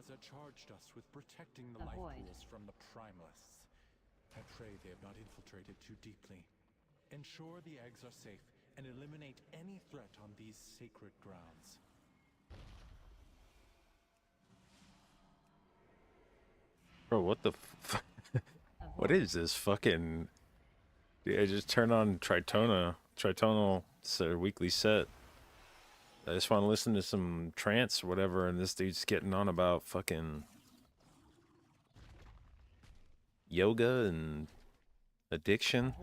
Alexstrasza charged us with protecting the life pools from the primalists. I pray they have not infiltrated too deeply. Ensure the eggs are safe and eliminate any threat on these sacred grounds. Bro, what the f what is this fucking... Dude, I just turn on Tritonal, it's their weekly set. I just want to listen to some trance or whatever, and this dude's getting on about fucking yoga and addiction.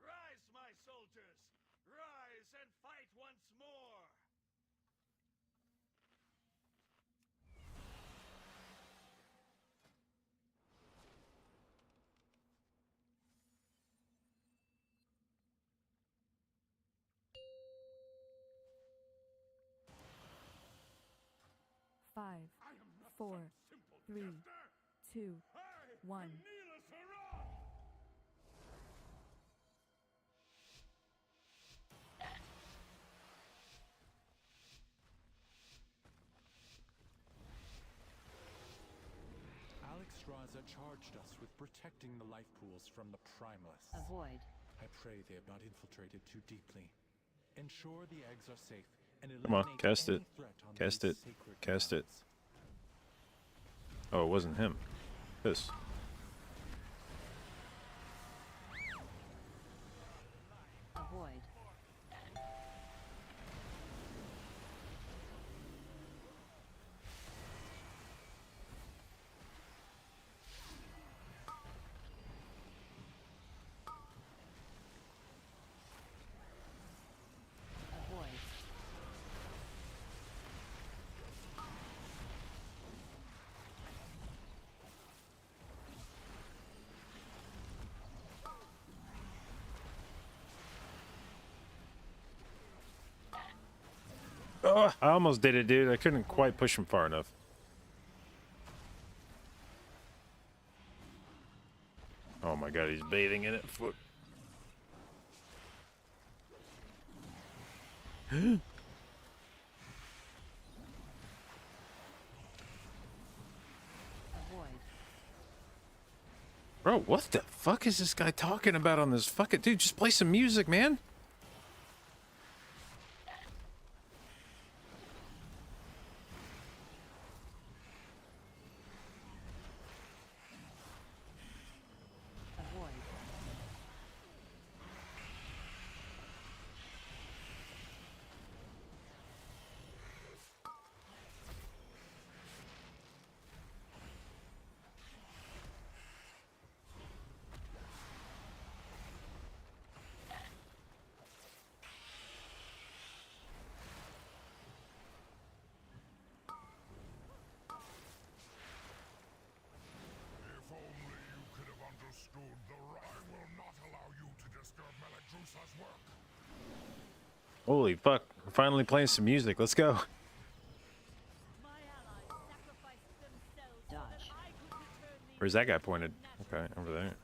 Rise, my soldiers! Rise and fight once more! Five, 4, 3, 2, 1. Alexstrasza charged us with protecting the life pools from the primalists. I pray they have not infiltrated too deeply. Ensure the eggs are safe and Come on, eliminate cast any it. threat on Cast these it. sacred Cast it. grounds. Oh, it wasn't him. This. Oh, I almost did it, dude. I couldn't quite push him far enough. Oh my god, he's bathing in it. Foot. Bro, what the fuck is this guy talking about on this fucking... Dude, just play some music, man. Holy fuck, we're finally playing some music. Let's go. Where's that guy pointed? Okay, over there.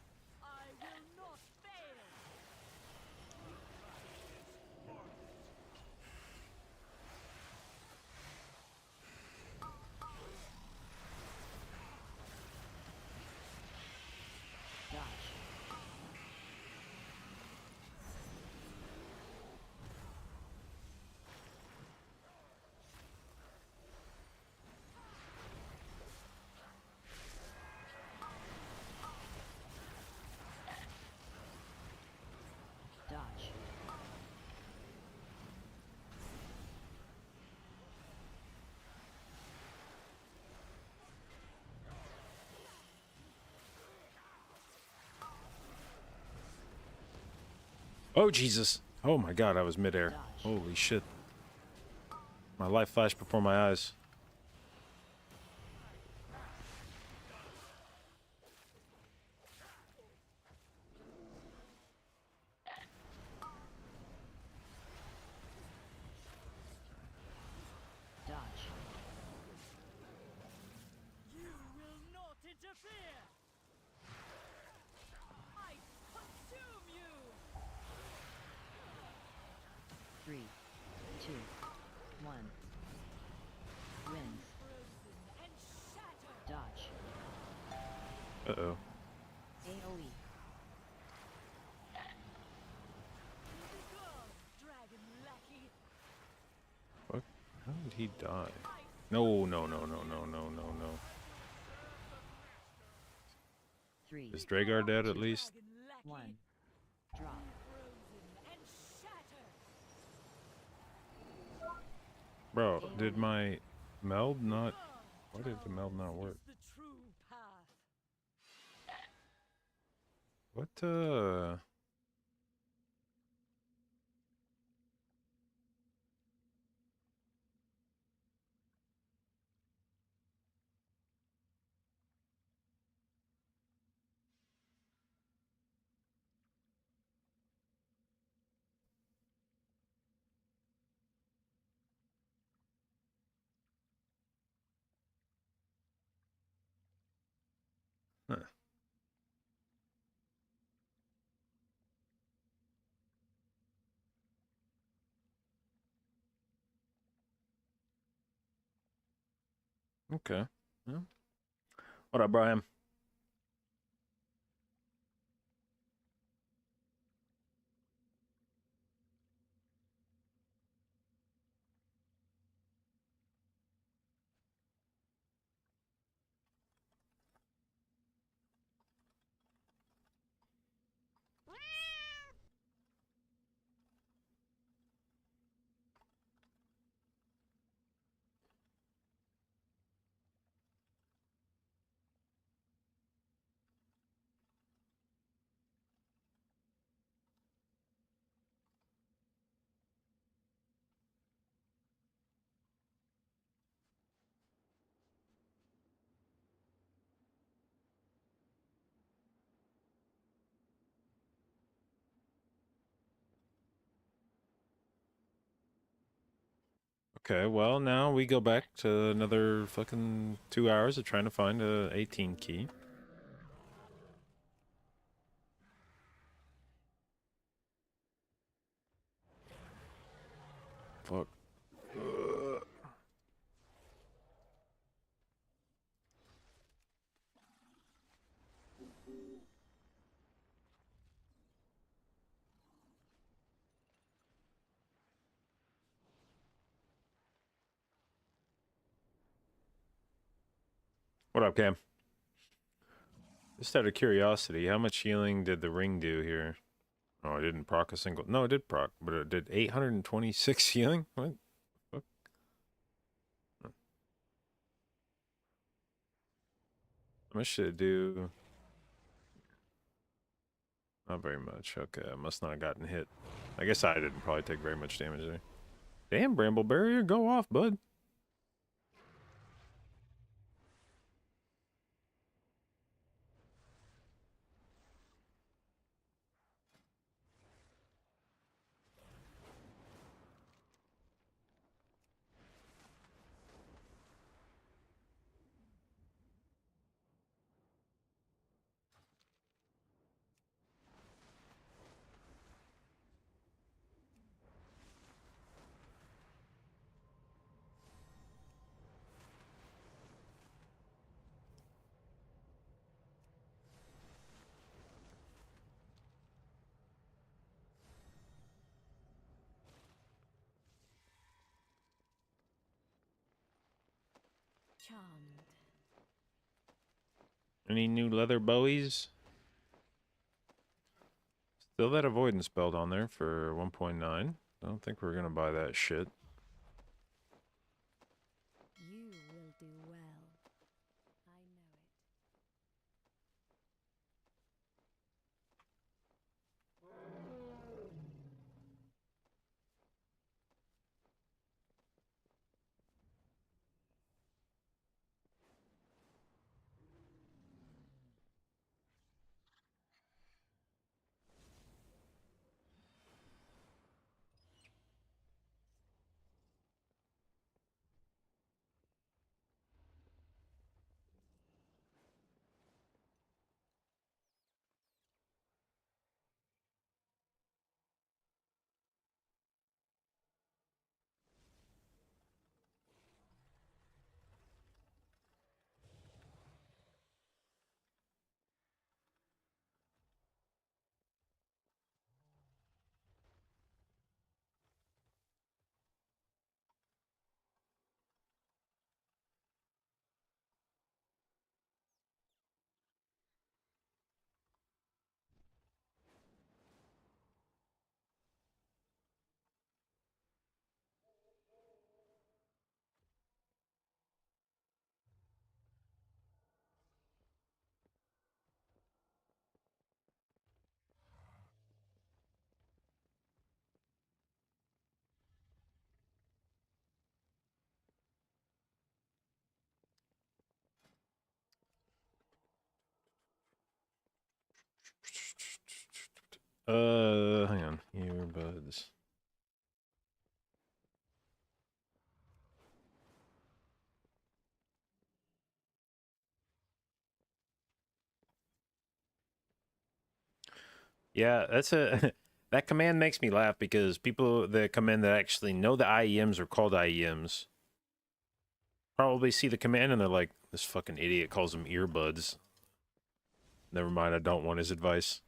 Oh, Jesus. Oh, my God, I was midair. Holy shit. My life flashed before my eyes. 3, 2, 1. Wins. Dodge. Uh-oh. AoE. What? How did he die? No, no, no, no, no, no, no, no. 3, Is Dragar dead at least? 1. Drop. Bro, did my meld not... Why did the meld not work? What, Huh. Okay. Yeah. What up, Brian? Okay, well, now we go back to another fucking 2 hours of trying to find a 18 key. Fuck. What up, Cam? Just out of curiosity, how much healing did the ring do here? Oh, it didn't proc a single... No, it did proc, but it did 826 healing? What? Fuck? How much did it do? Not very much. Okay, I must not have gotten hit. I guess I didn't probably take very much damage there. Damn, Bramble Barrier, go off, bud. Charmed. Any new leather bowies? Still that avoidance belt on there for 1.9. I don't think we're gonna buy that shit. You will do well. I know it. Hang on. Earbuds. Yeah, that's a that command makes me laugh because people that come in that actually know the IEMs are called IEMs probably see the command and they're like, this fucking idiot calls them earbuds. Never mind, I don't want his advice.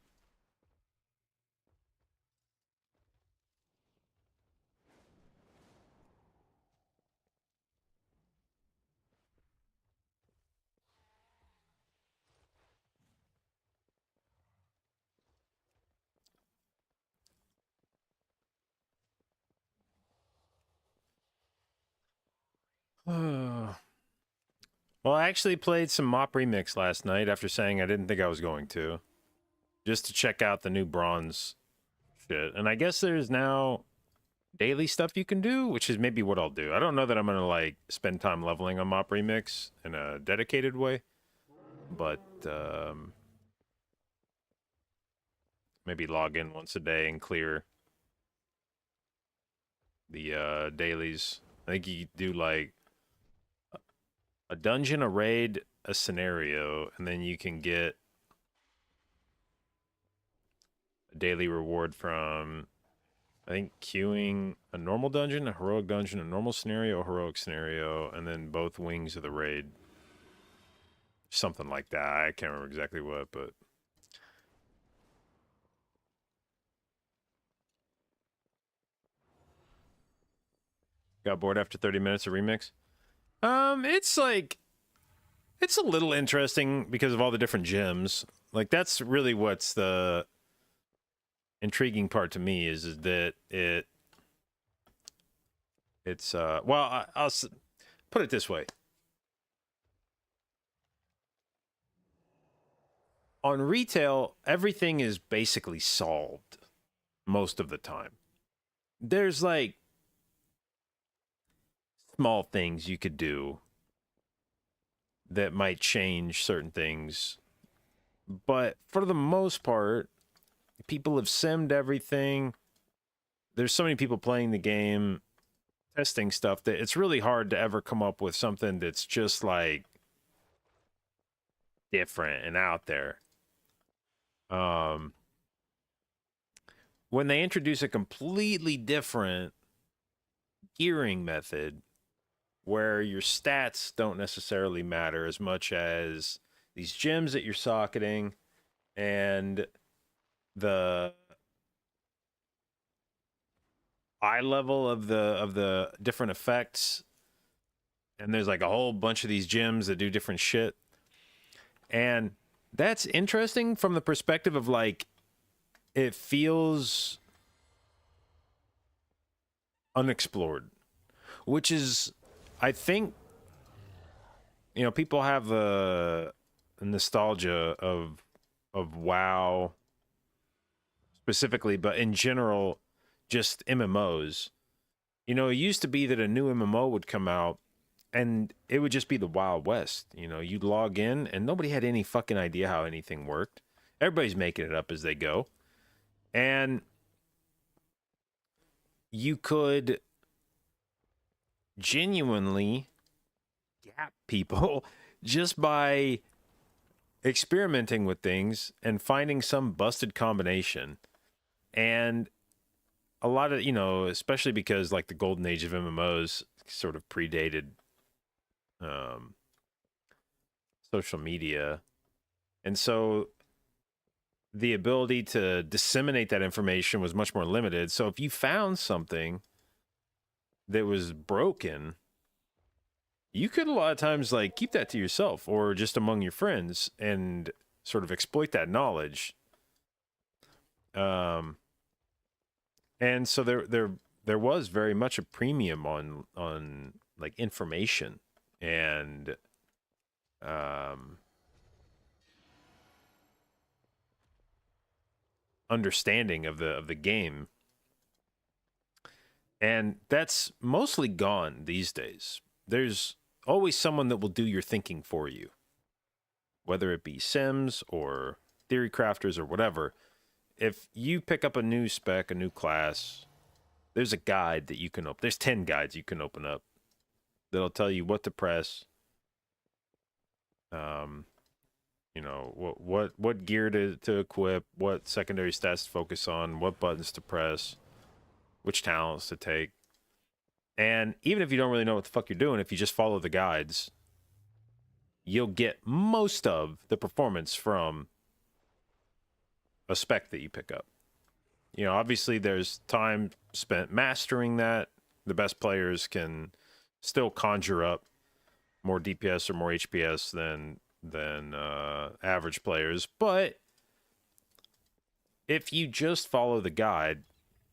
Well, I actually played some Mop Remix last night after saying I didn't think I was going to. Just to check out the new bronze shit. And I guess there's now daily stuff you can do, which is maybe what I'll do. I don't know that I'm going to, like, spend time leveling on Mop Remix in a dedicated way. But, maybe log in once a day and clear the dailies. I think you do, like, a dungeon, a raid, a scenario, and then you can get a daily reward from, I think, queuing a normal dungeon, a heroic dungeon, a normal scenario, a heroic scenario, and then both wings of the raid. Something like that. I can't remember exactly what, but... Got bored after 30 minutes of Remix? It's like... It's a little interesting because of all the different gems. Like, that's really what's the intriguing part to me is that it's well, I'll put it this way. On retail, everything is basically solved most of the time. There's like small things you could do that might change certain things. But for the most part, people have simmed everything. There's so many people playing the game, testing stuff, that it's really hard to ever come up with something that's just like different and out there. When they introduce a completely different gearing method where your stats don't necessarily matter as much as these gems that you're socketing and the eye level of the different effects, and there's like a whole bunch of these gems that do different shit, and that's interesting from the perspective of like it feels unexplored, which is, I think, you know, people have a nostalgia of WoW specifically, but in general, just MMOs. You know, it used to be that a new MMO would come out and it would just be the Wild West. You know, you'd log in and nobody had any fucking idea how anything worked. Everybody's making it up as they go. And you could genuinely gap people just by experimenting with things and finding some busted combination. And a lot of, you know, especially because like the golden age of MMOs sort of predated social media. And so the ability to disseminate that information was much more limited. So if you found something that was broken, you could a lot of times like keep that to yourself or just among your friends and sort of exploit that knowledge. And so there was very much a premium on like information and understanding of the game. And that's mostly gone these days. There's always someone that will do your thinking for you, whether it be Sims or theory crafters or whatever. if you pick up a new spec, a new class, there's a guide that you can open. There's 10 guides you can open up that'll tell you what to press. You know, what gear to equip, what secondary stats to focus on, what buttons to press, which talents to take. And even if you don't really know what the fuck you're doing, if you just follow the guides, you'll get most of the performance from a spec that you pick up. You know, obviously there's time spent mastering that. The best players can still conjure up more DPS or more HPS than average players, but if you just follow the guide,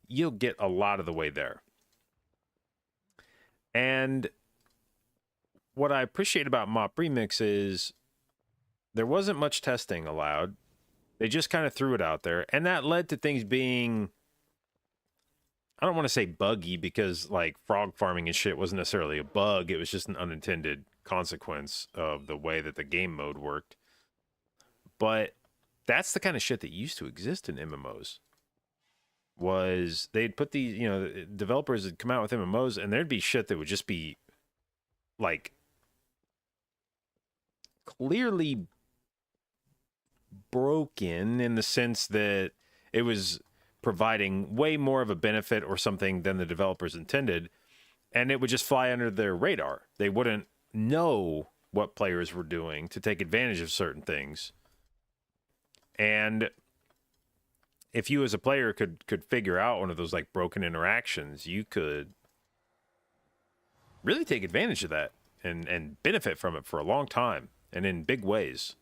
you'll get a lot of the way there. And what I appreciate about Mop Remix is there wasn't much testing allowed. They just kind of threw it out there, and that led to things being, I don't want to say buggy, because like frog farming and shit wasn't necessarily a bug. It was just an unintended consequence of the way that the game mode worked. But that's the kind of shit that used to exist in MMOs. Was they'd put these, you know, developers would come out with MMOs, and there'd be shit that would just be like clearly broken in the sense that it was providing way more of a benefit or something than the developers intended, and it would just fly under their radar. They wouldn't know what players were doing to take advantage of certain things. And if you as a player could figure out one of those like broken interactions, you could really take advantage of that and benefit from it for a long time and in big ways.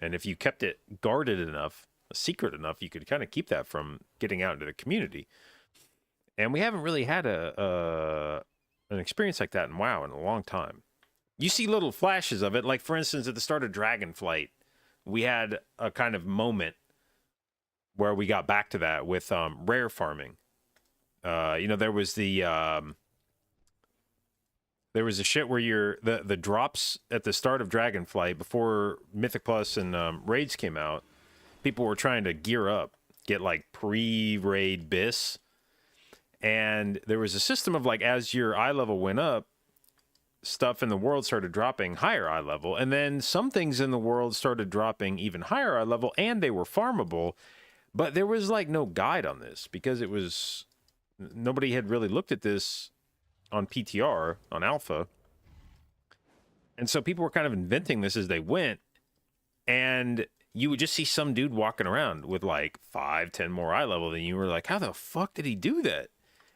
And if you kept it guarded enough, secret enough, you could kind of keep that from getting out into the community. And we haven't really had an experience like that in WoW in a long time. You see little flashes of it, like for instance at the start of Dragonflight, we had a kind of moment where we got back to that with rare farming. You know, there was the there was a shit where the drops at the start of Dragonflight before Mythic Plus and raids came out. People were trying to gear up, get like pre-raid bis, and there was a system of like as your eye level went up, stuff in the world started dropping higher eye level, and then some things in the world started dropping even higher eye level, and they were farmable. But there was like no guide on this because it was nobody had really looked at this on PTR, on alpha. And so people were kind of inventing this as they went, and you would just see some dude walking around with like 5-10 more eye level than you. Were like, how the fuck did he do that?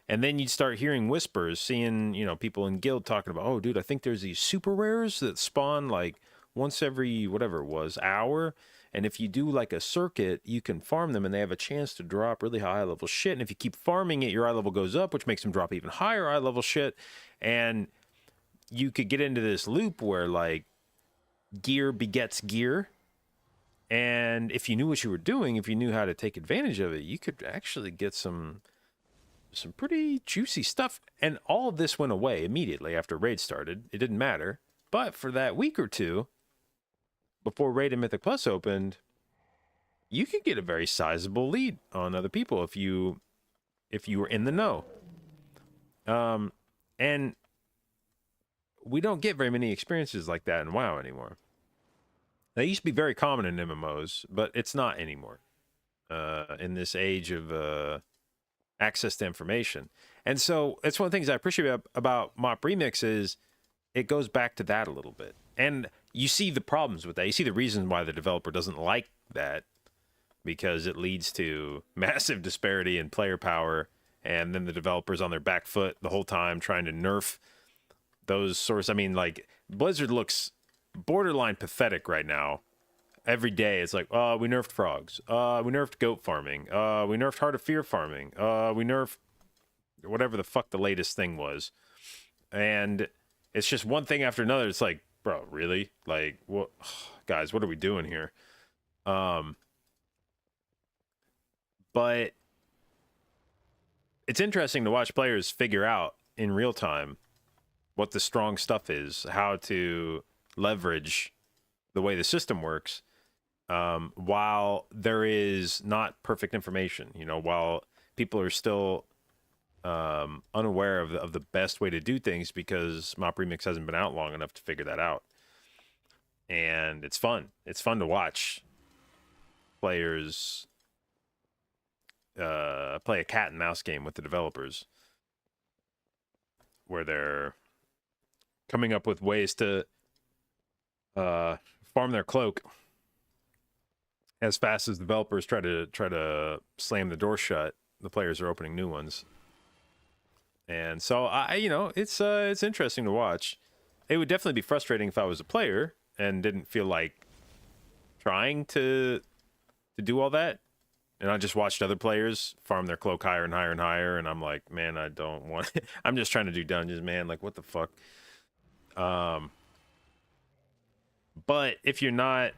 And then you'd start hearing whispers, seeing, you know, people in guild talking about, oh dude, I think there's these super rares that spawn like once every whatever it was hour. And if you do like a circuit, you can farm them and they have a chance to drop really high level shit. And if you keep farming it, your eye level goes up, which makes them drop even higher eye level shit. And you could get into this loop where like gear begets gear. And if you knew what you were doing, if you knew how to take advantage of it, you could actually get some pretty juicy stuff. And all of this went away immediately after raid started. It didn't matter. But for that week or two, before Raid and Mythic Plus opened, you could get a very sizable lead on other people if you were in the know. And we don't get very many experiences like that in WoW anymore. They used to be very common in MMOs, but it's not anymore. In this age of access to information. And so it's one of the things I appreciate about Mop Remix is it goes back to that a little bit. And you see the problems with that. You see the reasons why the developer doesn't like that, because it leads to massive disparity in player power, and then the developer's on their back foot the whole time trying to nerf those sorts. I mean, like, Blizzard looks borderline pathetic right now. Every day it's like, oh, we nerfed frogs. We nerfed goat farming. We nerfed Heart of Fear farming. We nerfed whatever the fuck the latest thing was. And it's just one thing after another. It's like, bro, really? Like, what, guys, what are we doing here? But it's interesting to watch players figure out in real time what the strong stuff is, how to leverage the way the system works. while there is not perfect information, while people are still unaware of the best way to do things because Mop Remix hasn't been out long enough to figure that out. And it's fun. It's fun to watch players play a cat and mouse game with the developers where they're coming up with ways to farm their cloak as fast as developers try to slam the door shut. The players are opening new ones. And so it's interesting to watch. It would definitely be frustrating if I was a player and didn't feel like trying to do all that. And I just watched other players farm their cloak higher and higher and higher, and I'm like, man, I don't want I'm just trying to do dungeons, man. Like, what the fuck? But if you're not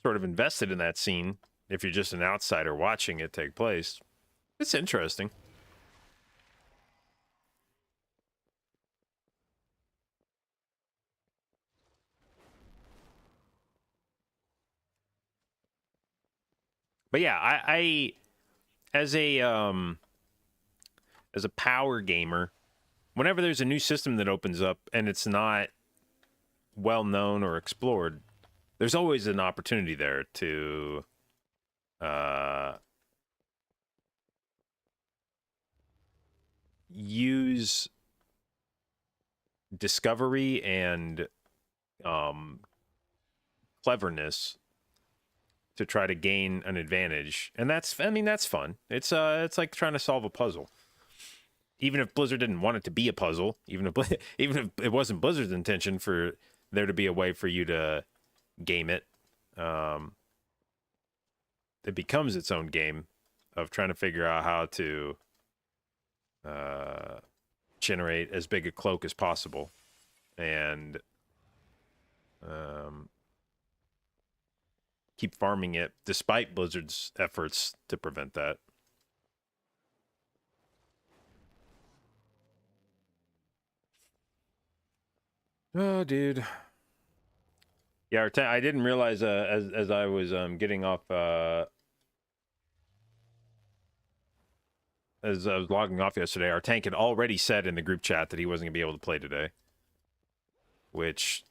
sort of invested in that scene, if you're just an outsider watching it take place, it's interesting. But yeah, I as a power gamer, whenever there's a new system that opens up and it's not well known or explored, there's always an opportunity there to use discovery and cleverness to try to gain an advantage. And that's fun. It's like trying to solve a puzzle. Even if Blizzard didn't want it to be a puzzle, even if it wasn't Blizzard's intention for there to be a way for you to game it, it becomes its own game of trying to figure out how to generate as big a cloak as possible, and keep farming it despite Blizzard's efforts to prevent that. Oh, dude. Yeah, I didn't realize as I was getting off as I was logging off yesterday, our tank had already said in the group chat that he wasn't gonna be able to play today. Which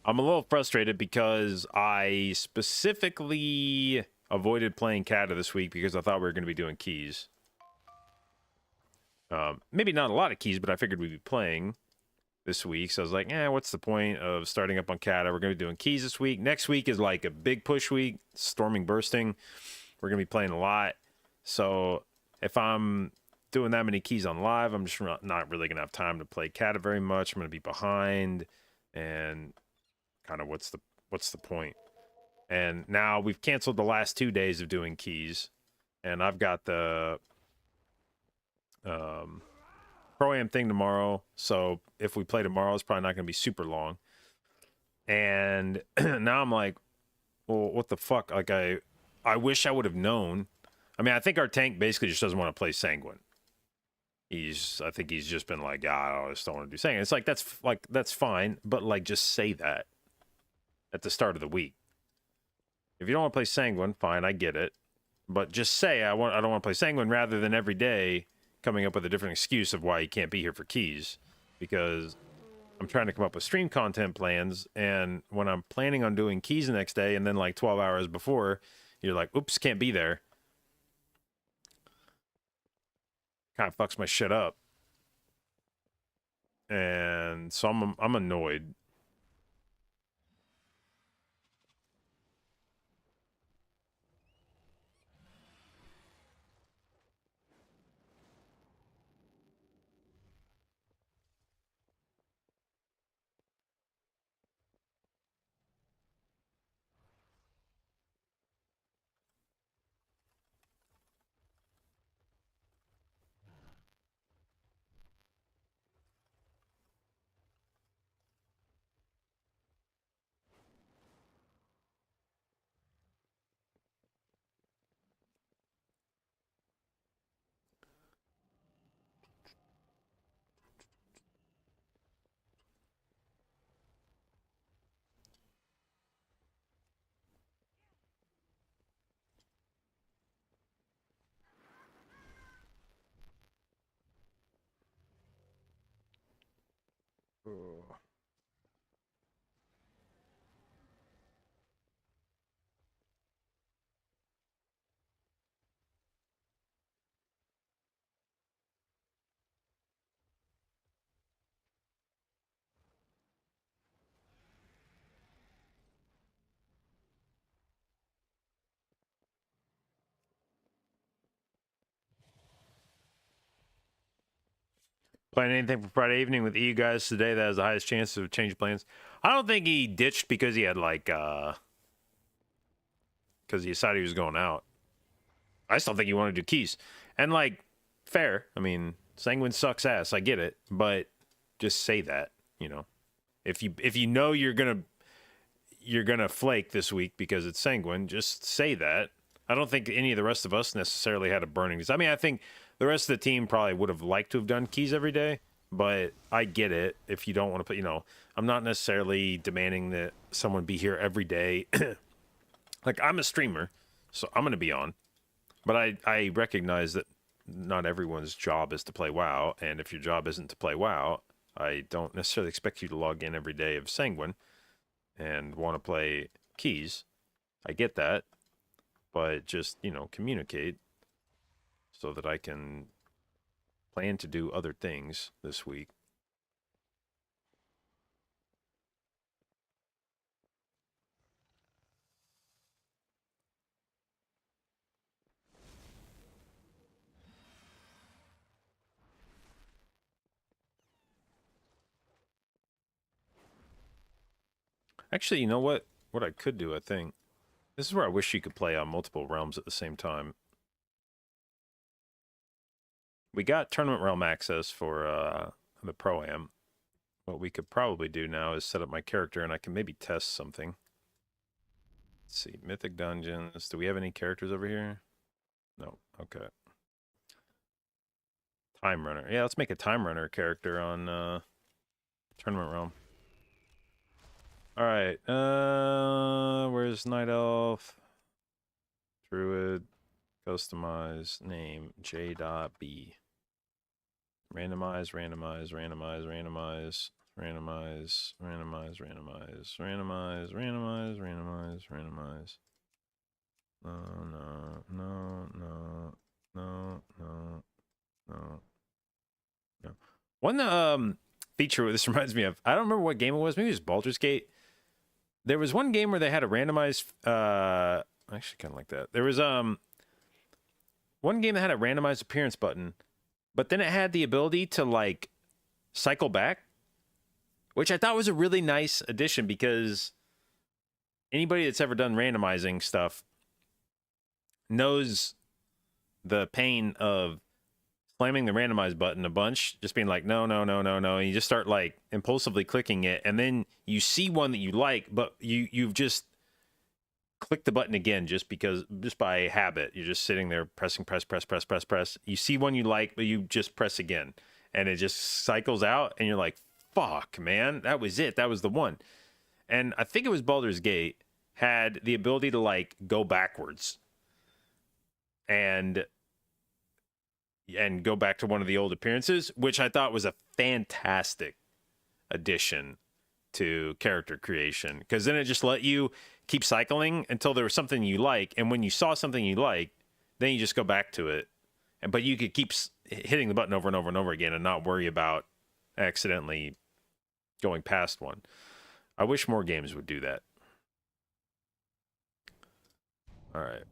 I'm a little frustrated because I specifically avoided playing Kata this week because I thought we were gonna be doing keys. Maybe not a lot of keys, but I figured we'd be playing this week. So I was like, what's the point of starting up on Kata? We're going to be doing keys this week. Next week is like a big push week, storming, bursting. We're going to be playing a lot. So if I'm doing that many keys on live, I'm just not really going to have time to play Kata very much. I'm going to be behind, and kind of what's the point? And now we've canceled the last 2 days of doing keys, and I've got the Pro-Am thing tomorrow, so if we play tomorrow, it's probably not going to be super long. And now I'm like, well, what the fuck? Like, I wish I would have known. I mean, I think our tank basically just doesn't want to play Sanguine. I think he's just been like, I just don't want to do Sanguine. It's like, that's fine, but like, just say that at the start of the week. If you don't want to play Sanguine, fine, I get it. But just say, I don't want to play Sanguine, rather than every day coming up with a different excuse of why you can't be here for keys, because I'm trying to come up with stream content plans, and when I'm planning on doing keys the next day, and then like 12 hours before, you're like, oops, can't be there. Kind of fucks my shit up. And so I'm annoyed. Oh. Planning anything for Friday evening with you guys today that has the highest chance of change plans? I don't think he ditched because he had like because he decided he was going out. I still think he wanted to do keys. And like fair. I mean, Sanguine sucks ass. I get it, but just say that, you know. If you know you're gonna flake this week because it's Sanguine, just say that. I don't think any of the rest of us necessarily had a burning. I mean, I think the rest of the team probably would have liked to have done keys every day, but I get it if you don't want to put, you know, I'm not necessarily demanding that someone be here every day. Like, I'm a streamer, so I'm going to be on. But I recognize that not everyone's job is to play WoW, and if your job isn't to play WoW, I don't necessarily expect you to log in every day of Sanguine and want to play keys. I get that, but just, you know, communicate so that I can plan to do other things this week. Actually, you know what? What I could do, I think. This is where I wish you could play on multiple realms at the same time. We got Tournament Realm access for the Pro-Am. What we could probably do now is set up my character and I can maybe test something. Let's see. Mythic Dungeons. Do we have any characters over here? No. Okay. Time Runner. Yeah, let's make a Time Runner character on Tournament Realm. Alright. Where's Night Elf? Druid. Customize. Name. J.B. Randomize, randomize, randomize, randomize, randomize, randomize, randomize, randomize, randomize, randomize, randomize. No. One feature this reminds me of, I don't remember what game it was, maybe it was Baldur's Gate. There was one game where they had a randomized actually kind of like that. There was one game that had a randomized appearance button. But then it had the ability to, like, cycle back, which I thought was a really nice addition because anybody that's ever done randomizing stuff knows the pain of slamming the randomize button a bunch, just being like, no, and you just start, like, impulsively clicking it, and then you see one that you like, but you've just click the button again just by habit. You're just sitting there pressing press. You see one you like, but you just press again, and it just cycles out, and you're like, fuck, man, that was it. That was the one. And I think it was Baldur's Gate had the ability to, like, go backwards and go back to one of the old appearances, which I thought was a fantastic addition to character creation, because then it just let you keep cycling until there was something you like, and when you saw something you like, then you just go back to it. But you could keep hitting the button over and over and over again and not worry about accidentally going past one. I wish more games would do that. All right.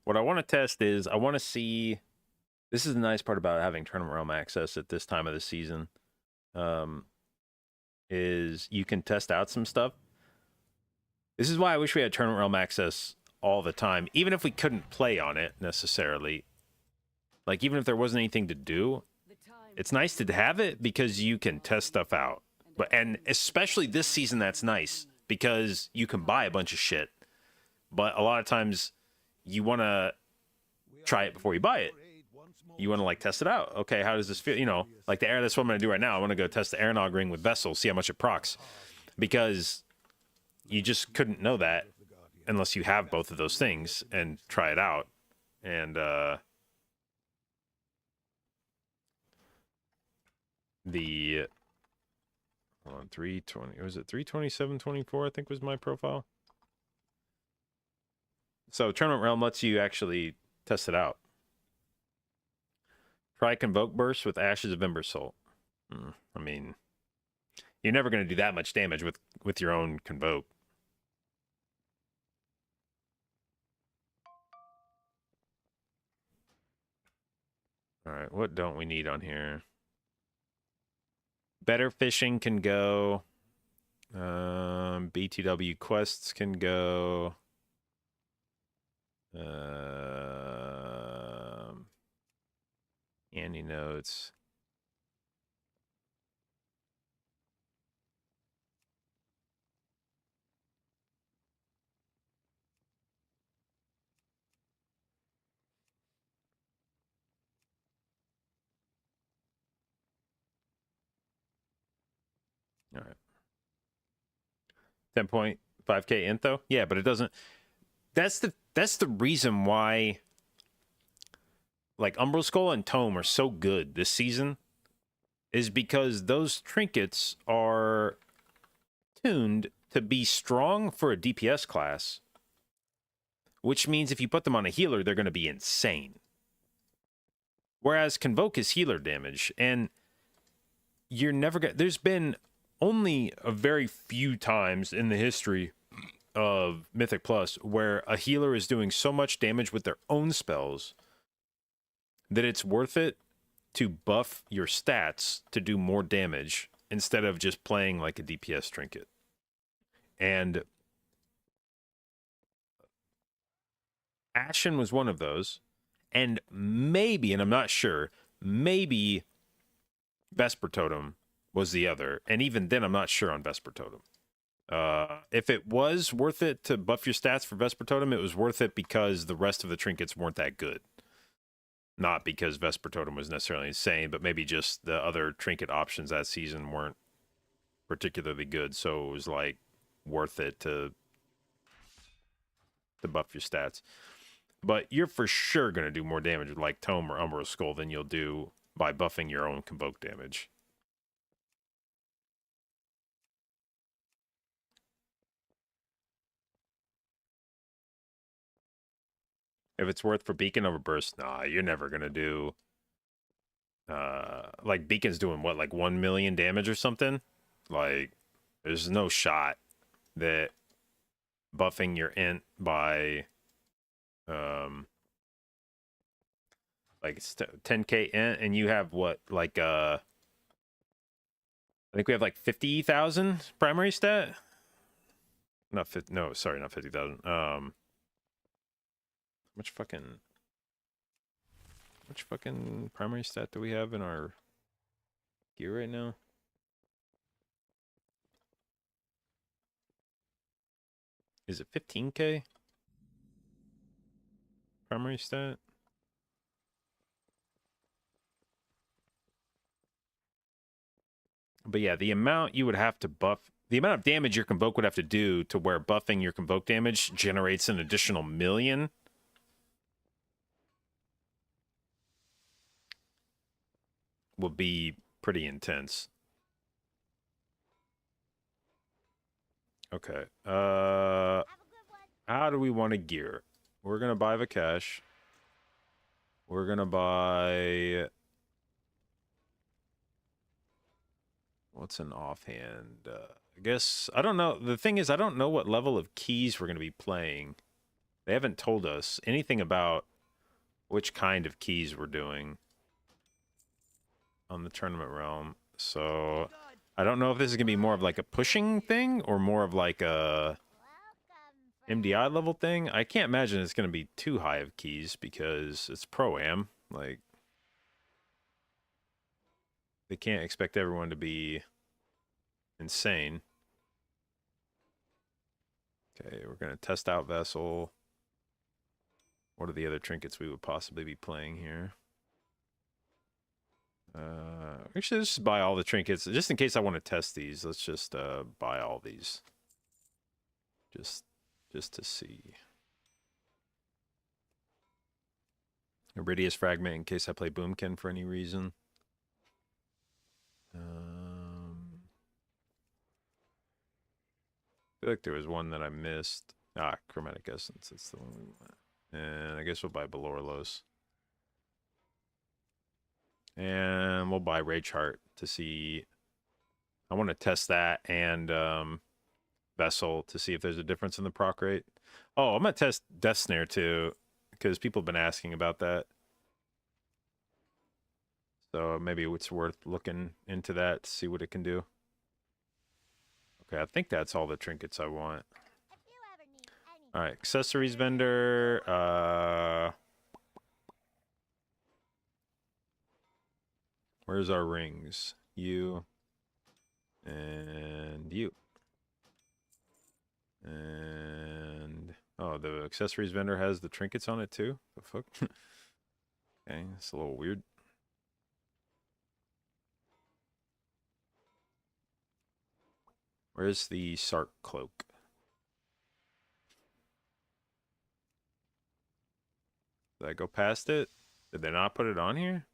What I want to test is, I want to see, this is the nice part about having Tournament Realm access at this time of the season, is you can test out some stuff. This is why I wish we had Tournament Realm access all the time, even if we couldn't play on it necessarily. Like, even if there wasn't anything to do, it's nice to have it because you can test stuff out. And especially this season, that's nice because you can buy a bunch of shit. But a lot of times you want to try it before you buy it. you want to like test it out. Okay, how does this feel? You know, like the air. That's what I'm gonna do right now. I want to go test the airnog ring with Vessel, see how much it procs, because you just couldn't know that unless you have both of those things and try it out. And the hold on, 320. Was it 327.24? I think was my profile. So Tournament Realm lets you actually test it out. Try Convoke Burst with Ashes of Ember Salt. I mean, you're never going to do that much damage with your own Convoke. All right, what don't we need on here? Better Fishing can go. BTW Quests can go. Andy notes. All right. 10.5k intho? Yeah, but it doesn't. That's the reason why like Umbral Skull and Tome are so good this season, is because those trinkets are tuned to be strong for a DPS class, which means if you put them on a healer, they're going to be insane. Whereas Convoke is healer damage, and you're never going to... There's been only a very few times in the history of Mythic Plus where a healer is doing so much damage with their own spells that it's worth it to buff your stats to do more damage instead of just playing like a DPS trinket. And Ashen was one of those. And maybe, and I'm not sure, maybe Vesper Totem was the other. And even then, I'm not sure on Vesper Totem. If it was worth it to buff your stats for Vesper Totem, it was worth it because the rest of the trinkets weren't that good. Not because Vesper Totem was necessarily insane, but maybe just the other trinket options that season weren't particularly good. So it was like worth it to buff your stats. But you're for sure going to do more damage with like Tome or Umbral Skull than you'll do by buffing your own Convoke damage. If it's worth for Beacon over Burst, nah, you're never going to do... like, Beacon's doing, what, like 1 million damage or something? Like, there's no shot that buffing your int by... like, 10k int, and you have, what, like, I think we have, like, 50,000 primary stat? Not 50... No, sorry, not 50,000. Much fucking primary stat do we have in our gear right now? Is it 15k? Primary stat? But yeah, the amount you would have to buff, the amount of damage your Convoke would have to do to where buffing your Convoke damage generates an additional million. Will be pretty intense. Okay. How do we want to gear? We're gonna buy Vakash. We're gonna buy... What's an offhand? I guess... I don't know. The thing is, I don't know what level of keys we're gonna be playing. They haven't told us anything about which kind of keys we're doing on the Tournament Realm. So I don't know if this is gonna be more of like a pushing thing or more of like a MDI level thing. I can't imagine it's gonna be too high of keys because it's Pro-Am. Like, they can't expect everyone to be insane. Okay, we're gonna test out Vessel. What are the other trinkets we would possibly be playing here? Actually, let's just buy all the trinkets. Just in case I want to test these, let's just buy all these. Just to see. Iridius fragment in case I play Boomkin for any reason. I feel like there was one that I missed. Ah, Chromatic Essence. That's the one we want. And I guess we'll buy Belorlos. And we'll buy Rage Heart to see. I want to test that and Vessel to see if there's a difference in the proc rate. Oh, I'm going to test Death Snare too, because people have been asking about that. So maybe it's worth looking into that to see what it can do. Okay, I think that's all the trinkets I want. All right, accessories vendor. Where's our rings? You and you. And oh, the accessories vendor has the trinkets on it too. The fuck? Okay, that's a little weird. Where's the Sark cloak? Did I go past it? Did they not put it on here?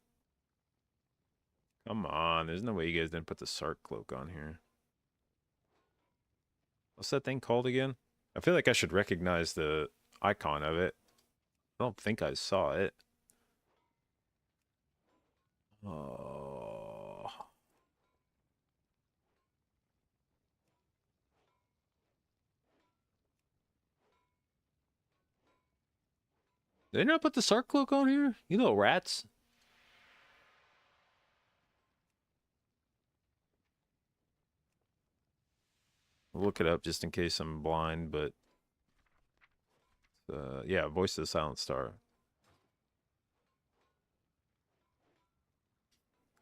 Come on, there's no way you guys didn't put the Sark cloak on here. What's that thing called again? I feel like I should recognize the icon of it. I don't think I saw it. Oh. Did they not put the Sark cloak on here? You little rats. I'll look it up just in case I'm blind, but yeah, Voice of the Silent Star.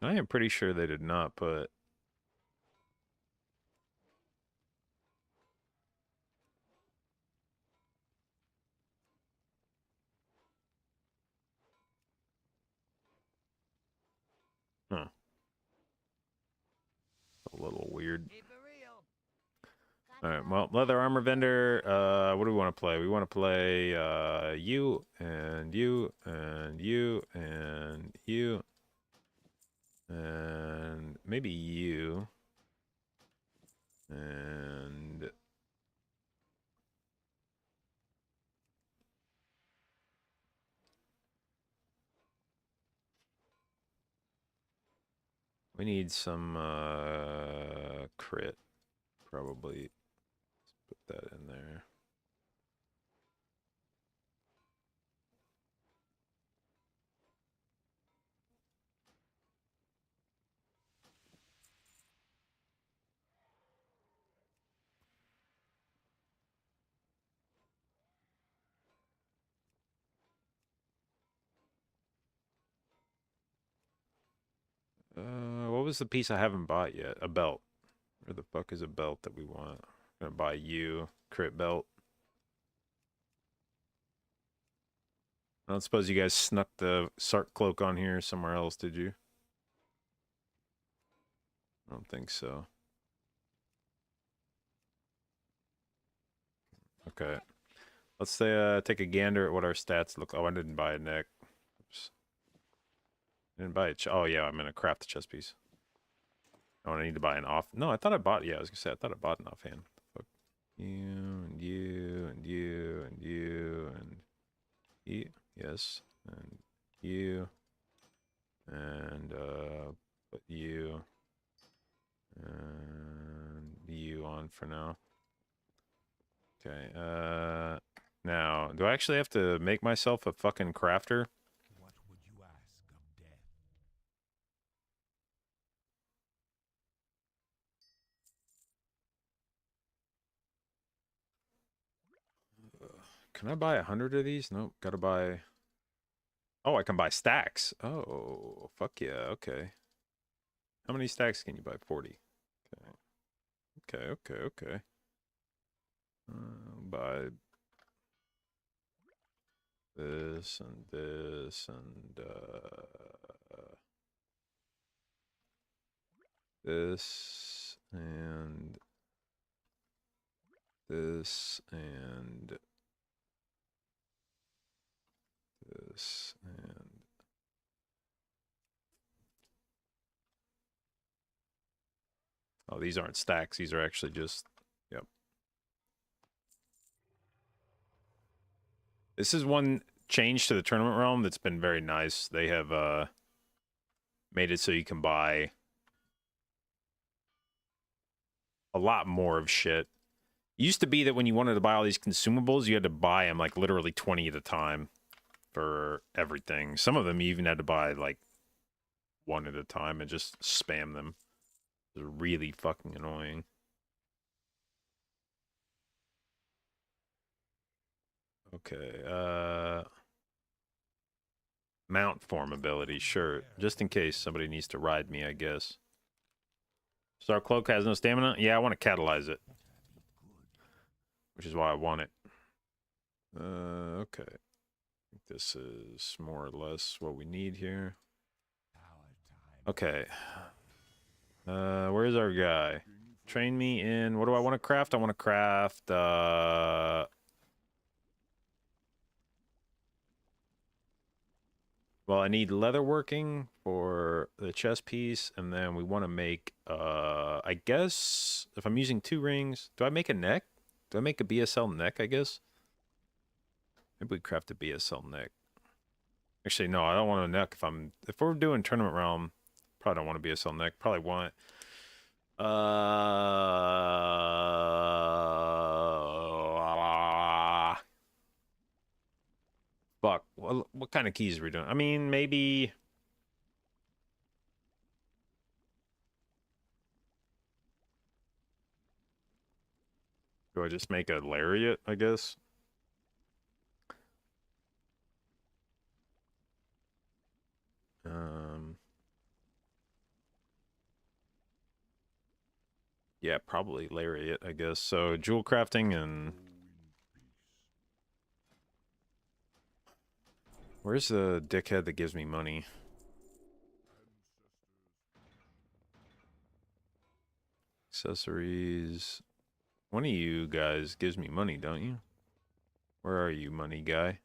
I am pretty sure they did not put. Huh. A little weird. All right, well, leather armor vendor. What do we want to play? We want to play you and you and you and you and maybe you and we need some crit probably. Put that in there. What was the piece I haven't bought yet? A belt. Where the fuck is a belt that we want? I'm gonna buy you crit belt. I don't suppose you guys snuck the Sark cloak on here somewhere else, did you? I don't think so. Okay. Let's say, take a gander at what our stats look. Oh, I didn't buy a neck. Oops. I didn't buy a oh, yeah, I'm gonna craft the chest piece. Oh, I need to buy an off. No, I thought I bought. Yeah, I was gonna say I thought I bought an offhand. Fuck. You and you and you and you and you. Yes, and you and put you and you on for now. Okay. Now, do I actually have to make myself a fucking crafter? What would you ask of death? Can I buy 100 of these? Nope. Gotta buy. Oh, I can buy stacks. Oh, fuck yeah. Okay. How many stacks can you buy? 40. Okay. Okay. Buy this and This and this and this and oh, these aren't stacks. These are actually just, yep. This is one change to the tournament realm that's been very nice. They have made it so you can buy a lot more of shit. It used to be that when you wanted to buy all these consumables, you had to buy them like literally 20 at a time for everything. Some of them you even had to buy like one at a time and just spam them. It was really fucking annoying. Okay, mount form ability, sure. Just in case somebody needs to ride me, I guess. Star Cloak has no stamina? Yeah, I want to catalyze it. Which is why I want it. Okay. I think this is more or less what we need here. Okay. Where's our guy? Train me in... What do I want to craft? I want to craft... Well, I need leatherworking for the chest piece, and then we want to make, I guess, if I'm using 2 rings, do I make a neck? Do I make a BSL neck, I guess? Maybe we craft a BSL neck. Actually, no, I don't want a neck if we're doing tournament realm, probably don't want a BSL neck. Probably want, fuck, what kind of keys are we doing? I mean, maybe... Do I just make a lariat, I guess? Yeah, probably lariat, I guess. So, jewel crafting and... Where's the dickhead that gives me money? Accessories. One of you guys gives me money, don't you? Where are you, money guy?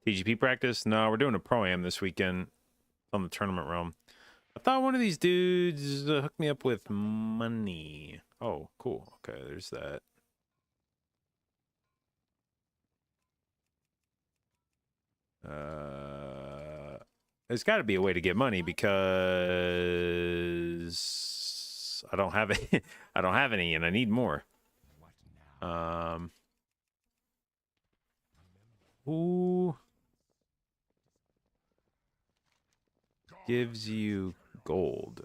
TGP practice? No, we're doing a pro-am this weekend on the tournament realm. I thought one of these dudes hooked me up with money. Oh, cool. Okay, there's that. There's got to be a way to get money because I don't have it. I don't have any, and I need more. Who gives you gold?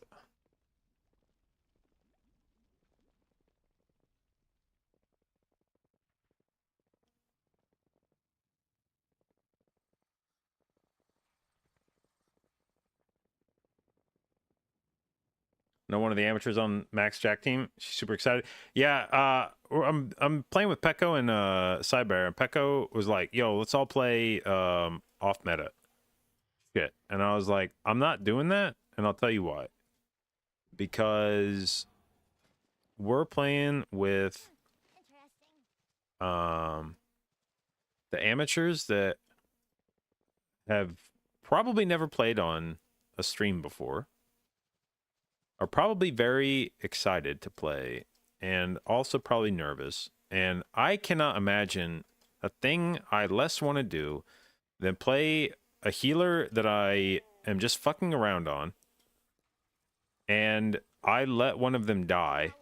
No, one of the amateurs on Max Jack team. She's super excited. Yeah, I'm playing with Pecco and Cyber, and Pecco was like, "Yo, let's all play off meta shit." And I was like, "I'm not doing that," and I'll tell you why. Because we're playing with the amateurs that have probably never played on a stream before. Are probably very excited to play and also probably nervous. And I cannot imagine a thing I less want to do than play a healer that I am just fucking around on. And I let one of them die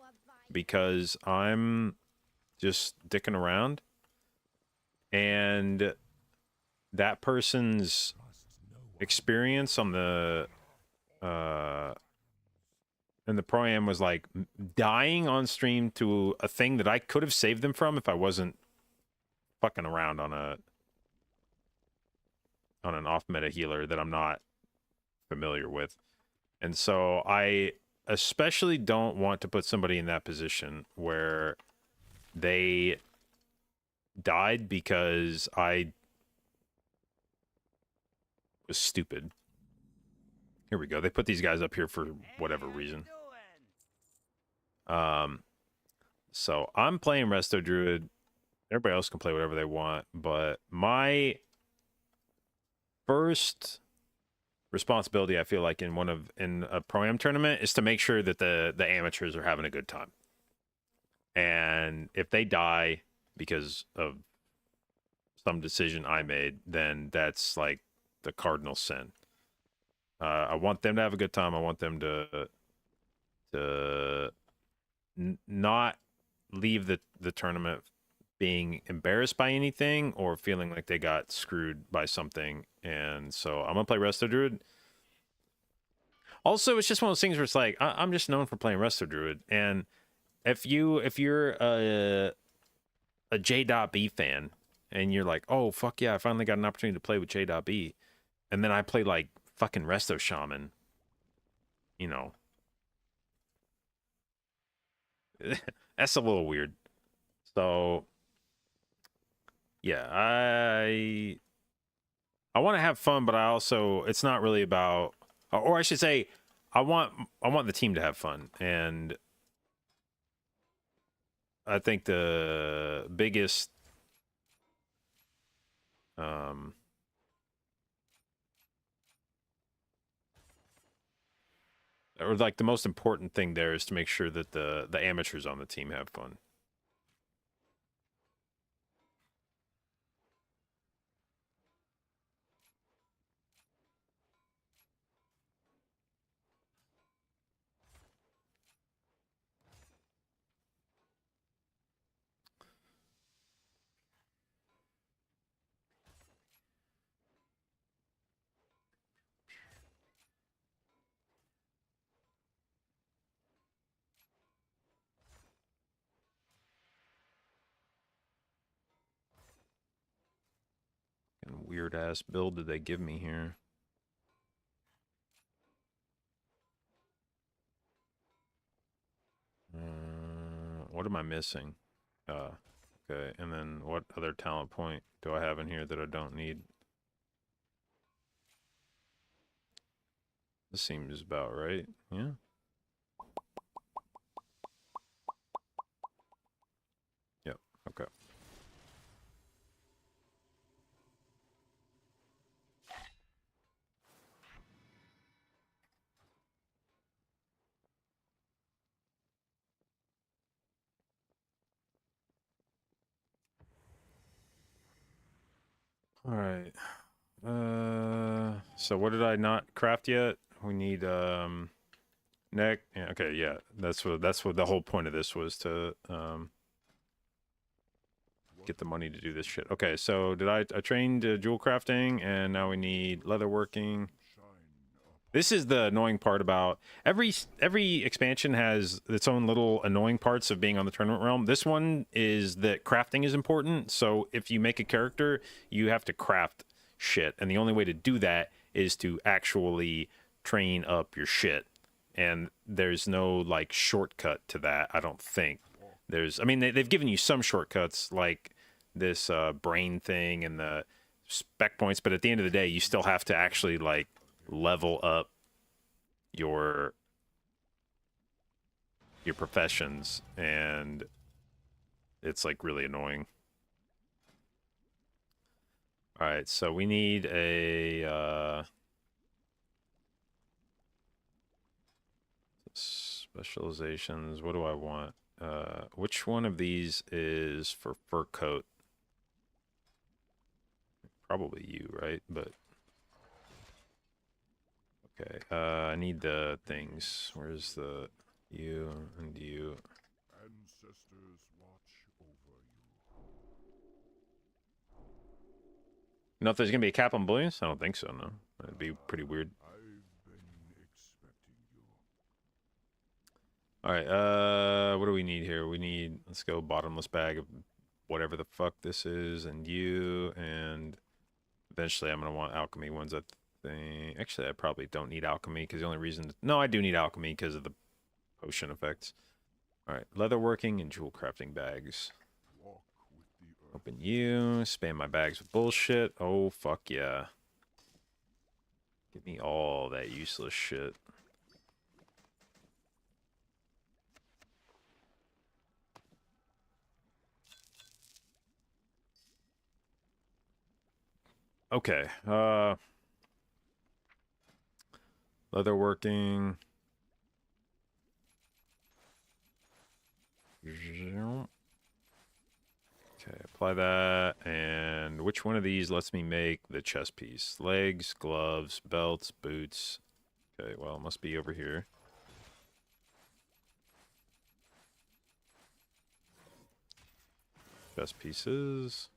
because I'm just dicking around. And that person's experience on the and the pro-am was like dying on stream to a thing that I could have saved them from if I wasn't fucking around on an off-meta healer that I'm not familiar with. And so I especially don't want to put somebody in that position where they died because I was stupid. Here we go. They put these guys up here for whatever reason. So I'm playing Resto Druid. Everybody else can play whatever they want, but my first responsibility, I feel like, in a pro-am tournament is to make sure that the amateurs are having a good time. And if they die because of some decision I made, then that's like the cardinal sin. I want them to have a good time. I want them to not leave the tournament being embarrassed by anything or feeling like they got screwed by something. And so I'm gonna play Resto Druid. Also, it's just one of those things where it's like I'm just known for playing Resto Druid, and if you're a j.b fan and you're like, oh fuck yeah, I finally got an opportunity to play with j.b, and then I play like fucking Resto Shaman, you know, that's a little weird. So yeah, I want to have fun, but I also, it's not really about, or I should say, I want the team to have fun. And I think the biggest or like the most important thing there is to make sure that the amateurs on the team have fun. And weird ass build did they give me here? What am I missing? Okay, and then what other talent point do I have in here that I don't need? This seems about right. Yeah. Yep. Okay. All right. So what did I not craft yet? We need neck. Yeah, okay, yeah. That's what the whole point of this was, to get the money to do this shit. Okay, so I trained jewel crafting, and now we need leather working. This is the annoying part about every expansion has its own little annoying parts of being on the tournament realm. This one is that crafting is important. So if you make a character, you have to craft shit, and the only way to do that is to actually train up your shit. And there's no like shortcut to that, I don't think. I mean, they've given you some shortcuts like this brain thing and the spec points, but at the end of the day, you still have to actually like level up your professions, and it's like really annoying. All right, so we need a specializations. What do I want? Which one of these is for fur coat? Probably you, right? But okay, I need the things. Where's the you and you? Ancestors watch over you. You know if there's gonna be a cap on bullions? I don't think so. No, that'd be pretty weird. I've been expecting you. All right, what do we need here? We need, let's go bottomless bag of whatever the fuck this is, and you, and eventually I'm gonna want alchemy ones, I think. Actually, I probably don't need alchemy, because the only reason, no, I do need alchemy because of the potion effects. All right, leatherworking and jewel crafting bags. Open you. Spam my bags with bullshit. Oh, fuck yeah. Give me all that useless shit. Okay. Leatherworking. Okay, apply that. And which one of these lets me make the chest piece? Legs, gloves, belts, boots. Okay, well, it must be over here. Chest pieces.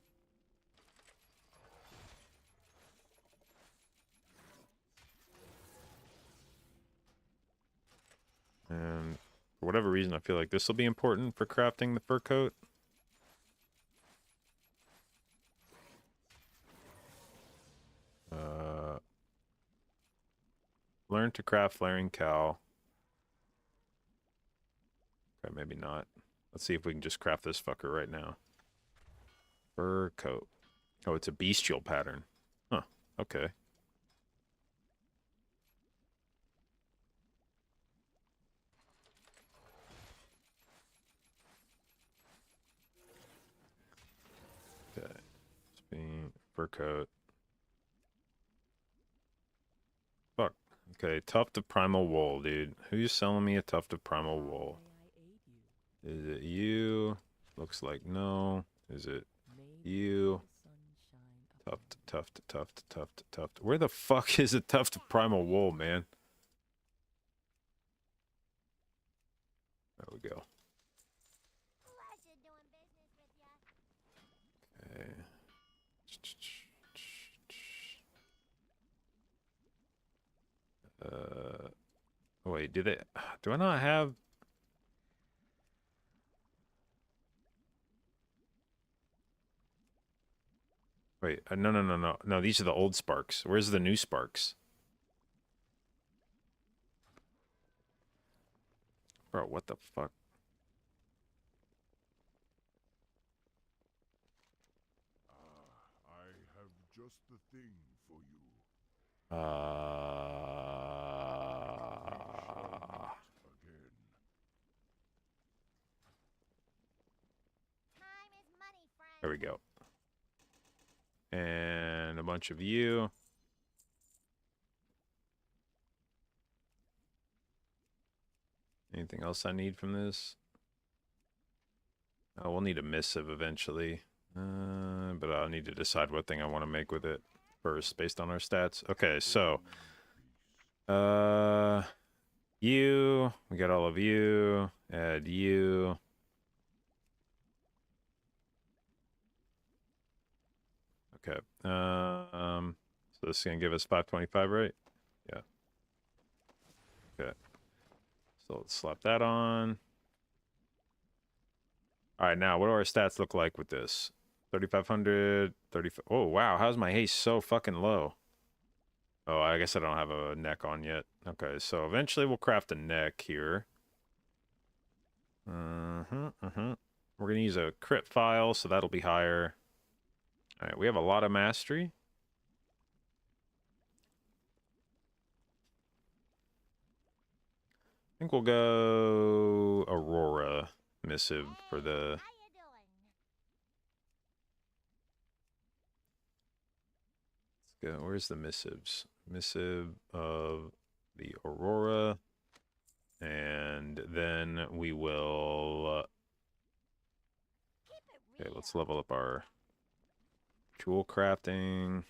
And for whatever reason, I feel like this will be important for crafting the fur coat. Learn to craft flaring cowl. Okay, maybe not. Let's see if we can just craft this fucker right now. Fur coat. Oh, it's a bestial pattern. Huh, okay. Okay. Fur coat. Fuck. Okay, tuft of primal wool, dude. Who's selling me a tuft of primal wool? Is it you? Looks like no. Is it you? Tuft, tuft, tuft, tuft, tuft. Where the fuck is a tuft of primal wool, man? There we go. Okay. Wait, do I not have... Wait, no, these are the old sparks. Where's the new sparks? Bro, what the fuck? I have just the thing for you. Again. There we go. And a bunch of you. Anything else I need from this? Oh, we'll need a missive eventually. But I'll need to decide what thing I want to make with it first based on our stats. Okay, so you, we got all of you, add you. Okay. So this is gonna give us 525, right? Yeah. Okay. So let's slap that on. All right, now what do our stats look like with this? 3,500, 35. Oh, wow. How's my haste so fucking low? Oh, I guess I don't have a neck on yet. Okay, so eventually we'll craft a neck here. We're going to use a crit file, so that'll be higher. All right, we have a lot of mastery. I think we'll go Aurora missive for the... Let's go. Where's the missives? Missive of the Aurora. And then we will... okay, let's level up our jewel crafting.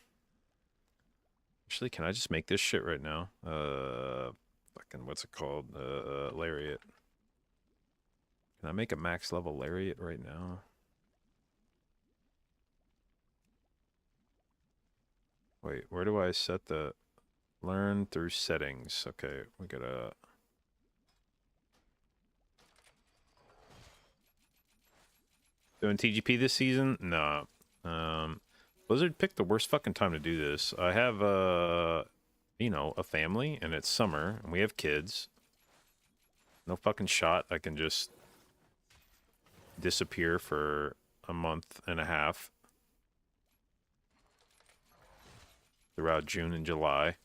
Actually, can I just make this shit right now? Fucking, what's it called? Lariat. Can I make a max level lariat right now? Wait, where do I set the... learn through settings? Okay, we gotta... doing TGP this season? No. Blizzard picked the worst fucking time to do this. I have, you know, a family, and it's summer, and we have kids. No fucking shot. I can just disappear for a month and a half throughout June and July.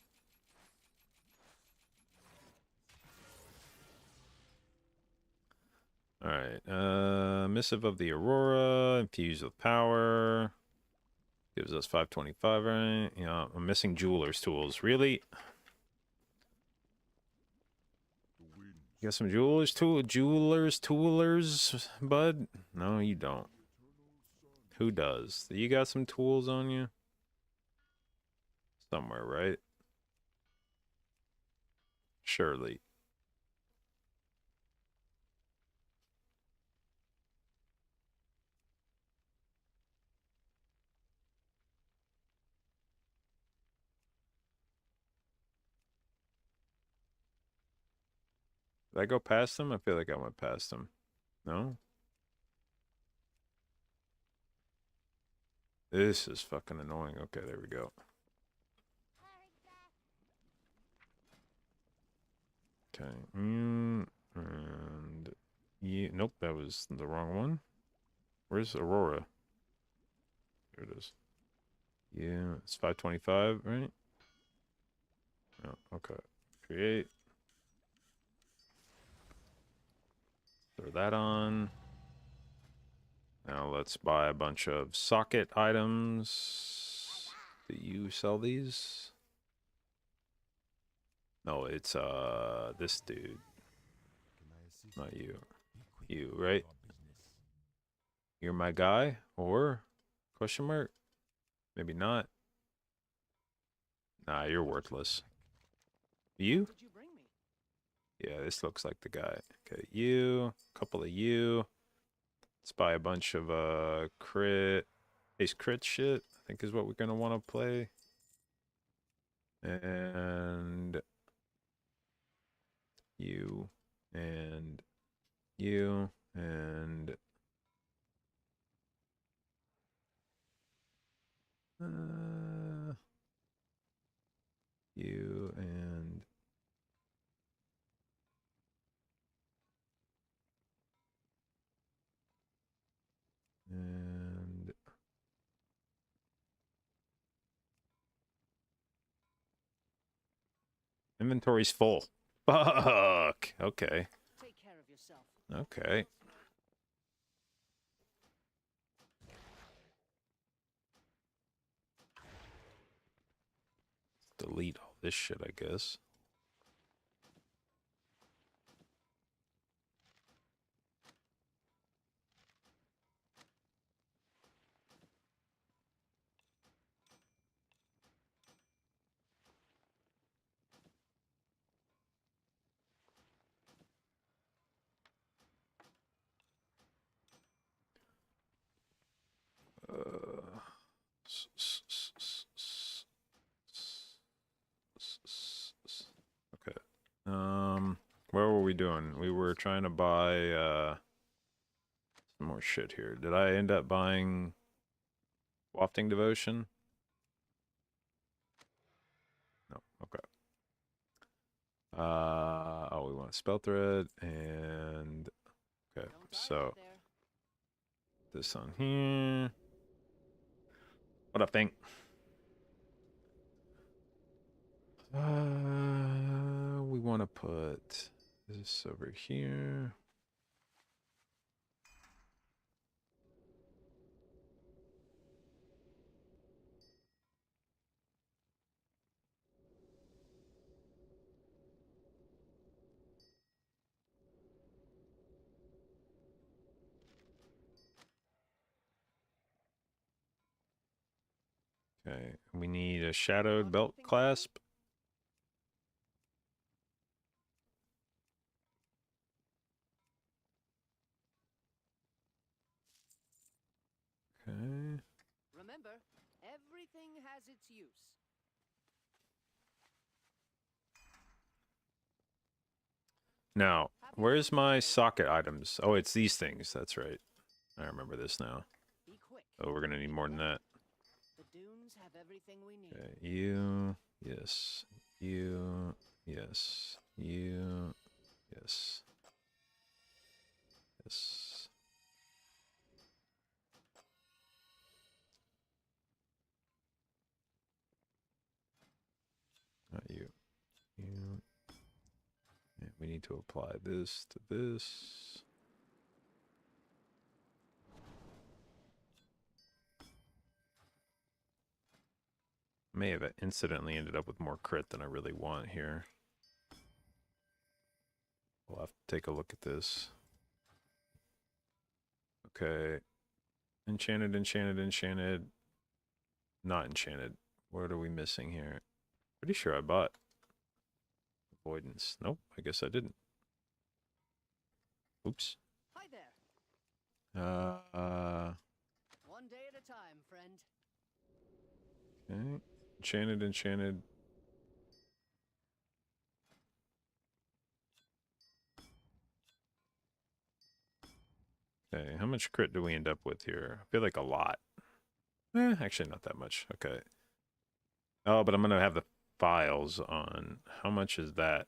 Alright, Missive of the Aurora, infused with power. Gives us 525, right? Yeah, I'm missing jeweler's tools. Really? You got some jeweler's toolers, bud? No, you don't. Who does? You got some tools on you? Somewhere, right? Surely. Did I go past them? I feel like I went past them. No? This is fucking annoying. Okay, there we go. Okay. And yeah, nope, that was the wrong one. Where's Aurora? There it is. Yeah, it's 525, right? Oh, okay. Create. Throw that on. Now let's buy a bunch of socket items. Do you sell these? No, it's this dude. Not you. You, right? You're my guy? Or question mark? Maybe not. Nah, you're worthless. You? Yeah, this looks like the guy. Okay, you. A couple of you. Let's buy a bunch of crit shit, I think is what we're gonna want to play. And you and you and you and inventory's full. Fuck. Okay. Take care of yourself. Okay. Delete all this shit, I guess. Okay. Where were we doing? We were trying to buy some more shit here. Did I end up buying Wafting Devotion? No. Okay. Oh, we want spell thread and okay. So this on here. What up, thing? We want to put this over here. Okay, we need a shadowed belt clasp. Okay. Remember, everything has its use. Now, where's my socket items? Oh, it's these things. That's right. I remember this now. Be quick. Oh, we're gonna need more than that. The dunes have everything we need. Okay, you, yes, you, yes, you, yes. We need to apply this to this. May have incidentally ended up with more crit than I really want here. We'll have to take a look at this. Okay. Enchanted, enchanted, enchanted. Not enchanted. What are we missing here? Pretty sure I bought avoidance. Nope, I guess I didn't. Oops. Hi there. One day at a time, friend. Okay. Enchanted, enchanted. Okay, how much crit do we end up with here? I feel like a lot. Actually not that much. Okay. Oh, but I'm gonna have the files on. How much is that?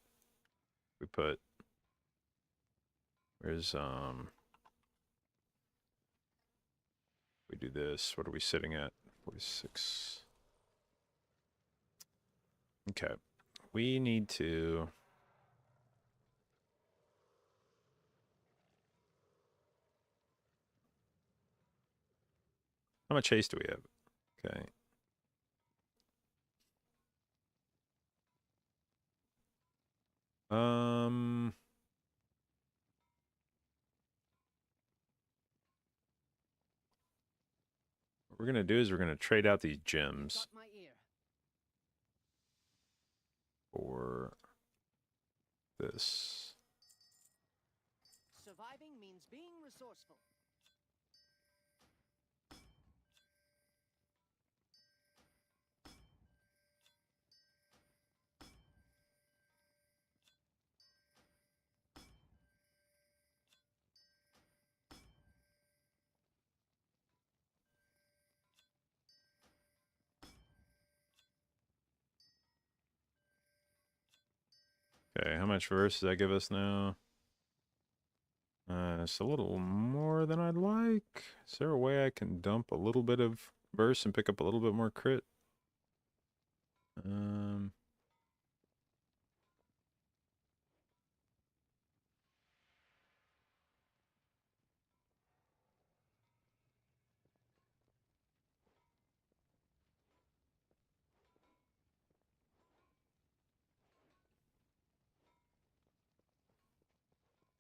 We put... Where's, we do this. What are we sitting at? 46. Okay. We need to... How much haste do we have? Okay. What we're gonna do is we're gonna trade out these gems Got my ear. for this. Surviving means being resourceful. Okay, how much verse does that give us now? It's a little more than I'd like. Is there a way I can dump a little bit of verse and pick up a little bit more crit?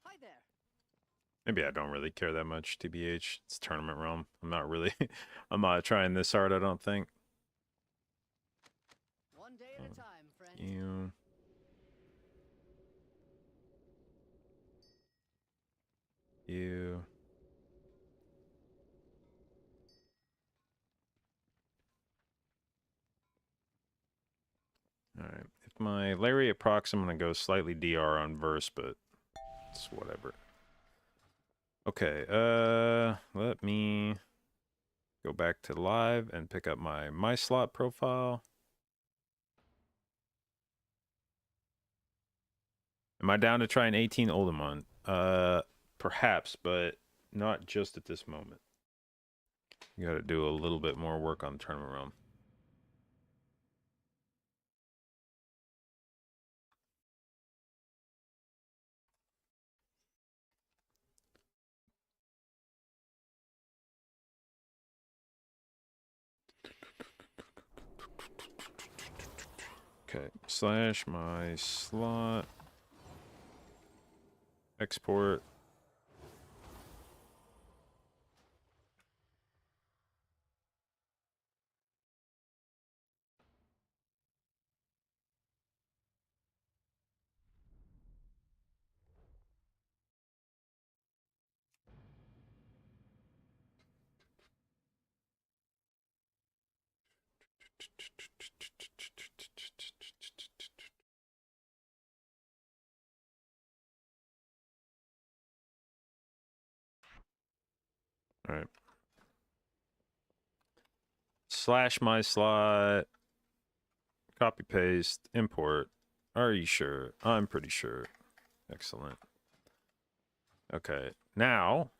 Hi there. Maybe I don't really care that much, TBH. It's tournament realm. I'm not really... I'm not trying this hard, I don't think. One day at a time, friend. You... You... Alright. If my Lariat procs, I'm going to go slightly DR on verse, but it's whatever. Okay, let me go back to live and pick up my slot profile. Am I down to try an 18 Oldemon? Perhaps, but not just at this moment. You got to do a little bit more work on the tournament realm. Okay, slash my slot. Export. All right. Slash my slot. Copy paste. Import. Are you sure? I'm pretty sure. Excellent. Okay. Now.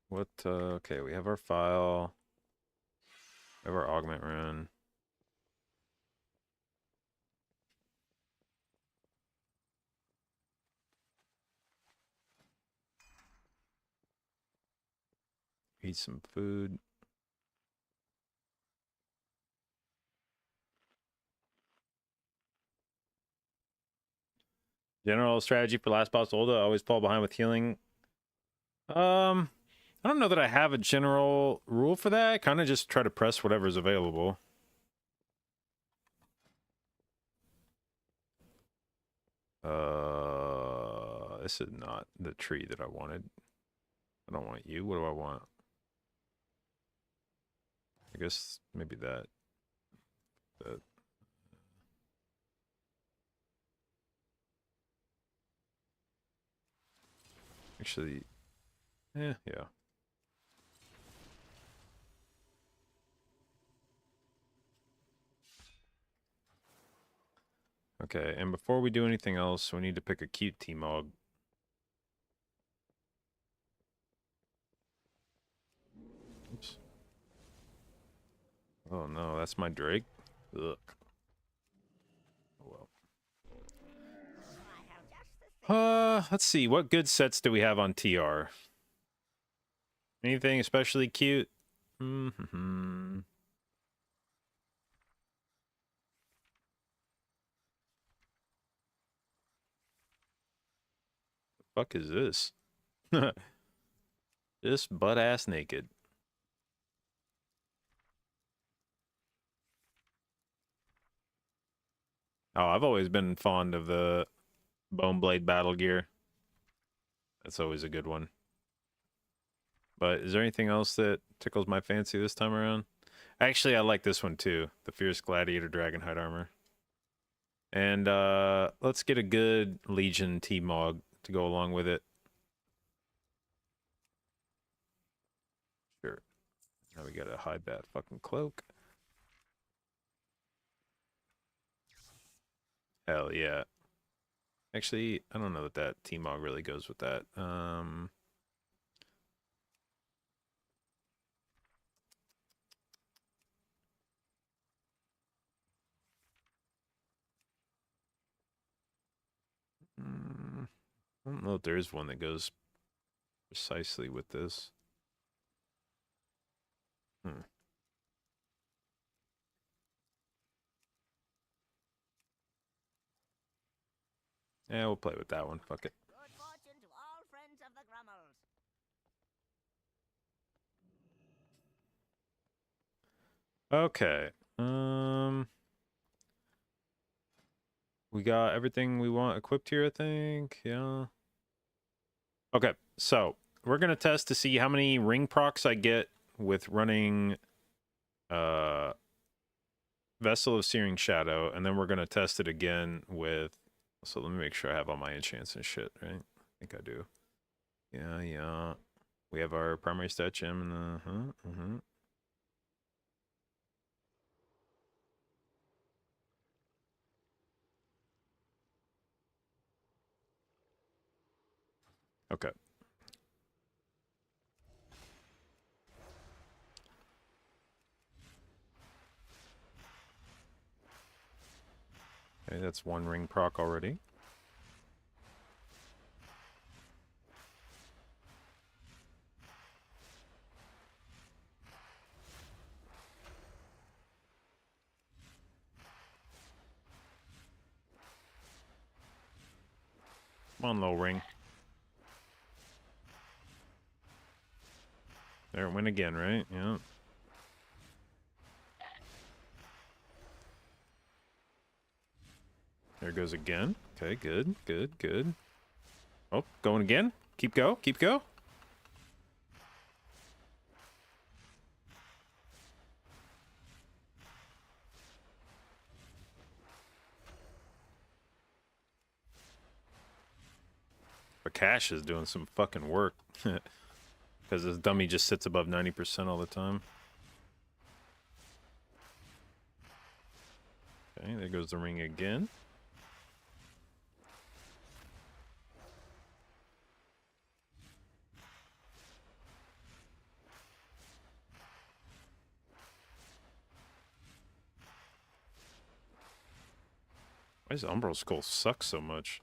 What, okay, we have our file. We have our augment rune. eat some food. General strategy for last boss Olda, always fall behind with healing. I don't know that I have a general rule for that. Kind of just try to press whatever's available. This is not the tree that I wanted. I don't want you. What do I want? I guess maybe that. Actually, yeah. Okay, and before we do anything else, we need to pick a cute T-Mog. Oops. Oh no, that's my Drake? Ugh. Oh well. Let's see, what good sets do we have on TR? Anything especially cute? Mm-hmm. Fuck is this? Just butt ass naked. Oh, I've always been fond of the Boneblade battle gear. That's always a good one. But is there anything else that tickles my fancy this time around? Actually, I like this one too. The Fierce Gladiator Dragonhide armor. And let's get a good Legion T-Mog to go along with it. Sure. Now we gotta hide that fucking cloak. Hell yeah. Actually, I don't know that that T-Mog really goes with that. I don't know if there is one that goes precisely with this. Yeah, we'll play with that one. Fuck it. Good fortune to all friends of the Grummels. Okay. We got everything we want equipped here, I think. Yeah. Okay, so we're gonna test to see how many ring procs I get with running Vessel of Searing Shadow, and then we're gonna test it again with, so let me make sure I have all my enchants and shit, right? I think I do. Yeah. We have our primary stat gem and the Okay. Okay, that's one ring proc already. Come on, low ring. There it went again, right? Yeah. There it goes again. Okay, good. Oh, going again. Keep go. But Cash is doing some fucking work. Because this dummy just sits above 90% all the time. Okay, there goes the ring again. Why does Umbral Skull suck so much?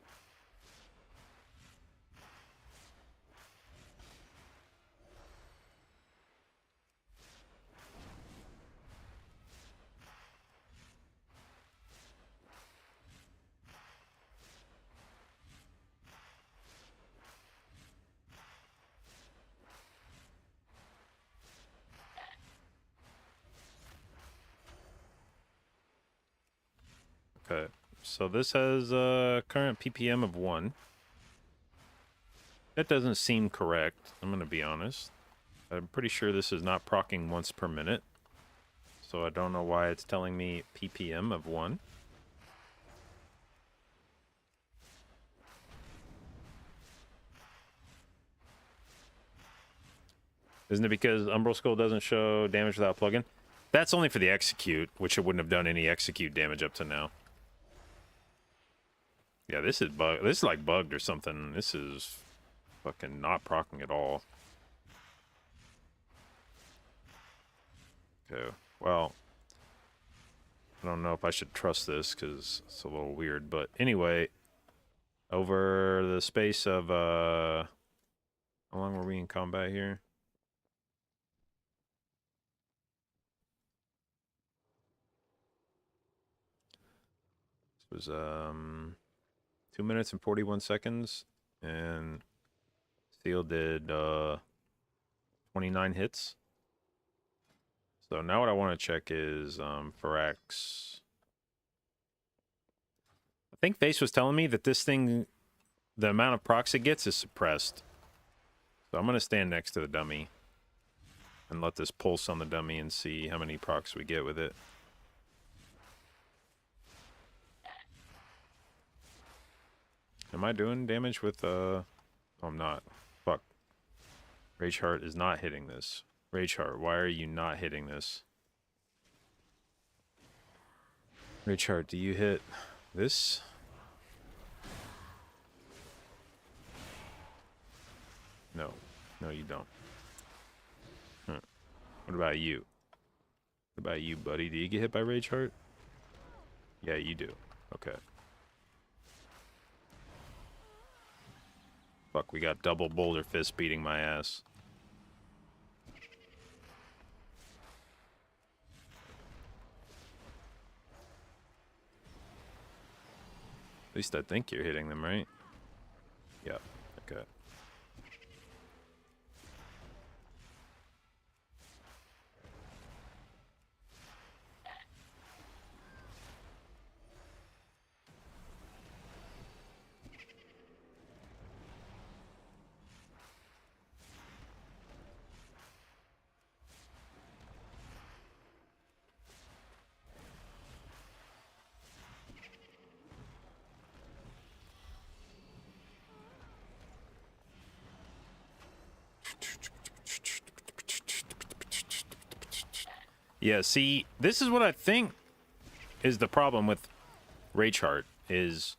Okay. So this has a current PPM of 1. That doesn't seem correct, I'm going to be honest. I'm pretty sure this is not proccing once per minute. So I don't know why it's telling me PPM of 1. Isn't it because Umbral Skull doesn't show damage without plugin? That's only for the execute, which it wouldn't have done any execute damage up to now. Yeah, this is bug. This is like bugged or something. This is fucking not proccing at all. Okay, well, I don't know if I should trust this because it's a little weird. But anyway, over the space of how long were we in combat here? This was 2 minutes and 41 seconds, and Steel did 29 hits. So now what I want to check is Firax. I think Face was telling me that this thing, the amount of procs it gets is suppressed. So I'm going to stand next to the dummy and let this pulse on the dummy and see how many procs we get with it. Am I doing damage with, oh, I'm not. Fuck. Rage Heart is not hitting this. Rage Heart, why are you not hitting this? Rage Heart, do you hit this? No. No, you don't. Huh. What about you? What about you, buddy? Do you get hit by Rage Heart? Yeah, you do. Okay. Fuck, we got double Boulder Fist beating my ass. At least I think you're hitting them, right? Yep. Okay. Yeah, see, this is what I think is the problem with Rage Heart, is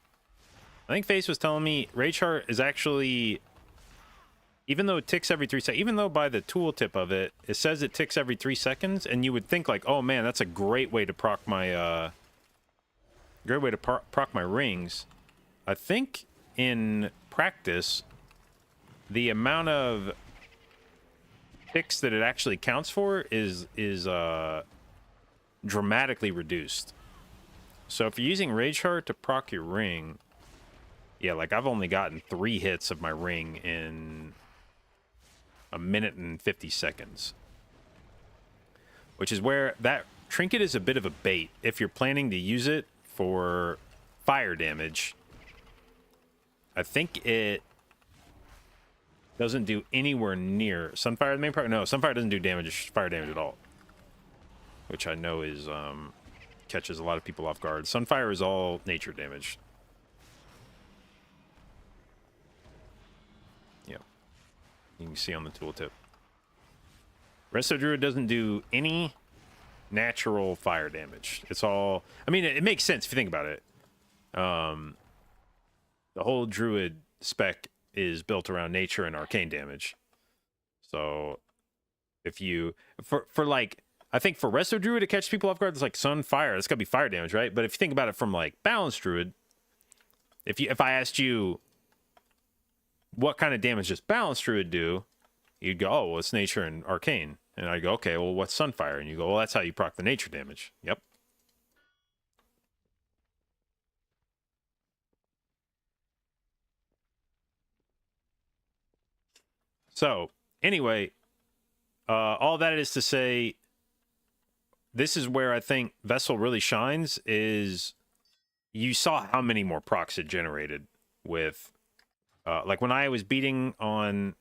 I think Face was telling me Rage Heart is actually, even though it ticks every 3 seconds, even though by the tooltip of it, it says it ticks every 3 seconds, and you would think like, oh man, that's a great way to proc my, proc my rings. I think in practice, the amount of ticks that it actually counts for is dramatically reduced. So if you're using Rage Heart to proc your ring, yeah, like I've only gotten 3 hits of my ring in 1 minute and 50 seconds. Which is where that trinket is a bit of a bait. If you're planning to use it for fire damage, I think it doesn't do anywhere near Sunfire, the main part. No, Sunfire doesn't do damage, fire damage at all, which I know is catches a lot of people off guard. Sunfire is all nature damage. Yeah, you can see on the tooltip. Resto Druid doesn't do any natural fire damage. It's all, I mean, it makes sense if you think about it. The whole Druid spec is built around nature and arcane damage. So if you, for like, I think for Resto Druid to catch people off guard, it's like Sun, Fire. That's gotta be fire damage, right? But if you think about it from like Balanced Druid, if I asked you what kind of damage does Balanced Druid do, you'd go, oh, well, it's nature and arcane. And I'd go, okay, well, what's Sunfire? And you go, well, that's how you proc the nature damage. Yep. So, anyway, all that is to say, this is where I think Vessel really shines, is you saw how many more procs it generated with, like when I was beating on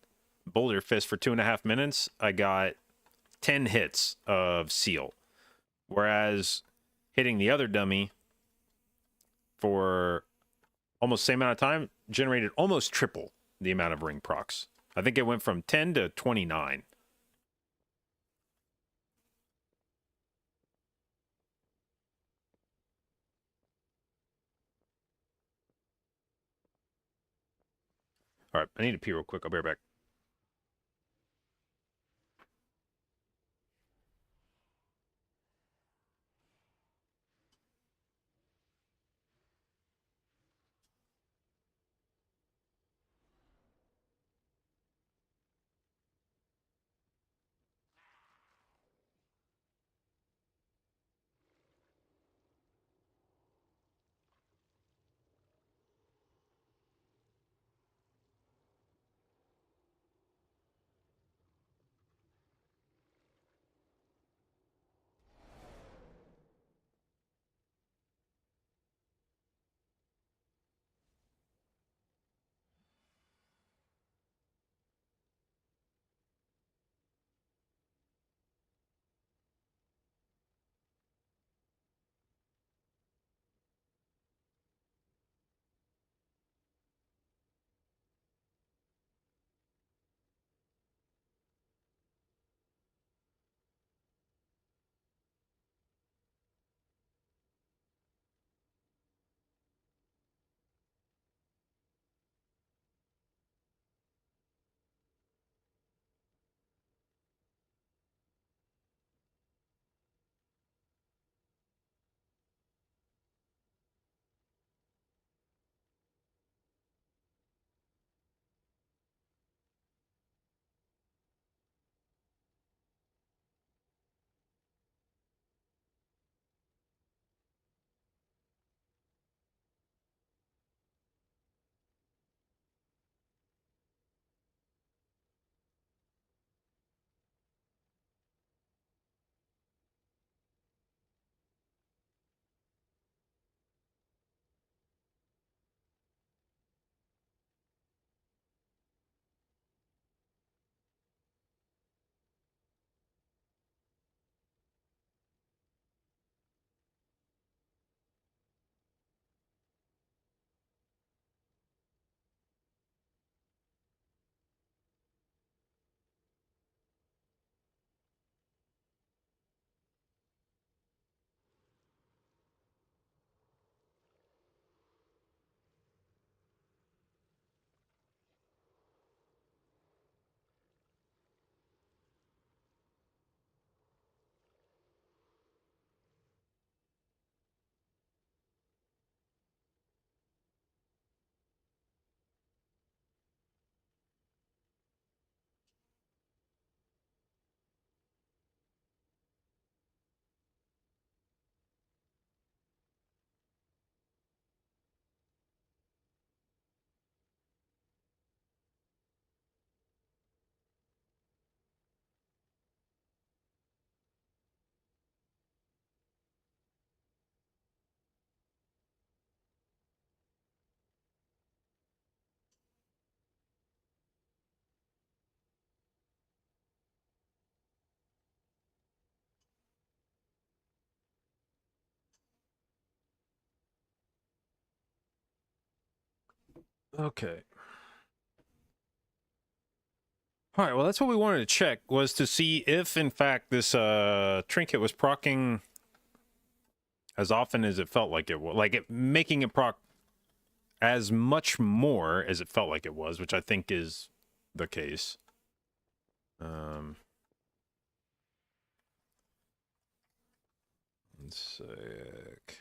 Boulder Fist for 2.5 minutes, I got 10 hits of seal, whereas hitting the other dummy for almost the same amount of time generated almost triple the amount of ring procs. I think it went from 10 to 29. All right, I need to pee real quick. I'll be right back. Okay. All right, well, that's what we wanted to check, was to see if, in fact, this trinket was proccing as often as it felt like it was. Like, making it proc as much more as it felt like it was, which I think is the case. One sec.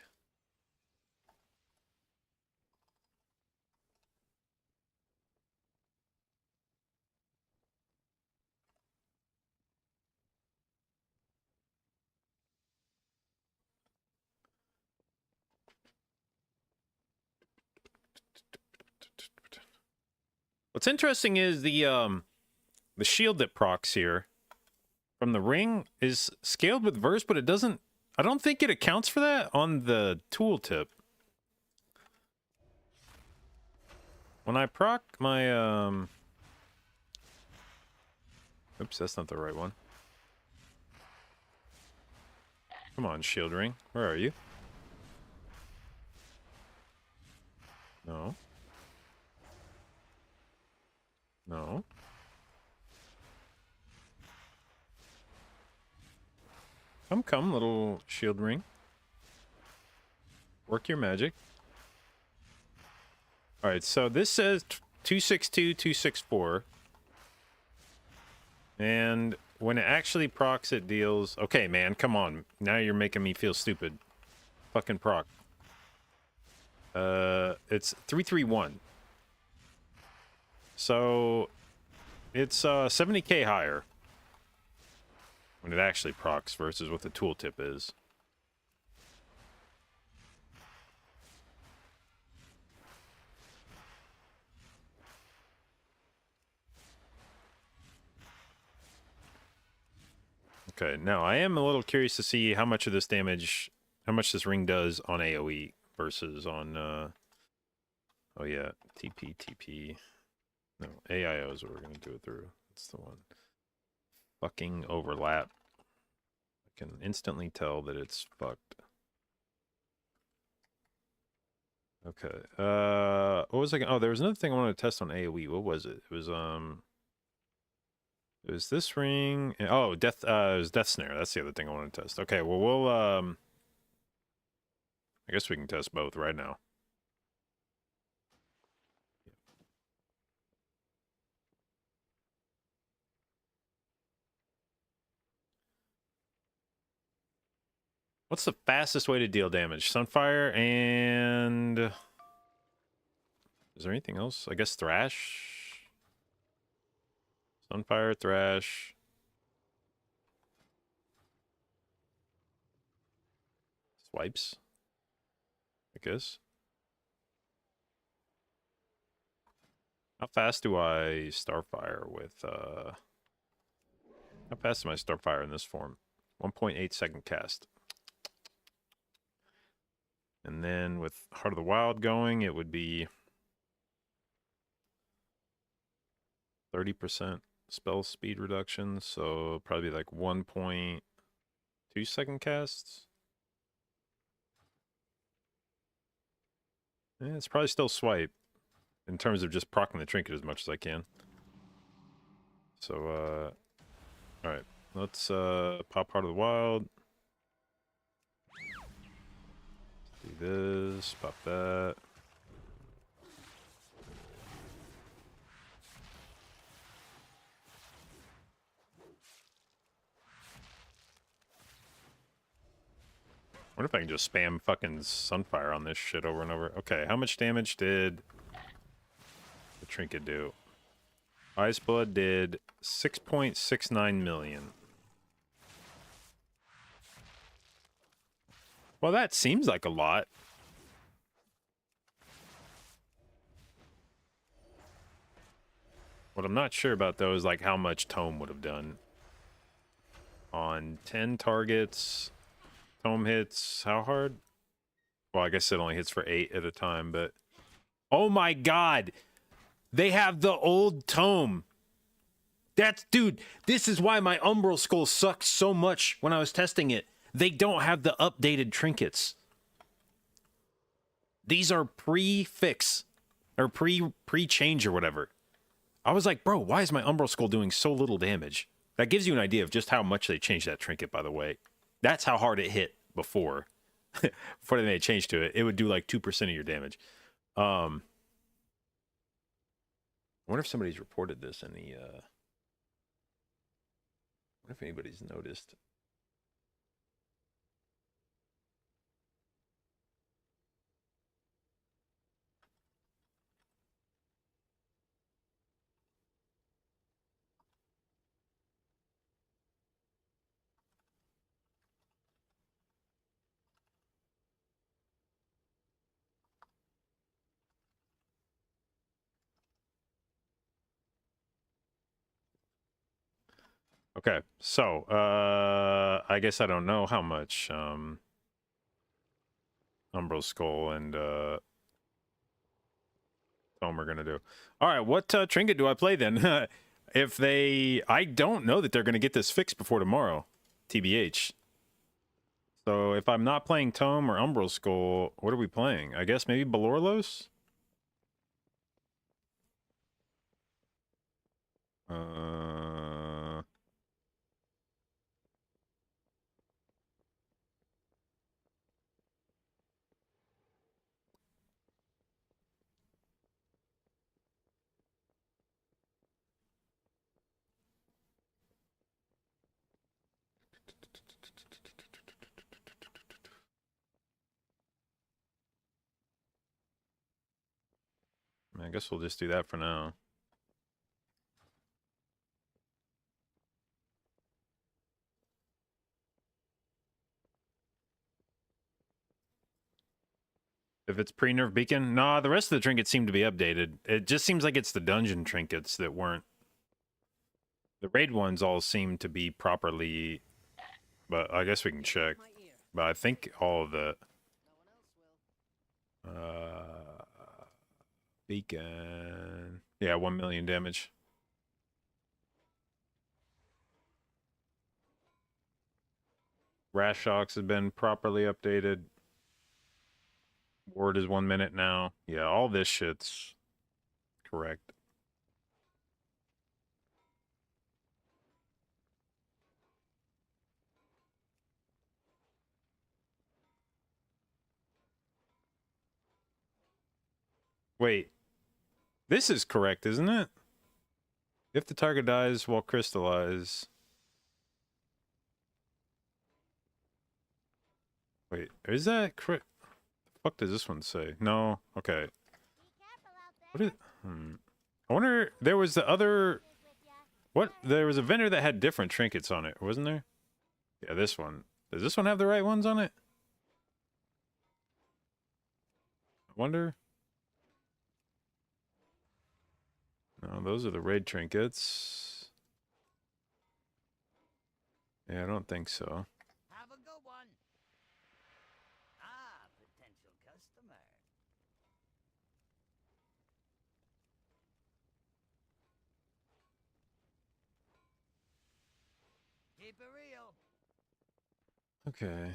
What's interesting is the shield that procs here from the ring is scaled with verse, but it doesn't. I don't think it accounts for that on the tooltip. when I proc my oops, that's not the right one. Come on, shield ring. Where are you? No. No. Come, little shield ring. Work your magic. Alright, so this says 262, 264. And when it actually procs, it deals... Okay, man, come on. Now you're making me feel stupid. Fucking proc. It's 331. So, it's 70k higher. When it actually procs versus what the tooltip is. Okay, now I am a little curious to see how much of this damage, how much this ring does on AoE versus on, oh yeah, TP. No, AIO is what we're going to do it through. That's the one. Fucking overlap. I can instantly tell that it's fucked. Okay, what was I gonna, oh, there was another thing I wanted to test on AoE. What was it? It was this ring. Oh, it was Death Snare. That's the other thing I want to test. Okay, well, we'll, I guess we can test both right now. What's the fastest way to deal damage? Sunfire and... Is there anything else? I guess Thrash? Sunfire, Thrash. Swipes. I guess. How fast do I Starfire with, How fast am I Starfire in this form? 1.8 second cast. And then with Heart of the Wild going, it would be 30% spell speed reduction, so probably like 1.2 second casts. Yeah, it's probably still swipe in terms of just proccing the trinket as much as I can. So, alright, let's pop Heart of the Wild. Do this, pop that. I wonder if I can just spam fucking Sunfire on this shit over and over. Okay, how much damage did the trinket do? Ice Blood did 6.69 million. Well, that seems like a lot. What I'm not sure about, though, is like how much Tome would have done. On 10 targets, Tome hits how hard? Well, I guess it only hits for 8 at a time, but... Oh my god! They have the old Tome! That's... Dude, this is why my Umbral Skull sucked so much when I was testing it. They don't have the updated trinkets. These are pre-fix. Or pre-change or whatever. I was like, bro, why is my Umbral Skull doing so little damage? That gives you an idea of just how much they changed that trinket, by the way. That's how hard it hit before. Before they made a change to it. It would do like 2% of your damage. I wonder if somebody's reported this in the... I wonder if anybody's noticed. Okay, so, I guess I don't know how much, Umbral Skull and, Tome are gonna do. All right, what trinket do I play then? If they, I don't know that they're gonna get this fixed before tomorrow, TBH. So if I'm not playing Tome or Umbral Skull, what are we playing? I guess maybe Balorlos? I guess we'll just do that for now. If it's pre-nerf beacon, nah, the rest of the trinkets seem to be updated. It just seems like it's the dungeon trinkets that weren't. The raid ones all seem to be properly, but I guess we can check. My ear. But I think all of the No one else will. beacon, yeah, 1 million damage. Rash shocks have been properly updated. Ward is 1 minute now. Yeah, all this shit's correct. Wait, this is correct, isn't it? If the target dies while crystallize. Wait, is that correct? The fuck does this one say? No, okay. What is? I wonder. There was the other. What? There was a vendor that had different trinkets on it, wasn't there? Yeah, this one. Does this one have the right ones on it? I wonder. No, those are the raid trinkets. Yeah, I don't think so. Have a good one. Ah, potential customer. Keep it real. Okay.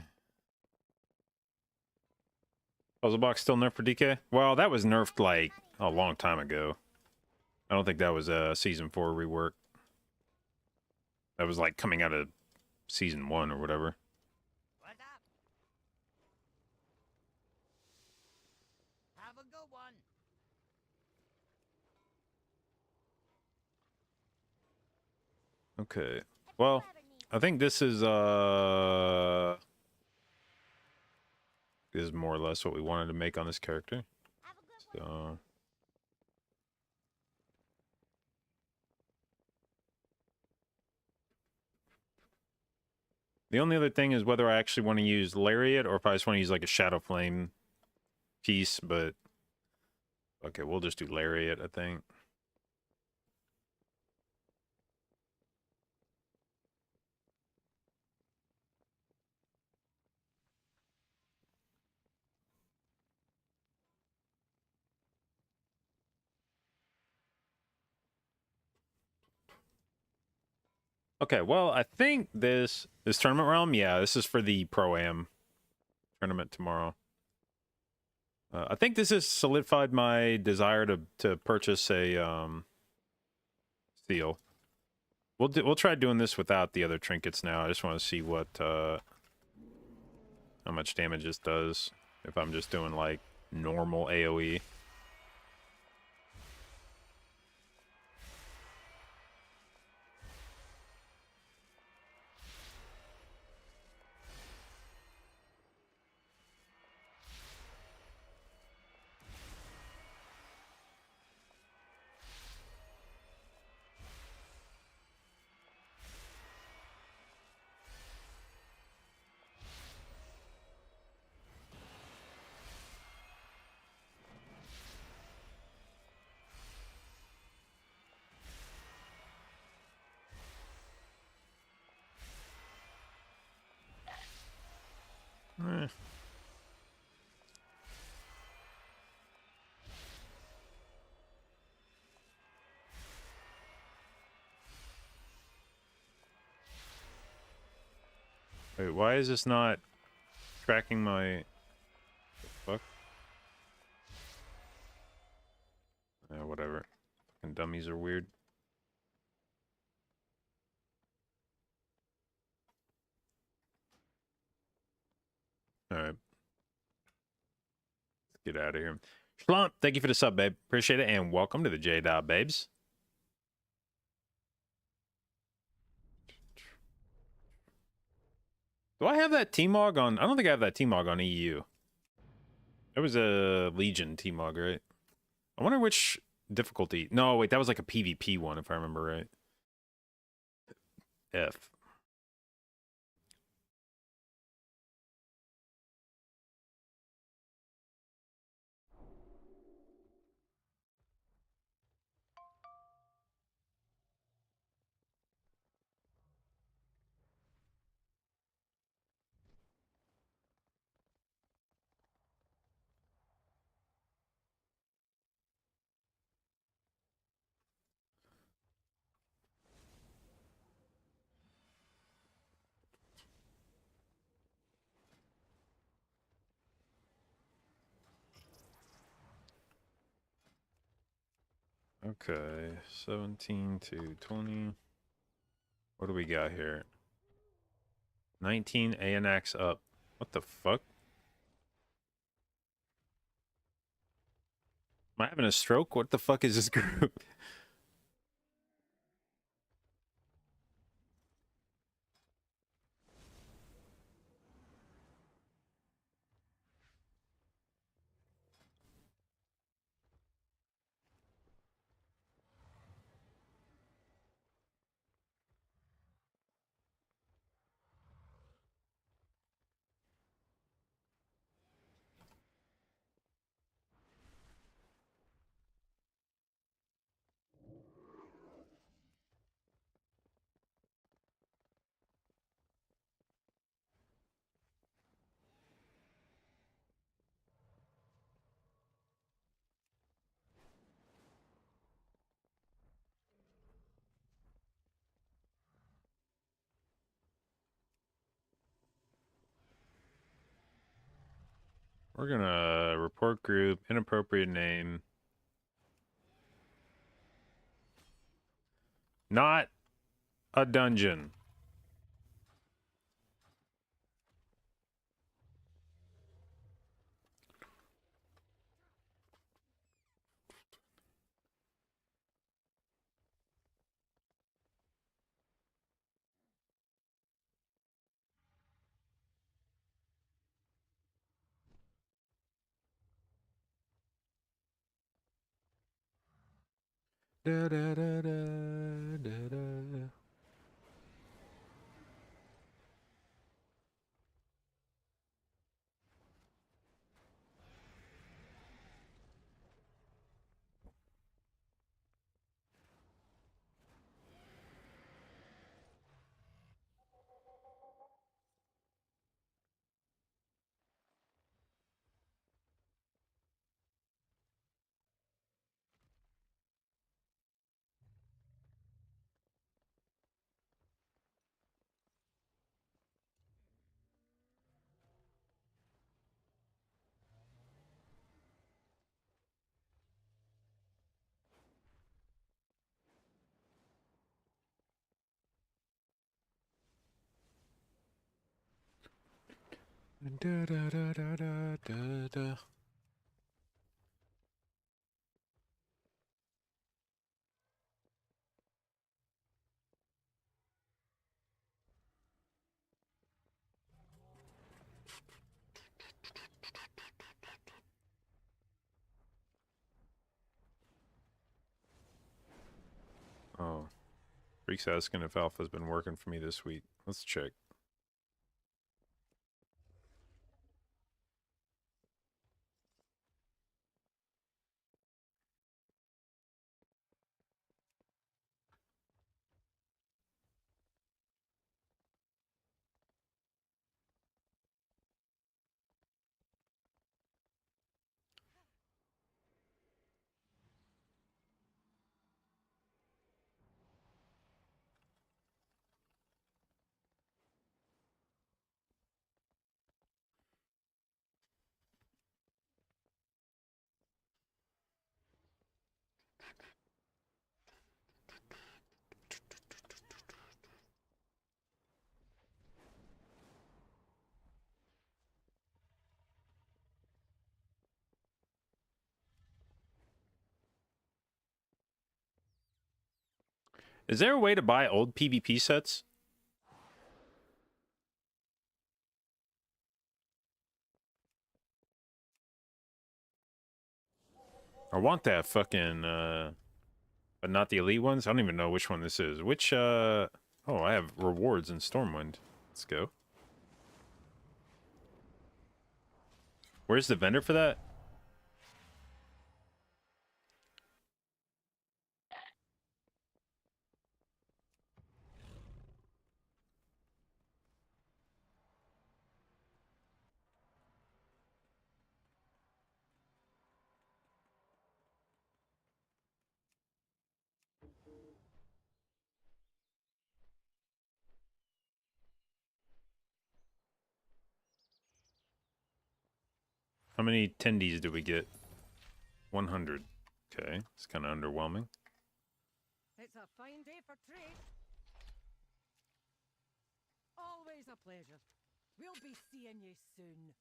Puzzle box still nerfed for DK? Well, that was nerfed like a long time ago. I don't think that was a season 4 rework. That was like coming out of season 1 or whatever. What up? Have a good one. Okay. Well, I think this is more or less what we wanted to make on this character. So the only other thing is whether I actually want to use Lariat or if I just want to use like a Shadow Flame piece, but okay, we'll just do Lariat, I think. Okay, well, I think this tournament realm, yeah, this is for the Pro-Am tournament tomorrow. I think this has solidified my desire to purchase a seal. We'll try doing this without the other trinkets now. I just want to see what how much damage this does if I'm just doing like normal AoE. Wait, why is this not tracking my... Fuck? Yeah, whatever. Fucking dummies are weird. Alright. Let's get out of here. Schlump, thank you for the sub, babe. Appreciate it, and welcome to the J-Dot, babes. Do I have that T-Mog on? I don't think I have that T-Mog on EU. It was a Legion T-Mog, right? I wonder which difficulty. No, wait, that was like a PvP one, if I remember right. F. Okay, 17 to 20. What do we got here? 19 ANX up. What the fuck? Am I having a stroke? What the fuck is this group? We're gonna report group, inappropriate name. Not a dungeon. Da, da, da, da, da, da. Da, da, da, da, da, da, da. Oh. Freak's asking if Alpha's been working for me this week. Let's check. Is there a way to buy old PvP sets? I want that fucking, but not the elite ones. I don't even know which one this is. Which, oh, I have rewards in Stormwind. Let's go. Where's the vendor for that? How many tendies do we get? 100. Okay, it's kind of underwhelming. It's a fine day for trade. Always a pleasure. We'll be seeing you soon.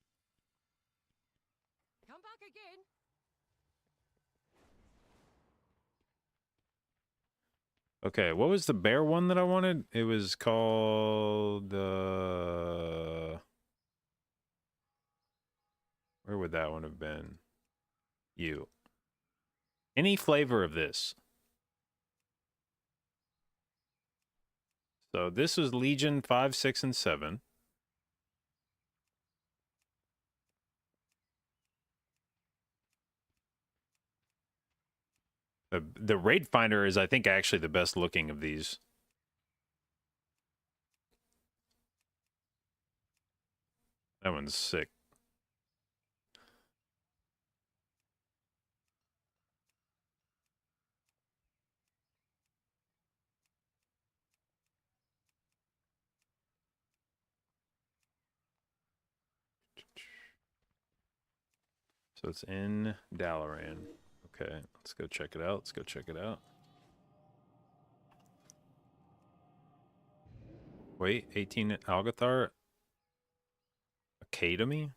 Come back again. Okay, what was the bear one that I wanted? It was called, where would that one have been? You. Any flavor of this. So this was Legion 5, 6, and 7. The Raid Finder is, I think, actually the best looking of these. That one's sick. So it's in Dalaran. Okay, let's go check it out. Let's go check it out. Wait, 18 Algathar? Academy?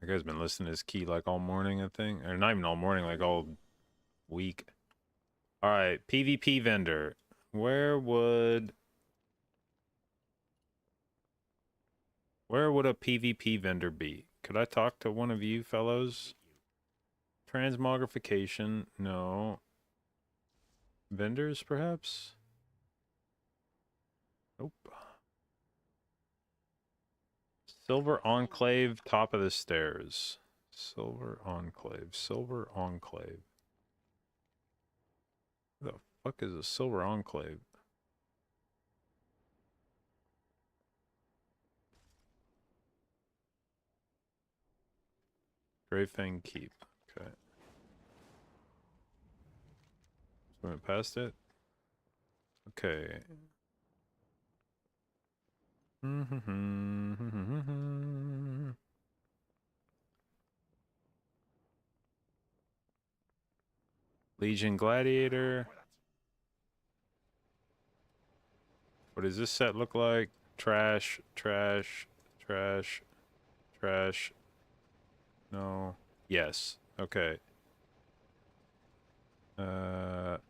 That guy's been listening to his key like all morning, I think. Or not even all morning, like all week. Alright, PvP vendor. Where would a PvP vendor be? Could I talk to one of you fellows? Transmogrification, no. Vendors, perhaps? Nope. Silver Enclave, top of the stairs. Silver Enclave, Silver Enclave. Who the fuck is a Silver Enclave? Greyfang Keep. Okay. So we went past it. Okay. Legion Gladiator. What does this set look like? Trash, trash, trash, trash. No. Yes. Okay. Not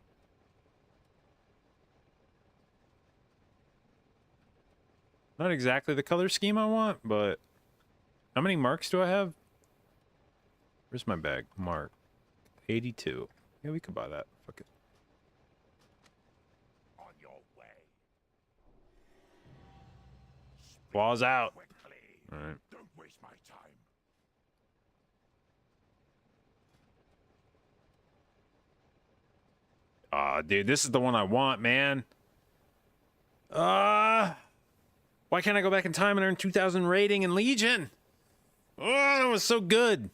exactly the color scheme I want, but how many marks do I have? Where's my bag? Mark. 82. Yeah, we could buy that. Fuck it. On your way. Walls out. Quickly. Alright. Don't waste my time. Aw, dude, this is the one I want, man. Why can't I go back in time and earn 2,000 rating in Legion? Oh, that was so good.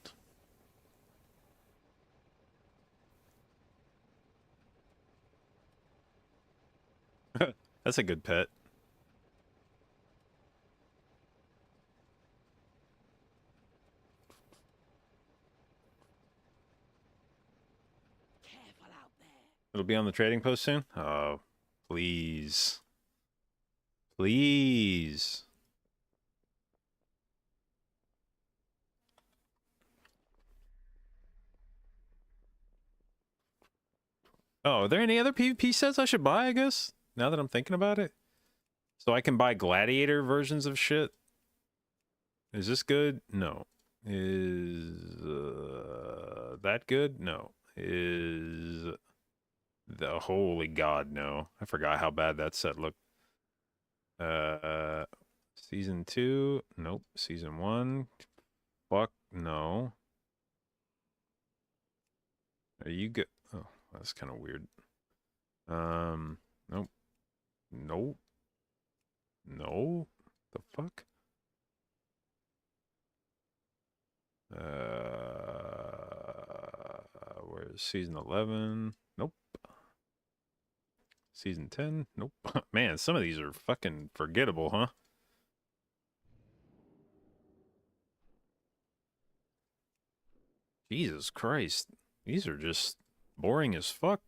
That's a good pet. Careful out there. It'll be on the trading post soon? Oh, please. Please. Oh, are there any other PvP sets I should buy, I guess? Now that I'm thinking about it. So I can buy gladiator versions of shit. Is this good? No. Is that good? No. Is the holy god, no. I forgot how bad that set looked. Season 2? Nope. Season 1? Fuck no. Are you good? Oh, that's kind of weird. Nope. Nope. No. The fuck? Where's season 11? Nope. Season 10? Nope. Man, some of these are fucking forgettable, huh? Jesus Christ. These are just boring as fuck.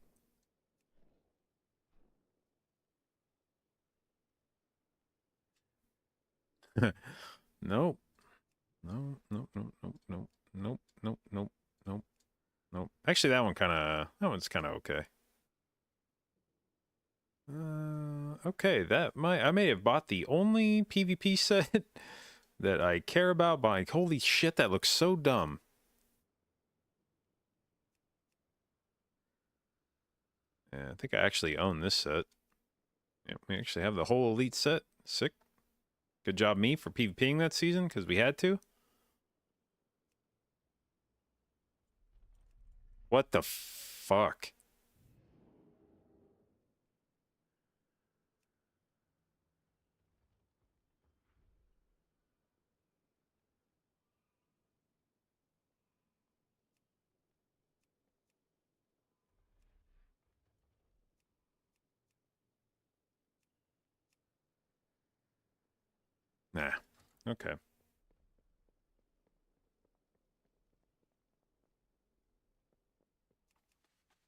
Nope. No, nope, nope, nope, nope, nope, nope, nope, nope, nope. Actually, that one's kind of okay. Okay, I may have bought the only PvP set that I care about buying. Holy shit, that looks so dumb. Yeah, I think I actually own this set. Yeah, we actually have the whole elite set. Sick. Good job me for PvPing that season, because we had to. What the fuck? Nah. Okay.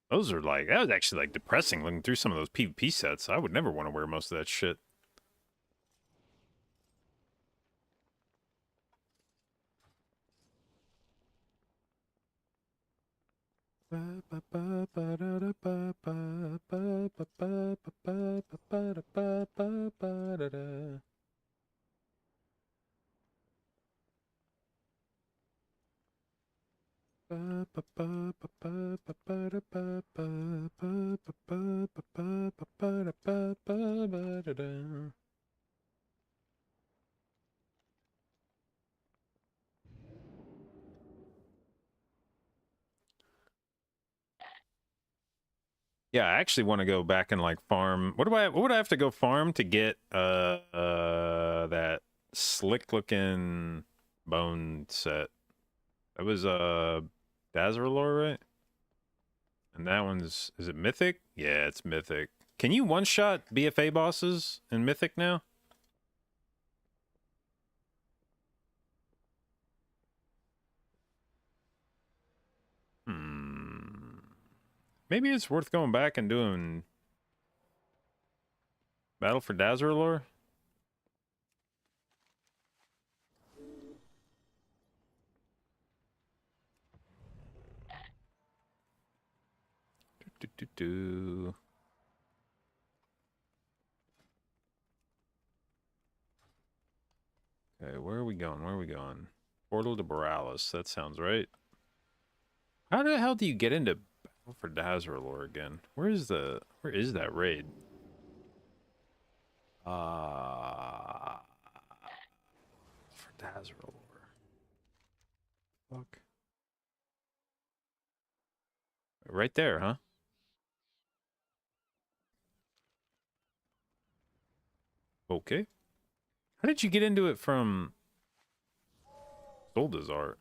That was actually like depressing looking through some of those PvP sets. I would never want to wear most of that shit. Yeah, I actually want to go back and like farm. What would I have to go farm to get that slick looking bone set? That was Dazzlerlore, right? And that one's, is it Mythic? Yeah, it's Mythic. Can you one shot BFA bosses in Mythic now? Maybe it's worth going back and doing Battle for Dazzlerlore. Okay, where are we going? Where are we going? Portal to Borealis. That sounds right. How the hell do you get into Battle for Dazzlerlore again? Where is that raid? For Dazzlerlore. Fuck. Right there, huh? Okay. How did you get into it from Soldazar?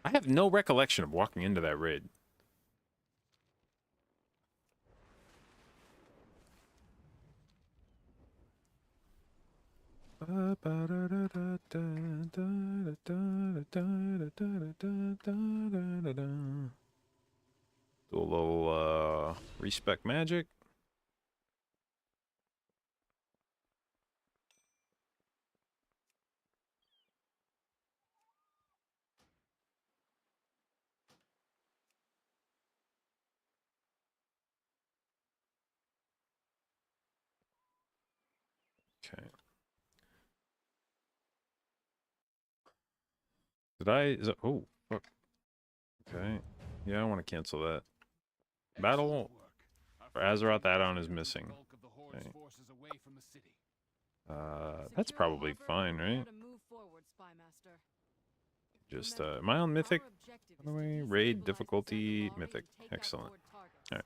I have no recollection of walking into that raid. Do a little respec magic. Okay. Did I? Is it, oh, fuck. Okay. Yeah, I want to cancel that. Battle for Azeroth add-on is missing. Okay. That's probably fine, right? Just, am I on Mythic? By the way, raid difficulty, Mythic. Excellent. Alright.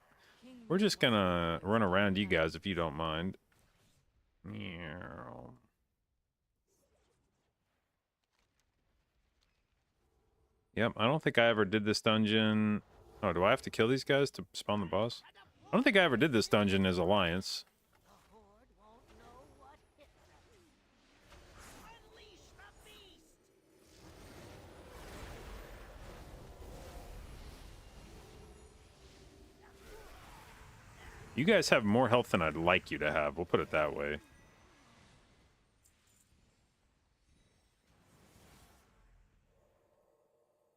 We're just gonna run around you guys if you don't mind. Meow. Yep, I don't think I ever did this dungeon. Oh, do I have to kill these guys to spawn the boss? I don't think I ever did this dungeon as Alliance. The Horde won't know what hit them. Unleash the beast! You guys have more health than I'd like you to have. We'll put it that way.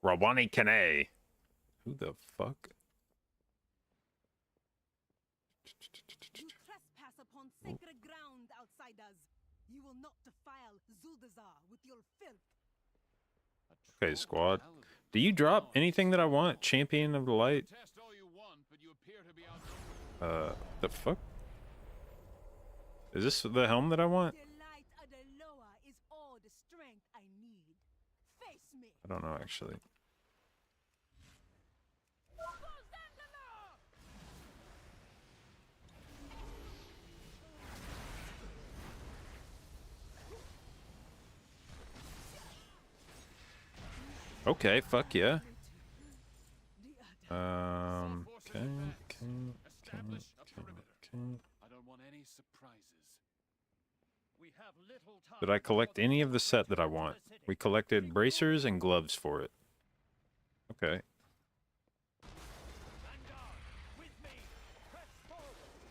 Rawani Kane. Who the fuck? You trespass upon sacred ground, outsiders. You will not defile Zuldazar with your filth. Okay, squad. Do you drop anything that I want? Champion of the Light? The fuck? Is this the helm that I want? The light of the lower is all the strength I need. Face me. I don't know, actually. Okay, fuck yeah. Okay. I don't want any surprises. We have little time. Did I collect any of the set that I want? We collected bracers and gloves for it. Okay.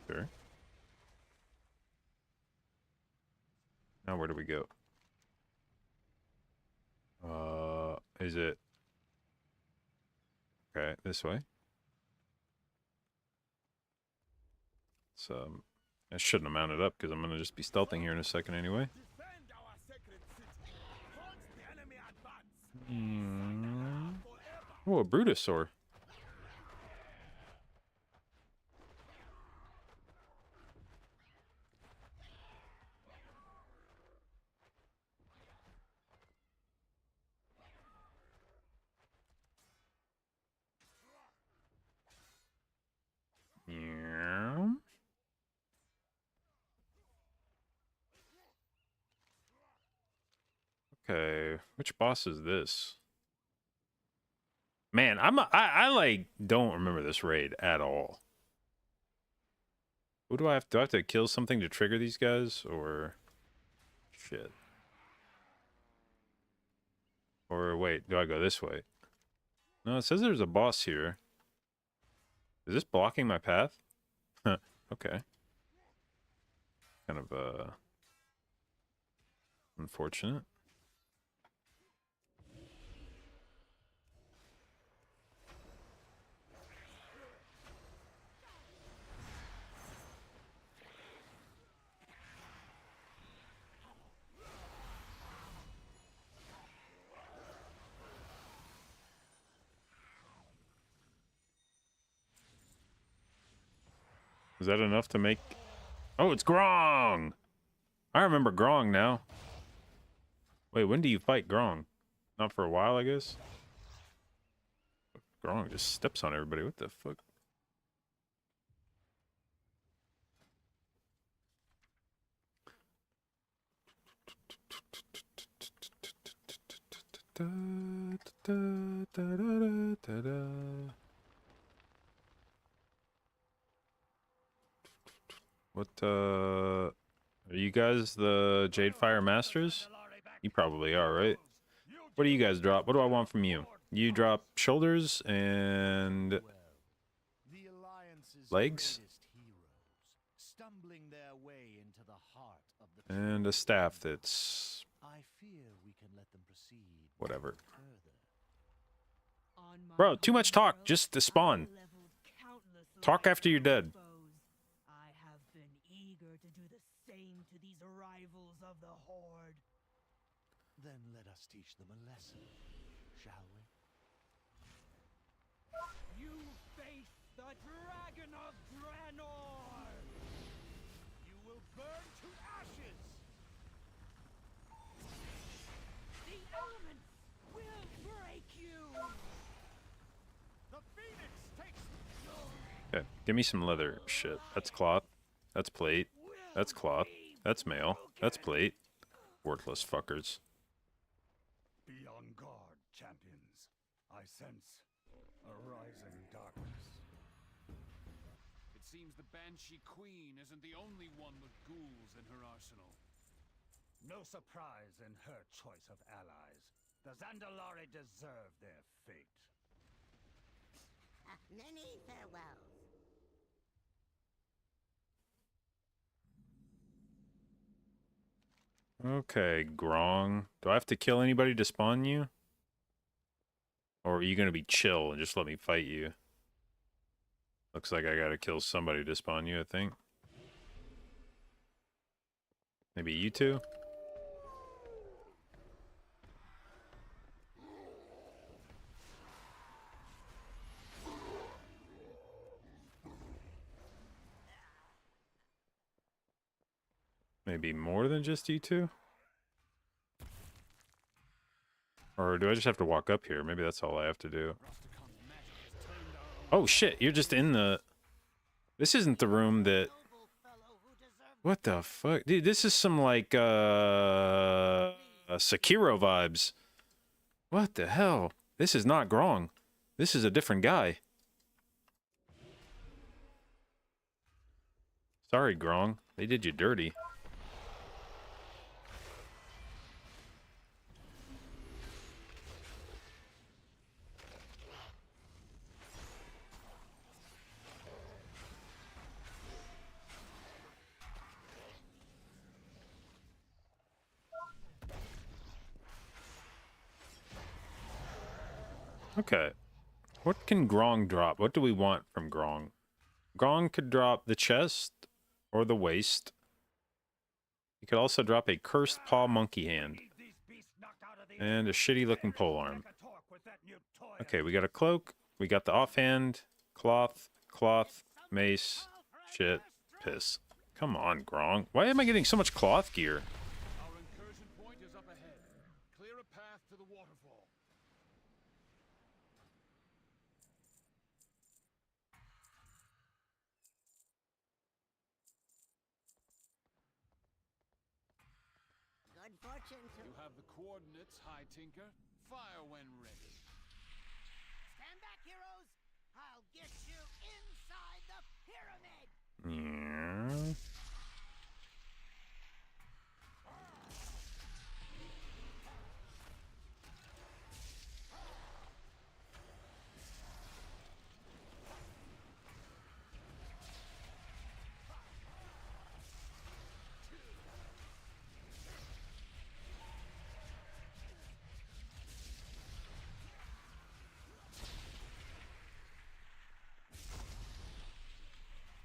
Sure. Now where do we go? Is it? Okay, this way. So, I shouldn't have mounted up because I'm gonna just be stealthing here in a second anyway. Defend our sacred city. Halt the enemy advance. Oh, a Brutosaur. Yeah. Okay, which boss is this? Man, I like don't remember this raid at all. Who do I have to kill something to trigger these guys or shit? Or wait, do I go this way? No, it says there's a boss here. Is this blocking my path? Okay. Kind of unfortunate. Is that enough to make... Oh, it's Grong! I remember Grong now. Wait, when do you fight Grong? Not for a while, I guess? Grong just steps on everybody. What the fuck? What, are you guys the Jadefire Masters? You probably are, right? What do you guys drop? What do I want from you? You drop shoulders and legs? And a staff that's... whatever. Bro, too much talk. Just to spawn. Talk after you're dead. I have been eager to do the same to these arrivals. Then let us teach them a lesson, shall we? You face the Dragon of Draenor! You will burn to ashes! The elements will break you! The Phoenix takes Okay, give me some leather shit. That's cloth. That's plate. That's cloth. That's mail. That's plate. Worthless fuckers. Be on guard, champions. I sense a rising darkness. It seems the Banshee Queen isn't the only one with ghouls in her arsenal. No surprise in her choice of allies. The Zandalari deserve their fate. Many farewells. Okay, Grong. Do I have to kill anybody to spawn you? Or are you gonna be chill and just let me fight you? Looks like I gotta kill somebody to spawn you, I think. Maybe you two? Maybe more than just you two? Or do I just have to walk up here? Maybe that's all I have to do. Oh shit, you're just in the... This isn't the room that... What the fuck? Dude, this is some like, Sekiro vibes. What the hell? This is not Grong. This is a different guy. Sorry, Grong. They did you dirty. Okay. What can Grong drop? What do we want from Grong? Grong could drop the chest or the waist. He could also drop a cursed paw monkey hand. And a shitty looking polearm. Okay, we got a cloak. We got the offhand. Cloth. Cloth. Mace. Shit. Piss. Come on, Grong. Why am I getting so much cloth gear? Our incursion point is up ahead. Clear a path to the waterfall. Good fortune to You have the coordinates, High Tinker. Fire when ready. stand back, heroes. I'll get you inside the pyramid. Yeah.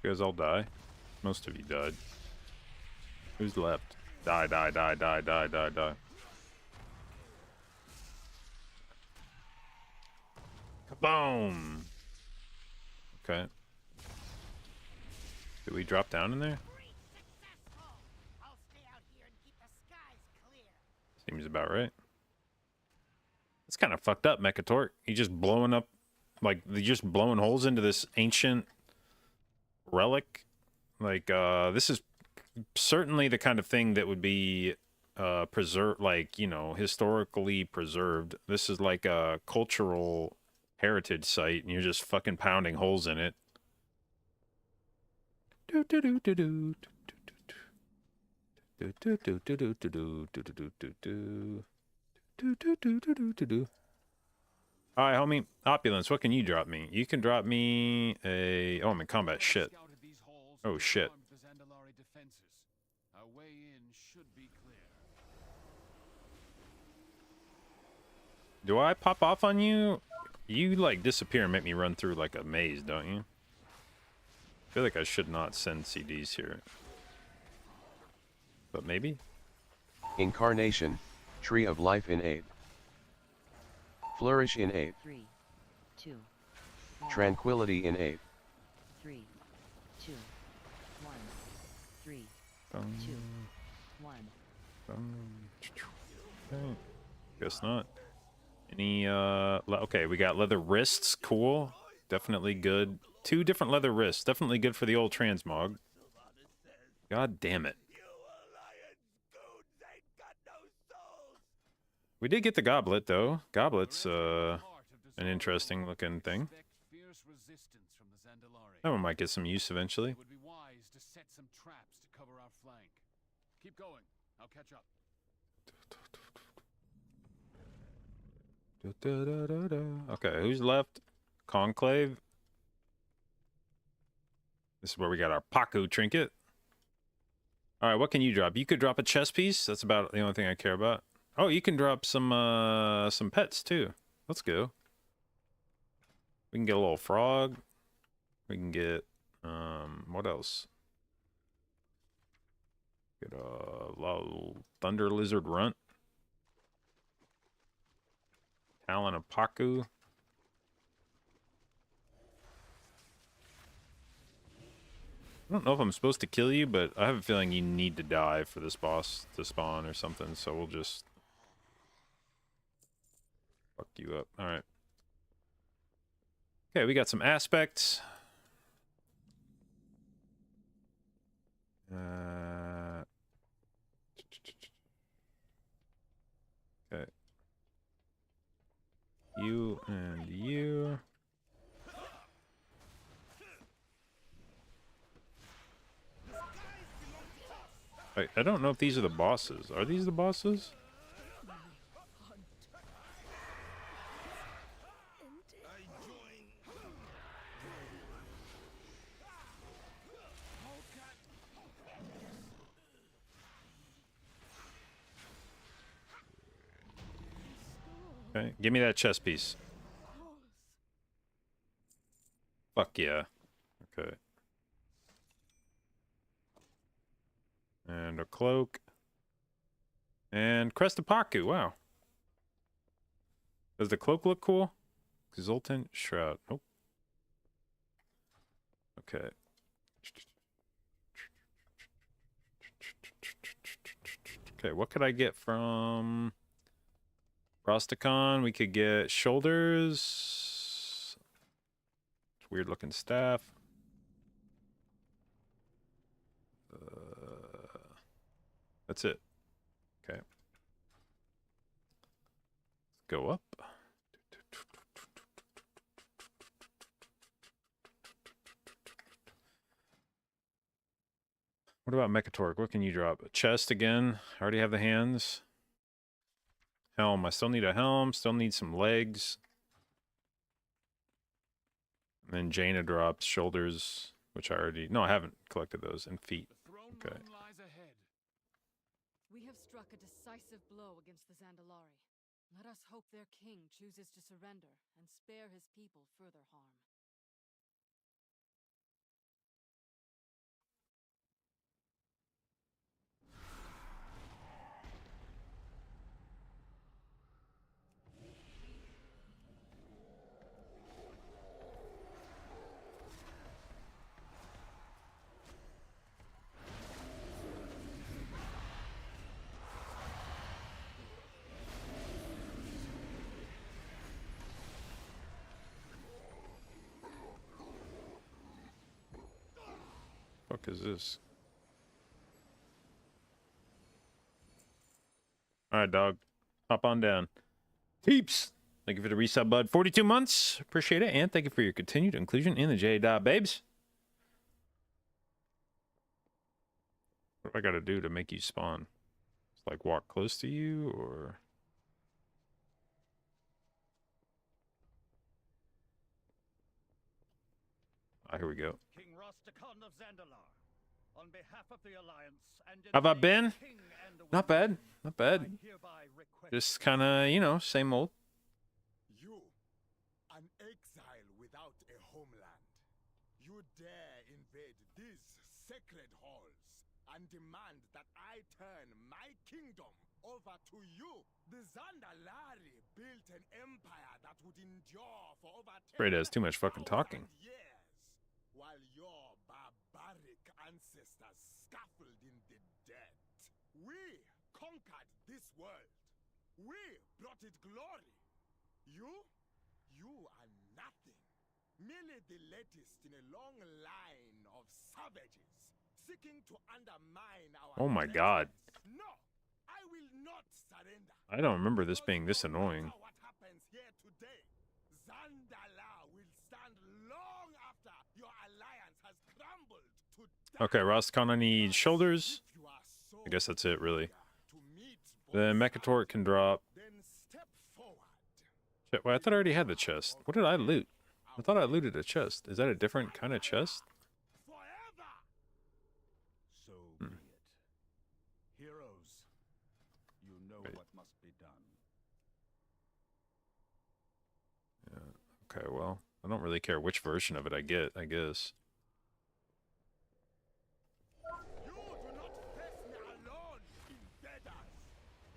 You guys all die? Most of you died. Who's left? Die, die, die, die, die, die, die. Kaboom! Okay. Did we drop down in there? Successful. I'll stay out here and keep the skies clear. Seems about right. It's kind of fucked up, Mechatort. You just blowing up, like, you're just blowing holes into this ancient relic. Like, this is certainly the kind of thing that would be preserved, like, you know, historically preserved. This is like a cultural heritage site, and you're just fucking pounding holes in it. Alright, homie. Opulence, what can you drop me? You can drop me a... Oh, I'm in combat. Shit. Scouted these halls Oh, and shit. armed the Zandalari defenses. Our way in should be clear. Do I pop off on you? You, like, disappear and make me run through, like, a maze, don't you? I feel like I should not send CDs here. But maybe? Incarnation. Tree of Life in 8. Flourish in 8. 3, 2, 1. Tranquility in 8. 3, 2, 1. 3, Dun, 2, 1. dun. Okay. Guess not. Any okay, we got leather wrists, cool. Definitely good. 2 different leather wrists, definitely good for the old transmog. God damn it. We did get the goblet though. Goblet's an interesting looking thing. That one might get some use eventually. It would be wise to set some traps to cover our flank. Keep going. I'll catch up. Okay, who's left? Conclave. This is where we got our Paku trinket. All right, what can you drop? You could drop a chess piece. That's about the only thing I care about. Oh, you can drop some pets too. Let's go. We can get a little frog. We can get what else? Get a little thunder lizard runt. Talon of Paku. I don't know if I'm supposed to kill you, but I have a feeling you need to die for this boss to spawn or something, so we'll just fuck you up. Alright. Okay, we got some aspects. Okay. You and you. I don't know if these are the bosses. Are these the bosses? Okay, give me that chess piece. Fuck yeah. Okay. And a cloak. And Crest of Paku, wow. Does the cloak look cool? Exultant Shroud. Nope. Okay. Okay, what could I get from Rosticon? We could get shoulders. Weird looking staff. That's it. Okay. Let's go up. What about Mechatork? What can you drop? A chest again. I already have the hands. Helm. I still need a helm. Still need some legs. And then Jaina drops shoulders, which I already... No, I haven't collected those. And feet. Okay. We have struck a decisive blow against the Zandalari. Let us hope their king chooses to surrender and spare his people further harm. Fuck is this? Alright, dog. Hop on down. Peeps! Thank you for the resub, bud. 42 months. Appreciate it. And thank you for your continued inclusion in the J.Babes. What do I gotta do to make you spawn? Just like walk close to you, or... Ah, here we go. King Rosticon of Zandalar, on behalf of the Alliance and Have I been? Not bad. Not bad. Just kind of, you know, same old. You, an exile without a homeland. You dare invade these sacred halls and demand that I turn my kingdom over to you. The Zandalari built an empire that would endure for over Afraid it has too much fucking 10,000 talking. years, while your barbaric ancestors scuffled in the dirt. We conquered this world. We brought it glory. You are nothing. Merely the latest in a long line of savages seeking to undermine our Oh my god. greatness. No, I will not surrender. I don't remember this being this annoying. No matter what happens here today, Zandala will stand long after your alliance has crumbled to dust. Okay, Rosticon, I need shoulders. If you are so I guess that's it, really. eager to meet Then Mechatort can drop. then step forward. Shit, well, I thought I already had the chest. What did I loot? I thought I looted a chest. Is that a different kind of chest? Forever. So be it. Heroes, you know Right. what must be done. Okay, well, I don't really care which version of it I get, I guess. You do not face me alone, invaders.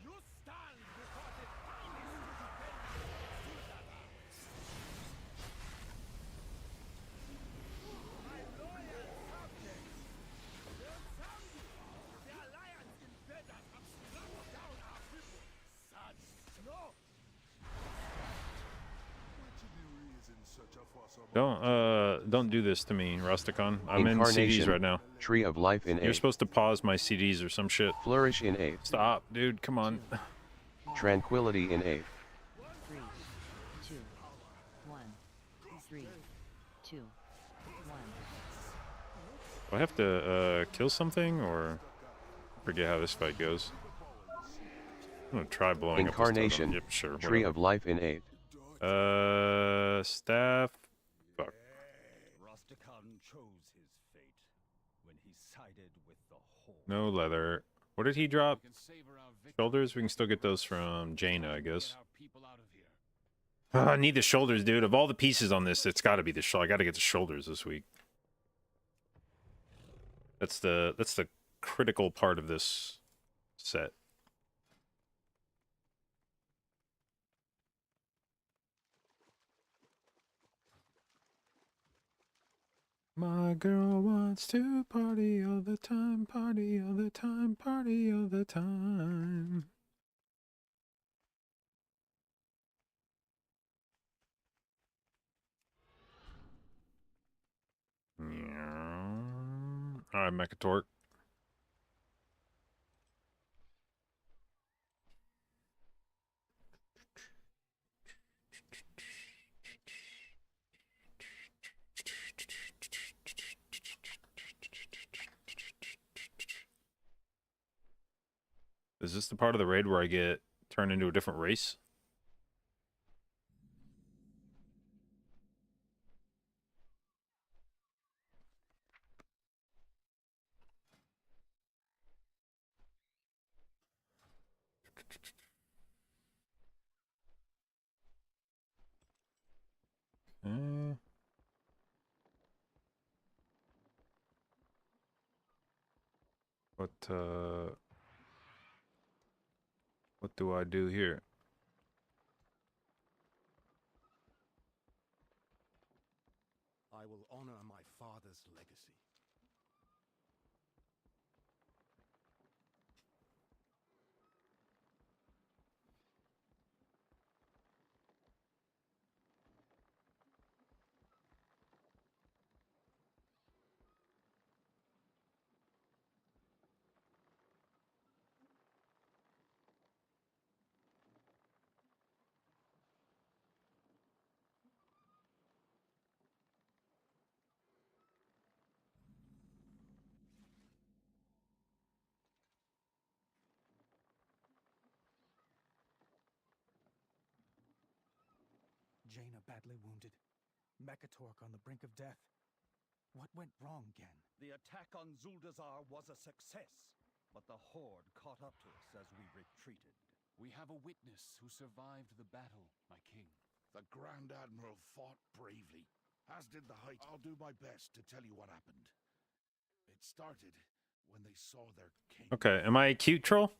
You stand before the finest to defend my loyal subjects. They'll tell you the alliance invaders have struck down our people. Such snow. Don't do this to me, Rusticon. I'm in CDs right now. Tree of Life in You're 8. supposed to pause my CDs or some shit. Flourish in 8. Stop, dude, come on. Tranquility in 8. 3, 2, 1, 3, 2, 1. Do I have to kill something, or I forget how this fight goes? I'm gonna try blowing Incarnation. up this totem. Yep, sure. Tree Whatever. of Life in 8. Staff. Fuck. Rusticon chose his fate when he sided with the Horde. No leather. What did he drop? We can savor our victory. Shoulders. We can still get those from Jaina, I guess. Get our people out of here. I need the shoulders, dude. Of all the pieces on this, it's got to be the shoulder. I got to get the shoulders this week. That's the critical part of this set. My girl wants to party all the time, party all the time, party all the time. Alright, Mechatort. Is this the part of the raid where I get turned into a different race? What do I do here? I will honor my father's legacy. Jaina badly wounded. Mechatort on the brink of death. What went wrong, Gen? The attack on Zuldazar was a success, but the Horde caught up to us as we retreated. We have a witness who survived the battle, my king. The Grand Admiral fought bravely, as did the Height. I'll do my best to tell you what happened. It started when they saw their king. Okay, am I a cute troll?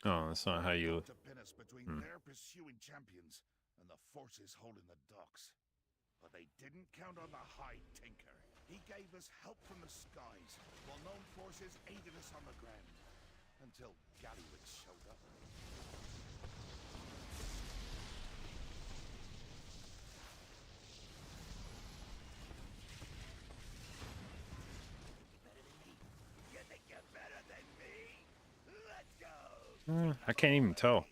Oh, that's not how you. To pin us between their pursuing champions and the forces holding the docks. But they didn't count on the High Tinker. He gave us help from the skies, while known forces aided us on the ground. Until Gallywitz showed up. You think you're better than me? Let's go! I can't even tell.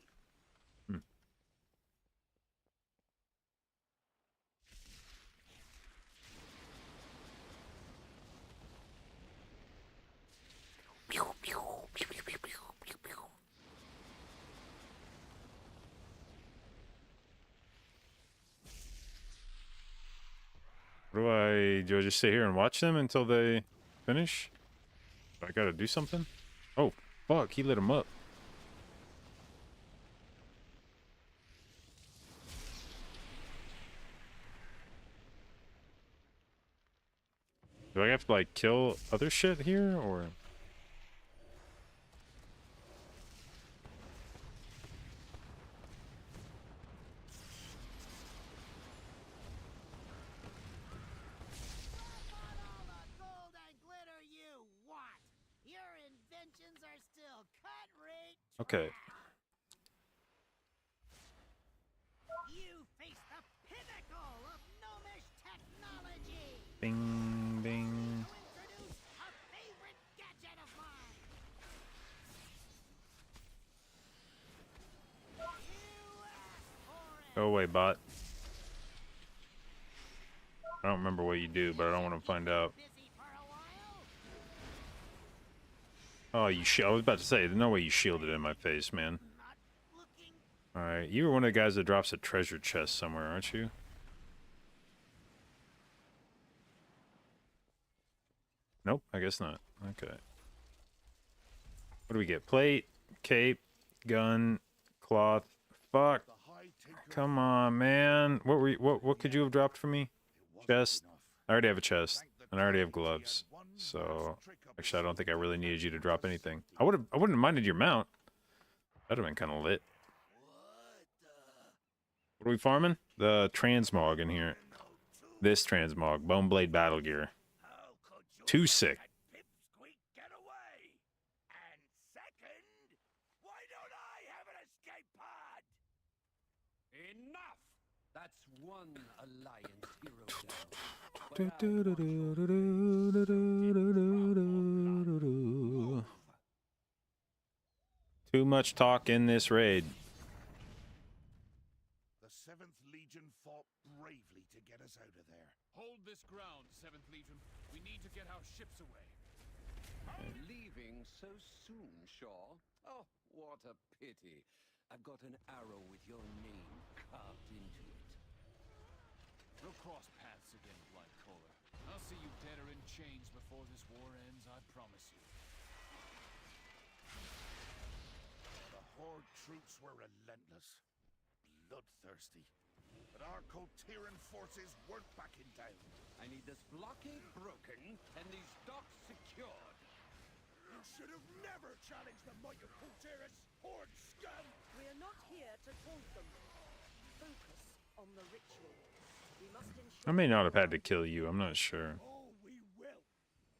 Do I just sit here and watch them until they finish? Do I gotta do something? Oh, fuck, he lit him up. Do I have to, like, kill other shit here, or...? Okay. You face the pinnacle of gnomish technology. Bing, bing. Introduce a favorite gadget of mine. Go away, bot. I don't remember what you do, but I don't want to find out. Oh, you I was about to say, there's no way you shielded in my face, man. Alright, you were one of the guys that drops a treasure chest somewhere, aren't you? Nope, I guess not. Okay. What do we get? Plate, cape, gun, cloth. Fuck. Come on, man. What could you have dropped for me? Chest. I already have a chest, and I already have gloves. So, actually, I don't think I really needed you to drop anything. I wouldn't have minded your mount. That'd have been kind of lit. What are we farming? The transmog in here. This transmog, Boneblade battle gear. Too sick. Enough! That's one alliance hero down. Too much talk in this raid. The 7th Legion fought bravely to get us out of there. Hold this ground, 7th Legion. We need to get our ships away. Leaving so soon, Shaw? Oh, what a pity. I've got an arrow with your name carved into it. We'll cross paths again, Blind Caller. I'll see you dead or in chains before this war ends, I promise you. The Horde troops were relentless, bloodthirsty. But our Cotiran forces weren't backing down. I need this blockade broken and these docks secured. You should have never challenged the might of Cotiran, Horde scum! We are not here to taunt them. Focus on the ritual. We must ensure I may not have had to kill you, I'm not sure. Oh, we will.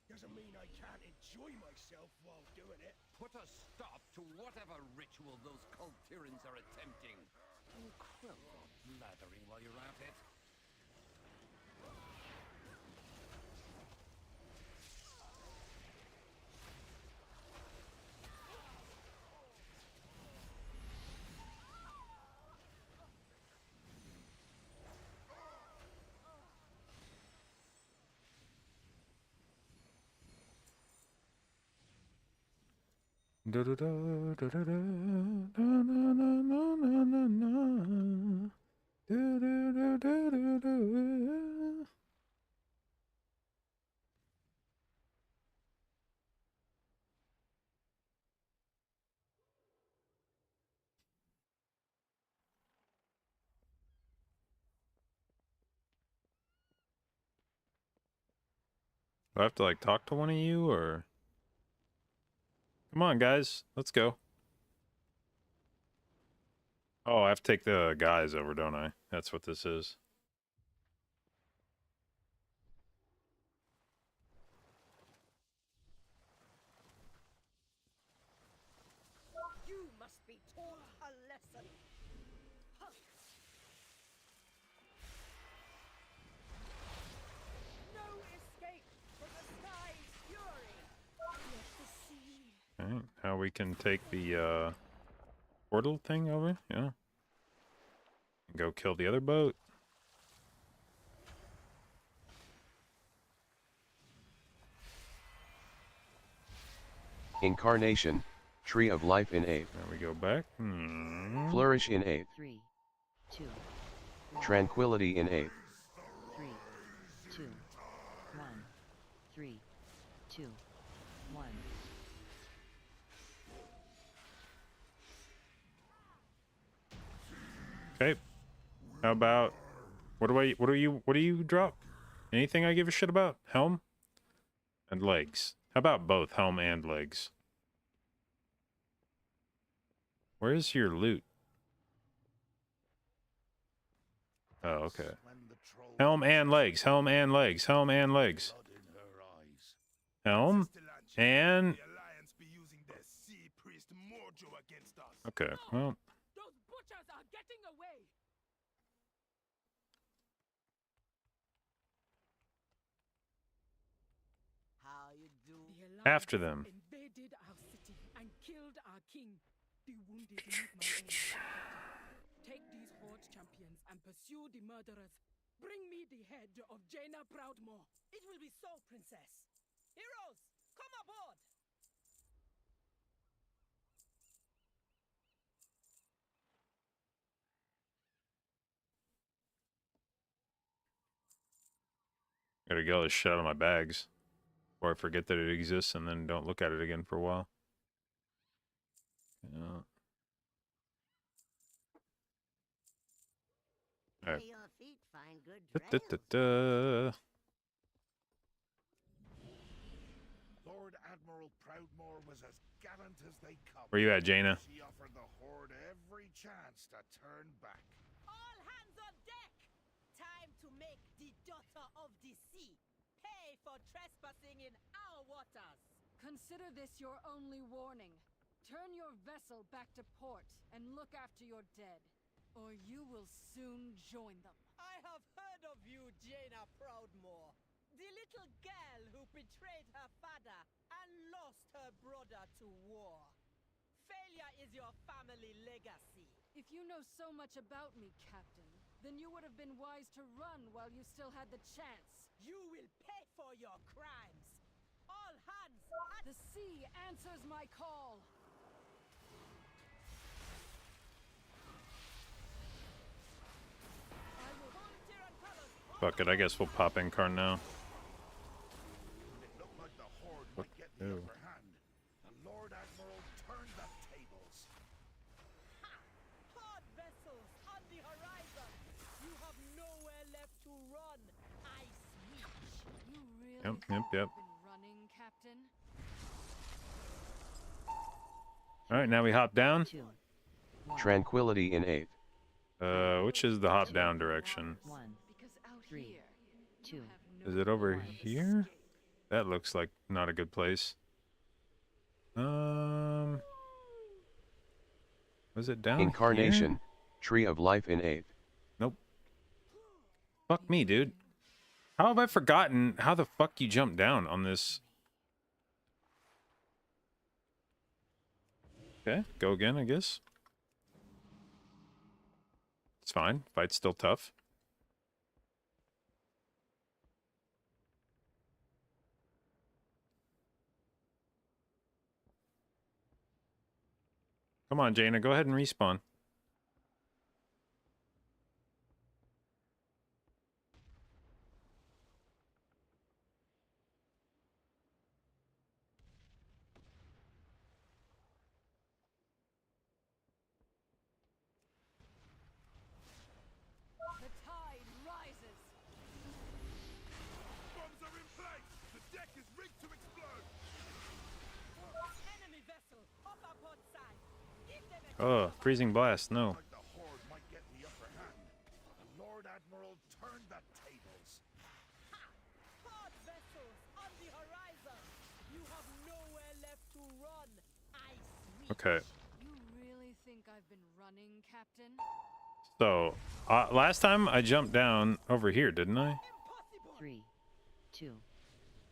Doesn't mean I can't enjoy myself while doing it. Put a stop to whatever ritual those cult tyrants are attempting. Incredible blathering while you're at it. Do I have to, like, talk to one of you, or...? Come on, guys. Let's go. Oh, I have to take the guys over, don't I? That's what this is. You must be taught a lesson. No escape from the sky's fury. Let the sea. Alright, how we can take the portal thing over? Yeah. Go kill the other boat. Incarnation, Tree of Life in 8. There we go back. Flourish in 8. 3, 2, Tranquility in 8. 3, 2, 1, 3, 2, 1. Okay. How about what do you drop? Anything I give a shit about? Helm? And legs. How about both helm and legs? Where's your loot? Oh, okay. Helm and legs, helm and legs, helm and legs. Helm and... Okay, well... Those butchers are getting away. How you do? The After them. invaded our city and killed our king. The wounded need my aid. Take these horde champions and pursue the murderers. Bring me the head of Jaina Proudmore. It will be so, princess. Heroes, come aboard. Gotta get all this shit out of my bags. Or I forget that it exists and then don't look at it again for a while. Yeah. Alright. May your feet find good Da-da-da-da. Lord Admiral Proudmore was as gallant as they come. Where you at, Jaina? She offered the Horde every chance to turn back. All hands on deck. Time to make the daughter of the sea pay for trespassing in our waters. Consider this your only warning. Turn your vessel back to port and look after your dead, or you will soon join them. I have heard of you, Jaina Proudmore. The little girl who betrayed her father and lost her brother to war. Failure is your family legacy. If you know so much about me, Captain, then you would have been wise to run while you still had the chance. You will pay for your crimes. All hands at The sea answers my call. volunteer and colors. Fuck it, I guess we'll pop Incarn now. It looked like the Horde What? might get the Ew. upper hand. The Lord Admiral turned the tables. Hard vessels on the horizon. You have nowhere left to run. Ice Witch. You really Yep. been running, Captain? Alright, now we hop down. 2, 1, Tranquility in 8. Which is the hop down direction? 1, Because out 3, here, 2. you have Is it no over way of here? escape. That looks like not a good place. Was it down Incarnation, here? Tree of Life in 8. Nope. Fuck me, dude. How have I forgotten how the fuck you jump down on this? Okay, go again, I guess. It's fine. Fight's still tough. Come on, Jaina, go ahead and respawn. The tide rises. Bombs are in place! The deck is rigged to explode! Enemy vessel off our port side. Give them a Oh, freezing blast, no. Like the Okay. You really think I've been running, Captain? So, last time I jumped down over here, didn't I? 3, 2,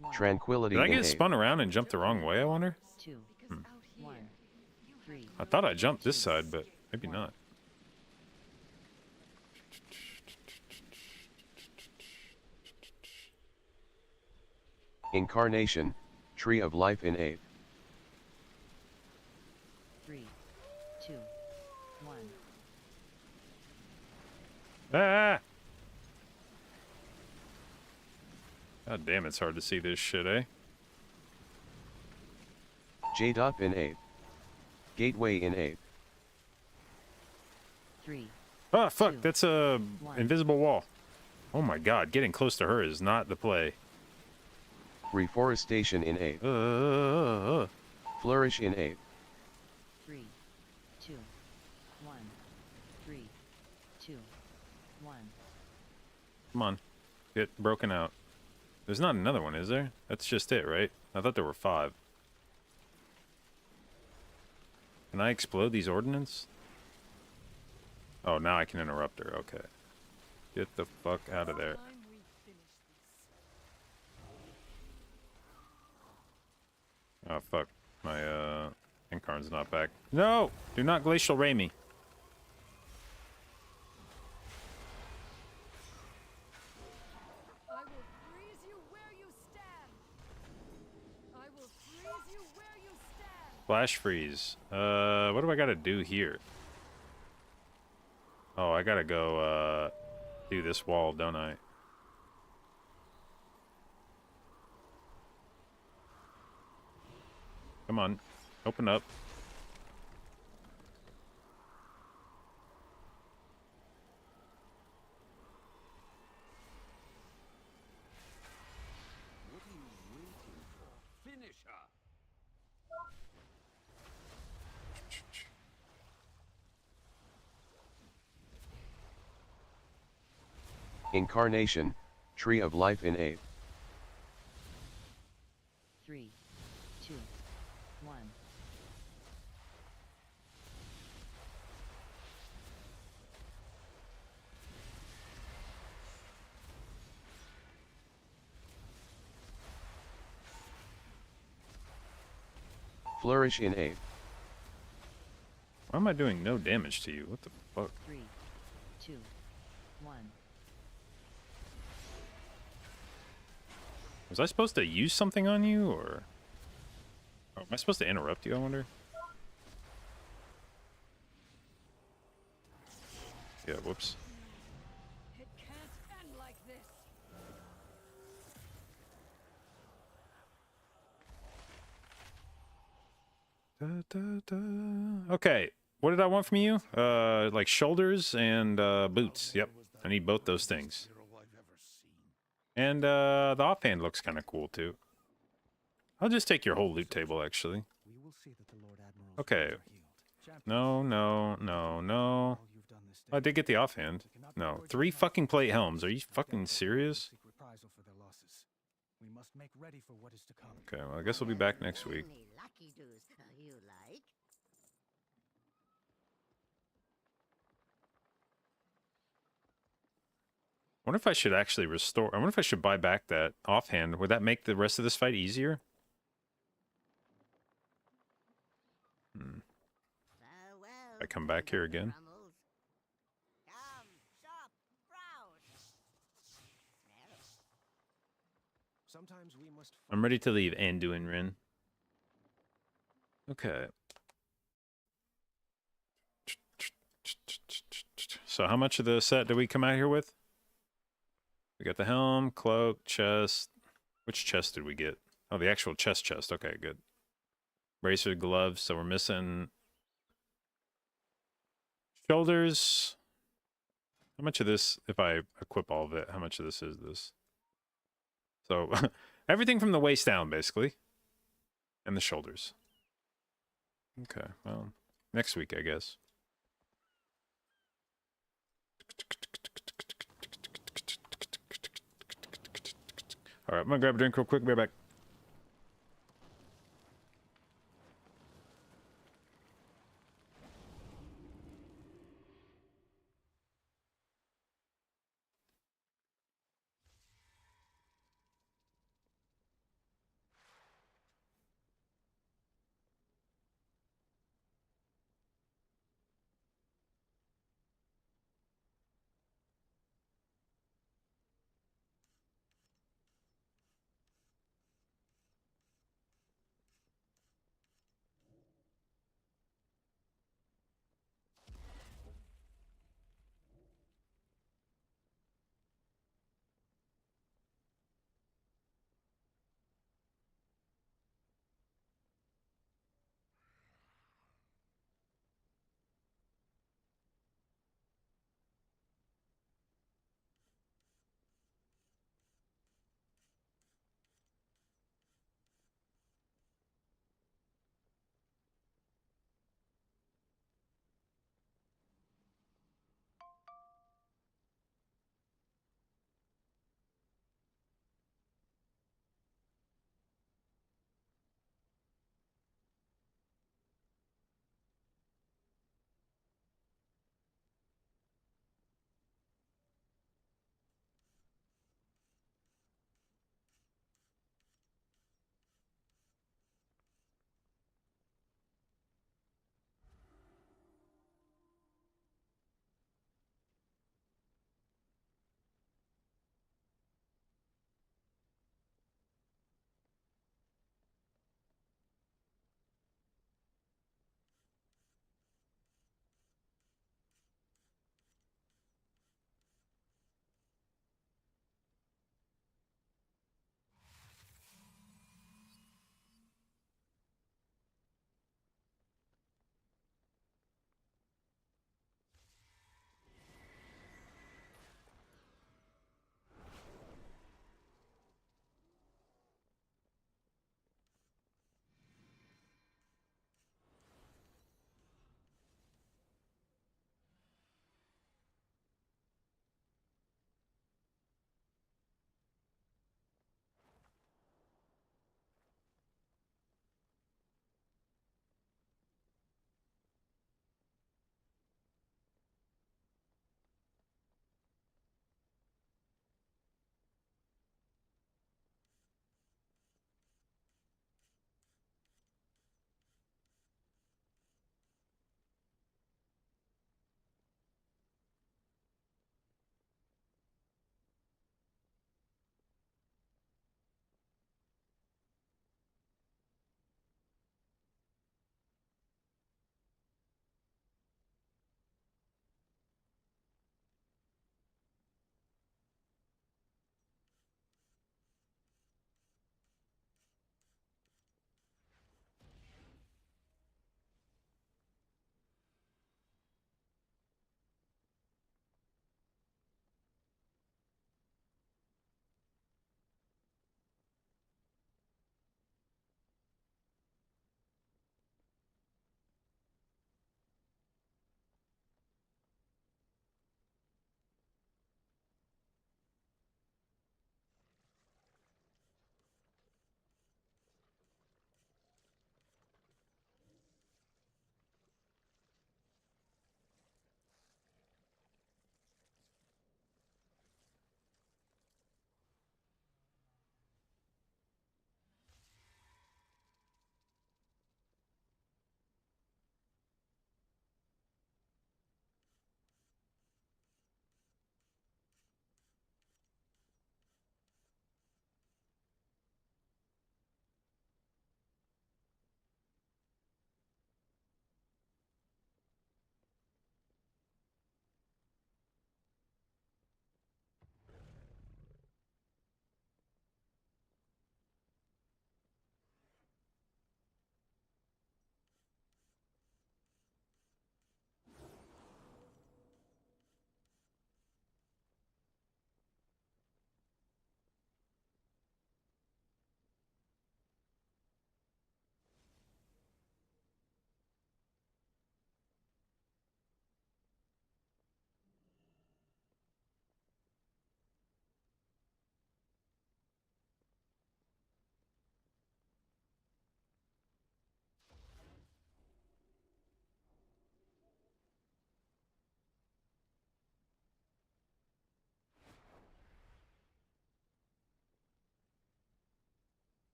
1. Tranquility Did I in get 8th. spun around and jump the wrong way, I wonder? 2, 1, 3. I thought I jumped this side, but maybe not. Incarnation, Tree of Life in 8th. 3, 2, 1. Ah! God damn, it's hard to see this shit, eh? J-Dot in 8th. Gateway in 8th. 3. Oh, fuck, 2, that's a 1. invisible wall. Oh my god, getting close to her is not the play. Reforestation in 8th. Flourish in 8th. 3, 2, 1. 3, 2, 1. Come on, get broken out. There's not another one, is there? That's just it, right? I thought there were 5. Can I explode these ordnance? Oh, now I can interrupt her. Okay. Get the fuck out of there. Oh, fuck. My, Incarn's not back. No! Do not glacial ray me. I will freeze you where you stand. I will freeze you where you stand. Flash freeze. What do I gotta do here? Oh, I gotta go, do this wall, don't I? Come on. Open up. What are you waiting for? Finish her! Incarnation, Tree of Life in 8th. 3, 2, 1. Flourish in 8th. Why am I doing no damage to you? What the fuck? 3, 2, 1. Was I supposed to use something on you, or... Oh, am I supposed to interrupt you, I wonder? Yeah, whoops. It can't end like this. Okay, what did I want from you? Like shoulders and boots. Yep, I need both those things. And the offhand looks kind of cool too. I'll just take your whole loot table, actually. Okay. No, no, no, no. I did get the offhand. No, 3 fucking plate helms. Are you fucking serious? Okay, well, I guess we'll be back next week. I wonder if I should actually restore... I wonder if I should buy back that offhand. Would that make the rest of this fight easier? I come back here again. I'm ready to leave Anduin Rin. Okay. So how much of the set did we come out here with? We got the helm, cloak, chest. Which chest did we get? Oh, the actual chest. Okay, good. Bracer, gloves. So we're missing shoulders. How much of this, if I equip all of it, how much of this is this? So everything from the waist down, basically. And the shoulders. Okay, well, next week, I guess. All right, I'm gonna grab a drink real quick. Be right back.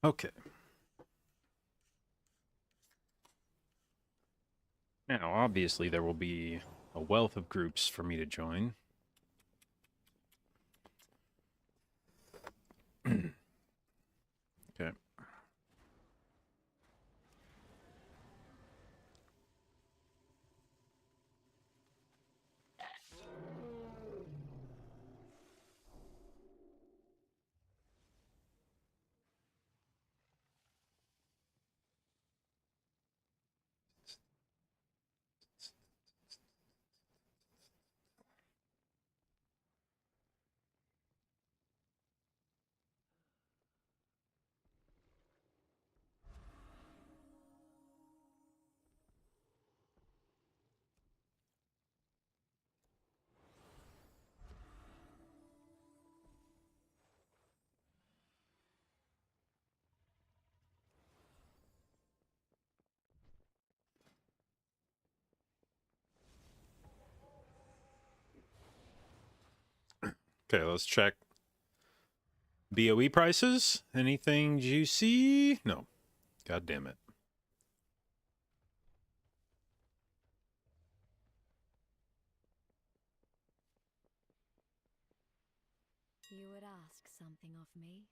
Okay. Now, obviously, there will be a wealth of groups for me to join. Okay. Okay, let's check. BOE prices? Anything juicy? No. God damn it. You would ask something of me?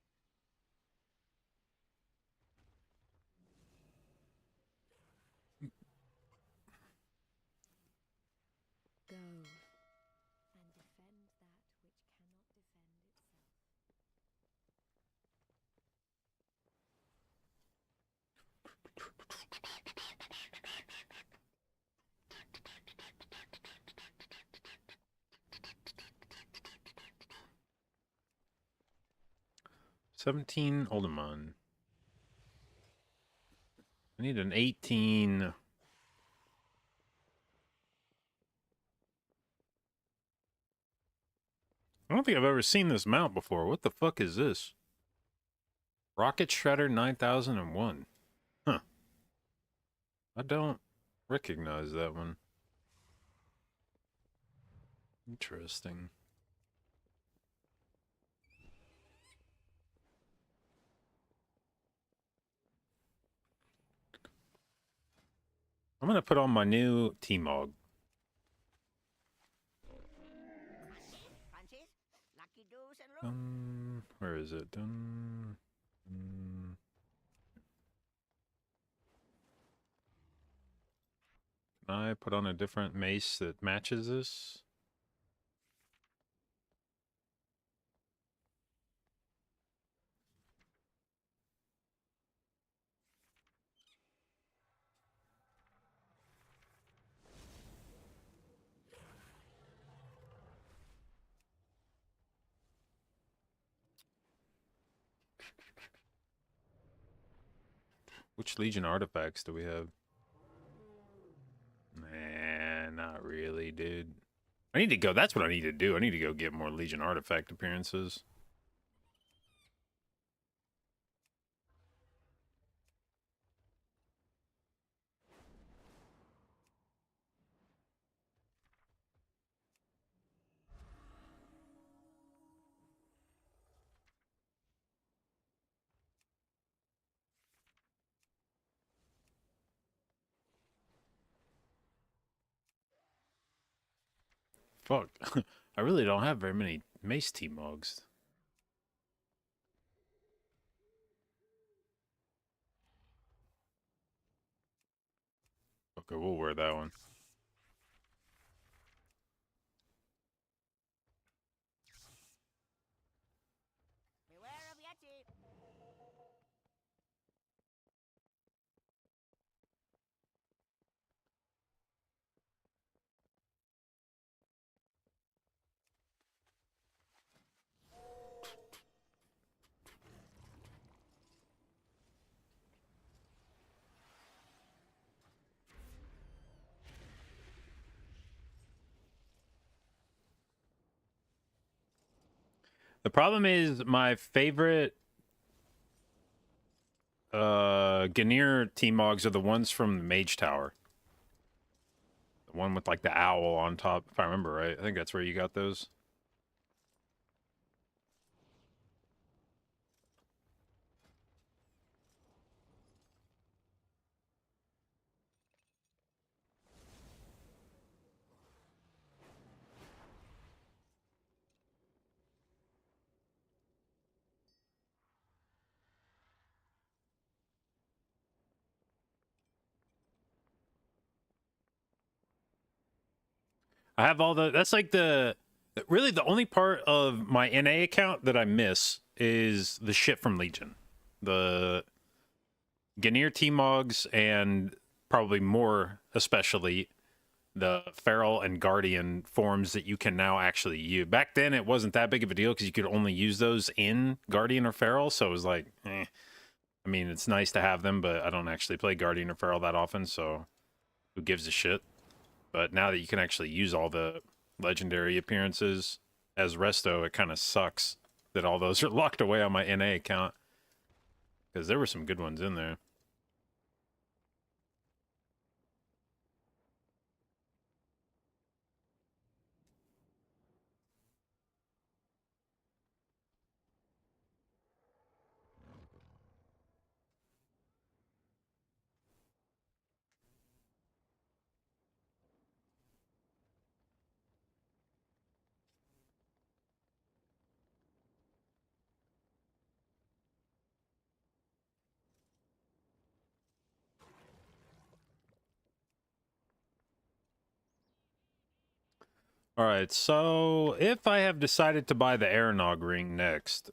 Go and defend that which cannot defend itself. 17 Oldemon. I need an 18. I don't think I've ever seen this mount before. What the fuck is this? Rocket Shredder 9001. Huh. I don't recognize that one. Interesting. I'm gonna put on my new T-Mog. Where is it? Can I put on a different mace that matches this? Which Legion artifacts do we have? Nah, not really, dude. I need to go. That's what I need to do. I need to go get more Legion artifact appearances. Fuck. I really don't have very many mace T-Mogs. Okay, we'll wear that one. Beware of Yeti. The problem is my favorite Ganir T-Mogs are the ones from the Mage Tower. The one with like the owl on top, if I remember right. I think that's where you got those. I have all the. That's like really the only part of my NA account that I miss is the shit from Legion, the Ganir T-Mogs, and probably more especially the Feral and Guardian forms that you can now actually use. Back then, it wasn't that big of a deal because you could only use those in Guardian or Feral, so it was like, eh. I mean, it's nice to have them, but I don't actually play Guardian or Feral that often, so who gives a shit? But now that you can actually use all the legendary appearances as Resto, it kind of sucks that all those are locked away on my NA account, because there were some good ones in there. All right, so if I have decided to buy the Aeronog ring next,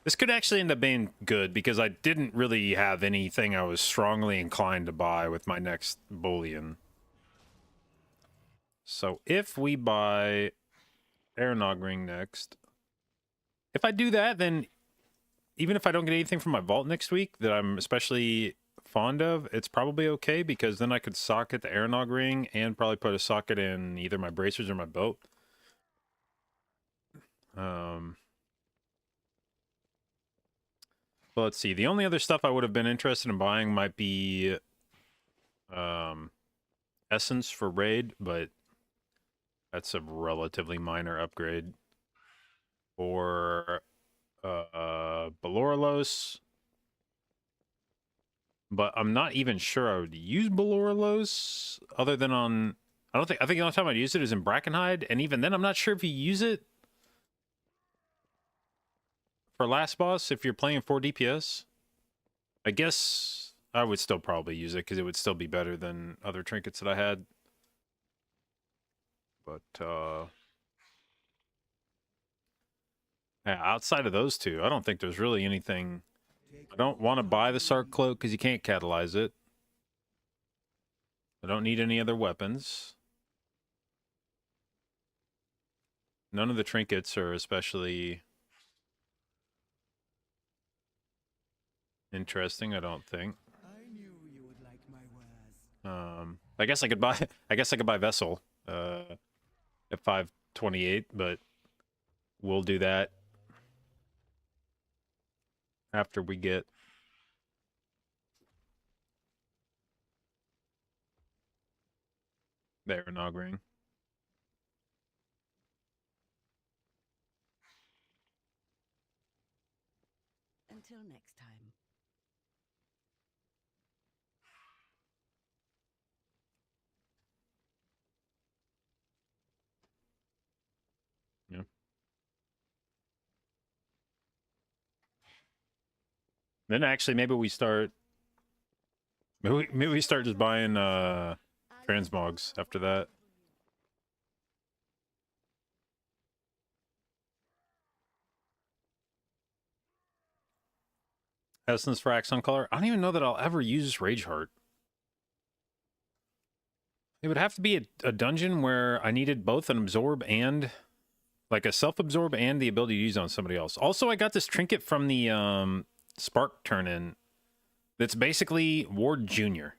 this could actually end up being good because I didn't really have anything I was strongly inclined to buy with my next bullion. So if we buy Aeronog ring next, if I do that, then even if I don't get anything from my vault next week that I'm especially fond of, it's probably okay because then I could socket the Aeronog ring and probably put a socket in either my bracers or my boat. But let's see. The only other stuff I would have been interested in buying might be Essence for Raid, but that's a relatively minor upgrade. Or Belorolos. But I'm not even sure I would use Belorolos other than on... I think the only time I'd use it is in Brackenhide, and even then I'm not sure if you use it for last boss if you're playing 4 DPS. I guess I would still probably use it because it would still be better than other trinkets that I had. But yeah, outside of those two, I don't think there's really anything. I don't want to buy the Sark Cloak because you can't catalyze it. I don't need any other weapons. None of the trinkets are especially interesting, I don't think. I knew you would like my wares. I guess I could buy Vessel at 528, but we'll do that after we get the Aeronog ring. Until next time. Yeah. Then actually maybe we start just buying transmogs after that. Essence for Axon Color. I don't even know that I'll ever use Rage Heart. It would have to be a dungeon where I needed both an absorb and like a self-absorb and the ability to use on somebody else. Also, I got this trinket from the Spark turn-in that's basically Ward Jr.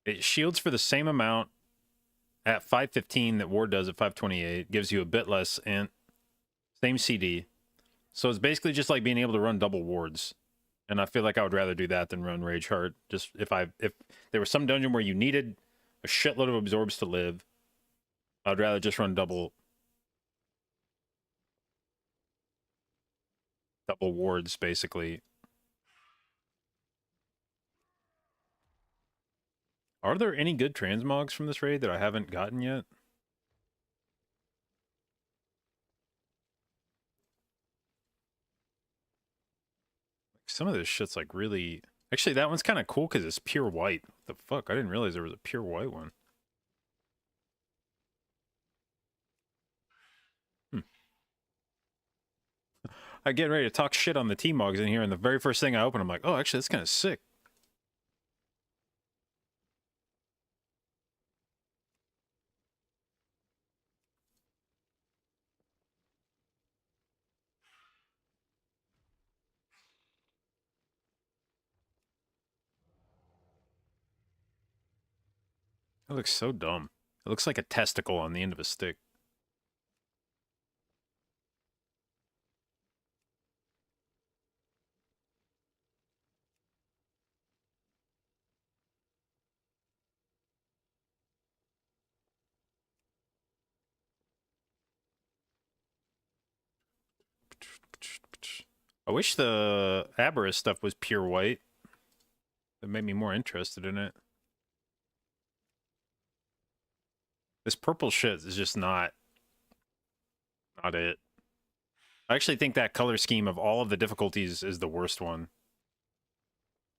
It shields for the same amount at 515 that Ward does at 528. Gives you a bit less and same CD. So it's basically just like being able to run double wards. And I feel like I would rather do that than run Rage Heart. Just if there was some dungeon where you needed a shitload of absorbs to live, I'd rather just run double wards, basically. Are there any good transmogs from this raid that I haven't gotten yet? Some of this shit's like really... Actually, that one's kind of cool because it's pure white. What the fuck? I didn't realize there was a pure white one. I get ready to talk shit on the T-Mogs in here, and the very first thing I open, I'm like, oh, actually, that's kind of sick. It looks so dumb. It looks like a testicle on the end of a stick. I wish the Aberrus stuff was pure white. That made me more interested in it. This purple shit is just not it. I actually think that color scheme of all of the difficulties is the worst one.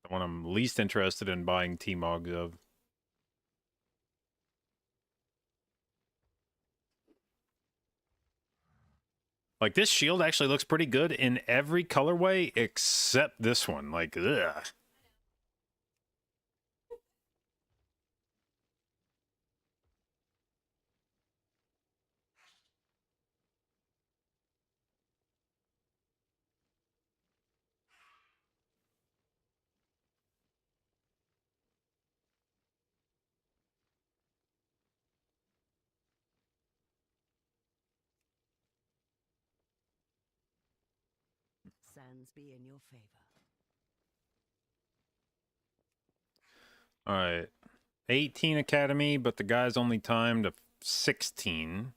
The one I'm least interested in buying T-Mogs of. Like, this shield actually looks pretty good in every colorway except this one. Like, ugh. Sands be in your favor. Alright. 18 Academy, but the guy's only timed to 16.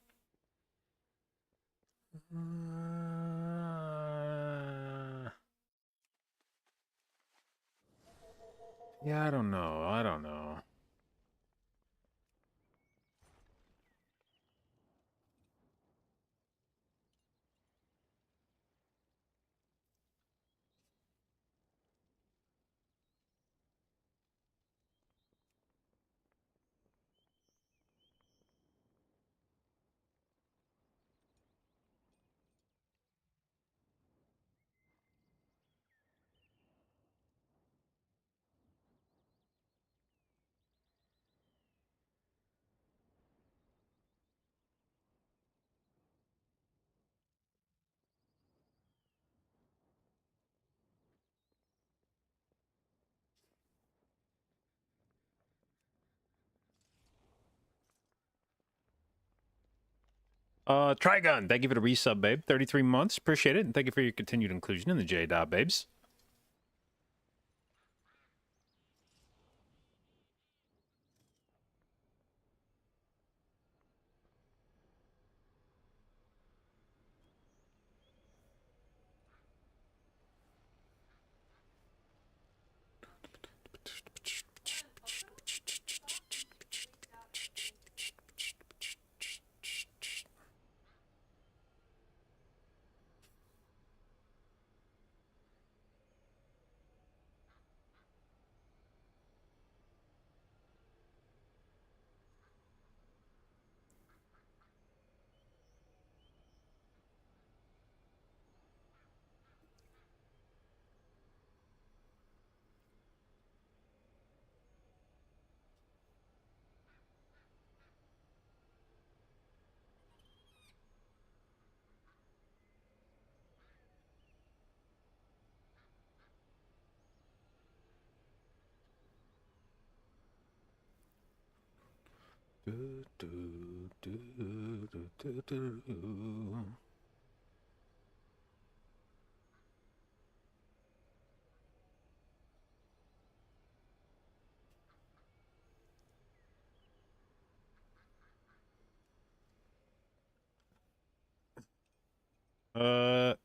Yeah, I don't know. I don't know. Trigun, thank you for the resub, babe. 33 months, appreciate it, and thank you for your continued inclusion in the J-Dot, babes.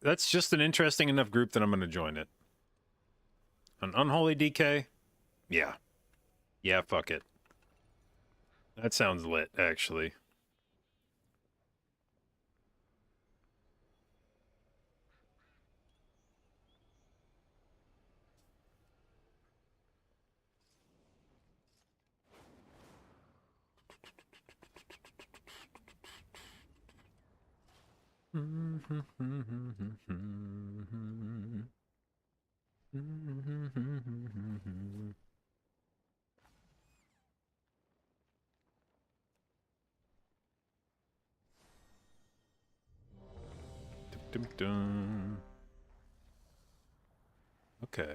That's just an interesting enough group that I'm going to join it. An unholy DK? Yeah. Yeah, fuck it. That sounds lit, actually. Dum, dum. Okay.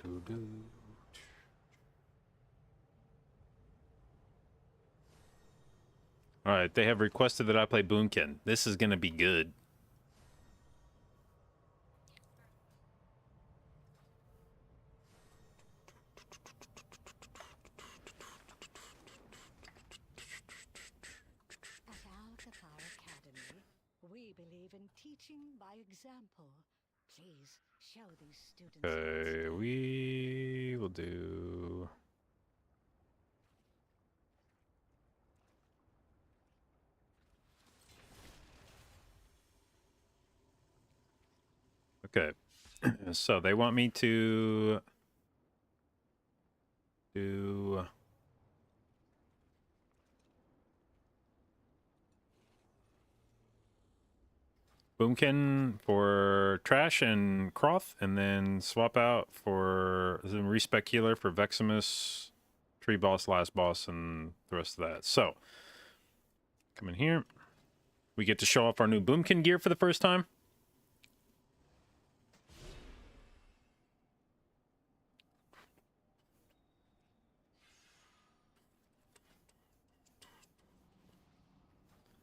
Do-do. All right, they have requested that I play Boomkin. This is gonna be good. At our Academy, we believe in teaching by example. Please show these students. Okay, we will do. Okay, so they want me to do Boomkin for Trash and Croth, and then swap out for some Respec Healer for Veximus, Tree Boss, Last Boss, and the rest of that. So, come in here. We get to show off our new Boomkin gear for the first time.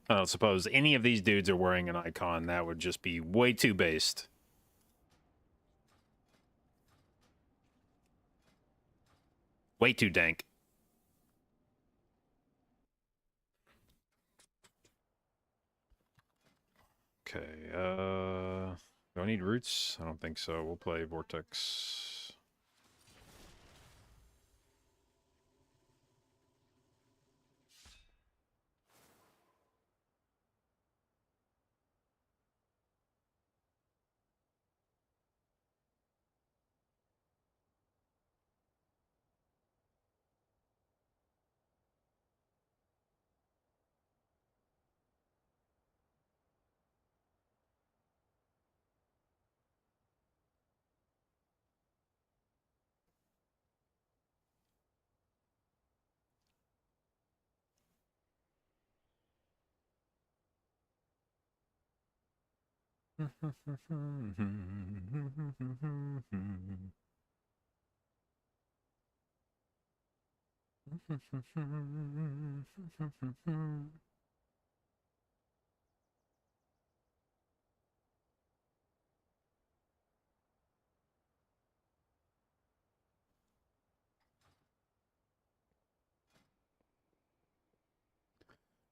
I don't suppose any of these dudes are wearing an icon. That would just be way too based. Way too dank. Okay, do I need roots? I don't think so. We'll play Vortex.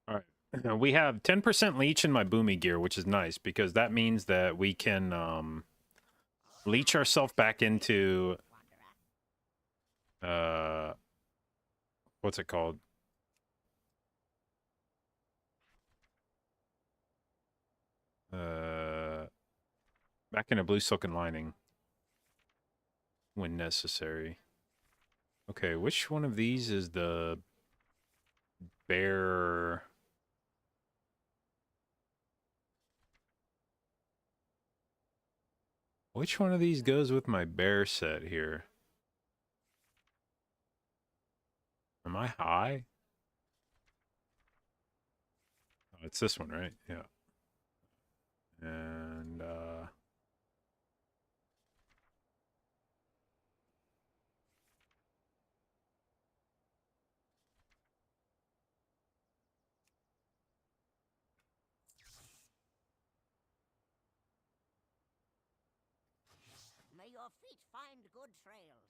All right. We have 10% leech in my boomy gear, which is nice because that means that we can leech ourselves back into what's it called? Back in a blue silken lining when necessary. Okay, which one of these is the bear? Which one of these goes with my bear set here? Am I high? Oh, it's this one, right? Yeah. And May your feet find good trails.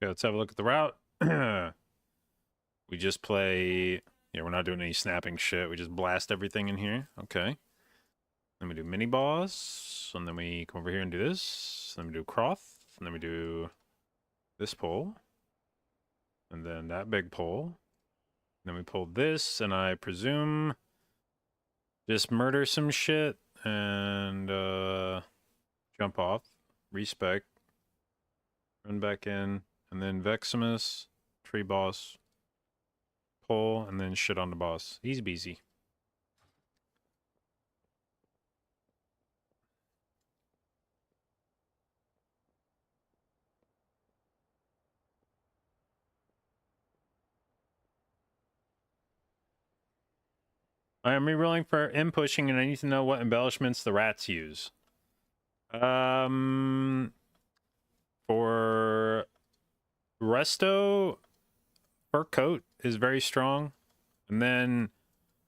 okay, let's have a look at the route. We just play. Yeah, we're not doing any snapping shit. We just blast everything in here. Okay. Then we do mini boss, and then we come over here and do this. Then we do Croth, and then we do this pole, and then that big pole, Then we pull this, and I presume just murder some shit and jump off, respec, run back in, and then Veximus, tree boss, pull, and then shit on the boss. Easy beasy. I am rerolling for pushing, and I need to know what embellishments the rats use. For Resto, fur coat is very strong. And then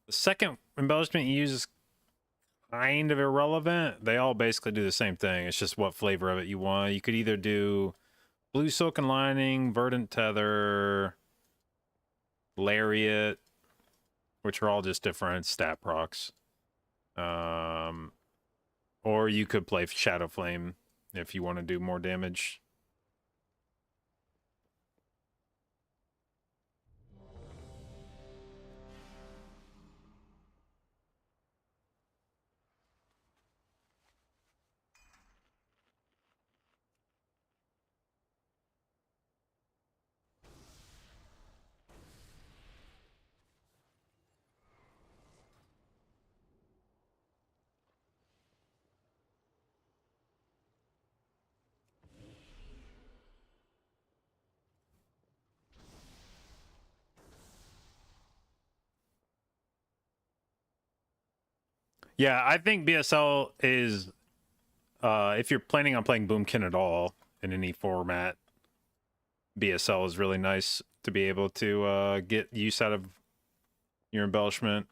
the second embellishment you use is kind of irrelevant. They all basically do the same thing. It's just what flavor of it you want. You could either do blue silken lining, verdant tether, lariat, which are all just different stat procs. Or you could play Shadow Flame if you want to do more damage. Yeah, I think BSL is, if you're planning on playing Boomkin at all in any format, BSL is really nice to be able to get use out of your embellishment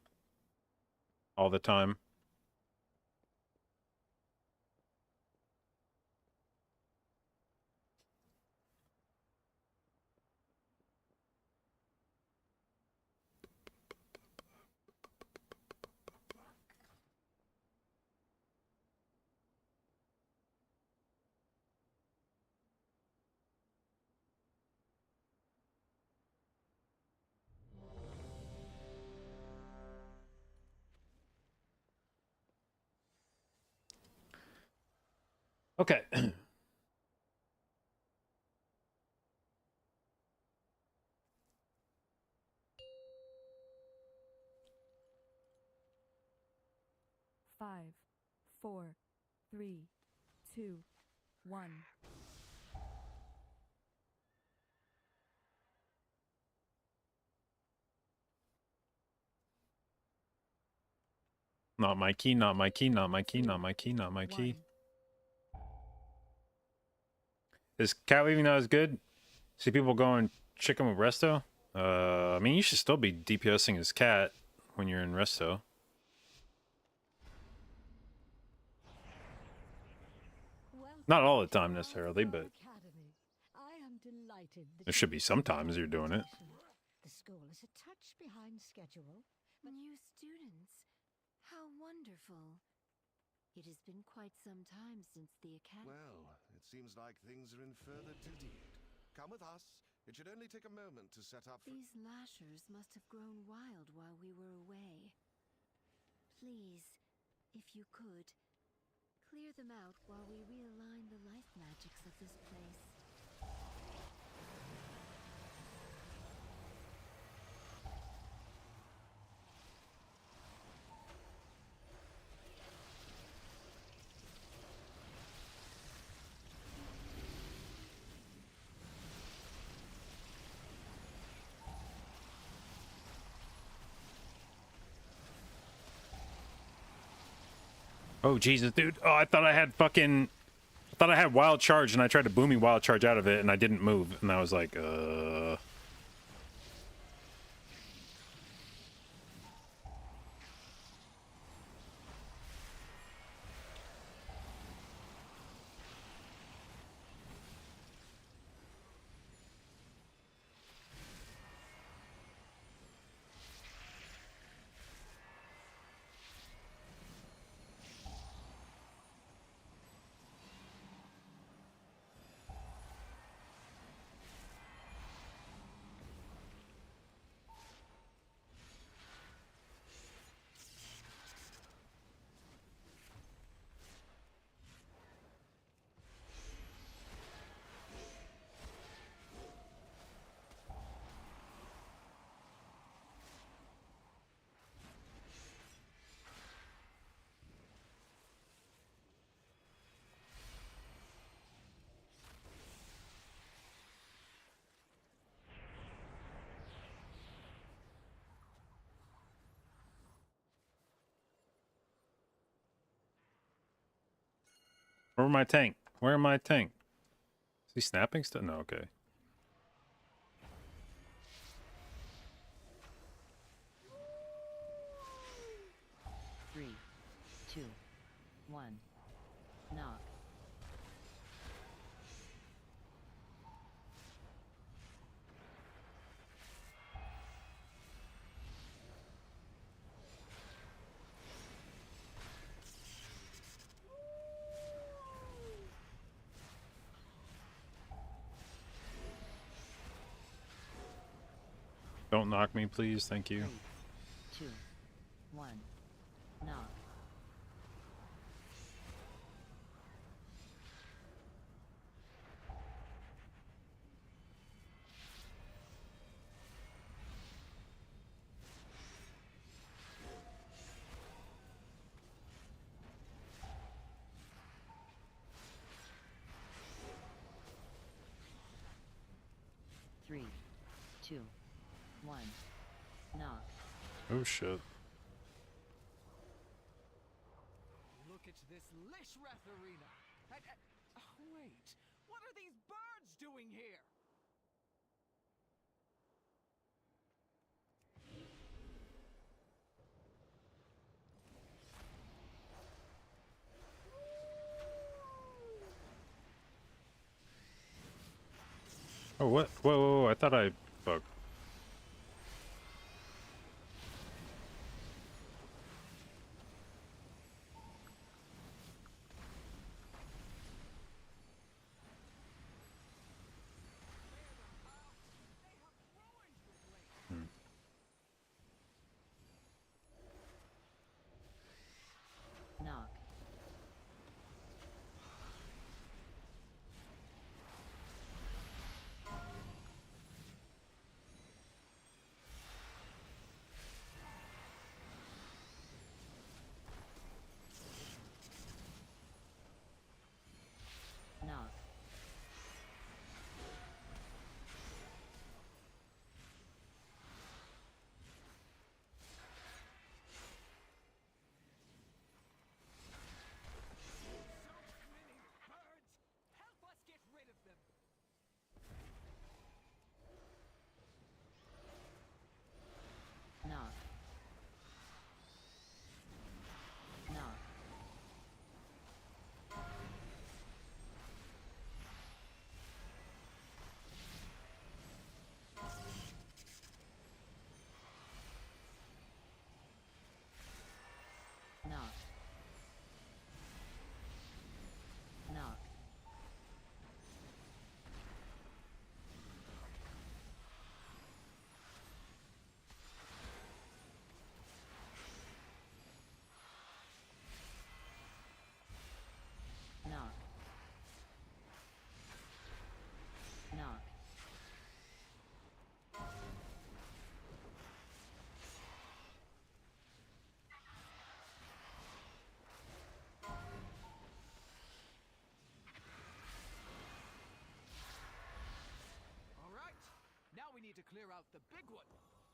all the time. Okay. Five, 4, 3, 2, 1. Not my key, not my key, not my key, not my key, not my key. Is cat weaving not as good? See people going chicken with Resto? I mean, you should still be DPSing as cat when you're in Resto. Not all the time necessarily, but there should be sometimes you're doing it. The school is a touch behind schedule. New students. How wonderful. It has been quite some time since the academy. Well, it seems like things are in further duty. Come with us. It should only take a moment to set up for... These lashers must have grown wild while we were away. Please, if you could, clear them out while we realign the life magics of this place. Oh, Jesus, dude. Oh, I thought I had wild charge, and I tried to boomy wild charge out of it, and I didn't move. And I was like, Where my tank? Where my tank? Is he snapping still? No, okay. Three, two, one. Knock. Don't knock me, please. Thank you. 3, 2, 1. Knock. Three, two, one. Knock. Oh shit. Look at this Lishrath arena. Oh, wait. What are these birds doing here? Oh, what? Whoa, whoa, whoa. I thought I... Fuck. Knock. Knock. Help us get rid of them. Knock. Knock. Knock. Knock. Knock. Knock. All right. Now we need to clear out the big one.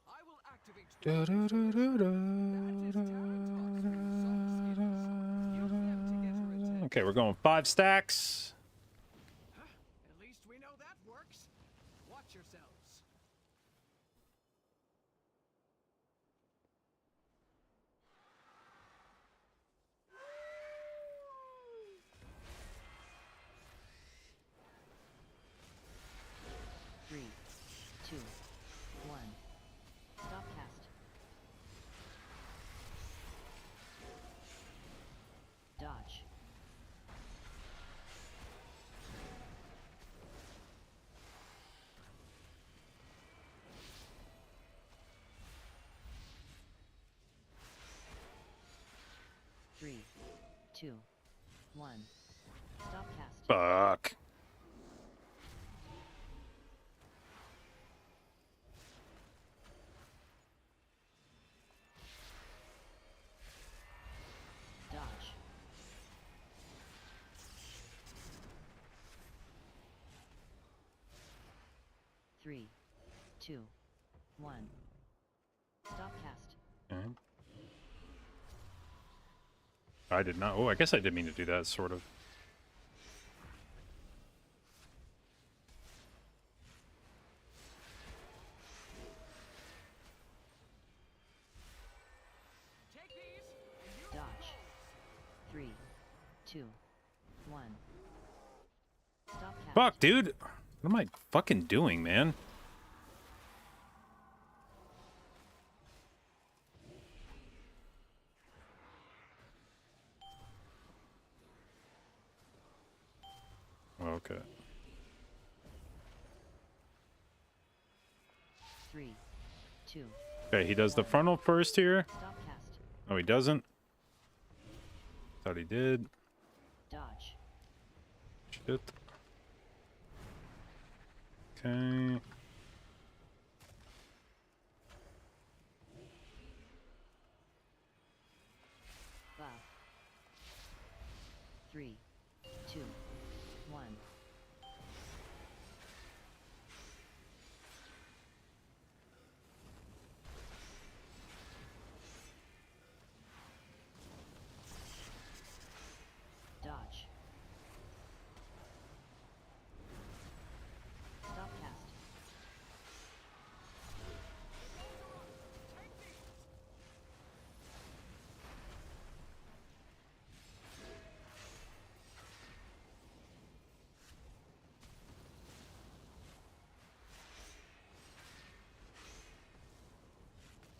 I will activate Da, da, da, da, da, Okay, we're going 5 stacks. At least we know that works. Watch yourselves. Three, two, one. Stop cast. Dodge. Three, two, one. Stop cast. Fuck. Dodge. Three, two, one. Stop cast. Okay. I did not. Oh, I guess I did mean to do that, sort of. 2, 1. Stop cast. Fuck, dude. What am I fucking doing, man? Okay. 3, 2. Okay, he does the frontal first here. Stop cast. No, he doesn't. Thought he did. Dodge. Shit. Okay. 3, 2, 1. Dodge. Stop cast.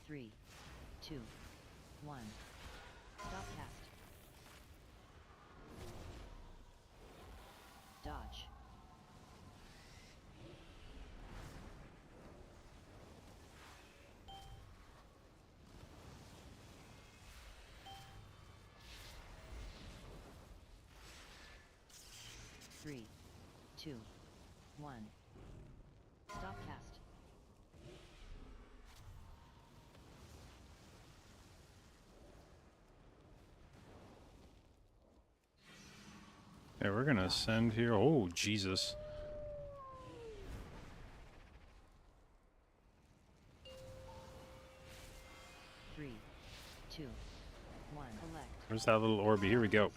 Three, 2, 1. Stop cast. Dodge. Three, 2, 1. Stop cast. Yeah, we're gonna send here. Oh, Jesus. Three, 2, 1. Collect. Where's that little Orby? Here we go.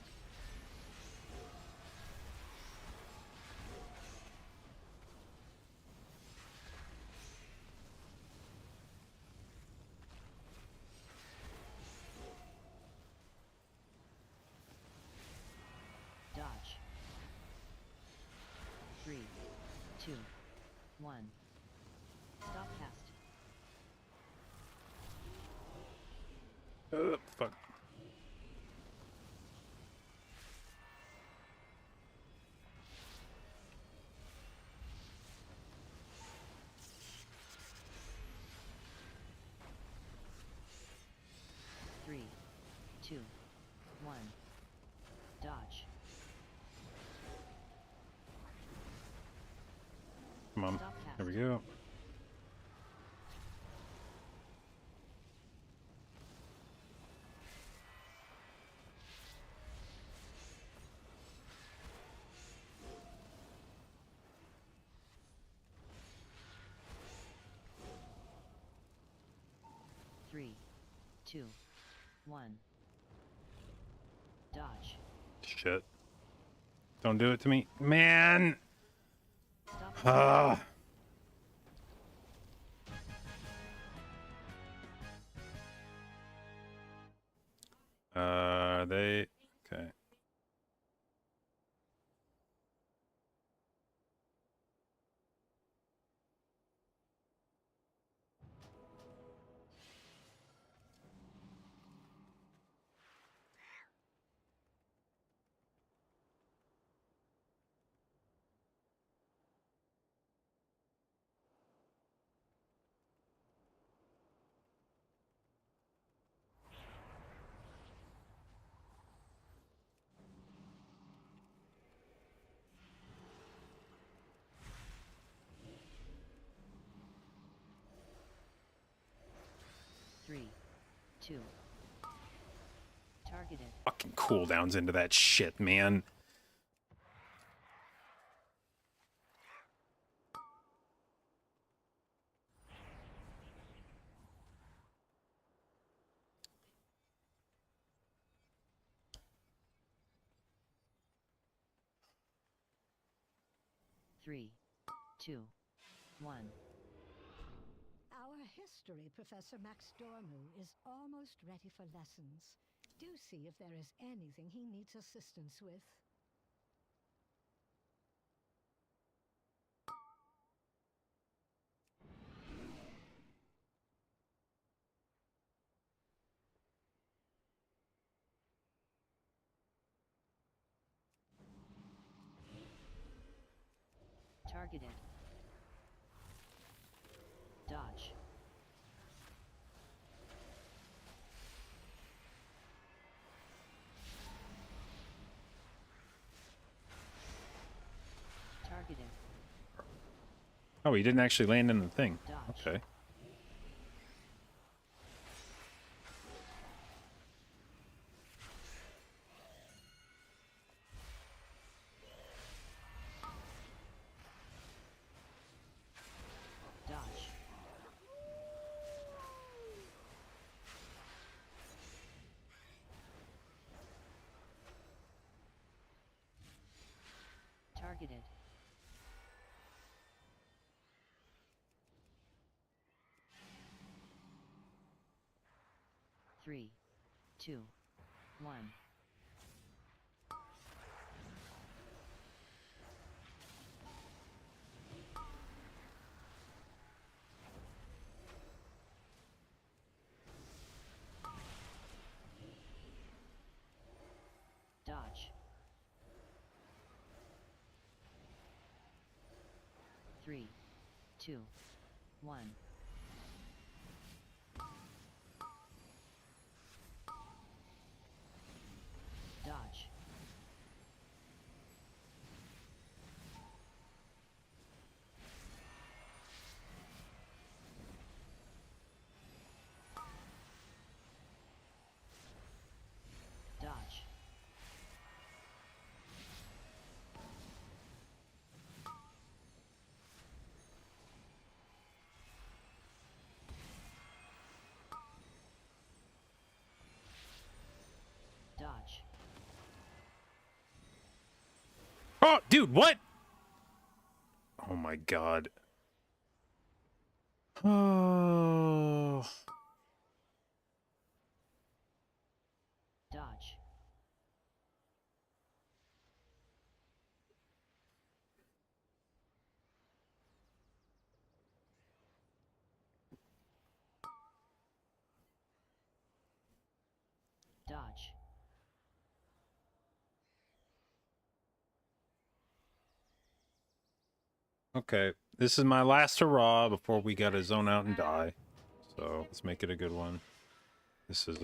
Dodge. 3, 2, 1. Stop cast. Fuck. Three, 2, 1. Dodge. Come on. There we go. Three, 2, 1. Dodge. Shit. Don't do it to me. Man! Stop. Ah. They... Okay. Three, 2. Targeted. Fucking cooldowns into that shit, man. Three, 2, 1. Our history professor Max Dormu is almost ready for lessons. Do see if there is anything he needs assistance with. Targeted. Dodge. Targeted. Oh, he didn't actually land in the thing. Dodge. Okay. Dodge. Targeted. Three, two, one. Dodge. Three, two, one. Dodge. Dodge. Dodge. Oh, dude, what? Oh my god. Oh. Dodge. Dodge. Okay, this is my last hurrah before we gotta zone out and die. So let's make it a good one. This is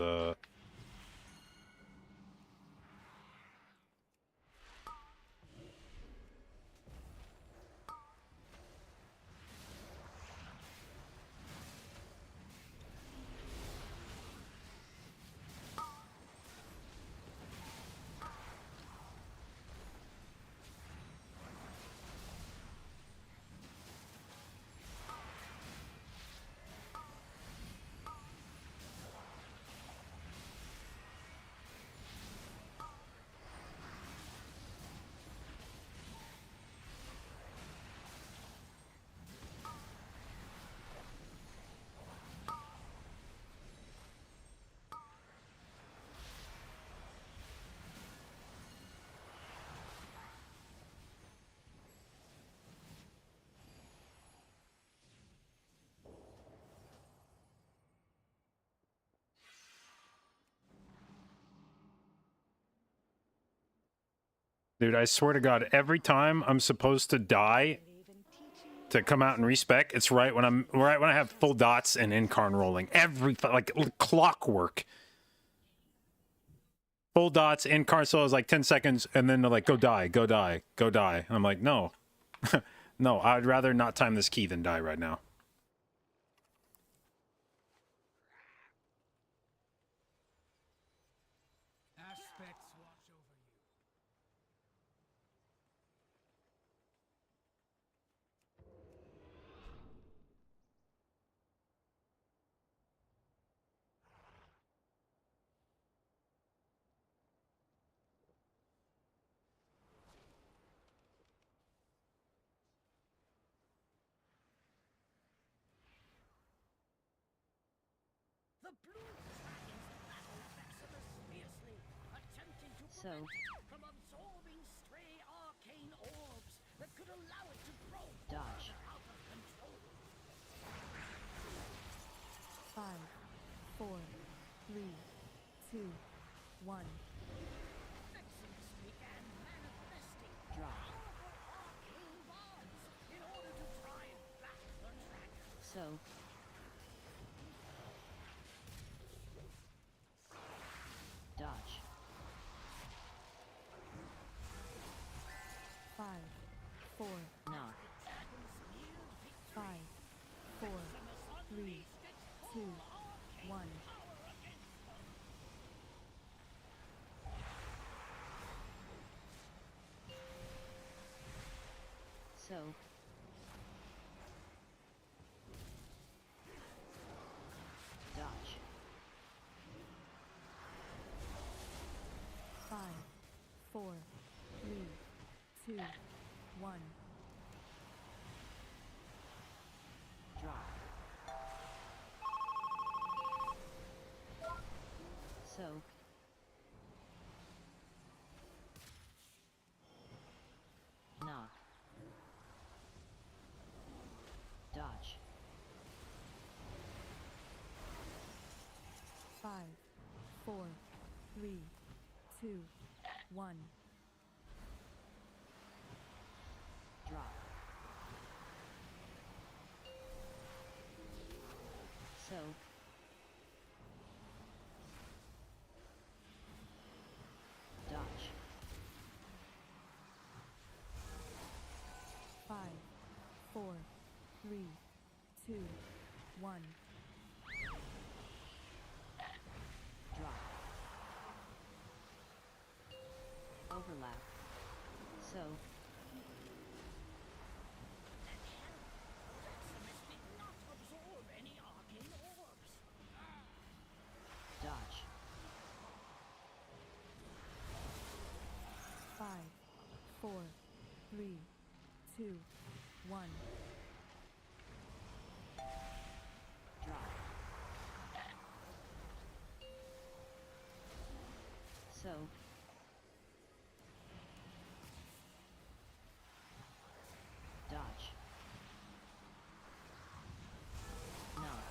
dude, I swear to God, every time I'm supposed to die to come out and respec, it's right when I have full dots and incarn rolling. Like clockwork. Full dots, incarn solo is like 10 seconds, and then they're like, go die, go die, go die. I'm like, no. No, I'd rather not time this key than die right now. Aspects watch over you. The blue dragon's battle vessel is So, from absorbing stray arcane orbs that could allow it to grow dodge. further out of control. 5, 4, 3, 2, 1. Vexus began manifesting Drop. powerful arcane bonds in order to drive back the dragon. So, dodge. 5, 4, Knock. 5, 4, 3, 2, 1. So, dodge. 5, 4, 3, 2, 1. Drop. Soak. Knock. Dodge. 5, 4, 3, 2, 1. Drop. Soak. Dodge. 5, 4, 3, 2, 1. Drop. Overlap. So, Vexus did not absorb any arcane orbs. dodge. 5, 4, 3, 2, 1. Drop. So, dodge. Knock.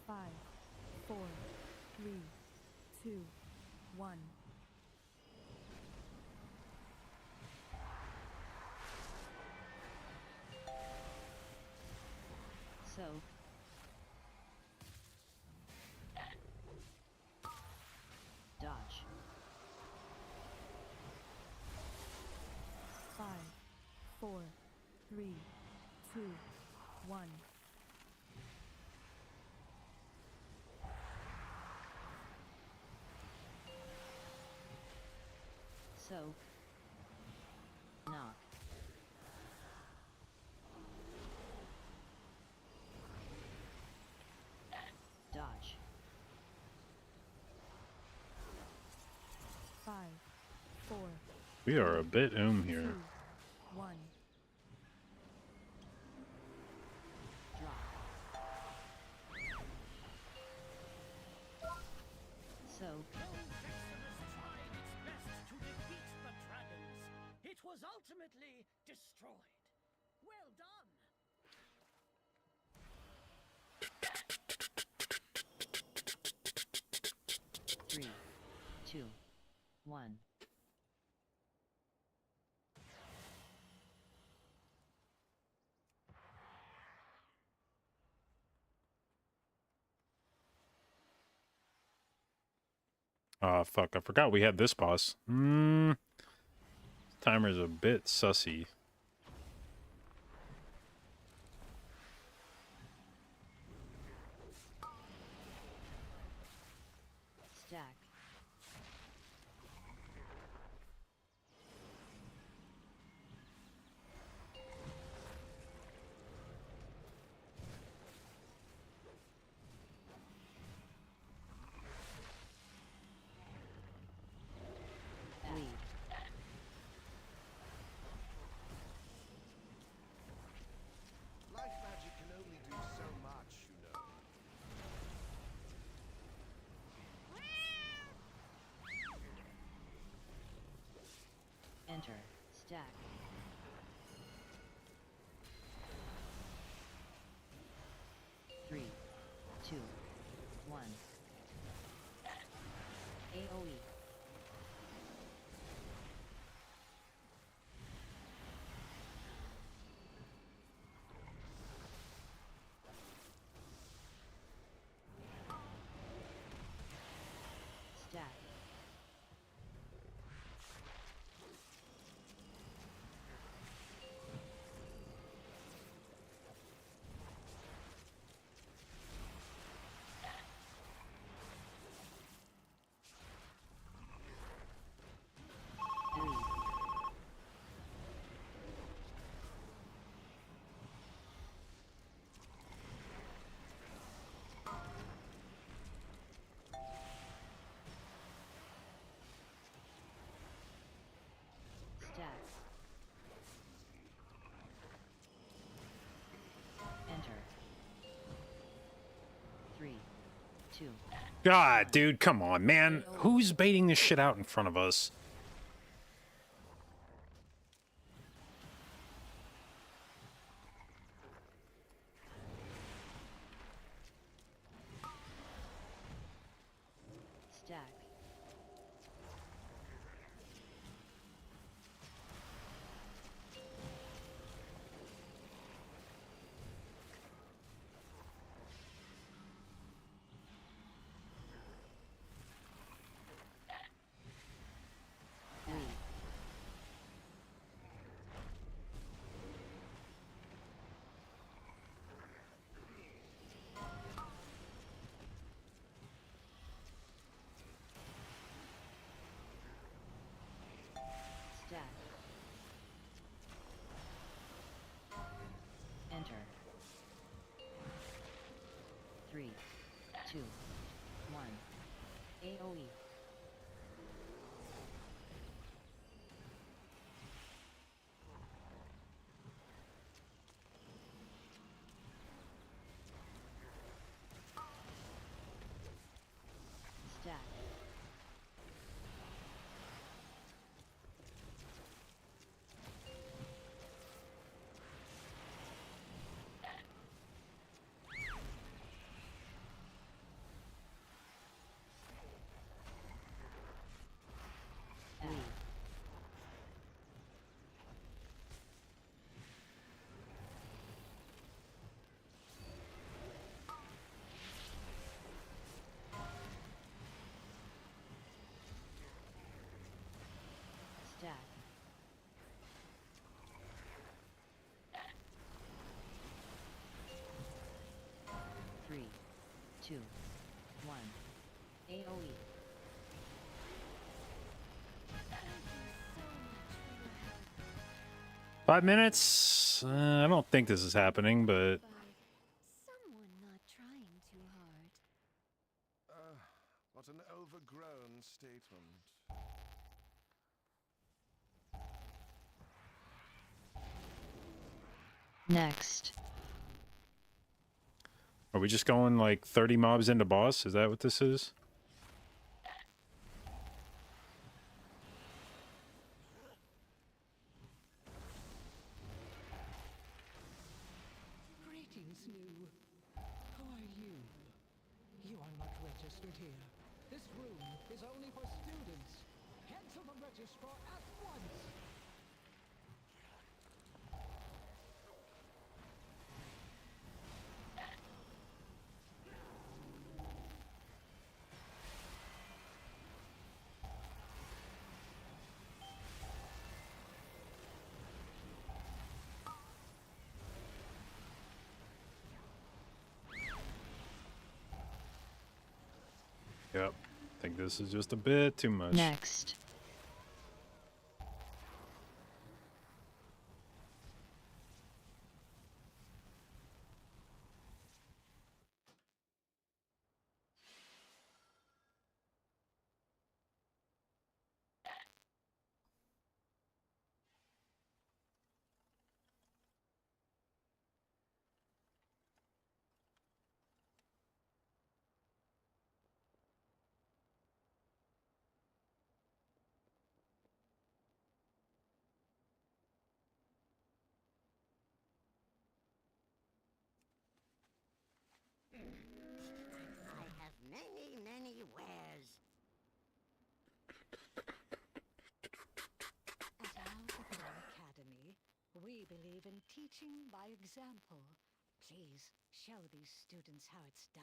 5, 4, 3, 2, 1. So, dodge. 5, 4, 3, 2, 1. So, knock. Dodge. 5, 4, We are a bit here. 1. Drop. So, tried its best to defeat the dragons. It was ultimately destroyed. Well done. Three, two, one. Fuck, I forgot we had this boss. Timer's a bit sussy. Stack. Lead. Life magic can only do so much, you know. Enter. Stack. Three, two, one. AOE. Stack. Stack. Enter. 3, 2. God, dude, come on, man. Who's baiting this shit out in front of us? Stack. Stack. Enter. 3, 2, 1. AOE. Stack. Stack. 3, 2, 1. AOE. 5 minutes? I don't think this is happening, but... Someone not trying too hard. What an overgrown statement. Next. Are we just going like 30 mobs into boss? Is that what this is? Greetings, New. Who are you? You are not registered here. This room is only for students. Cancel the registrar at once. Yep. I think this is just a bit too much. Next. teaching by example. Please show these students how it's done.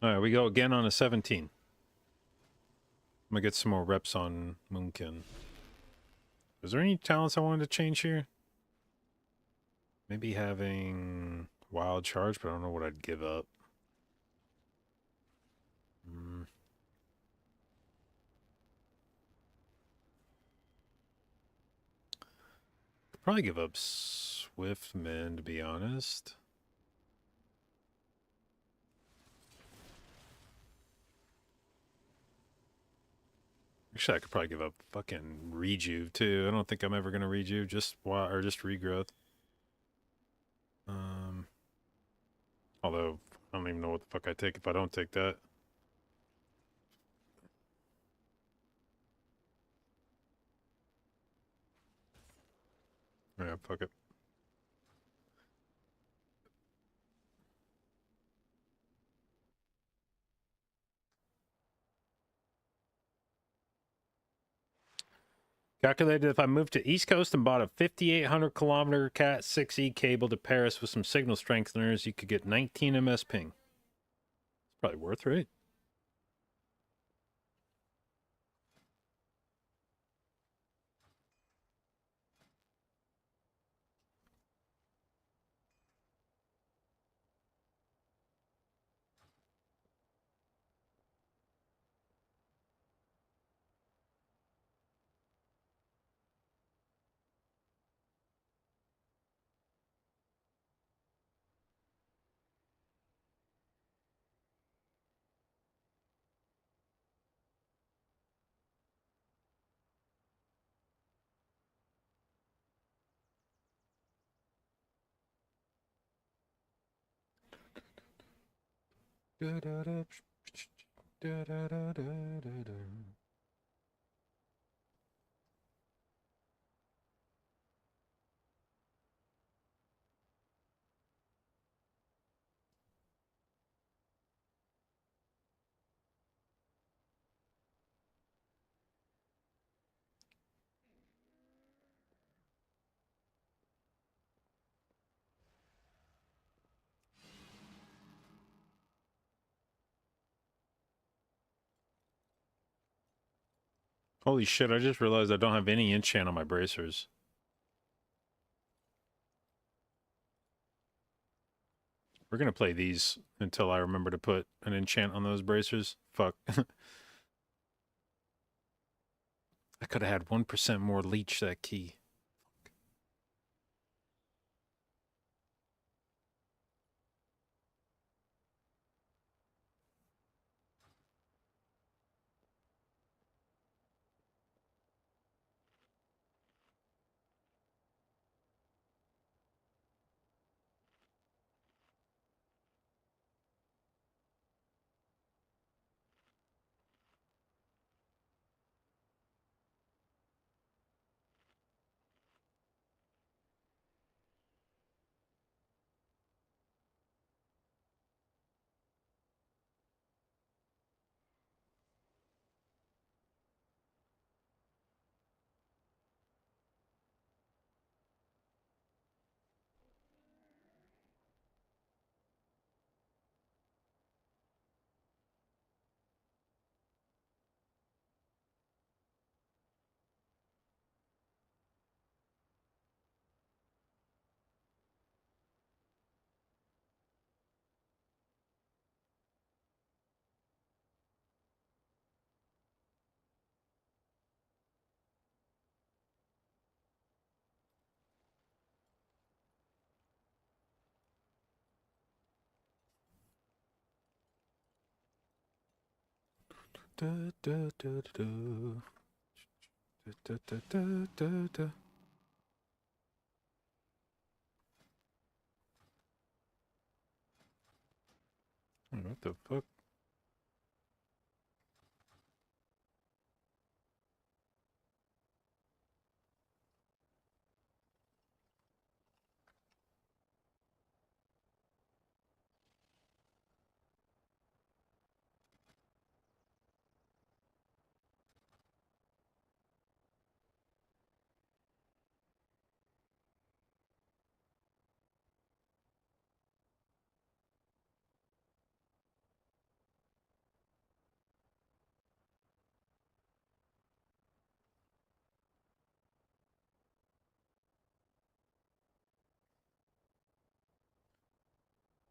All right, we go again on a 17. I'm gonna get some more reps on Moonkin. Is there any talents I wanted to change here? Maybe having wild charge, but I don't know what I'd give up. Could probably give up Swift Men, to be honest. Actually, I could probably give up fucking Rejuve too. I don't think I'm ever gonna Rejuve, just regrowth. Although I don't even know what the fuck I take if I don't take that. Yeah, fuck it. Calculated if I moved to East Coast and bought a 5,800 kilometer Cat 6E cable to Paris with some signal strengtheners, you could get 19 ms ping. It's probably worth, right? Holy shit, I just realized I don't have any enchant on my bracers. We're gonna play these until I remember to put an enchant on those bracers. Fuck. I could have had 1% more leech that key. What the fuck?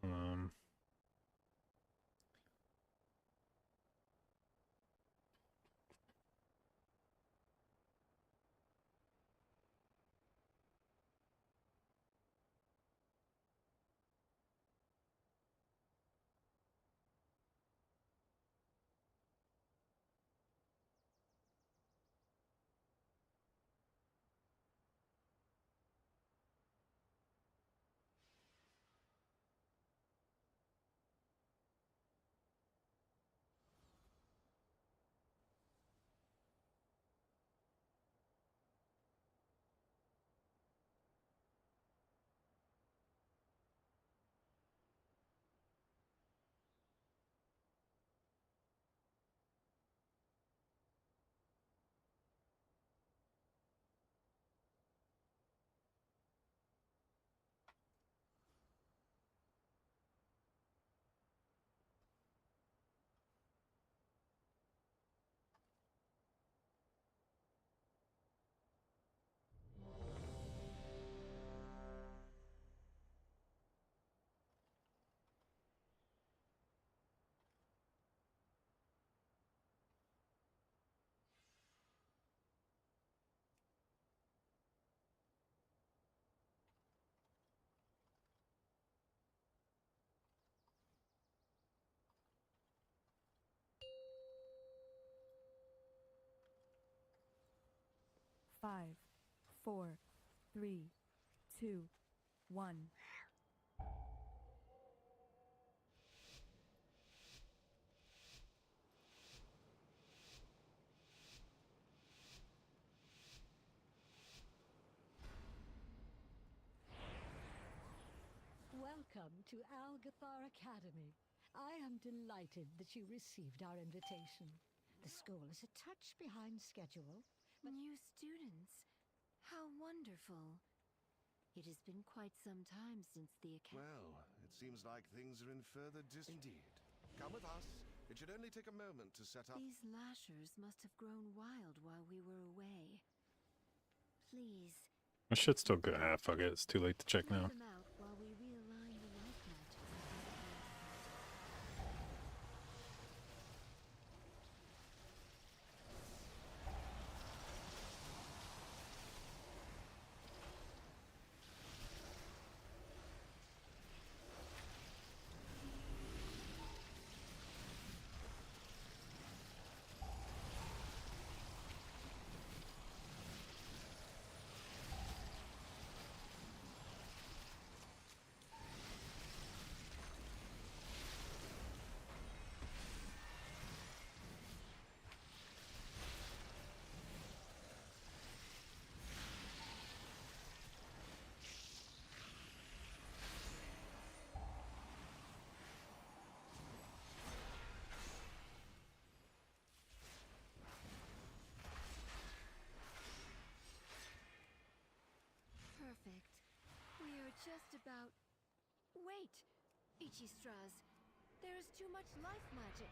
Um. Five, 4, 3, 2, 1. Welcome to Algathar Academy. I am delighted that you received our invitation. The school is a touch behind schedule. New students. How wonderful. It has been quite some time since the academy. Well, it seems like things are in further Indeed. Come with us. It should only take a moment to set up. These lashers must have grown wild while we were away. Please. I should still go. Ah, fuck it. It's too late to check Clear now. them out while we realign the life magics. Perfect. We are just about... Wait! Ichistras, there is too much life magic.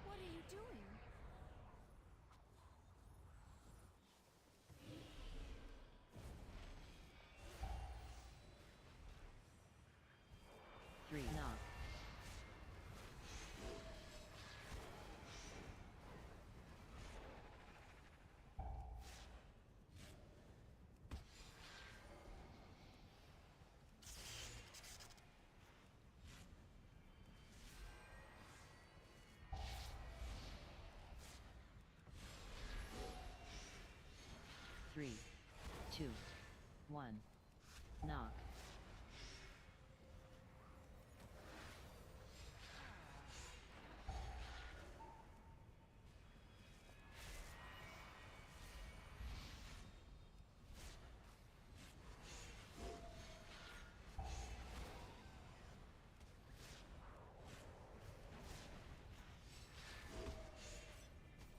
What are you doing? Three. Knock. 3, 2, 1. Knock.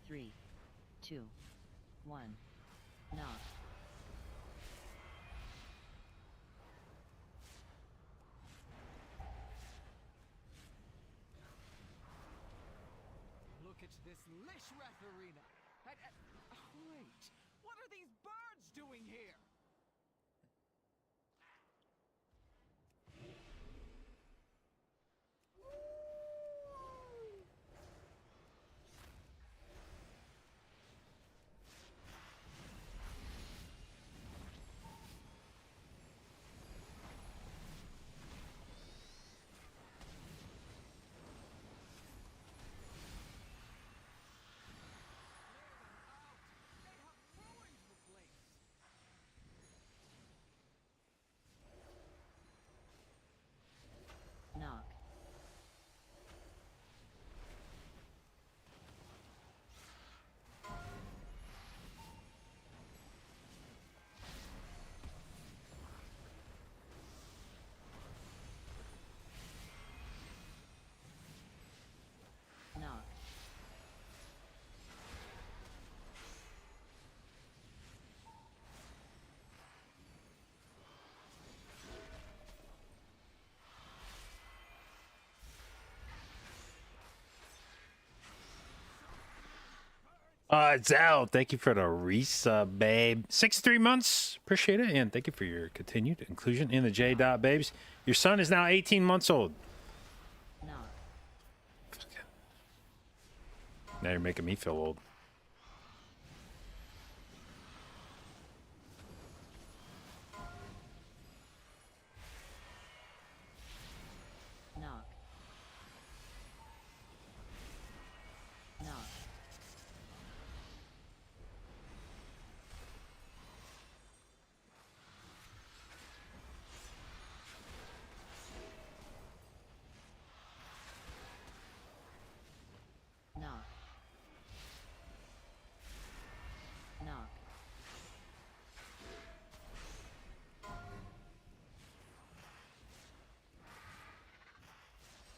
Three, 2, 1. Knock. Look at this Lishrath arena. Wait, what are these birds doing here? Knock. Knock. Zal, thank you for the resub, babe. 63 months. Appreciate it. And thank you for your continued inclusion in the J dot babes. Your son is now 18 months old. Knock. Now you're making me feel old. Knock. Knock. Knock. Knock.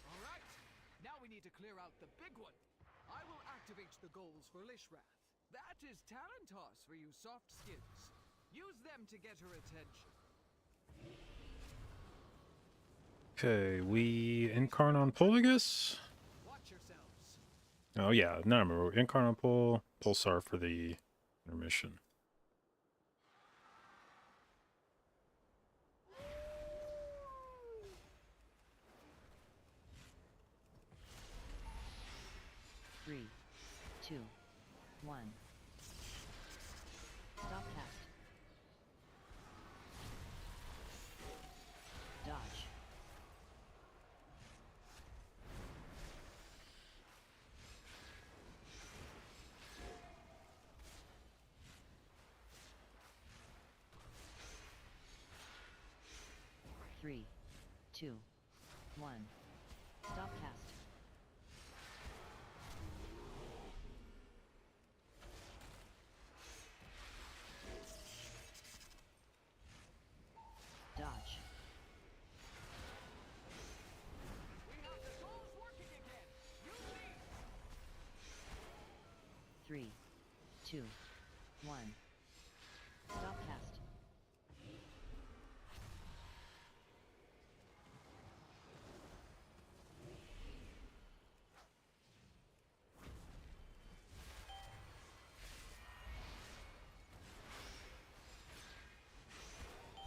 All right, now we need to clear out the big one. I will activate the goals for Lishrath. That is talent toss for you soft skins. Use them to get her attention. Okay, we incarn on pull, I guess? Watch yourselves. Oh, yeah. No, remember. Incarn on pull, pulsar for the intermission. Three, 2, 1. Stop cast. Dodge. Three, 2, 1. Stop cast. Dodge. We have the goals working again. Use these. 3, 2, 1. Stop cast.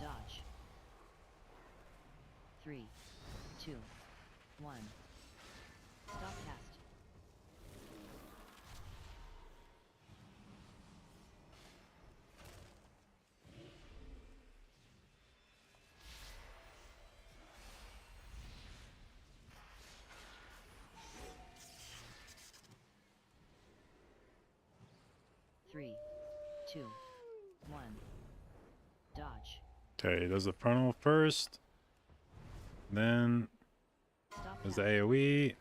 Dodge. 3, 2, 1. Stop cast. Three, 2, 1. Dodge. Okay, he does the frontal first. Then Stop does the pass. AoE.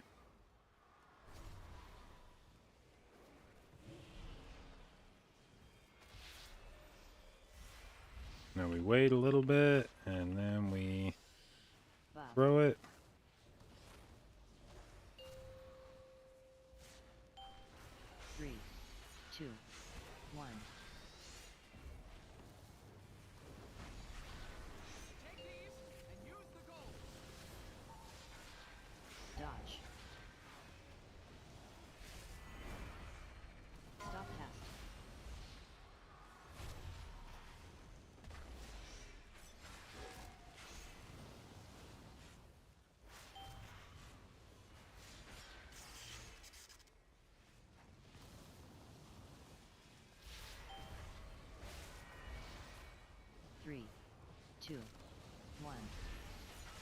Then we wait a little bit, and then we Buff. throw it. 3, 2, 1. Take these and use the gold. Dodge. Stop cast. Three, two, one.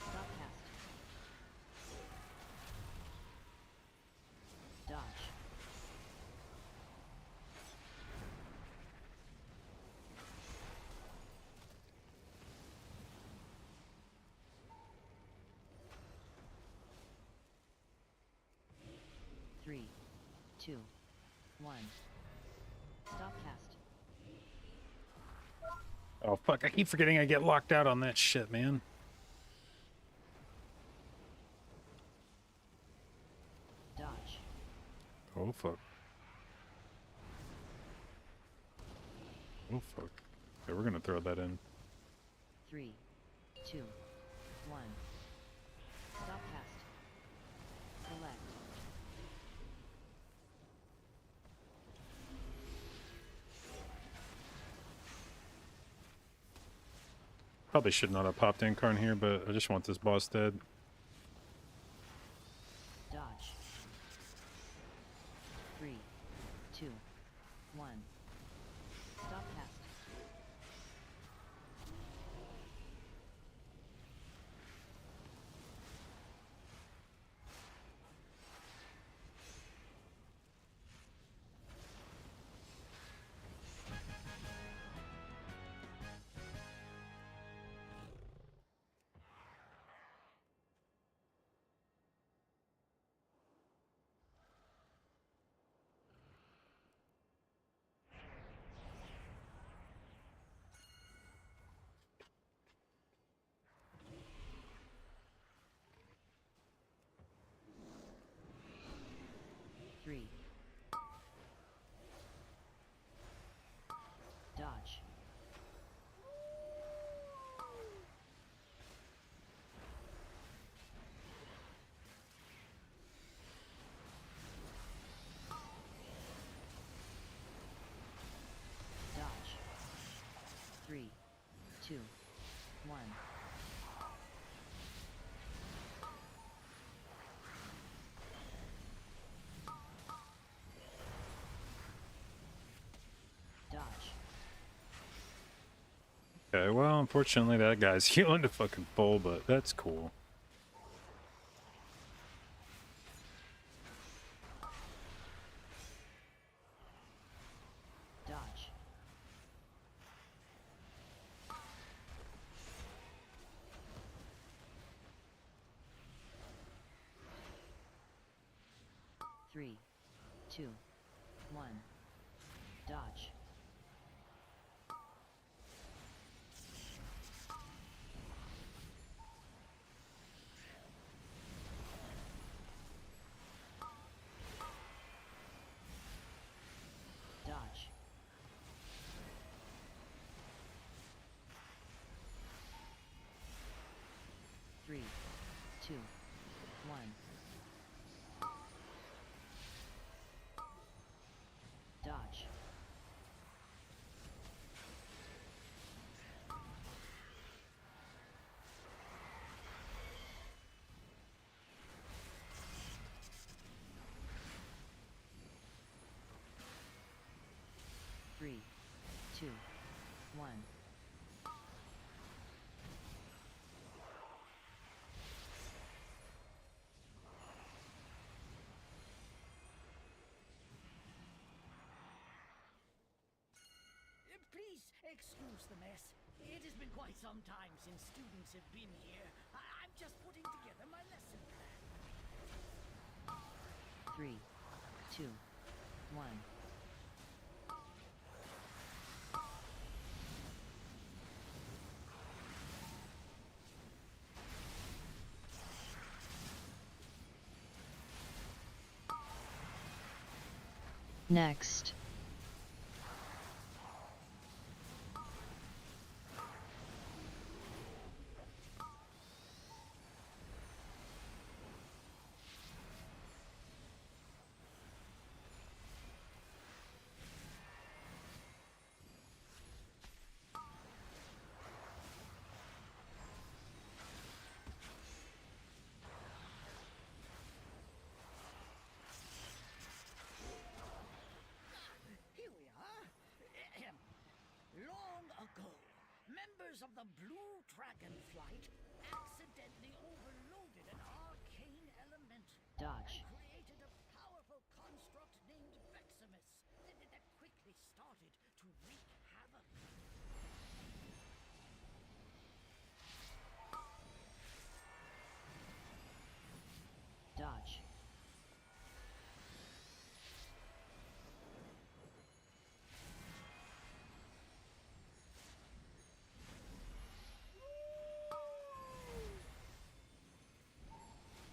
Stop cast. Dodge. Three, two, one. Stop cast. Oh fuck, I keep forgetting I get locked out on that shit, man. Dodge. Oh fuck. Oh fuck. Okay, we're gonna throw that in. 3, 2, 1. Stop cast. Select. Probably should not have popped Incarn here, but I just want this boss dead. Dodge. 3, 2, 1. Stop cast. Three. Dodge. Dodge. 3, 2, 1. Dodge. Okay, well, unfortunately that guy's healing to fucking full, but that's cool. Dodge. Three, two, one. Dodge. Dodge. Three, two, one. Dodge. Three, two, one. Please excuse the mess. It has been quite some time since students have been here. I'm just putting together my lesson plan. 3, 2, 1. Next. Here we are. Long ago, members of the Blue Dragonflight accidentally overloaded an arcane elemental Dodge. and created a powerful construct named Veximus that quickly started to wreak havoc. Dodge.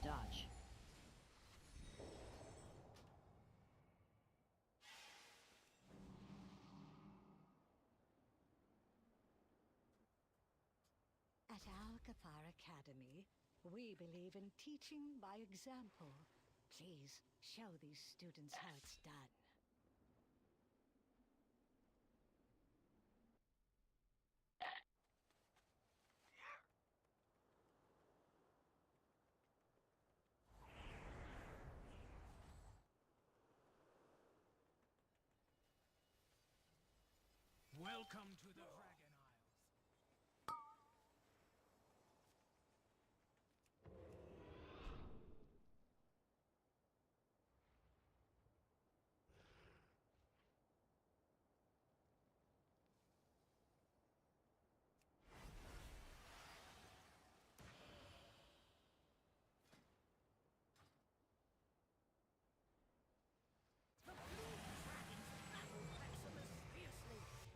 Dodge. At Alcapar Academy, we believe in teaching by example. Please show these students how it's done. Welcome to the Dragon Isles.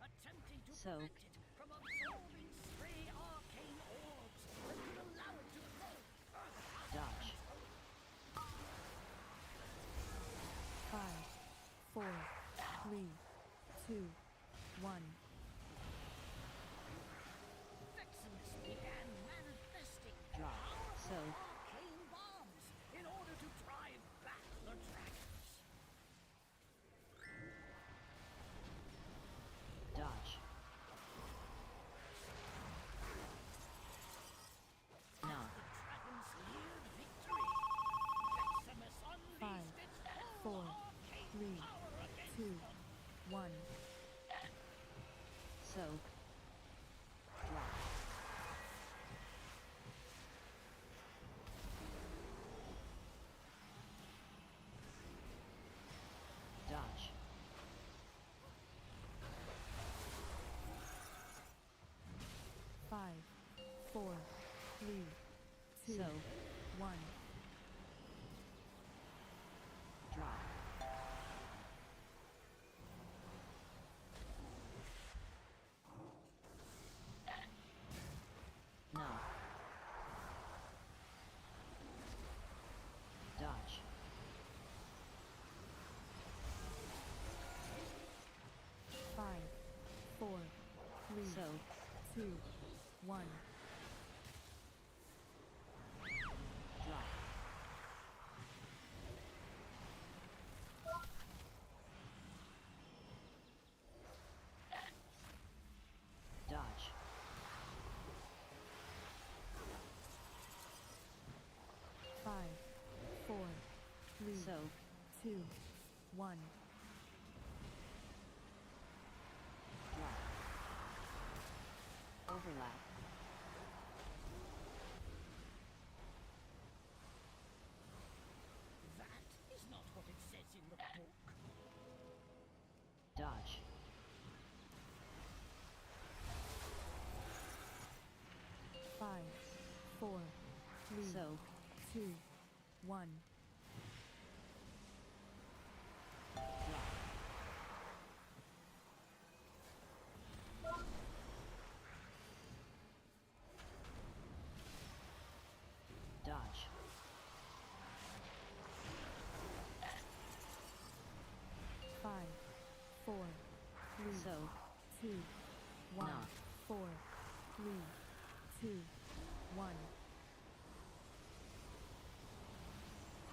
Attempting to So. prevent it from absorbing stray arcane orbs that could allow it to flow further. Dodge. 5, 4, 3, 2, 1. Veximus began manifesting Drop. So. arcane bombs in order to drive back the dragons. Dodge. No. Dragons yield victory. Veximus 5, unleashed its 4, arcane 3, power against 2, them. 1. So. Drop. Dodge. Five, 4, 3, 2, So. 1. Drop. No. Dodge. Five, 4, 3, So. 2, 1. Drop. Dodge. 5, 4, 3, So. 2, 1. Drop. Overlap. That is not what it says in the book. Dodge. So. 2, 1. Dodge. Five, 4, 3, So. 2, 1, No. 4, 3, 2, 1.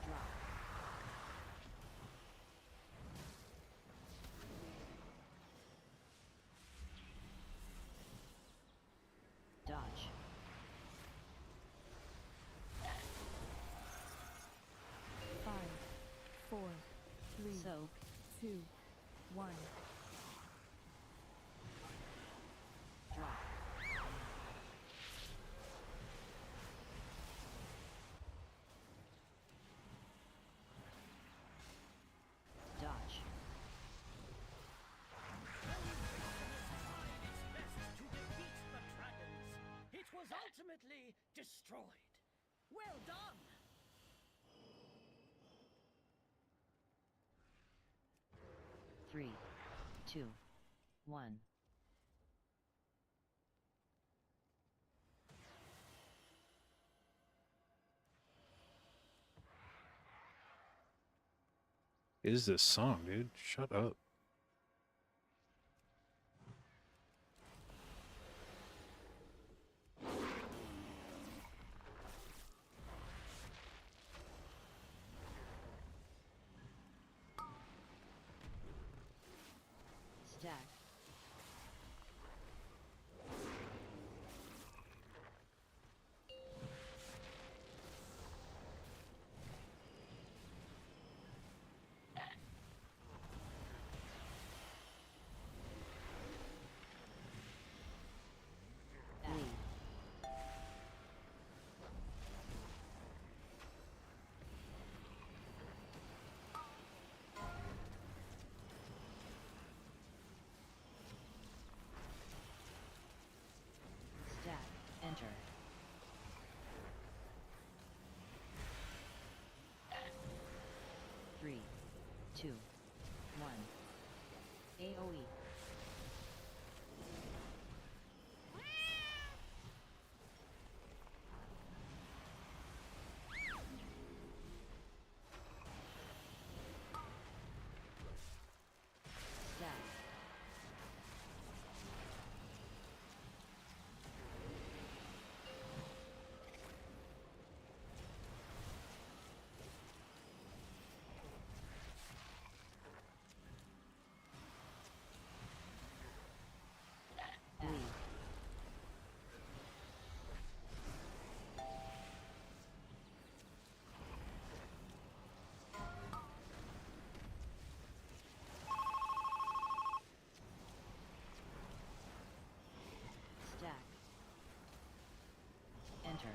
Drop. Dodge. Five, 4, 3, So. 2, 1. Drop. Dodge. To defeat the dragons. It was ultimately destroyed. Well done! Three, 2, 1. Is this song, dude? Shut up. Stack. Lead. Stack. Enter. Three, 2, 1. AOE. Stack. Lead. Stack. Enter.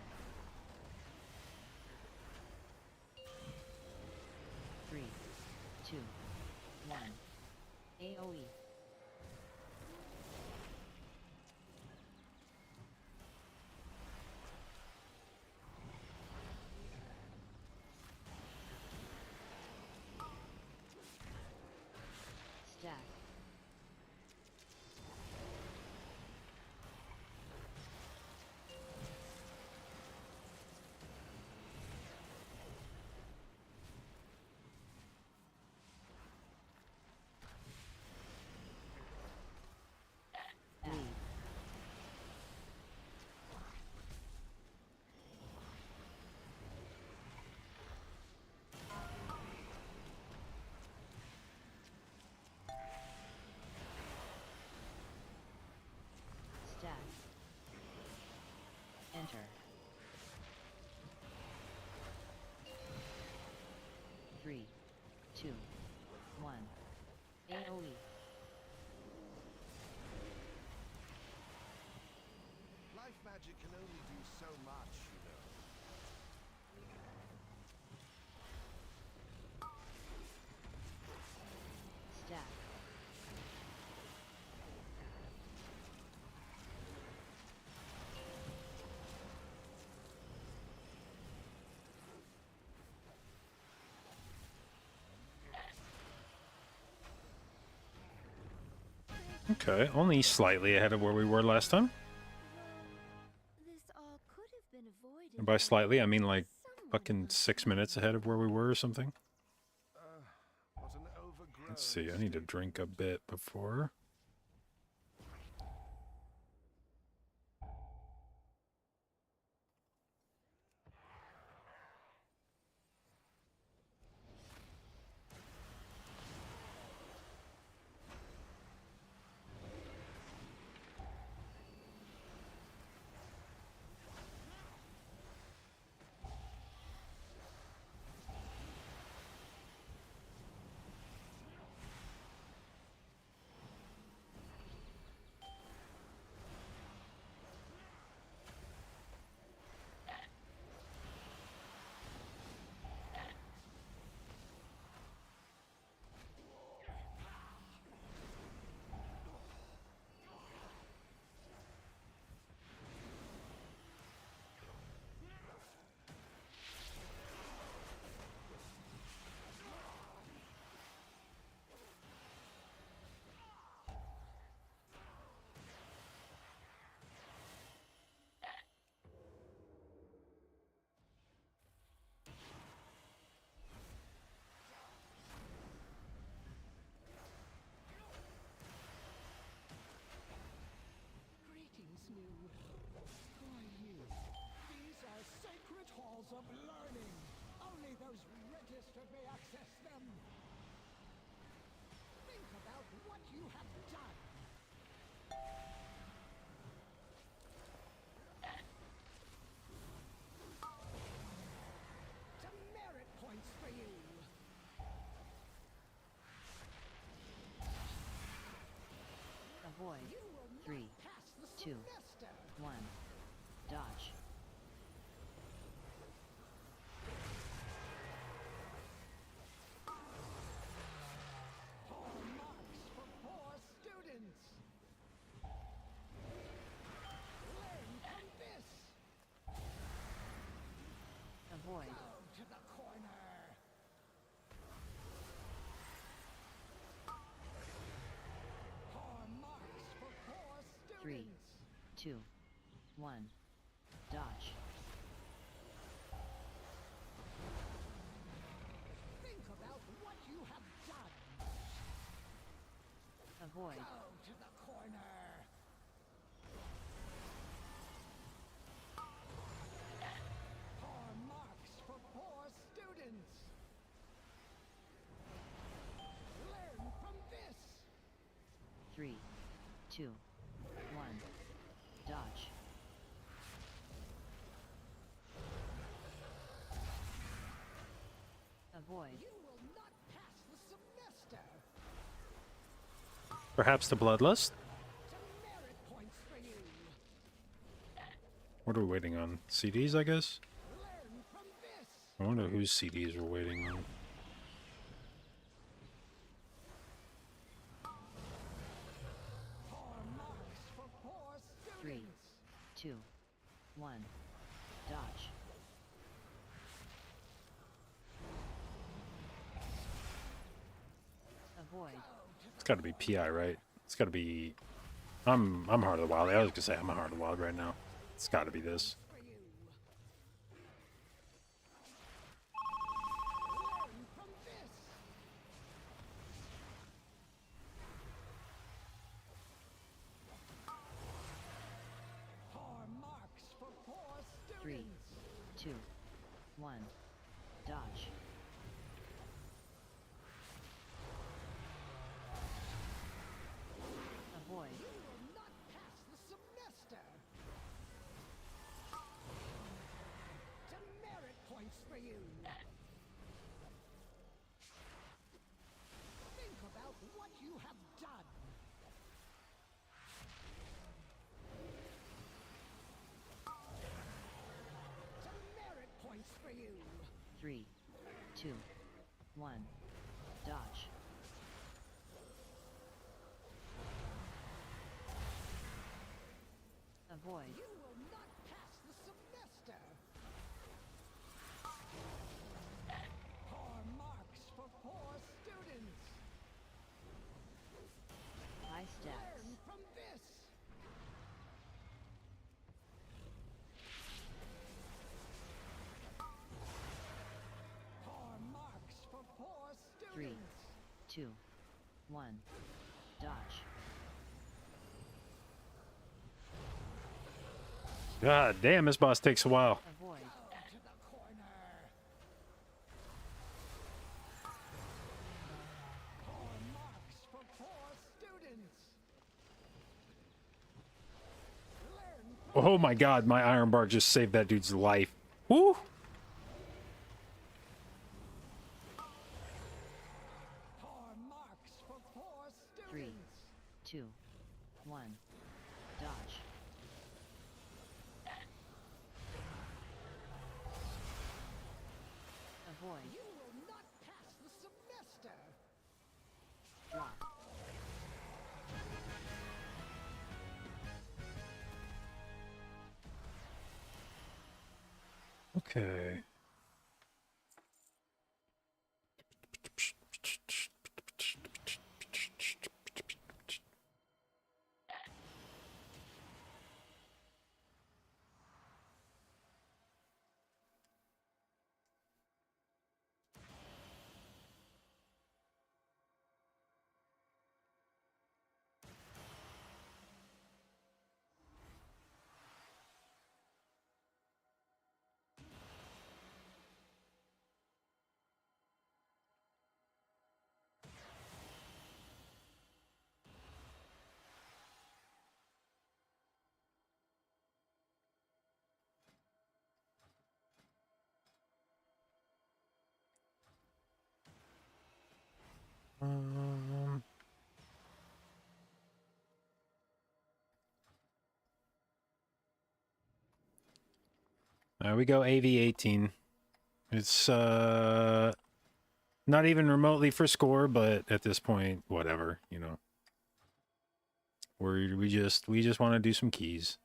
3, 2, 1. AOE. Stack. Lead. Stack. Enter. 3, 2, 1. AOE. Life magic can only do so much, you know. Stack. Okay, only slightly ahead of where we were last time. This all could have been avoided. And by slightly, I mean like fucking 6 minutes ahead of where we were or something. What an overgrown Let's see, I need to drink a bit before. Greetings, New. Who are you? These are sacred halls of learning. Only those registered may access them. Think about what you have done. Demerit points for you. Avoid. 3, 2, 1. Dodge. Poor marks for poor students. Learn from this. Avoid. Go to the corner. Poor marks for poor students. 3, 2, 1. Dodge. Think about what you have done. Avoid. Go to the corner. Poor marks for poor students. Learn from this. 3, 2, 1. Dodge. Avoid. You will not pass the semester. Perhaps the bloodlust? Demerit points for you. What are we waiting on? CDs, I guess? Learn from this. I wonder whose CDs we're waiting on. Poor marks for poor 3, students. 2, 1. Dodge. Avoid. It's gotta be PI, right? It's gotta be... I'm Heart of the Wild. I was gonna say I'm a Heart of the Wild right now. It's gotta be this. For you. Learn from this. Poor marks for poor 3, students. 2, 1. Dodge. Avoid. You will not pass the semester. Demerit points for you. Think about what you have done. Demerit points for you. 3, 2, 1. Dodge. Avoid. You will not pass the semester. Poor marks for poor students. High stats. 2, 1. Dodge. God damn, this boss takes a while. Avoid. Oh my god, my iron bar just saved that dude's life. Woo! Three, 2, 1. Dodge. Avoid. You will not pass the semester. Drop. Okay. There we go, AV18. It's not even remotely for score, but at this point, whatever, you know. We just want to do some keys.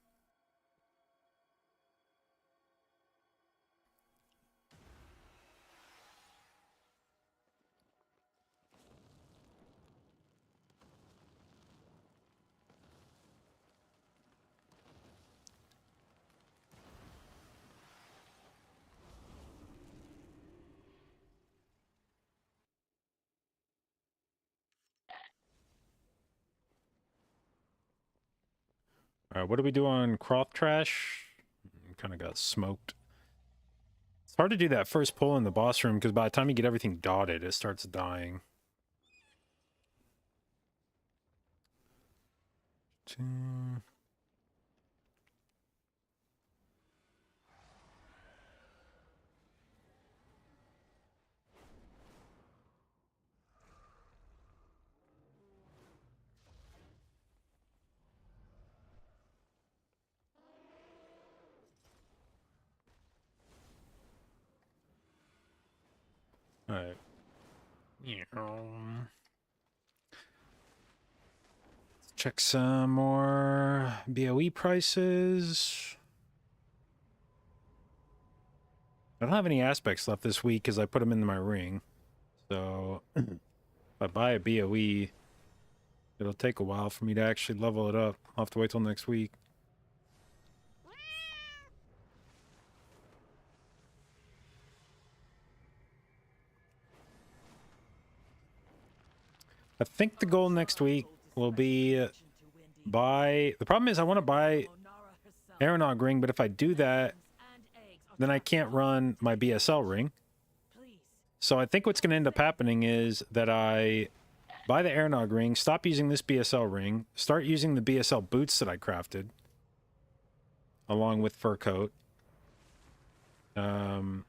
Alright, what do we do on Croft Trash? Kind of got smoked. It's hard to do that first pull in the boss room, because by the time you get everything dotted, it starts dying. Alright. Let's check some more BOE prices. I don't have any aspects left this week because I put them into my ring. So if I buy a BOE, it'll take a while for me to actually level it up. I'll have to wait till next week. I think the goal next week will be buy... The problem is I want to buy Aeronog ring, but if I do that, then I can't run my BSL ring. So I think what's going to end up happening is that I buy the Aeronog ring, stop using this BSL ring, start using the BSL boots that I crafted, along with fur coat. And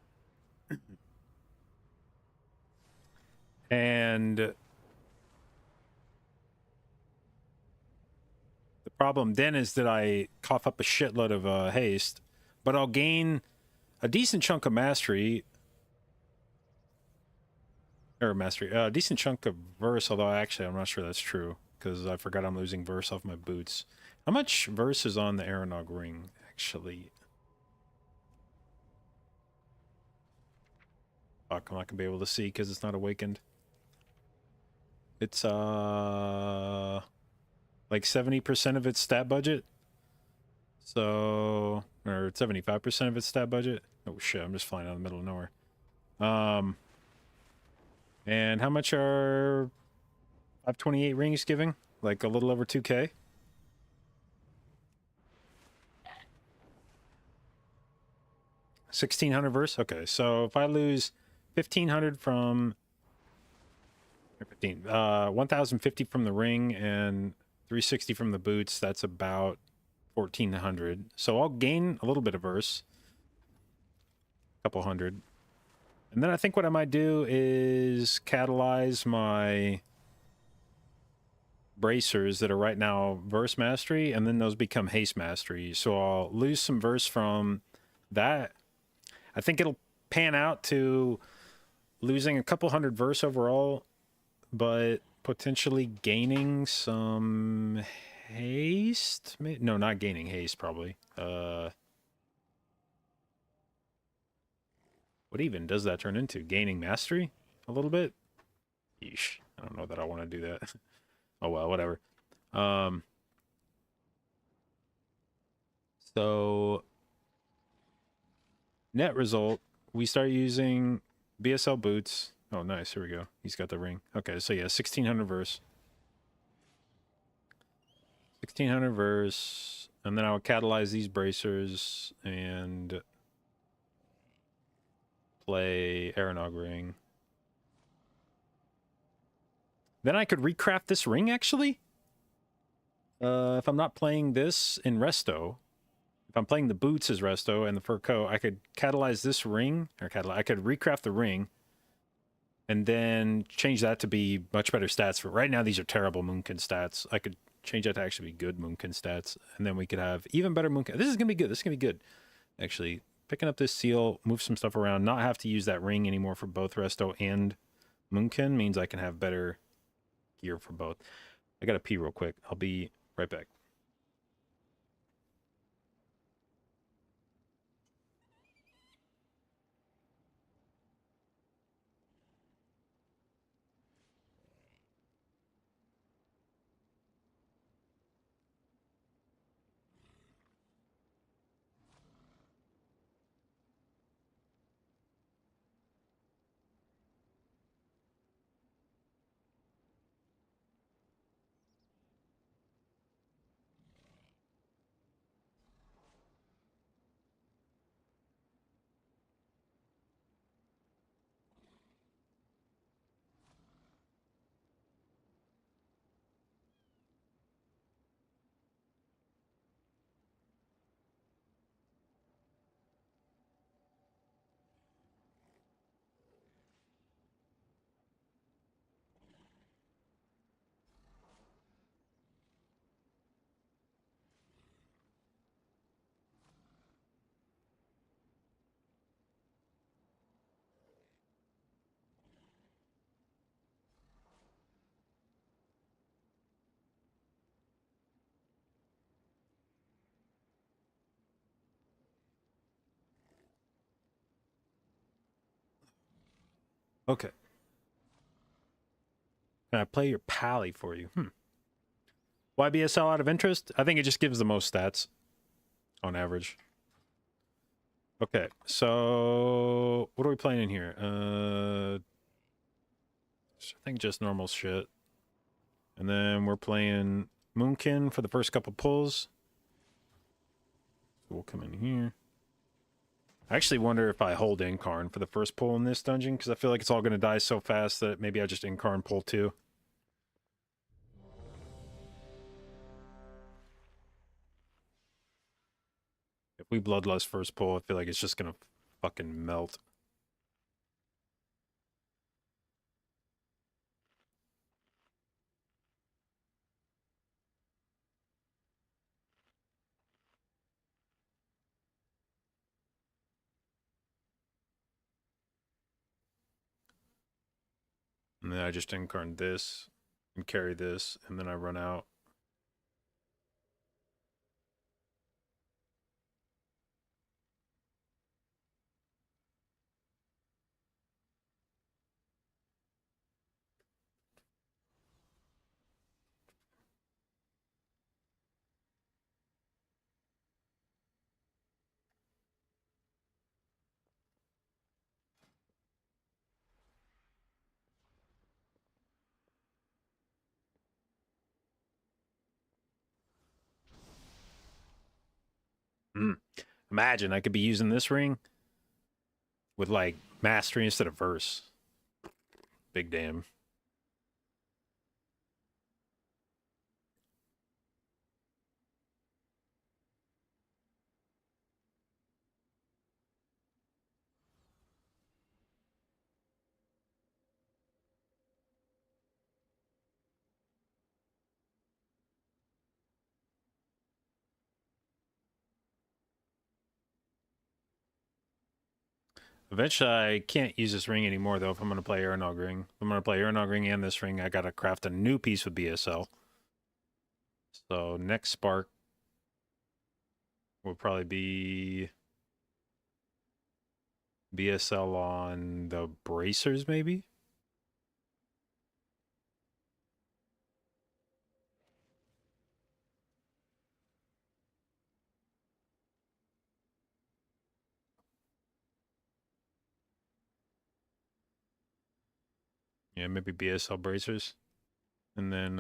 the problem then is that I cough up a shitload of haste, but I'll gain a decent chunk of mastery. Or mastery, a decent chunk of verse, although actually I'm not sure that's true, because I forgot I'm losing verse off my boots. How much verse is on the Aeronog ring, actually? Fuck, I'm not gonna be able to see because it's not awakened. It's, like 70% of its stat budget. So, or 75% of its stat budget. Oh shit, I'm just flying out in the middle of nowhere. And how much are 528 rings giving? Like a little over 2K? $1,600 verse? Okay, so if I lose 1,500 from 1,050 from the ring and 360 from the boots, that's about 1,400. So I'll gain a little bit of verse. A couple hundred. And then I think what I might do is catalyze my bracers that are right now verse mastery, and then those become haste mastery. So I'll lose some verse from that. I think it'll pan out to losing a couple hundred verse overall, but potentially gaining some haste. No, not gaining haste, probably. What even does that turn into? Gaining mastery? A little bit? Yeesh. I don't know that I want to do that. Oh well, whatever. So net result, we start using BSL boots. Oh, nice. Here we go. He's got the ring. Okay, so yeah, 1,600 verse. 1,600 verse. And then I would catalyze these bracers and play Aeronog ring. Then I could recraft this ring, actually? If I'm not playing this in Resto, if I'm playing the boots as Resto and the fur coat, I could catalyze this ring, or I could recraft the ring, and then change that to be much better stats. For right now, these are terrible Moonkin stats. I could change that to actually be good Moonkin stats, and then we could have even better Moonkin. This is going to be good. This is going to be good. Actually, picking up this seal, move some stuff around, not have to use that ring anymore for both Resto and Moonkin means I can have better gear for both. I got to pee real quick. I'll be right back. Okay. Can I play your Pally for you? Why BSL out of interest? I think it just gives the most stats on average. Okay, so what are we playing in here? I think just normal shit. And then we're playing Moonkin for the first couple pulls. So we'll come in here. I actually wonder if I hold Incarn for the first pull in this dungeon, because I feel like it's all going to die so fast that maybe I just Incarn pull 2. If we Bloodlust first pull, I feel like it's just going to fucking melt. And then I just Incarn this and carry this, and then I run out. Imagine I could be using this ring with like mastery instead of verse. Big damn. Eventually, I can't use this ring anymore, though, if I'm going to play Aeronog ring. If I'm going to play Aeronog ring and this ring, I got to craft a new piece with BSL. So, next spark will probably be BSL on the bracers, maybe? Yeah, maybe BSL bracers. And then,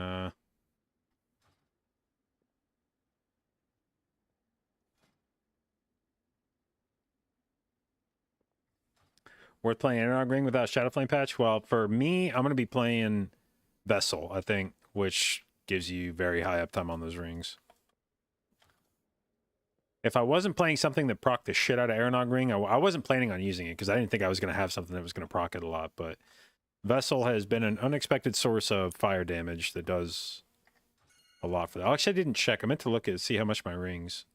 worth playing Analog Ring without Shadow Flame patch? Well, for me, I'm going to be playing Vessel, I think, which gives you very high uptime on those rings. If I wasn't playing something that procced the shit out of Aeronog Ring, I wasn't planning on using it because I didn't think I was going to have something that was going to proc it a lot, but Vessel has been an unexpected source of fire damage that does a lot for that. Actually, I didn't check. I meant to look at see how much my rings,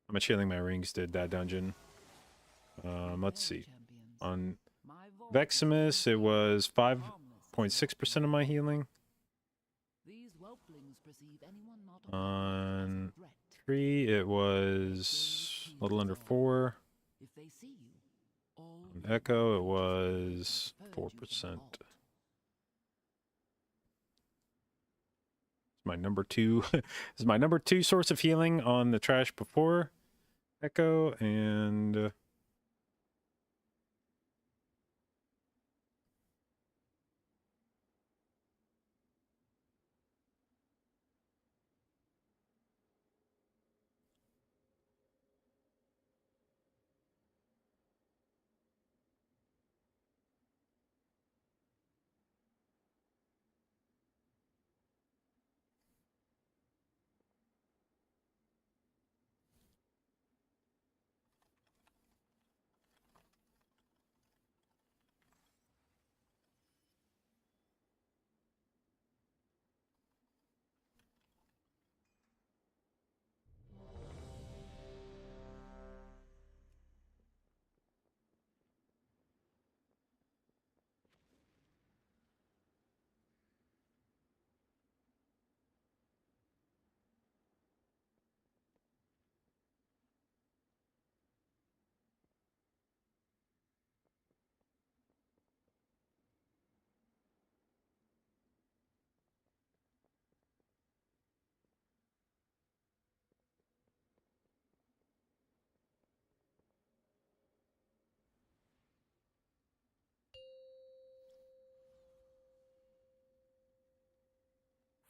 how much healing my rings did that dungeon. Let's see. On Veximus, it was 5.6% of my healing. On 3, it was a little under 4. On Echo, it was 4%. My number 2 is my number 2 source of healing on the trash before Echo, and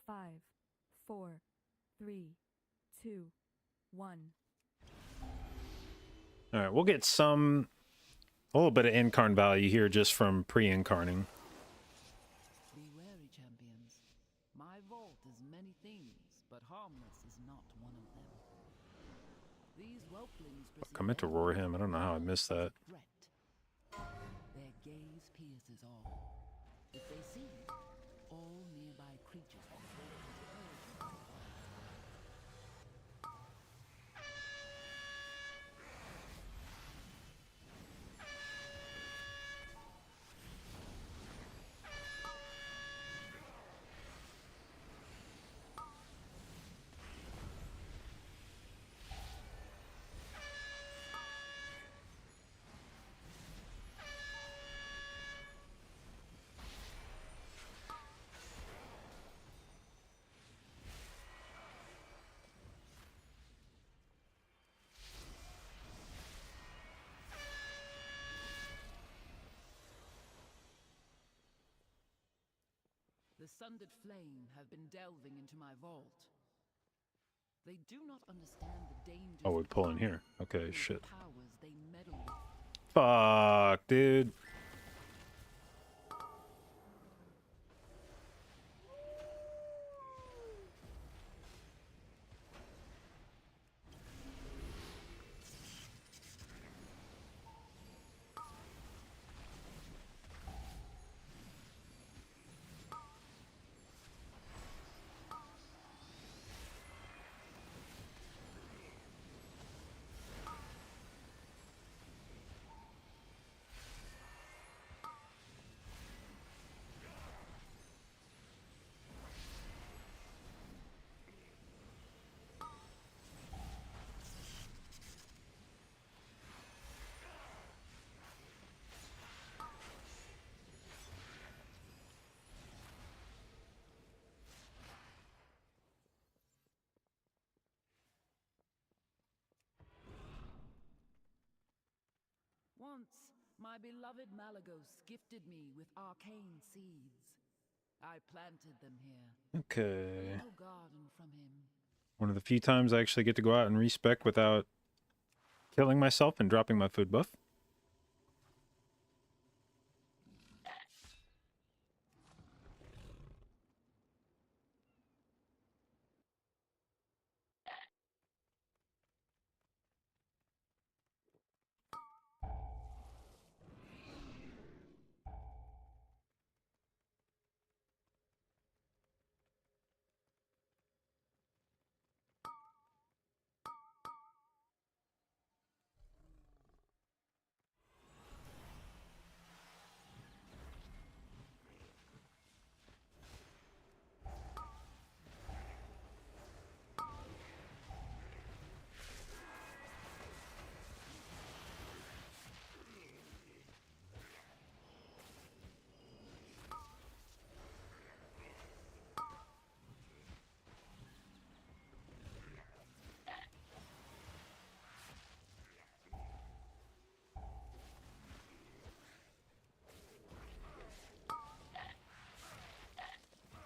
Five, four, three, two, one. all right, we'll get a little bit of incarn value here just from pre-incarning. Be wary, champions. My vault is many things, but harmless is not one of them. These whelplings I meant to roar him. I don't know how I missed that. Their gaze pierces all. If they see you, all nearby creatures will fall into earth. The sundered flame have been delving into my vault. They do not understand the dangers. Oh, we that pull in come here. Okay, with shit. powers they meddle with. Fuck, dude. Once, my beloved Malagos gifted me with arcane seeds. I planted them here. Okay. A little garden from him. One of the few times I actually get to go out and respec without killing myself and dropping my food buff.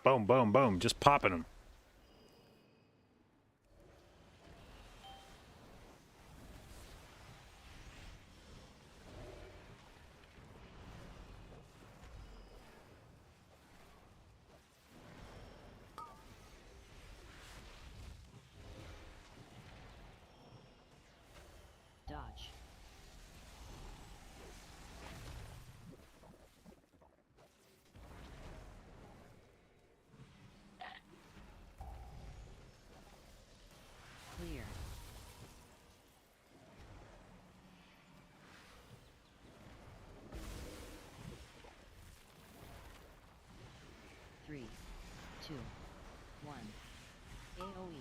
Boom, boom, boom. Just popping them. Dodge. Clear. Three, two, one. AOE.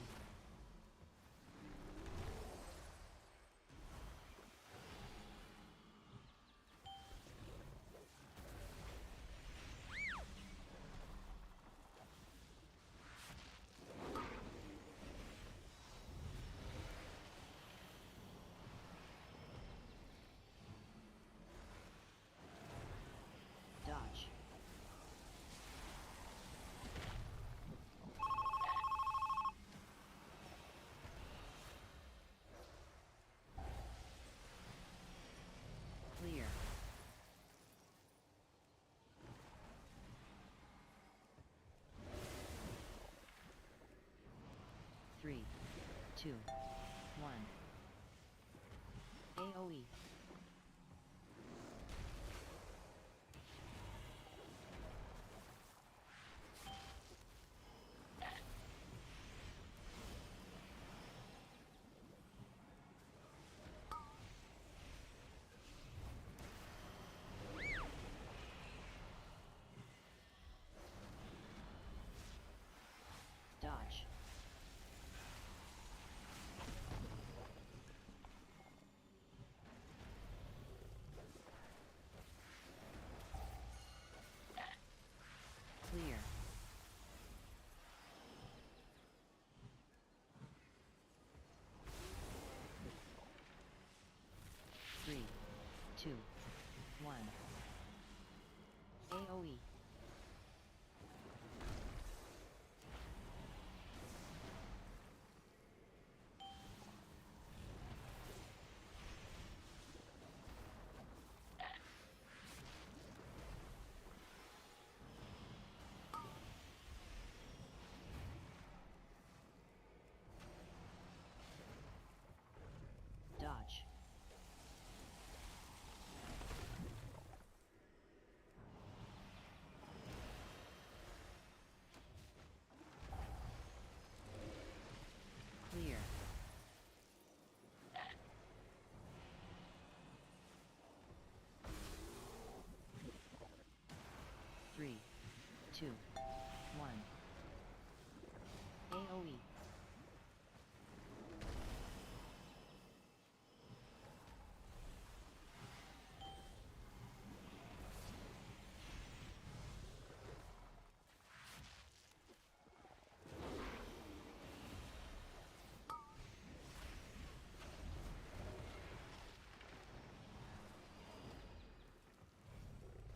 Dodge. Clear. Three, two, one. AOE. Dodge. Clear. Three, two, one. AOE. 2, 1. AoE.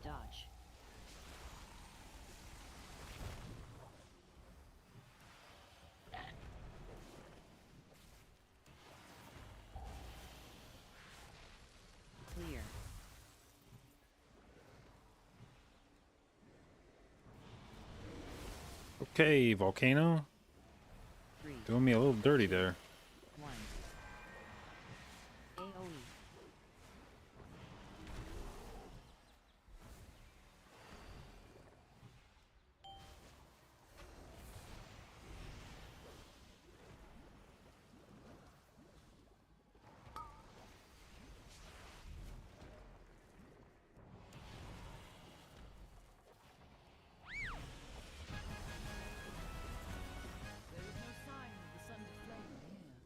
Dodge. Clear. Okay, Volcano. 3, Doing me a little dirty there. 1. AoE. There is no sign of the sundered flame here.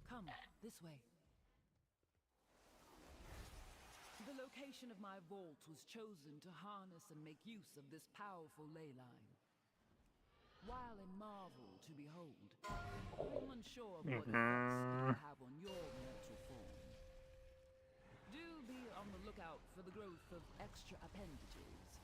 Come, this way. The location of my vault was chosen to harness and make use of this powerful ley line. While a marvel to behold, I'm unsure of what effects it will have on your mental form. Do be on the lookout for the growth of extra appendages.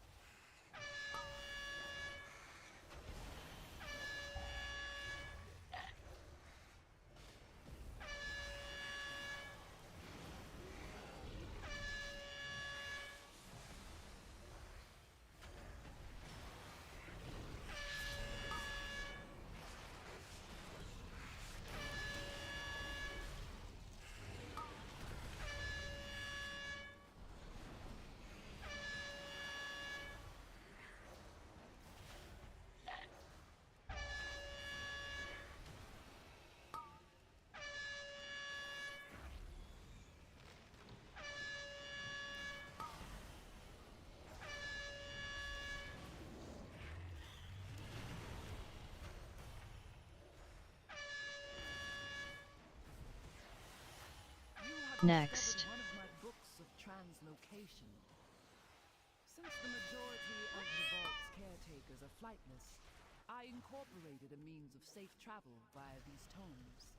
Next. One of my books of translocation. Since the majority of the vault's caretakers are flightless, I incorporated a means of safe travel via these tomes.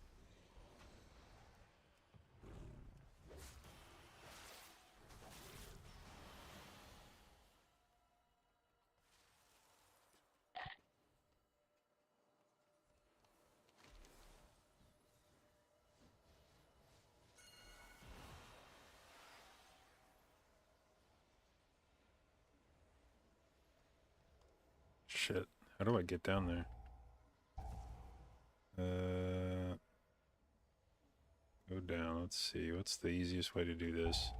Shit. How do I get down there? Go down. Let's see. What's the easiest way to do this?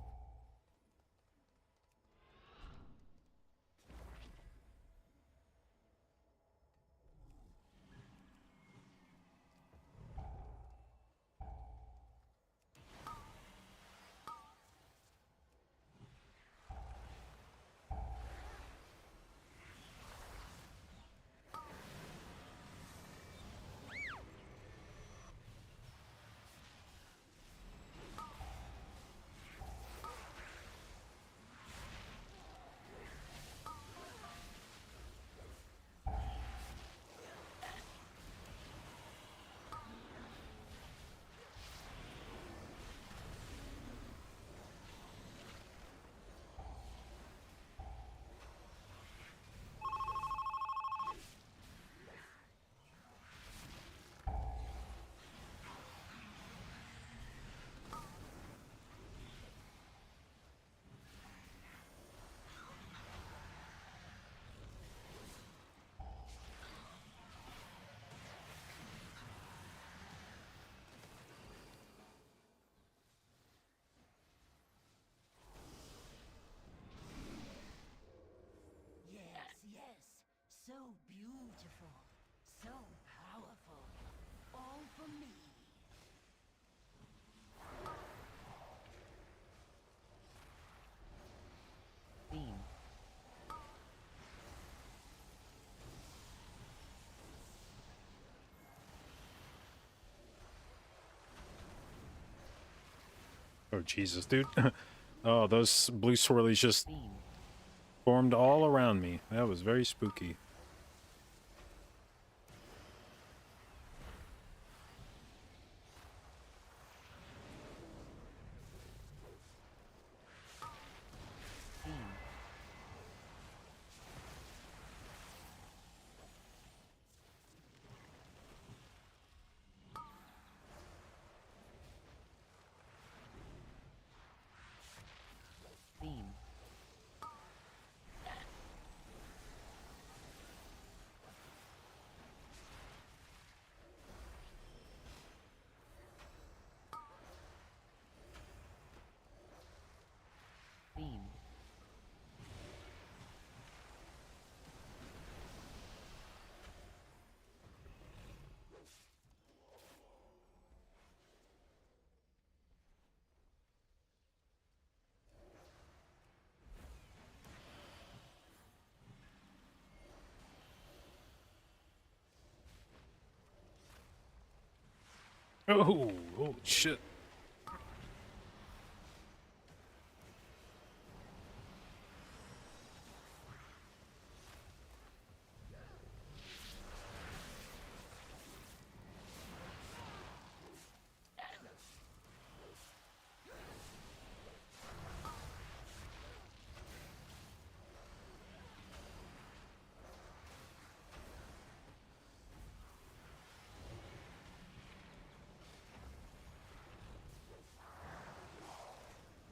Oh, Jesus, dude. Oh, those blue swirlies just formed all around me. That was very spooky. Beam. Beam. Oh, holy shit.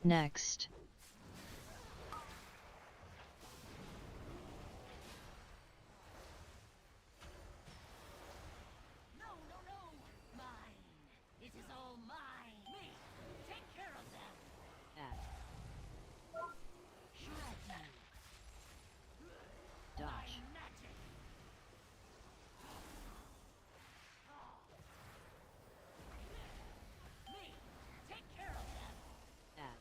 Next. No, no, no! Mine! It is all mine! Me! Take care of them! Add. Shred you! Dodge. My magic! Me! Take care of them! Add.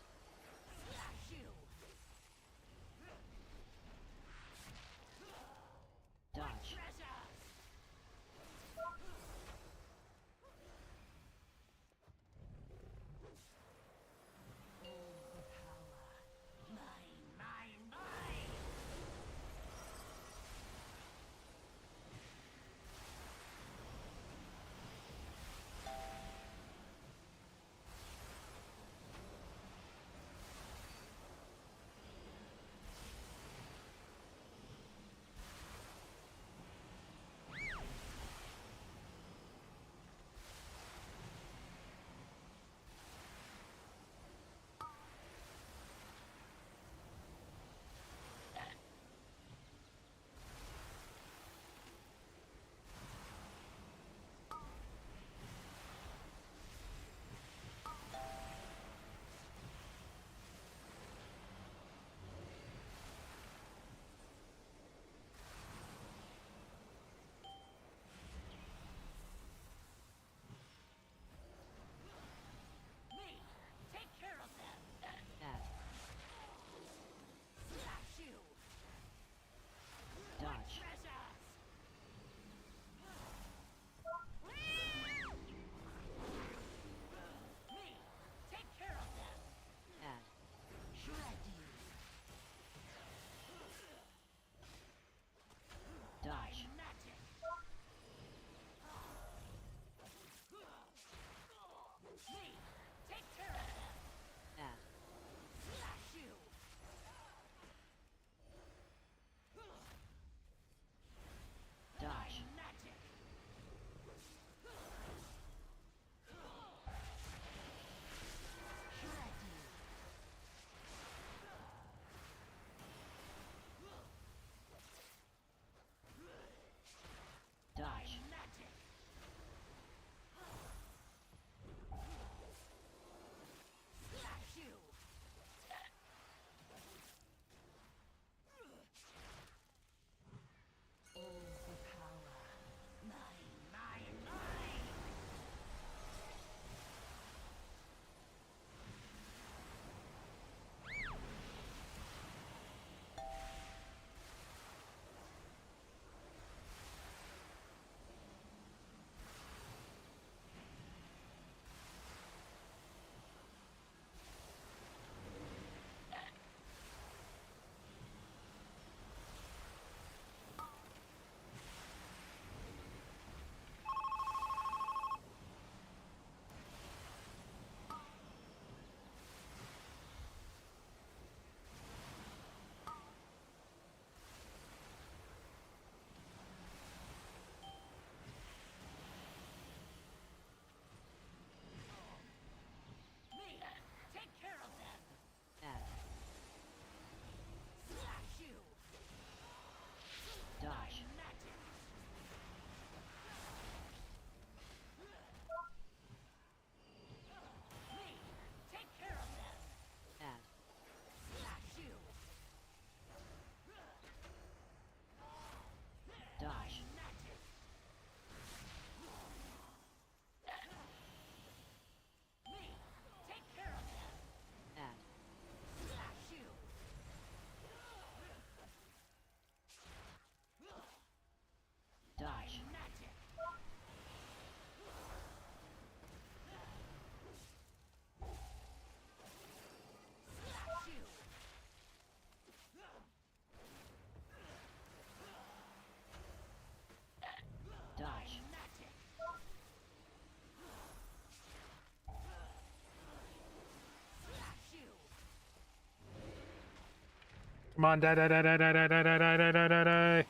Come on, die, die, die, die, die, die, die, die, die, die, die, die.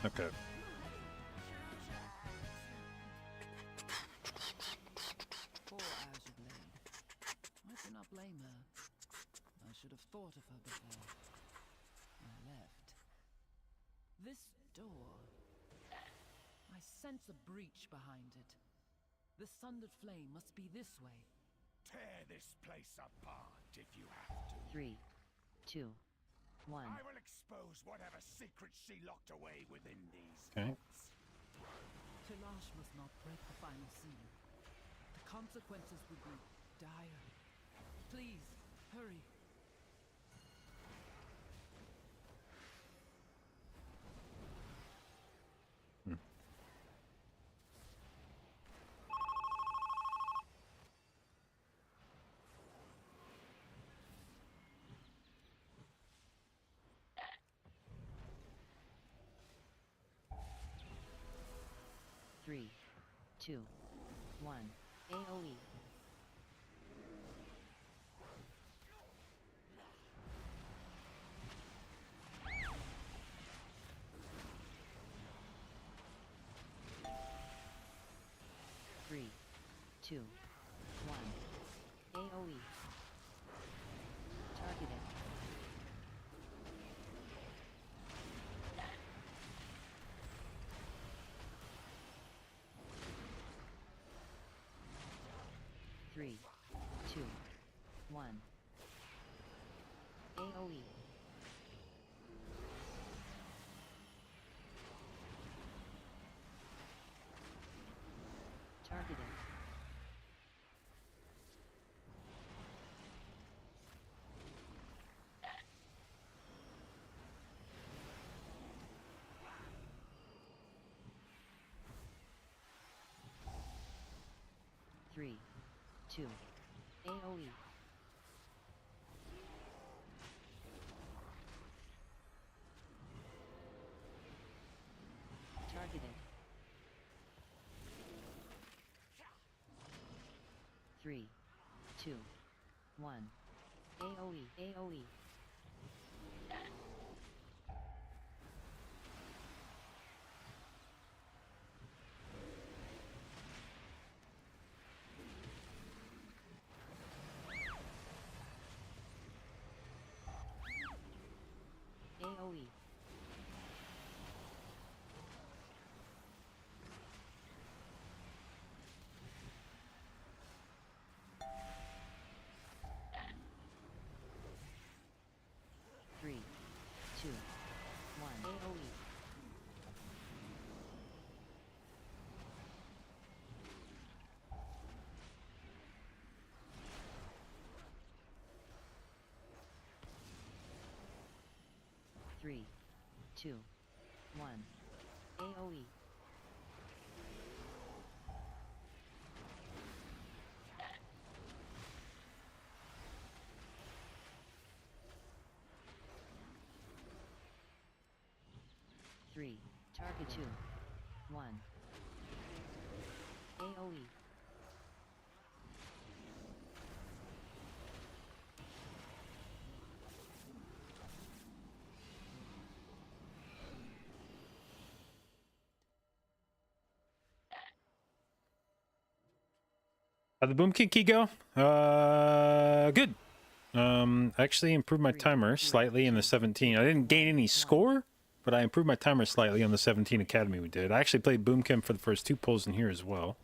Okay. Poor Azure. I do not blame her. I should have thought of her before I left. This door. I sense a breach behind it. The sundered flame must be this way. Tear this place apart if you have to. 3, 2, 1. I will expose whatever secrets she locked away within these Okay. vaults. Tilash must not break the final seal. The consequences would be dire. Please, hurry. Three, 2, 1. AOE. Three, 2, 1. AOE. Targeted. Three, 2, 1. AOE. Targeted. Three, 2. AOE. Targeted. 3, 2, 1. AOE. AOE. AOE. Three, 2, 1. AOE. Three, 2, 1. AOE. Three. Target 2, 1. AOE. How'd the boom kick key go? Good. Actually improved my timer slightly in the 17. I didn't gain any score, but I improved my timer slightly on the 17 Academy we did. I actually played Boomkin for the first 2 pulls in here as well.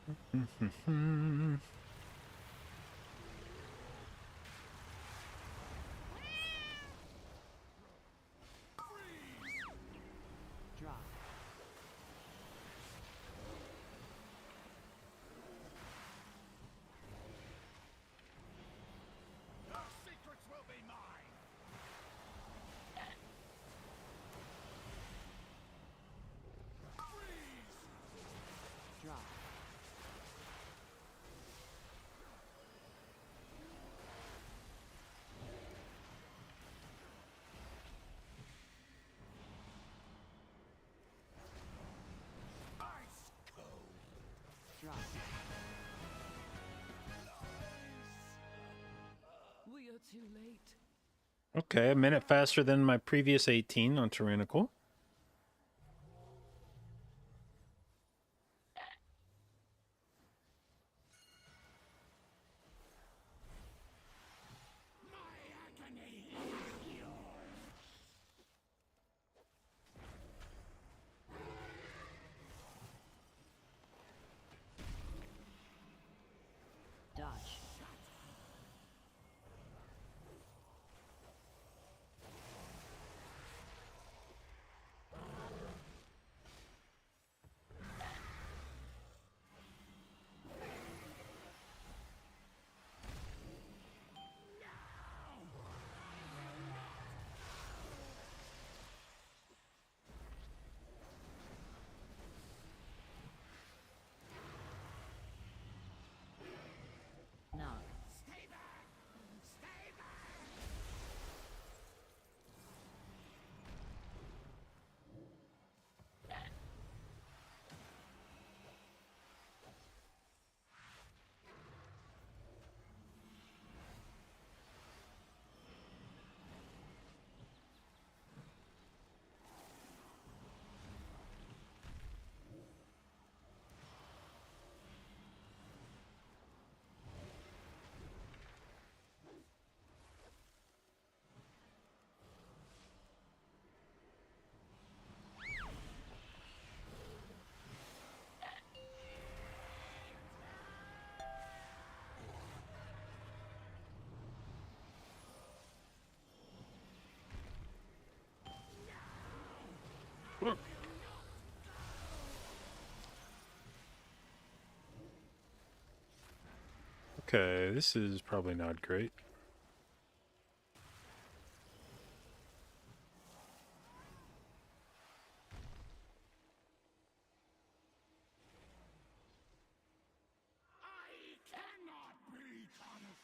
Draw. Your secrets will be mine! Draw. Ice cold! Draw. We are too late. Okay, a minute faster than my previous 18 on Tyrannical. Dodge. Knock. Stay back! Stay back! Okay, this is probably not great. I cannot be contained!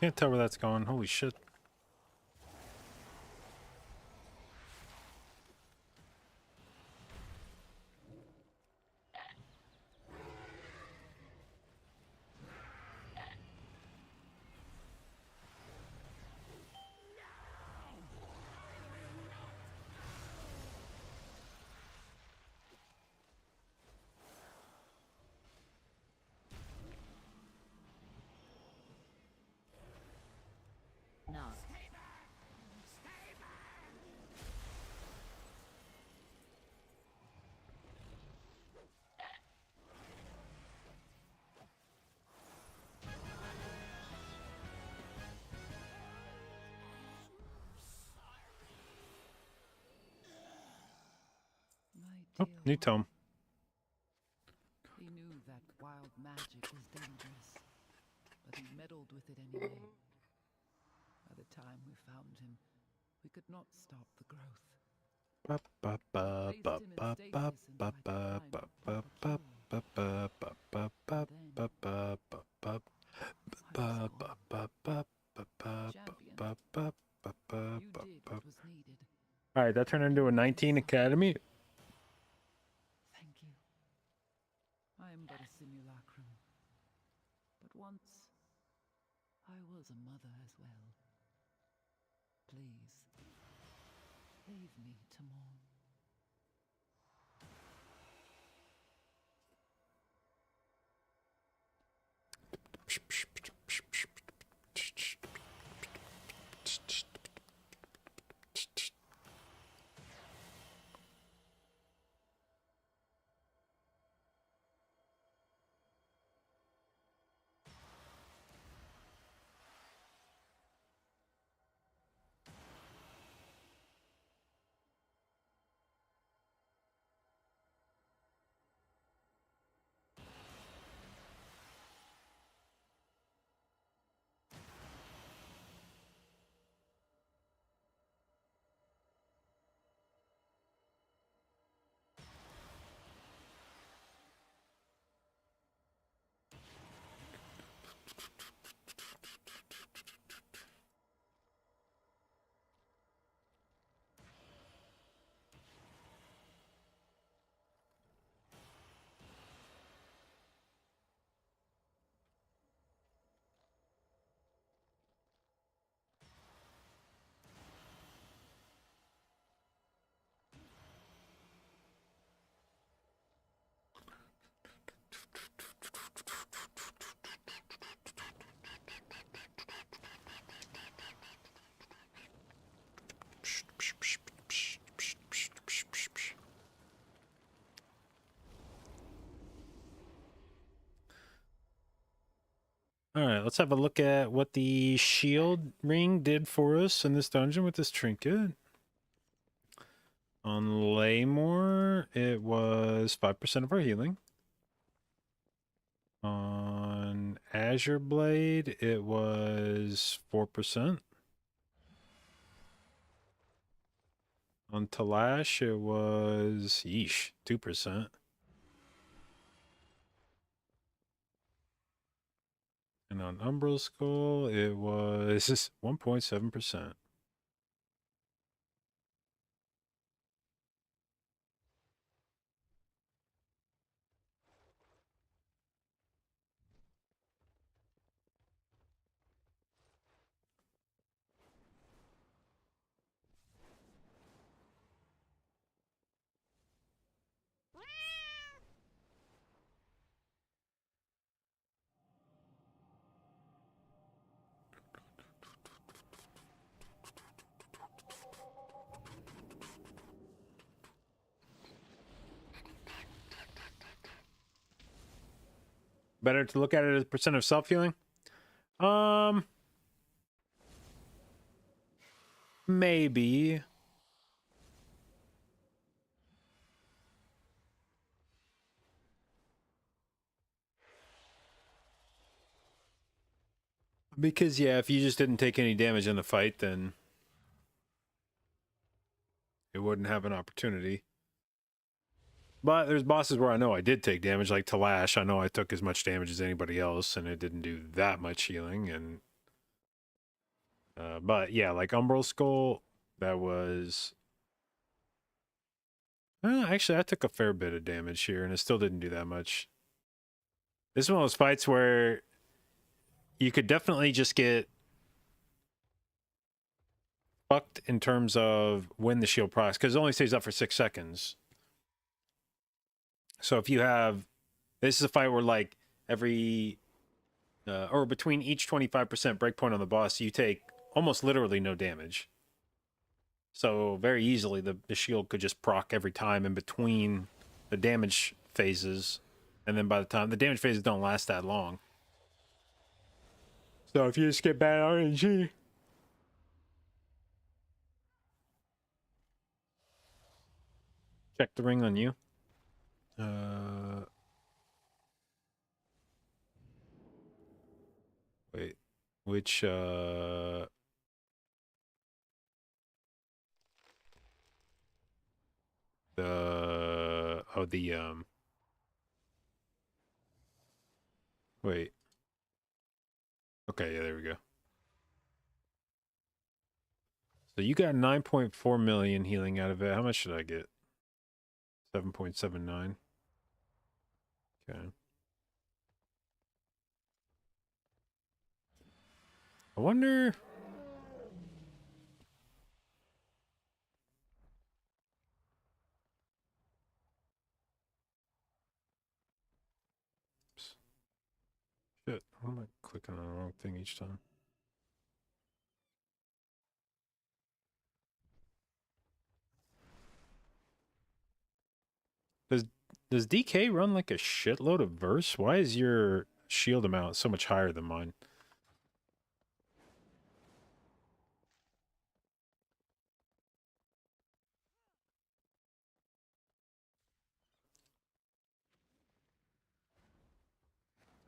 Can't tell where that's going. Holy shit. No. Oh, new tome. He knew that wild magic was dangerous, but he meddled with it anyway. By the time we found him, we could not stop the growth. All right, that turned into a 19 academy. Thank you. I am but a simulacrum. But once, I was a mother as well. Please, leave me to mourn. All right, let's have a look at what the shield ring did for us in this dungeon with this trinket. On Laymore, it was 5% of our healing. On Azure Blade, it was 4%. On Talash, it was, 2%. And on Umbral Skull, it was 1.7%. Better to look at it as percent of self-healing? Maybe. Because, yeah, if you just didn't take any damage in the fight, then it wouldn't have an opportunity. But there's bosses where I know I did take damage, like Talash. I know I took as much damage as anybody else, and it didn't do that much healing, and But yeah, like Umbral Skull, that was... actually, I took a fair bit of damage here, and it still didn't do that much. This is one of those fights where you could definitely just get fucked in terms of when the shield procs, because it only stays up for 6 seconds. So if you have... This is a fight where, like, every... or between each 25% breakpoint on the boss, you take almost literally no damage. So very easily, the shield could just proc every time in between the damage phases. And then by the time... The damage phases don't last that long. So if you just get bad RNG... Check the ring on you. Wait. Which, the... Oh, the, Wait. Okay, yeah, there we go. So you got 9.4 million healing out of it. How much should I get? 7.79. Okay. I wonder... Oops. Shit, why am I clicking on the wrong thing each time? Does DK run like a shitload of verse? Why is your shield amount so much higher than mine?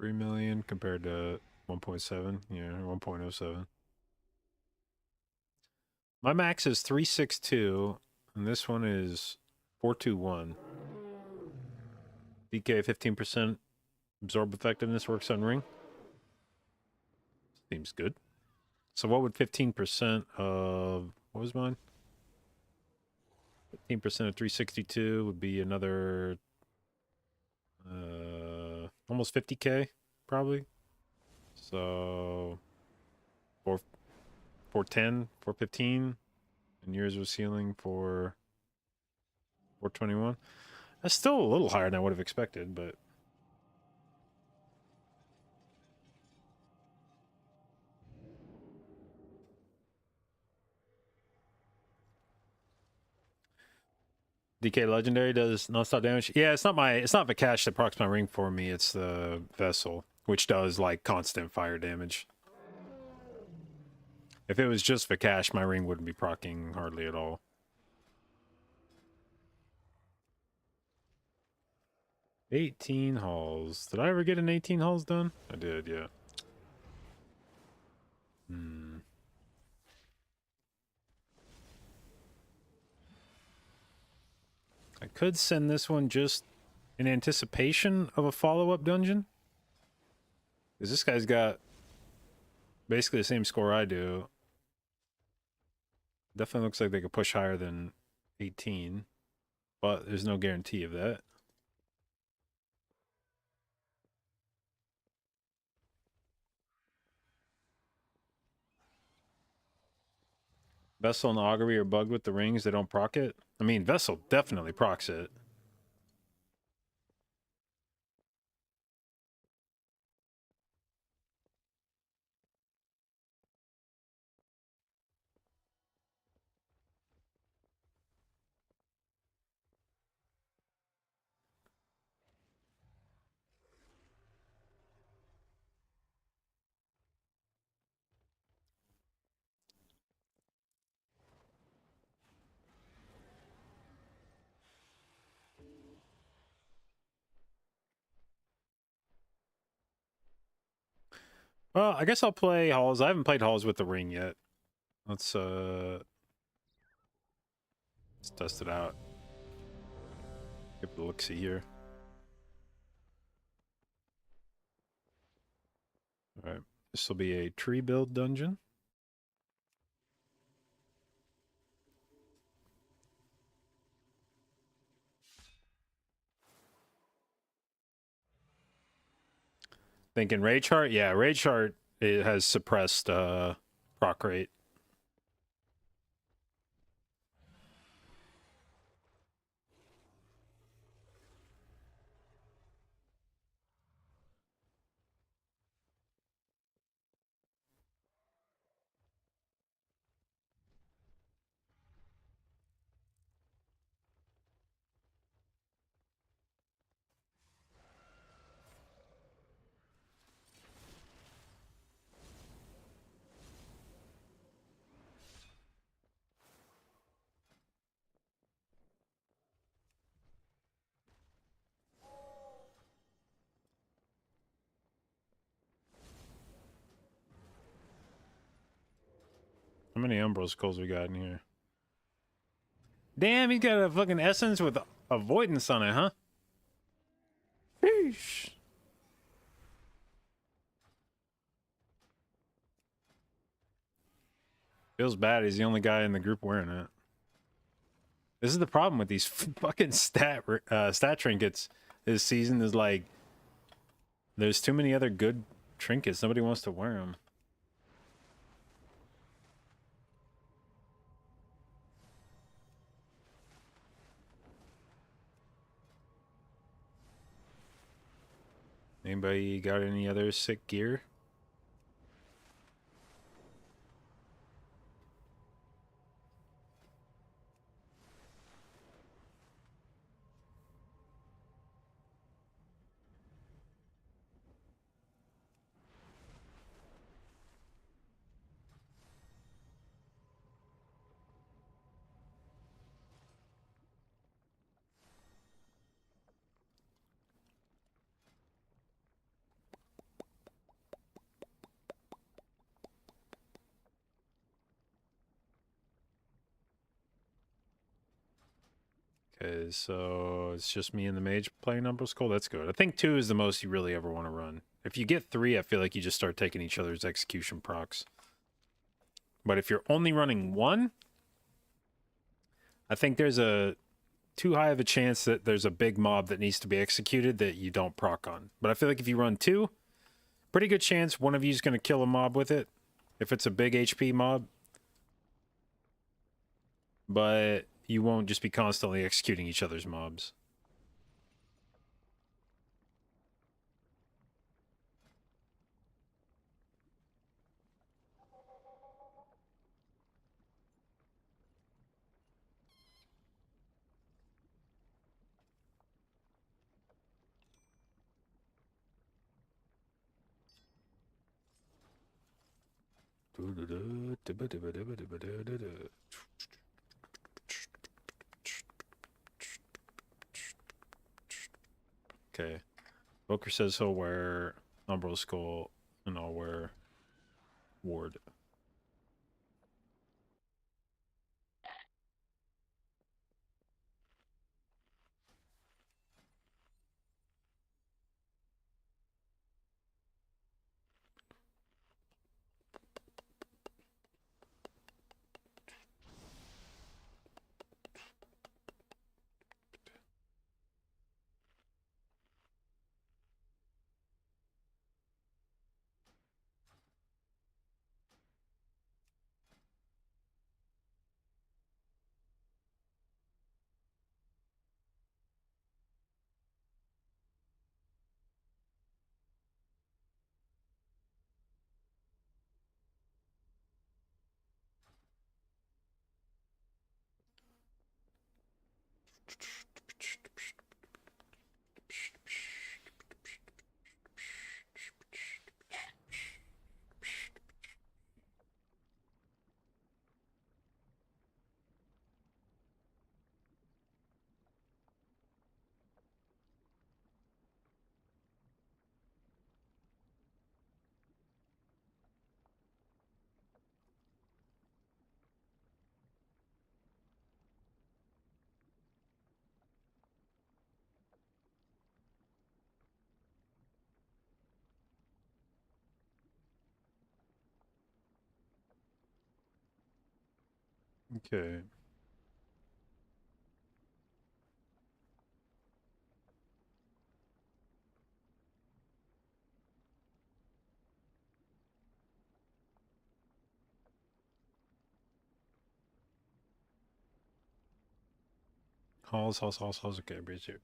$3 million compared to 1.7. Yeah, 1.07. My max is 362, and this one is 421. DK 15% absorb effectiveness works on ring. Seems good. So what would 15% of... What was mine? 15% of 362 would be another... almost 50k, probably. So... 410, 415. And yours was healing for... 421. That's still a little higher than I would have expected, but... DK Legendary does non-stop damage. Yeah, it's not Vikash that procs my ring for me. It's the Vessel, which does like constant fire damage. If it was just Vikash, my ring wouldn't be proccing hardly at all. $18 halls. Did I ever get an 18 halls done? I did, yeah. I could send this one just in anticipation of a follow-up dungeon. Because this guy's got basically the same score I do. Definitely looks like they could push higher than 18. But there's no guarantee of that. Vessel and Augury are bugged with the rings. They don't proc it. I mean, Vessel definitely procs it. Well, I guess I'll play Halls. I haven't played Halls with the ring yet. Let's test it out. Give it a look-see here. Alright. This will be a tree build dungeon. Thinking Rage Heart? Yeah, Rage Heart, it has suppressed proc rate. How many Umbral Skulls we got in here? Damn, he got a fucking essence with avoidance on it, huh? Sheesh. Feels bad. He's the only guy in the group wearing it. This is the problem with these fucking stat trinkets this season. Is like, there's too many other good trinkets. Nobody wants to wear them. Anybody got any other sick gear? Okay, so it's just me and the mage playing Umbral Skull. That's good. I think 2 is the most you really ever want to run. If you get 3, I feel like you just start taking each other's execution procs. But if you're only running 1, I think there's a too high of a chance that there's a big mob that needs to be executed that you don't proc on. But I feel like if you run 2, pretty good chance one of you is going to kill a mob with it, if it's a big HP mob. But you won't just be constantly executing each other's mobs. Okay. Boker says he'll wear Umbral Skull, and I'll wear Ward. Okay. Halls. Okay, bridge here.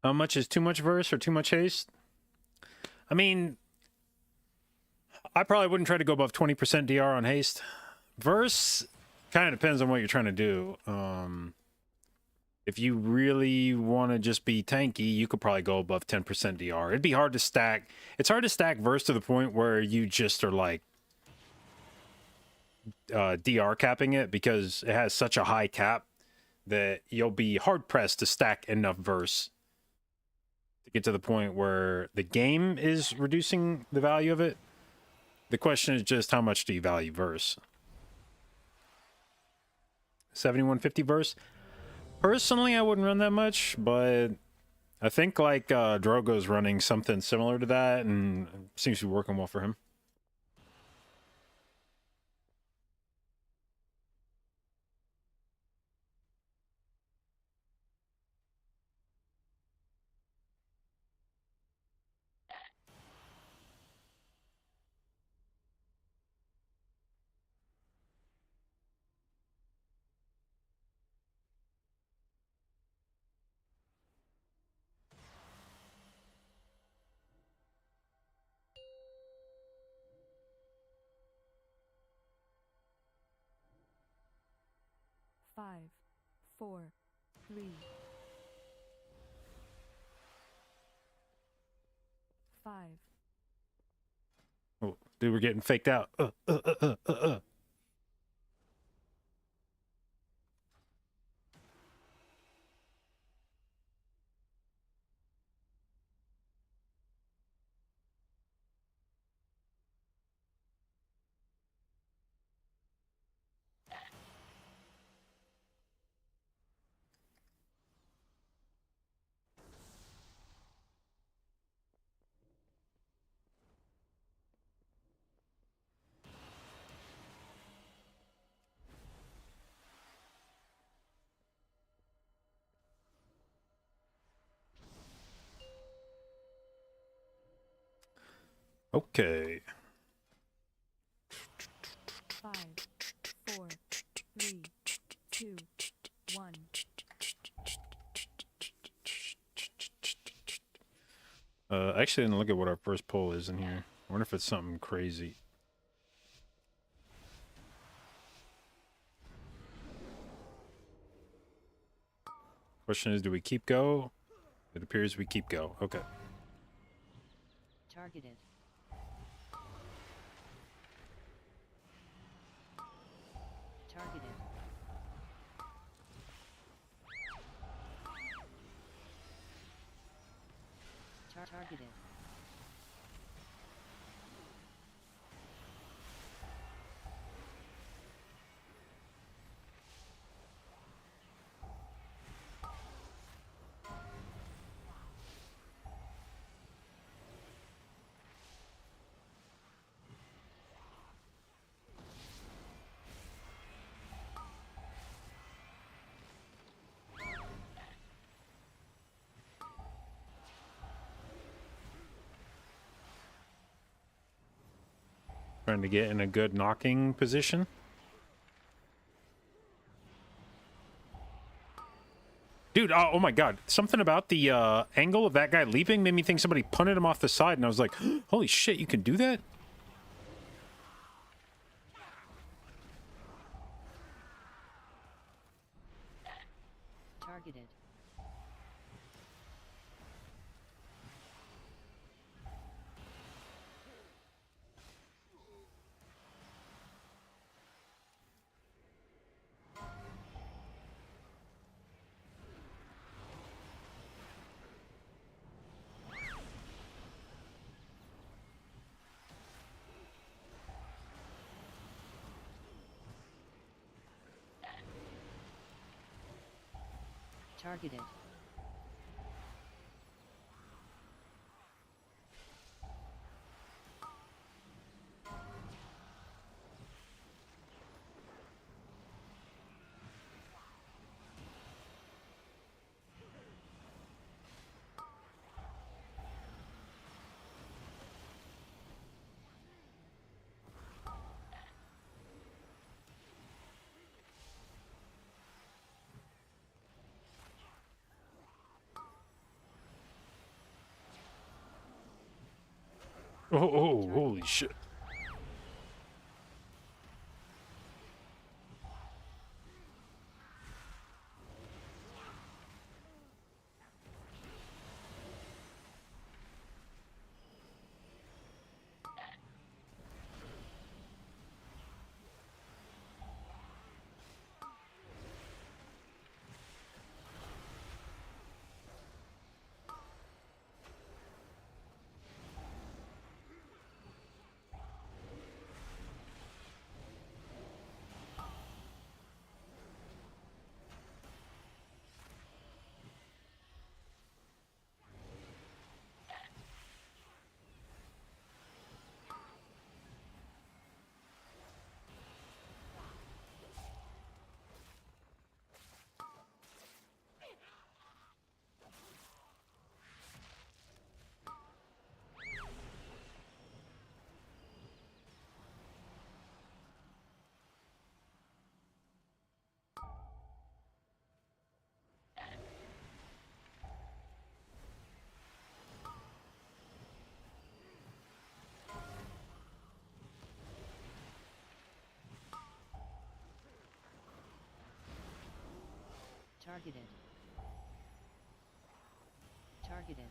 How much is too much verse or too much haste? I mean, I probably wouldn't try to go above 20% DR on haste. Verse kind of depends on what you're trying to do. If you really want to just be tanky, you could probably go above 10% DR. It'd be hard to stack. It's hard to stack verse to the point where you just are like DR capping it, because it has such a high cap that you'll be hard pressed to stack enough verse to get to the point where the game is reducing the value of it. The question is just how much do you value verse? 7150 verse? Personally, I wouldn't run that much, but I think like Drogo's running something similar to that, and it seems to be working well for him. Five, 4, 3, 5. Oh, dude, we're getting faked out. Okay. 5, 4, 3, 2, 1. I actually didn't look at what our first poll is in here. I wonder if it's something crazy. Question is, do we keep go? It appears we keep go. Okay. Targeted. Targeted. Targeted. Trying to get in a good knocking position. Dude, oh my god. Something about the angle of that guy leaping made me think somebody punted him off the side, and I was like, holy shit, you can do that? Targeted. Targeted. Oh, holy shit. Targeted. Targeted.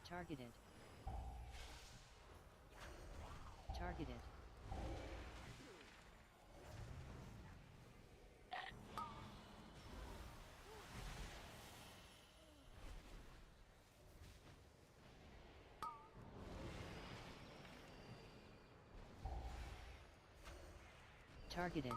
Targeted. Targeted. Targeted.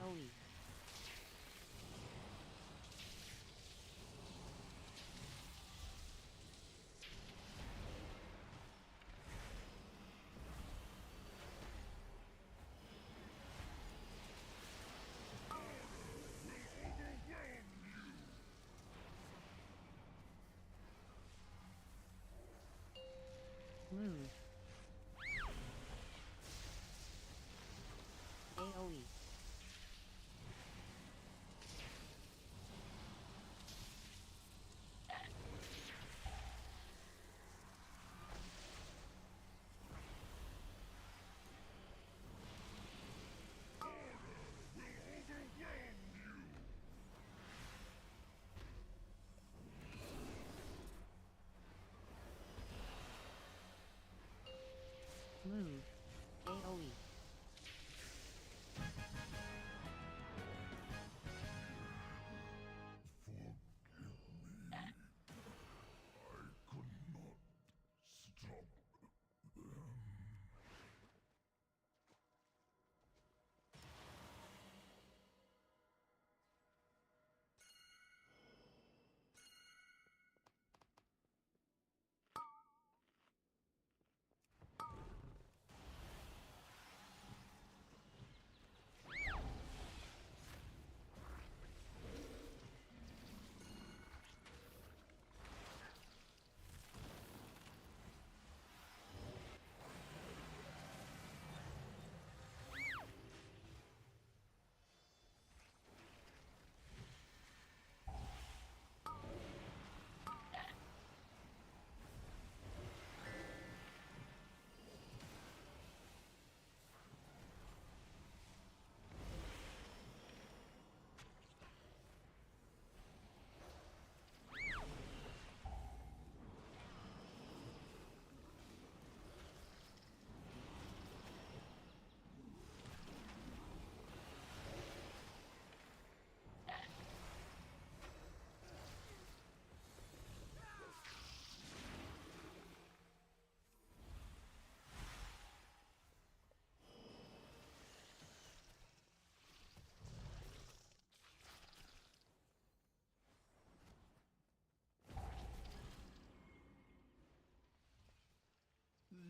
AoE. Move. AoE. Move. AoE.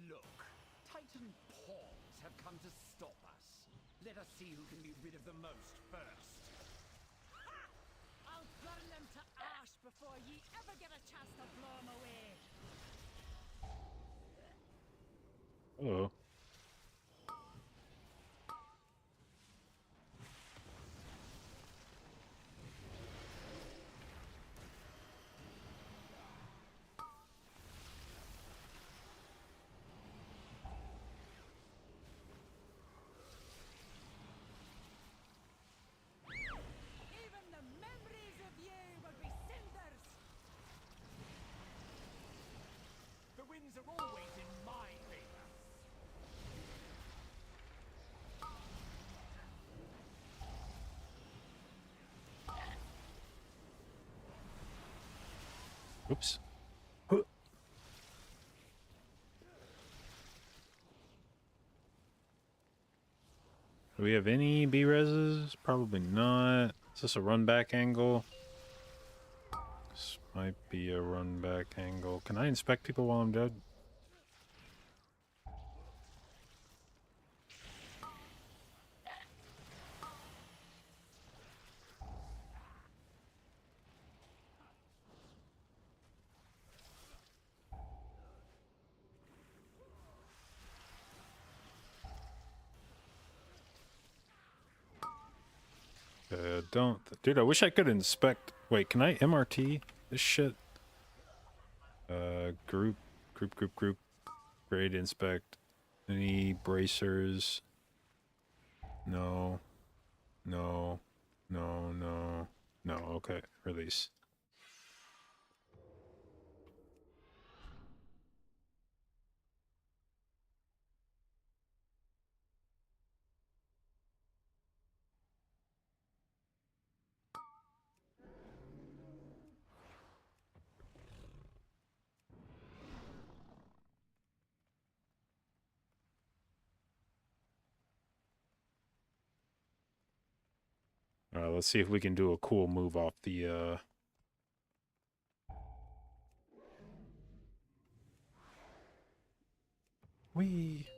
Look, Titan pawns have come to stop us. Let us see who can be rid of the most first. I'll burn them to ash before ye ever get a chance to blow them away. Oh. Even the memories of ye will be cinders. The winds are always in my favor. Oops. Do we have any B-reses? Probably not. Is this a run back angle? This might be a run back angle. Can I inspect people while I'm dead? Don't. Dude, I wish I could inspect. Wait, can I MRT this shit? Group. Grade inspect. Any bracers? No. No. No, no. No, okay. Release. Let's see if we can do a cool move off the Whee!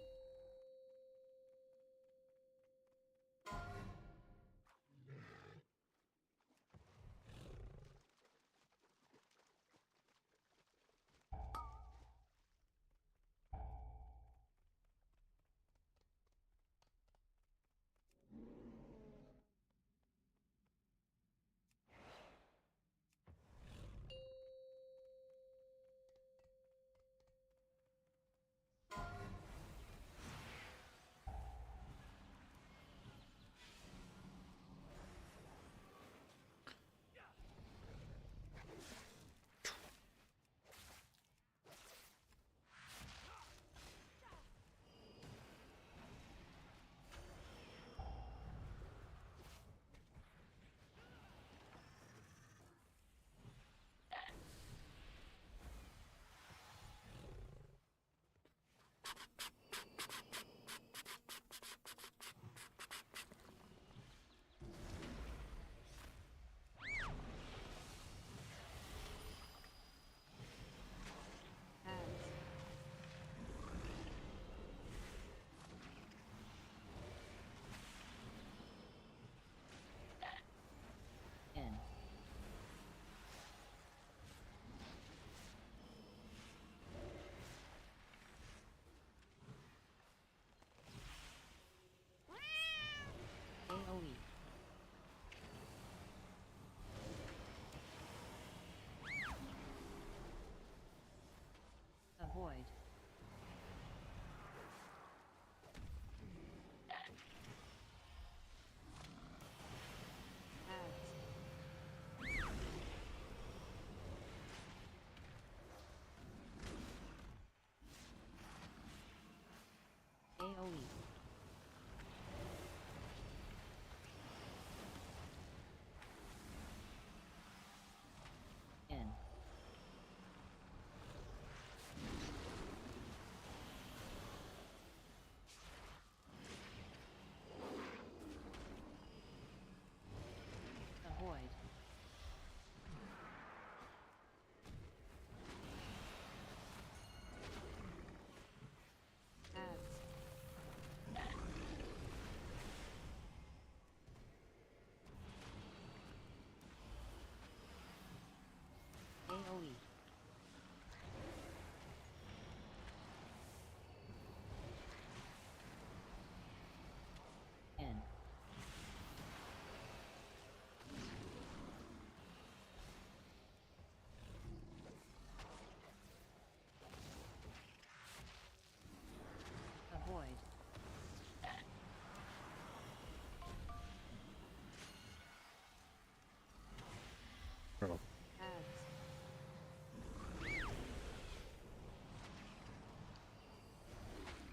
AoE. Avoid. AoE. In. Avoid. AoE. In. Avoid. Oh.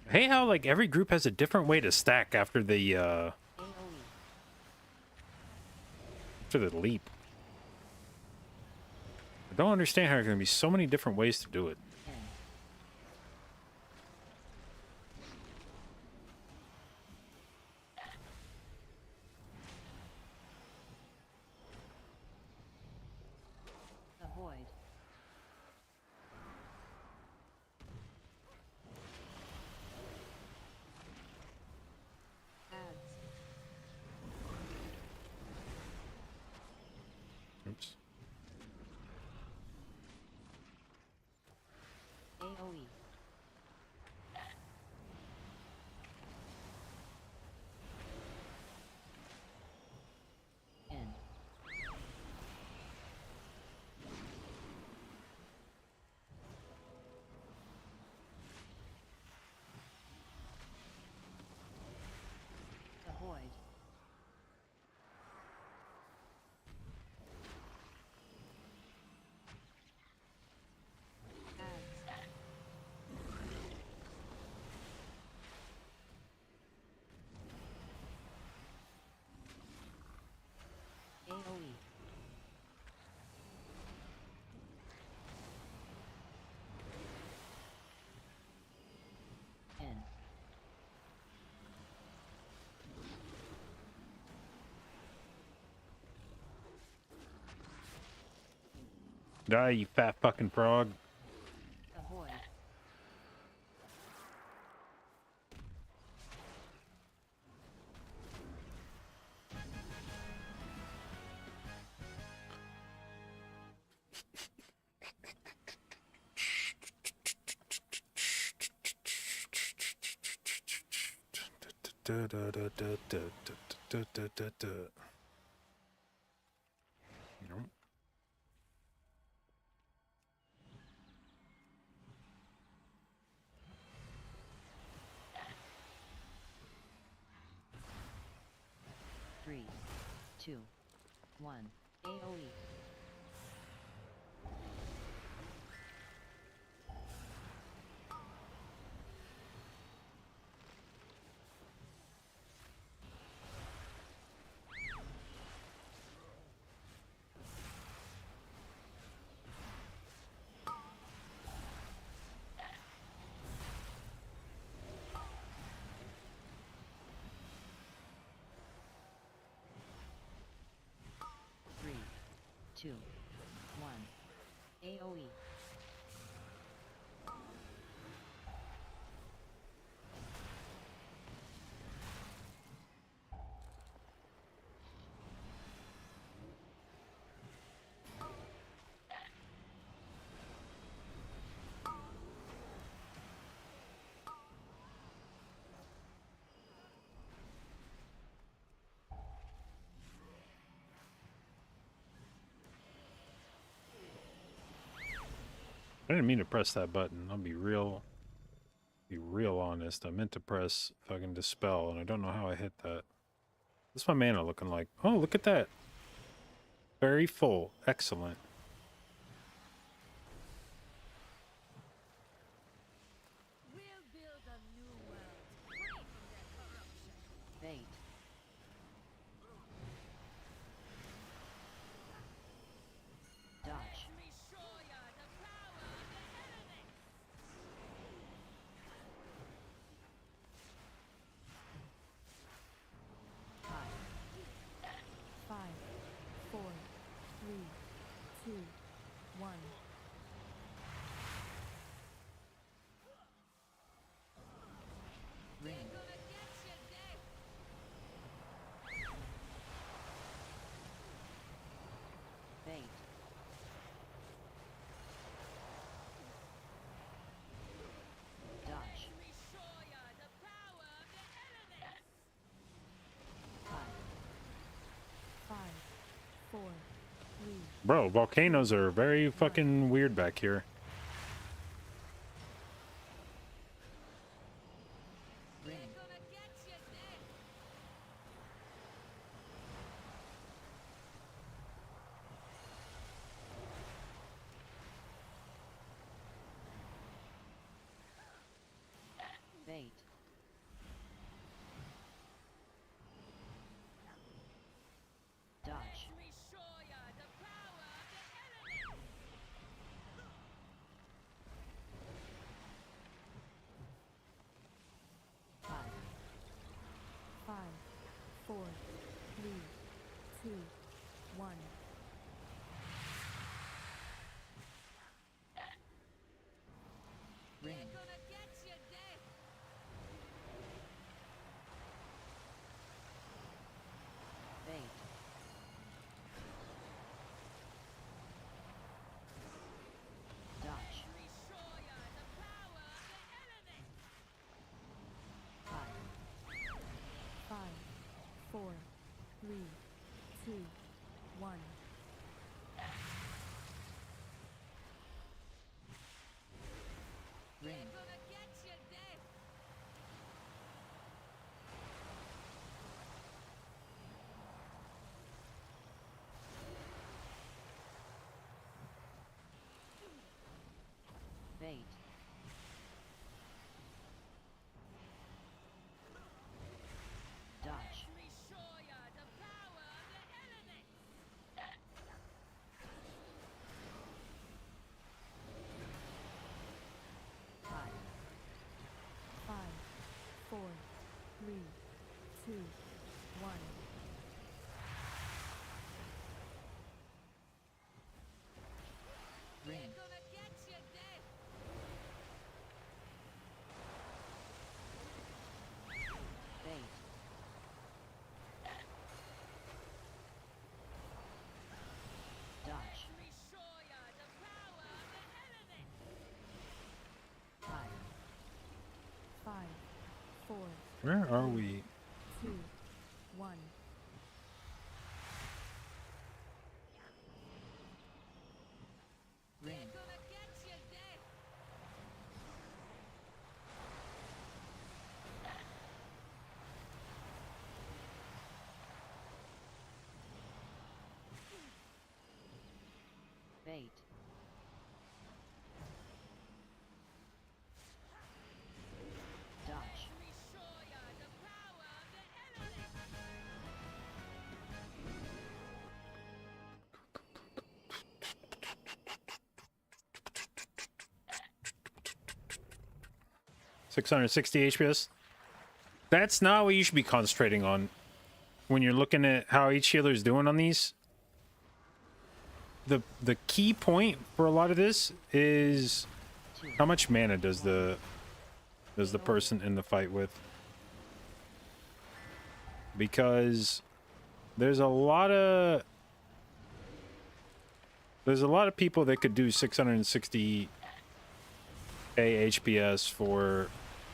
Hey, how like every group has a different way to stack after the leap. I don't understand how there's gonna be so many different ways to do it. Avoid. Oops. Die, you fat fucking frog. Ahoy. Da, da, da, da, da, da, da, da, da. You know? 3, 2, 1. AOE. Three, 2, 1. AOE. I didn't mean to press that button. I'll be real honest. I meant to press fucking dispel, and I don't know how I hit that. What's my mana looking like? Oh, look at that. Very full. Excellent. We'll build a new world, free from their corruption. Bait. Dodge. Let me show ya the power of the elements. Five, four, three, two, one. Ring. Bait. Dodge. Let me show ya the power of the elements. Five, four, three. Bro, volcanoes are very fucking weird back here. Ring. Bait. Dodge. Let me show ya the power of the elements. Five, four, three, two, one. Ring. Bait. Dodge. Let me show ya the power of the elements. Five, four, three, two, one. Ring. Bait. Dodge. Let me show ya the power of the elements. Five, four, three, two, one. Where are we? 2, 1. Ring. Bait. Dodge. 660 HPS. That's not what you should be concentrating on when you're looking at how each healer is doing on these. The key point for a lot of this is how much mana does the person in the fight with, because there's a lot of people that could do 660 HPS for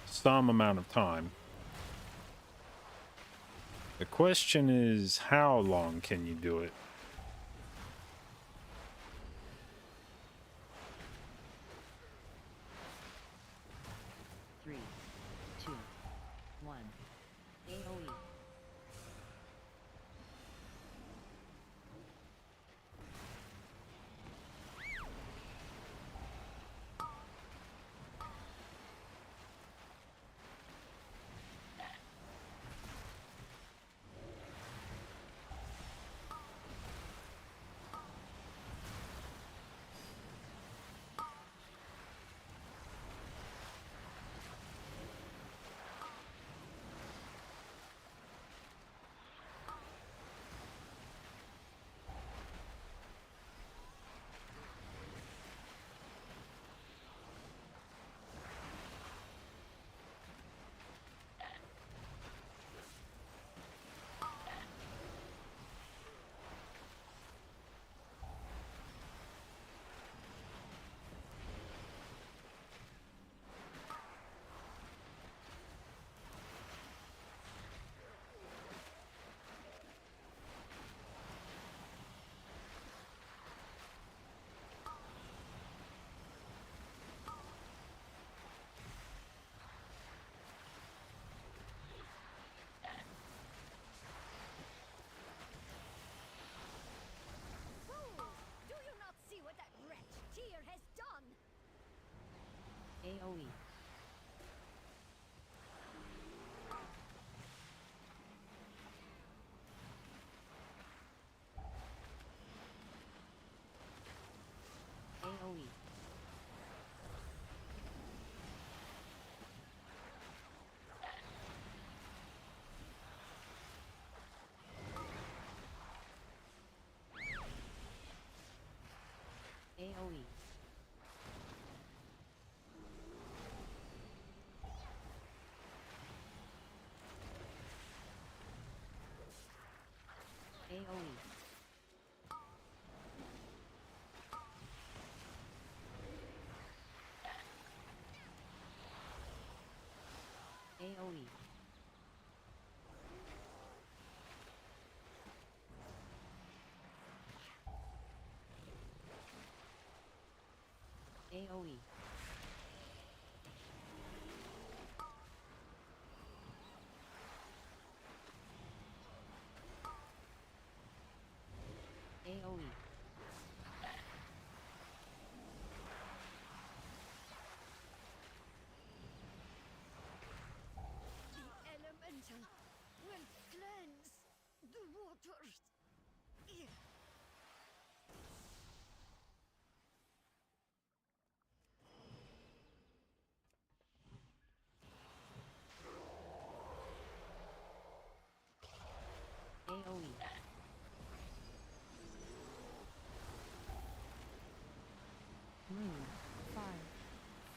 some amount of time. The question is, how long can you do it? Three, two, one. AOE. AOE. AOE. AOE. AOE. AOE. AOE. AOE. The elemental will cleanse the waters. AOE. Moon. 5,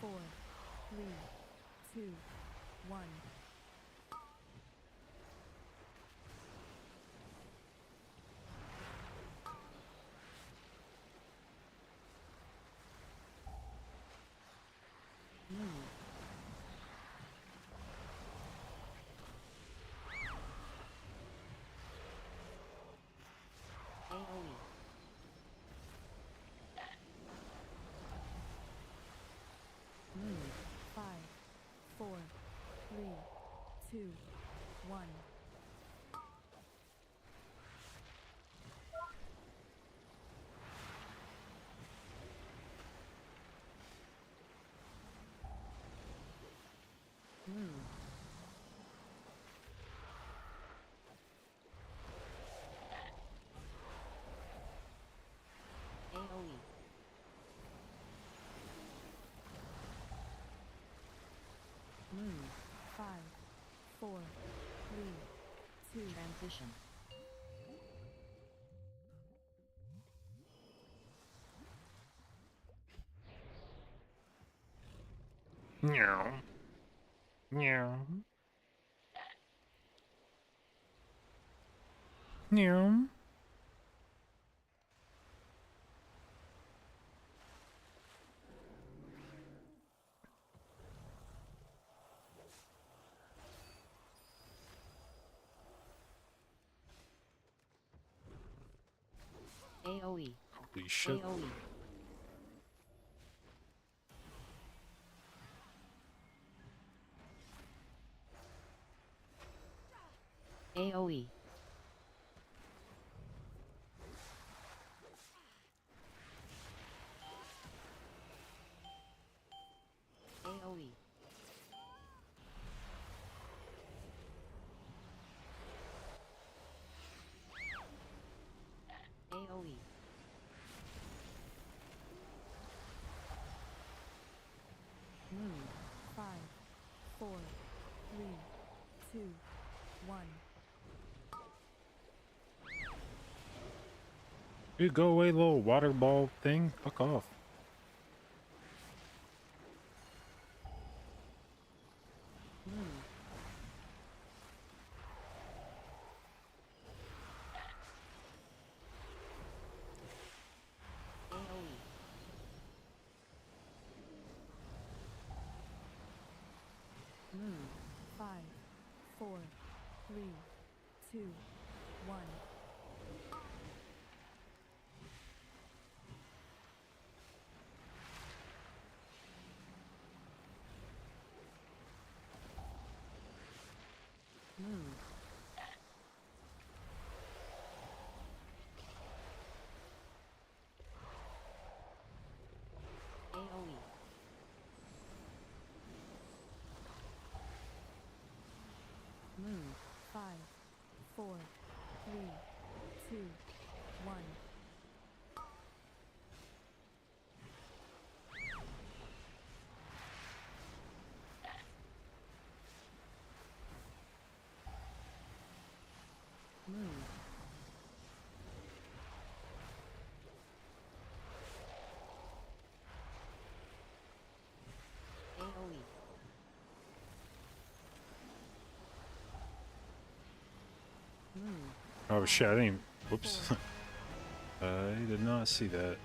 4, 3, 2, 1. Moon. 2, 1. Move. AoE. Move. 5, 4, 3, 2. Transition. Meow. Meow. Meow. AoE. Holy shit. AoE. AoE. AoE. AoE. Move. 5, 4, 3, 2, 1. You go away, little water ball thing. Fuck off. Move. AoE. Move. 5, 4, 3, 2, 1. Move. AoE. Move. 5, 4, 3, 2, 1. Move. AoE. Move. Oh shit, I didn't. Whoops. I did not see that.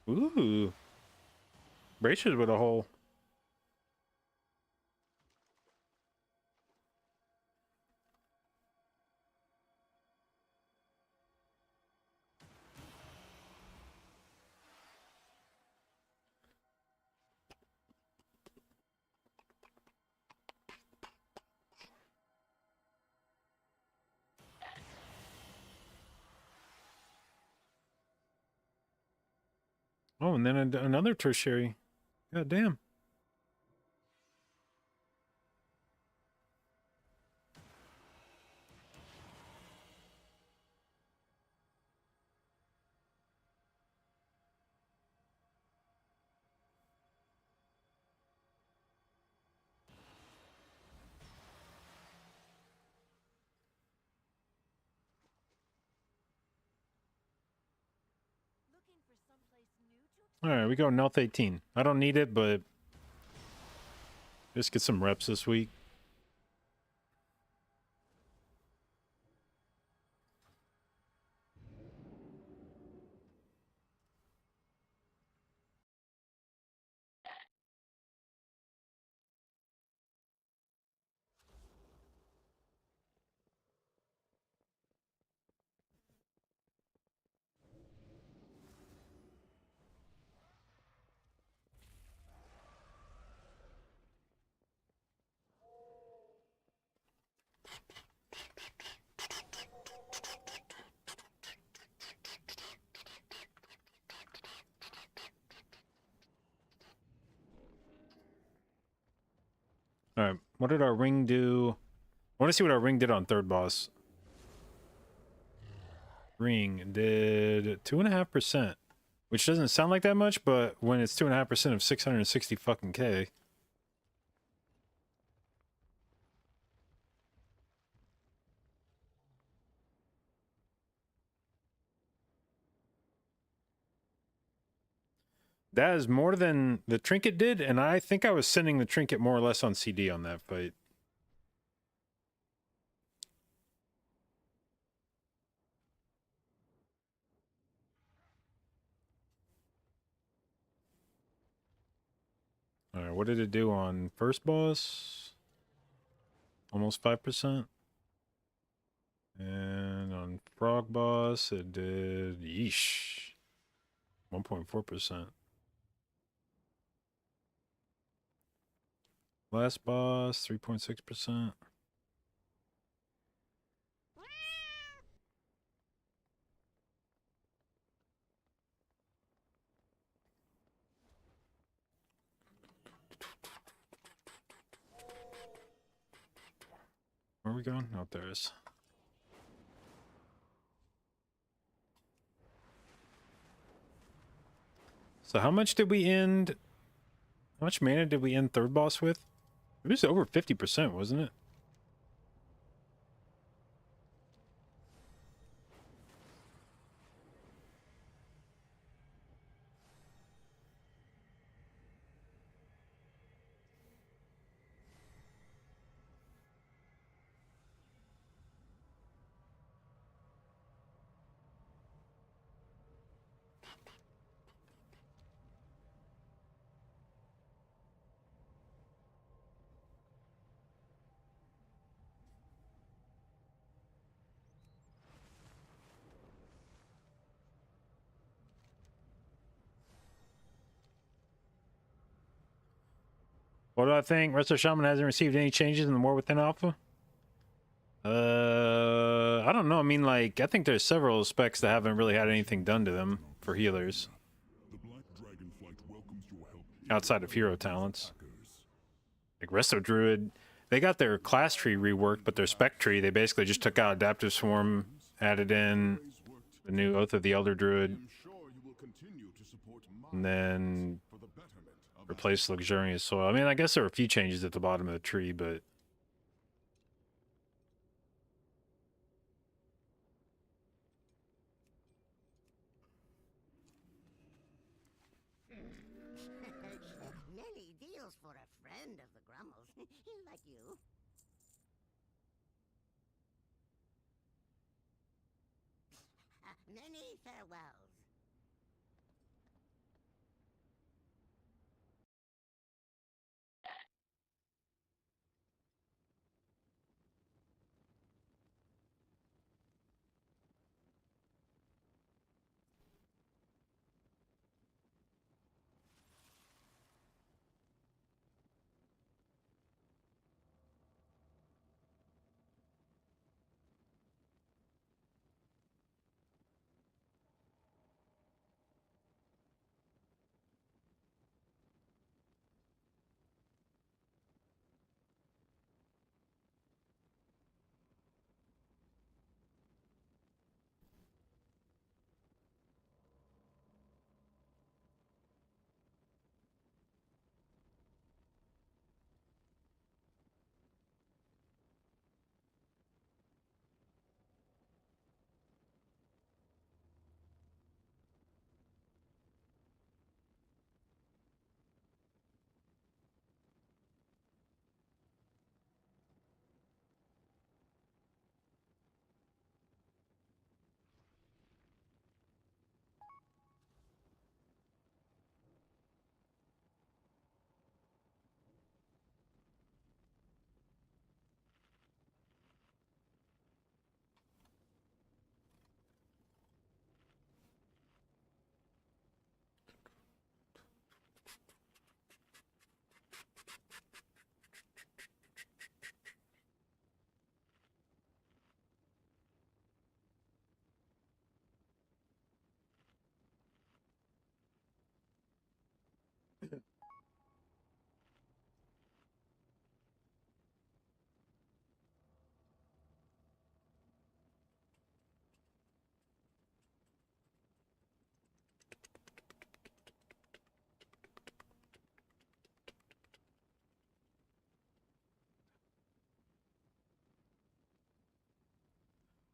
Ooh. Braces with a hole. Oh, and then another tertiary. God damn. Alright, we go North 18. I don't need it, but just get some reps this week. Alright, what did our ring do? I want to see what our ring did on third boss. Ring did 2.5%, which doesn't sound like that much, but when it's 2.5% of 660 fucking K. That is more than the trinket did, and I think I was sending the trinket more or less on CD on that fight. Alright, what did it do on first boss? Almost 5%. And on frog boss, it did, yeesh, 1.4%. Last boss, 3.6%. Where are we going? Oh, there it is. So how much did we end? How much mana did we end third boss with? It was over 50%, wasn't it? What do I think? Resto Shaman hasn't received any changes in the War Within Alpha? I don't know. I mean, like, I think there's several specs that haven't really had anything done to them for healers. The Black Dragonflight welcomes your help Outside of hero talents. Like Resto Druid, they got their class tree reworked, but their spec tree, they basically just took out Adaptive Swarm, added in the new Oath of the Elder Druid, and then replaced Luxurious Soil. I mean, I guess there were a few changes at the bottom of the tree, but Nelly deals for a friend of the Grummles. Like you. Many farewells.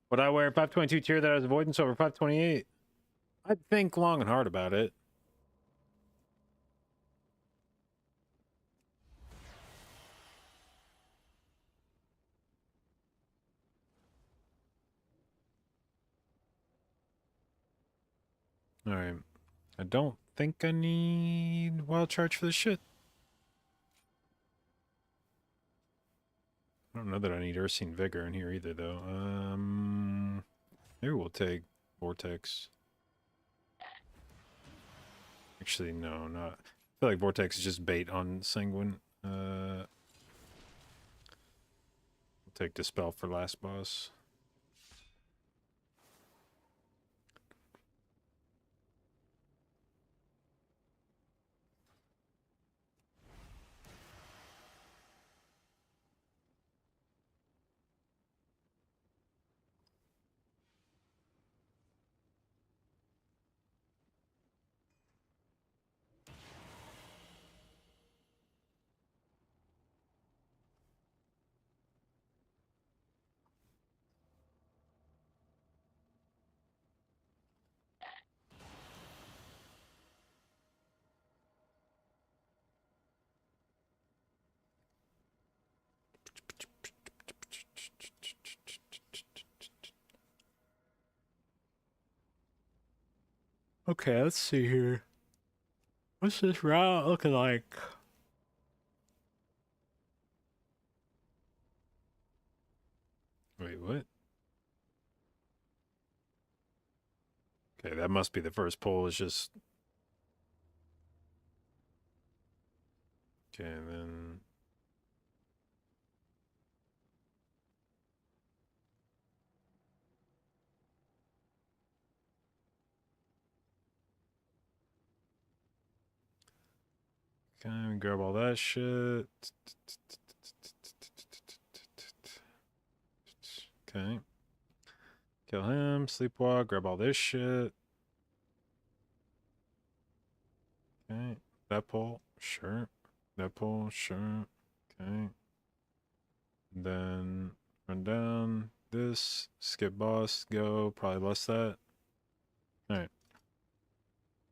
Would I wear 522 tier that I was avoidance over 528? I'd think long and hard about it. Alright. I don't think I need wild charge for this shit. I don't know that I need Ursine Vigor in here either, though. Maybe we'll take Vortex. Actually, no, not. I feel like Vortex is just bait on Sanguine. We'll take Dispel for last boss. Okay, let's see here. What's this route looking like? Wait, what? Okay, that must be the first pull. Is just... Okay, and then... Okay, grab all that shit. Okay. Kill him, sleepwalk, grab all this shit. Okay. That pull, sure. That pull, sure. Okay. Then run down this, skip boss, go, probably less that. Alright.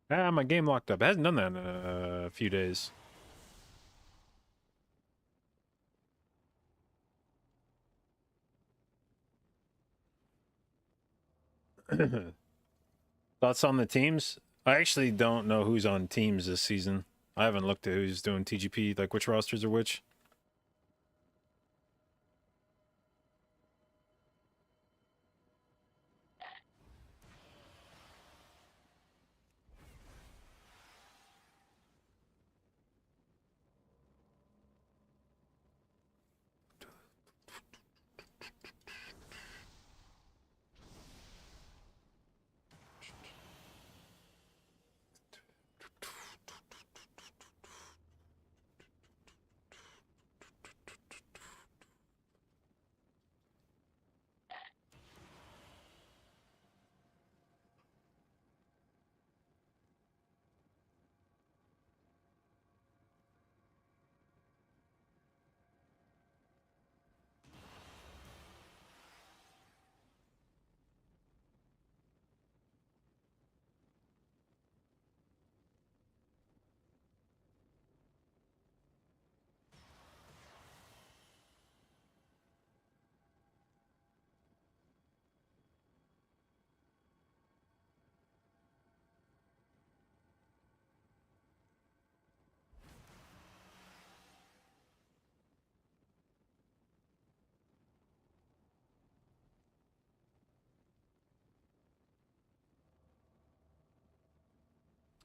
Ah, my game locked up. It hasn't done that in a few days. Thoughts on the teams? I actually don't know who's on teams this season. I haven't looked at who's doing TGP, like which rosters are which.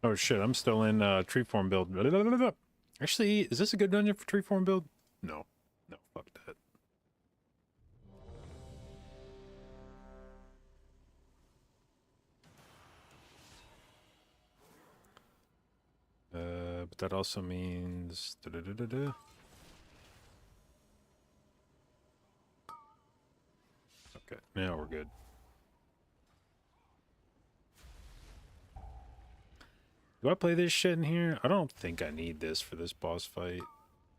Oh shit, I'm still in treeform build. Actually, is this a good dungeon for treeform build? No. No, fuck that. But that also means... Okay, now we're good. Do I play this shit in here? I don't think I need this for this boss fight.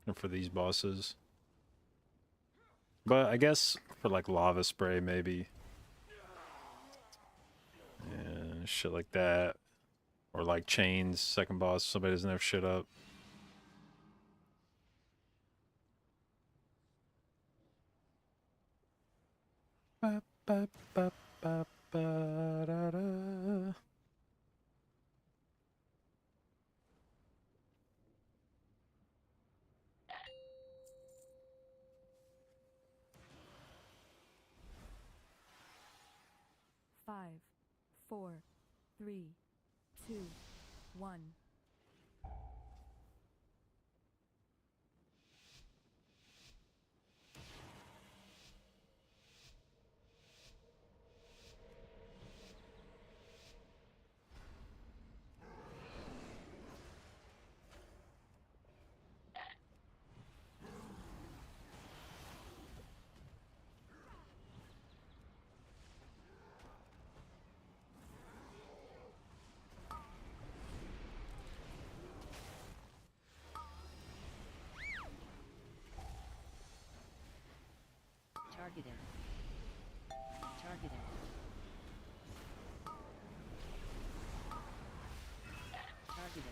Or for these bosses. But I guess for like lava spray maybe. Shit like that. Or like chains, second boss, somebody doesn't have shit up. Ba, ba, ba, ba, ba, da, da. Five, four, three, two, one. Targeted. Targeted. Targeted.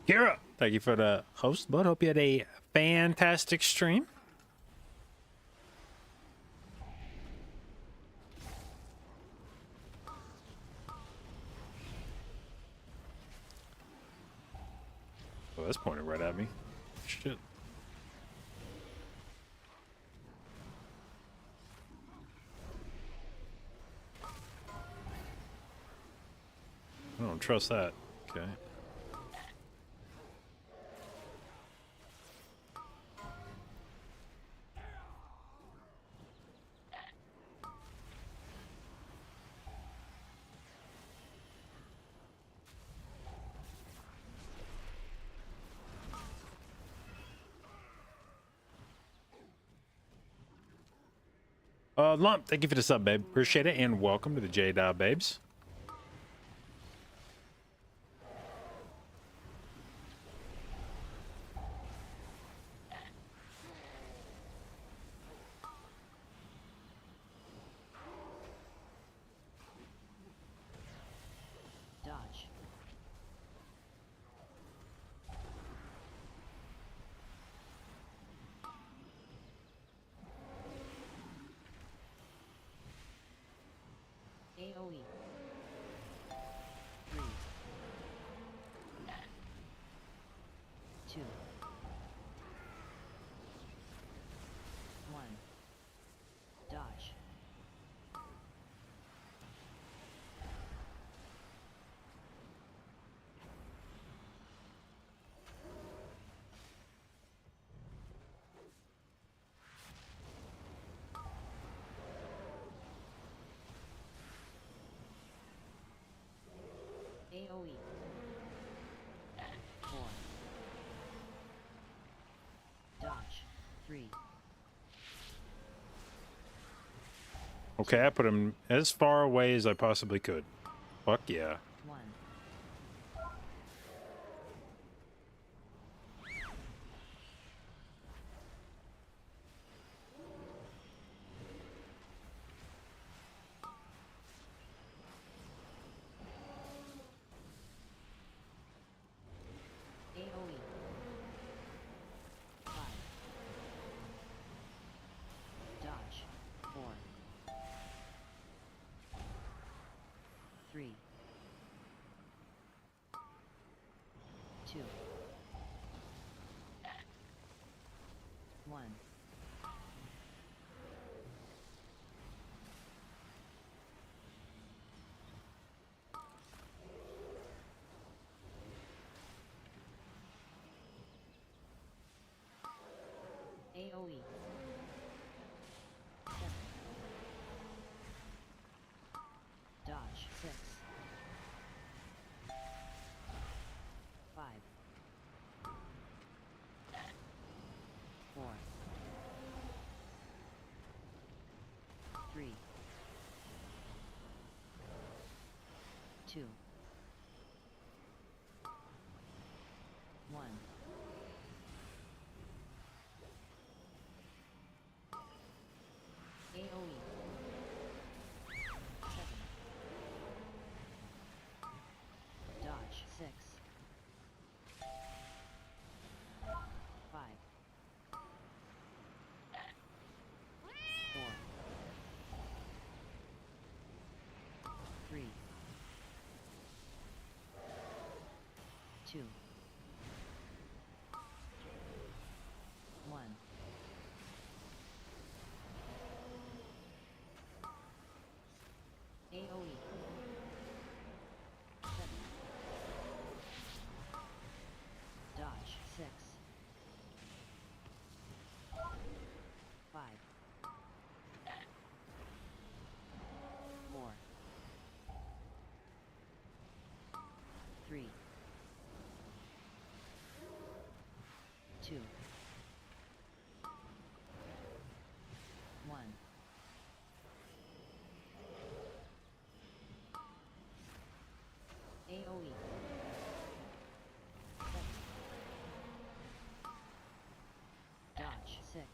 Kira, thank you for the host, bud. Hope you had a fantastic stream. Oh, that's pointed right at me. Shit. I don't trust that. Okay. Lump, thank you for the sub, babe. Appreciate it, and welcome to the J-Dot Babes. Dodge. AoE. 3, 2, 1. Dodge. AoE. 4. Dodge. 3. Okay, I put him as far away as I possibly could. Fuck yeah. 1. AoE. 5. Dodge. 4. 3. 2. 1. AoE. 7. Dodge. 6. 5. 4. 3. 2. 1. AoE. 7. Dodge. 6. 5. 4. 3. 2. 1. AoE. 7. Dodge. 6. 5. 4. 3. 2. 1. AoE. 7. Dodge. 6.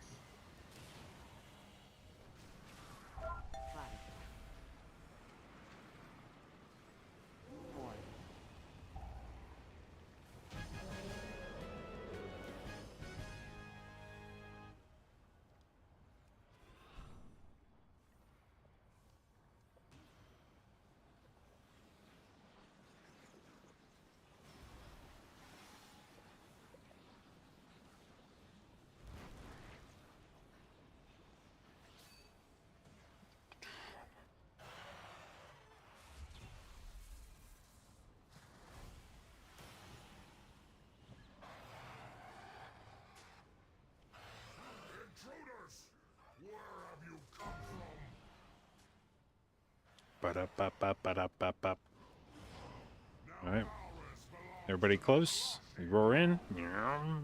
5. 4. Intruders! Where have you come from? Ba-da-ba-ba-ba-da-ba-ba. All right. Everybody close? We roar in. Yeah.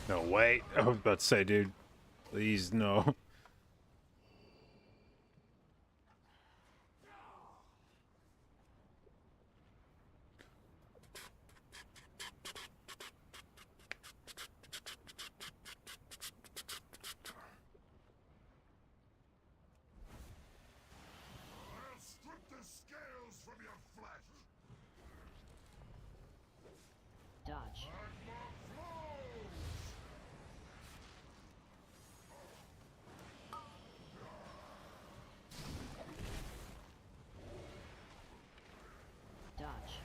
No, wait. I was about to say, dude. Please, no. I'll strip the scales from your flesh. Dodge. Magma flows. Dodge.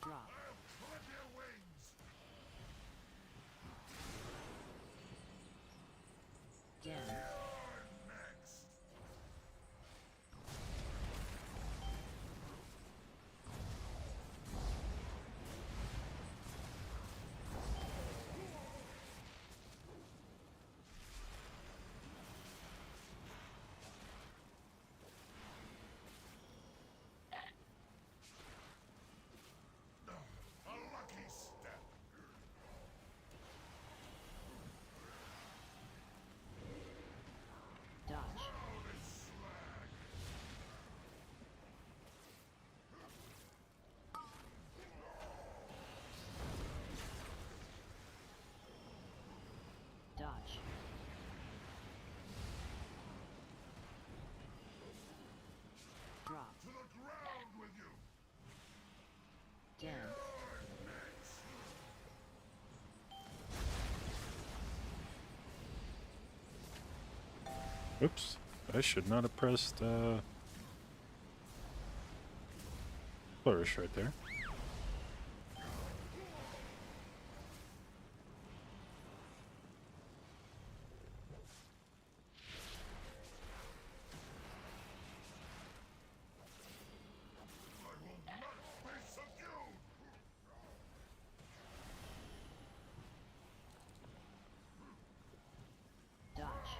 Drop. Clip your wings. Dance. You're next. A lucky step. Dodge. Dodge. Drop. To the ground with you. Dance. Oops. I should not have pressed, flourish right there. I will not be subdued. Dodge.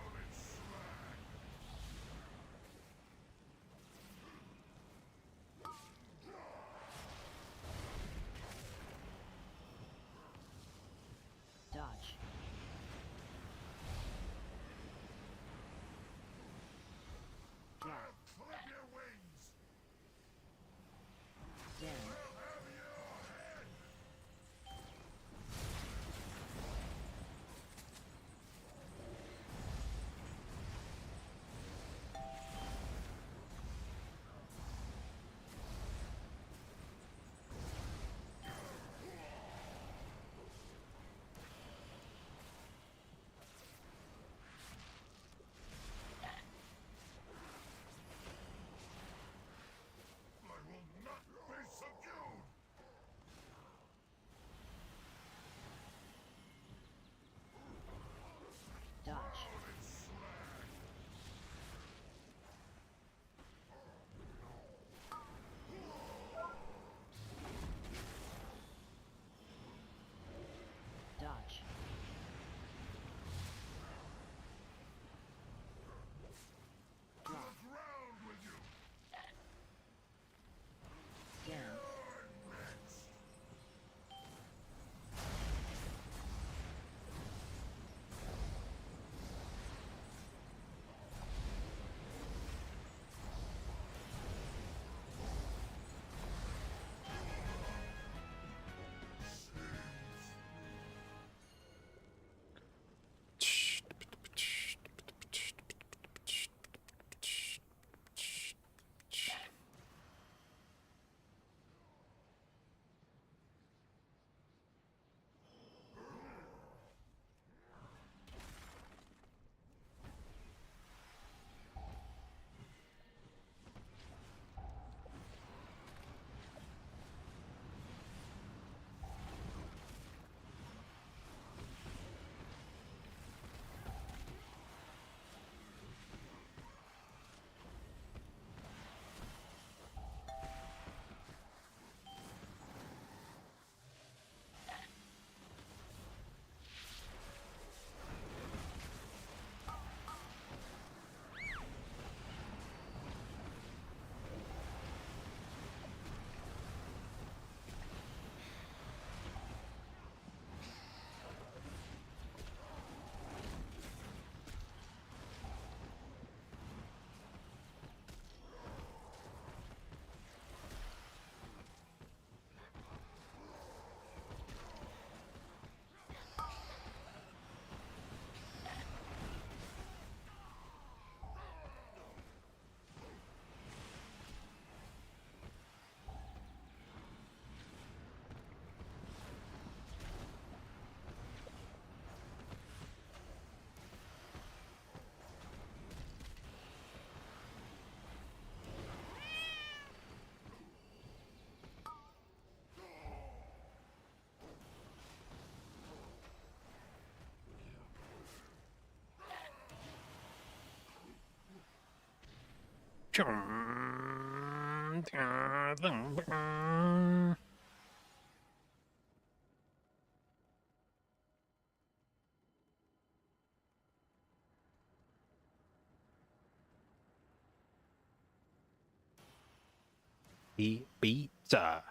Ibiza,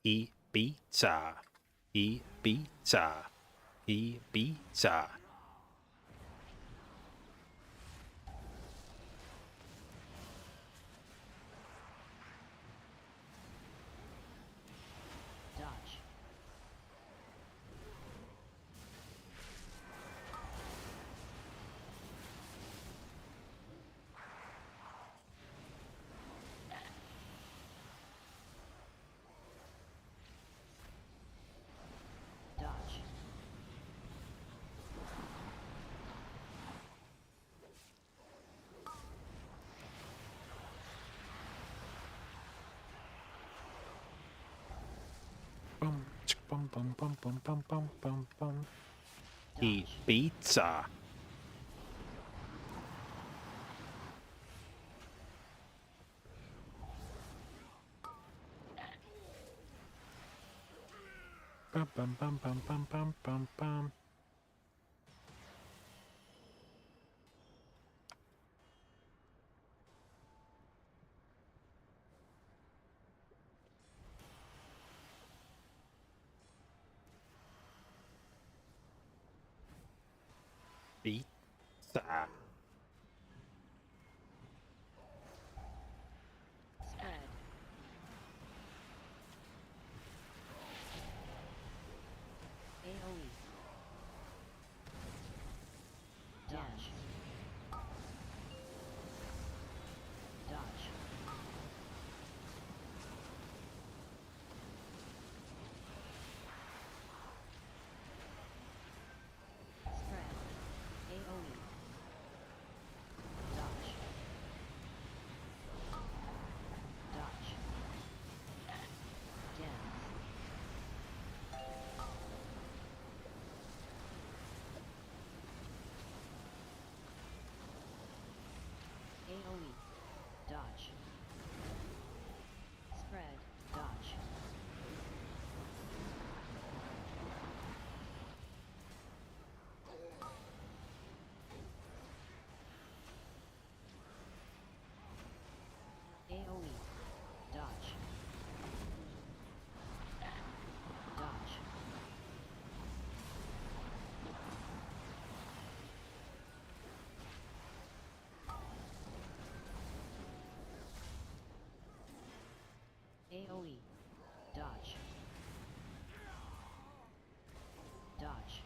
Ibiza, Ibiza, Ibiza. Dodge. Dodge. Bum, chick, bum, bum, bum, bum, bum, bum, bum, bum. Ibiza. Bum, bum, bum, bum, bum, bum, bum, bum. Pizza. Spread. AoE. Dodge. Dodge. Spread. AoE. Dodge. Dodge. Dance. AoE. Dodge. Spread. Dodge. AoE. Dodge. Dodge. AoE. Dodge. Dodge.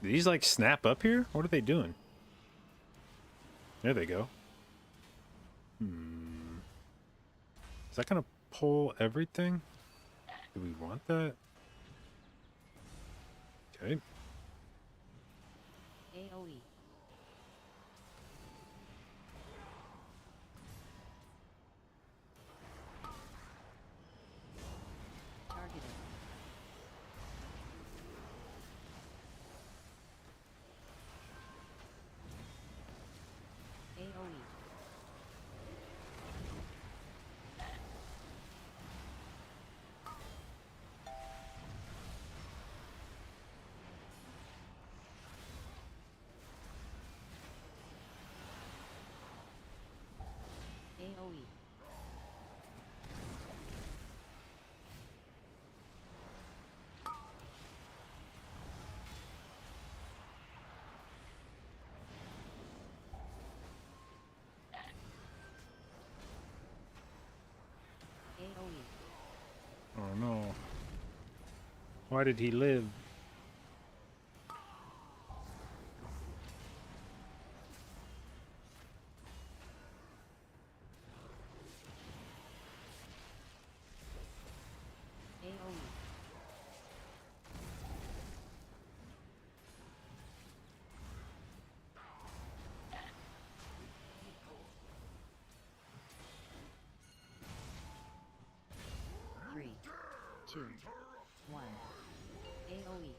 Did these like snap up here? What are they doing? There they go. Is that gonna pull everything? Do we want that? Okay. AoE. Targeted. AoE. AoE. AoE. Oh no. Why did he live? 2, 1. AoE.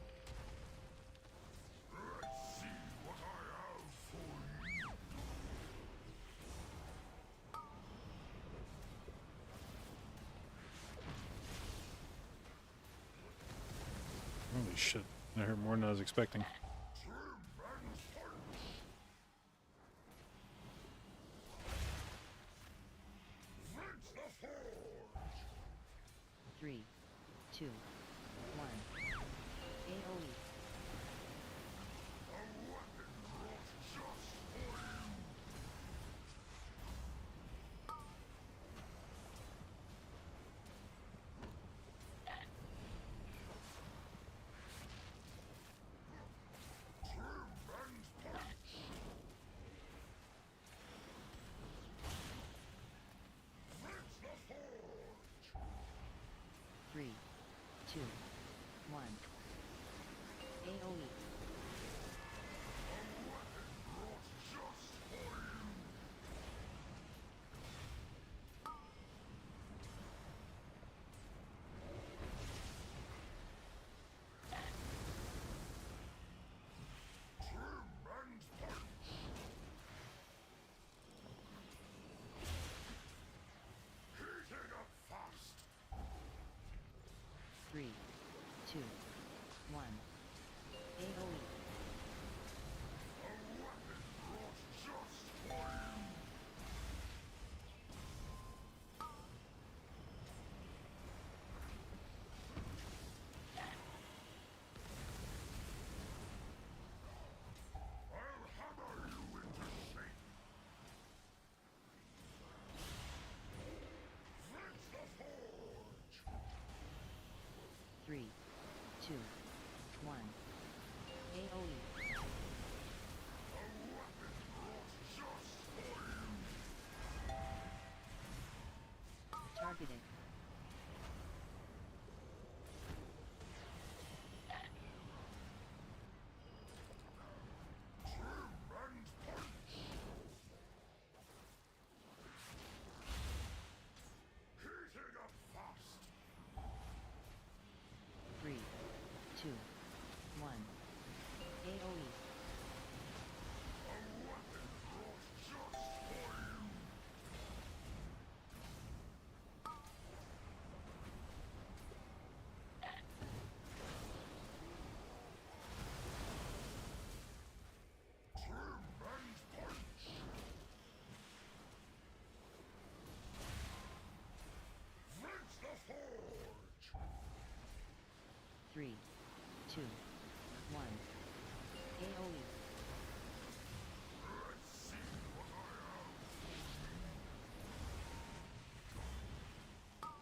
Holy shit. I heard more than I was expecting. Three, two, one. AoE. Three, two, one. AoE. Three, two, one. AoE. Three, two, one. AoE. Targeted. Three, two, one. AoE. Three, two, one. AoE.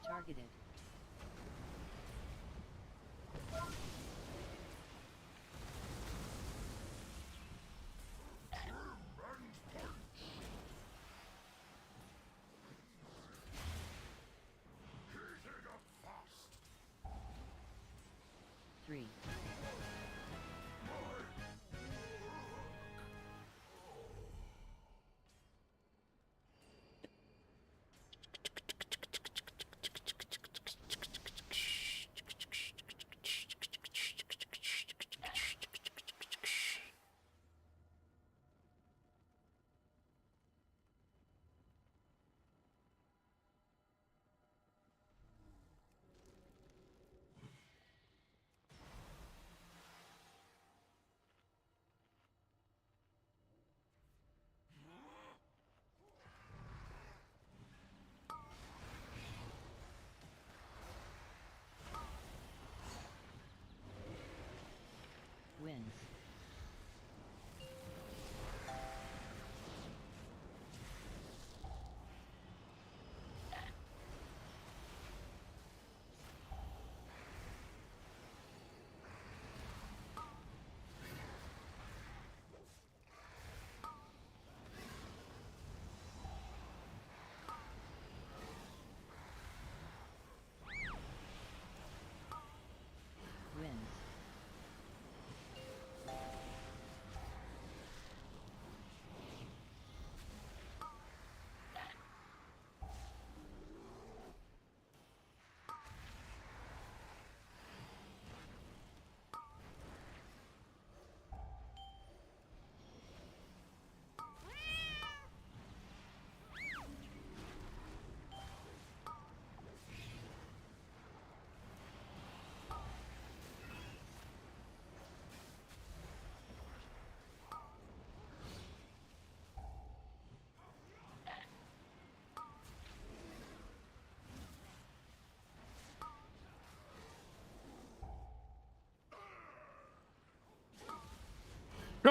Targeted. Three.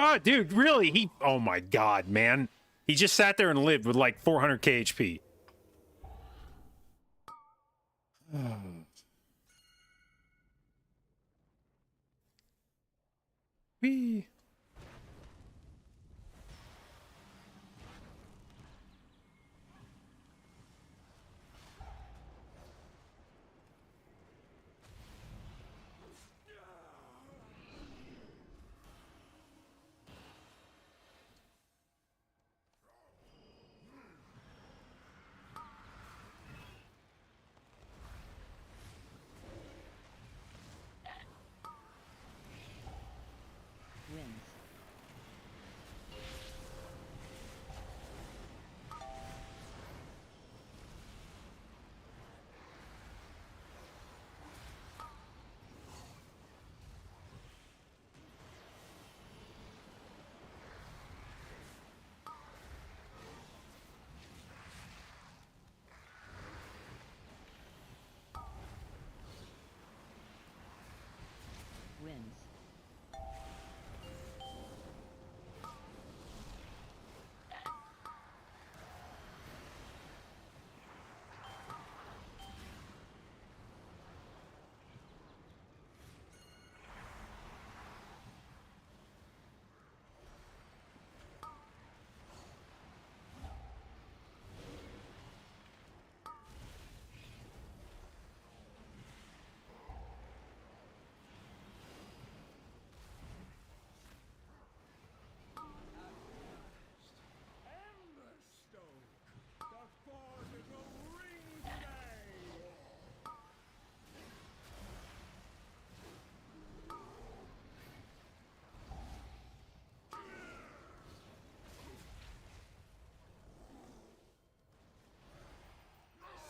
Oh, dude, really? He... Oh, my God, man. He just sat there and lived with, like, 400k HP. Whee. Wins. Wins.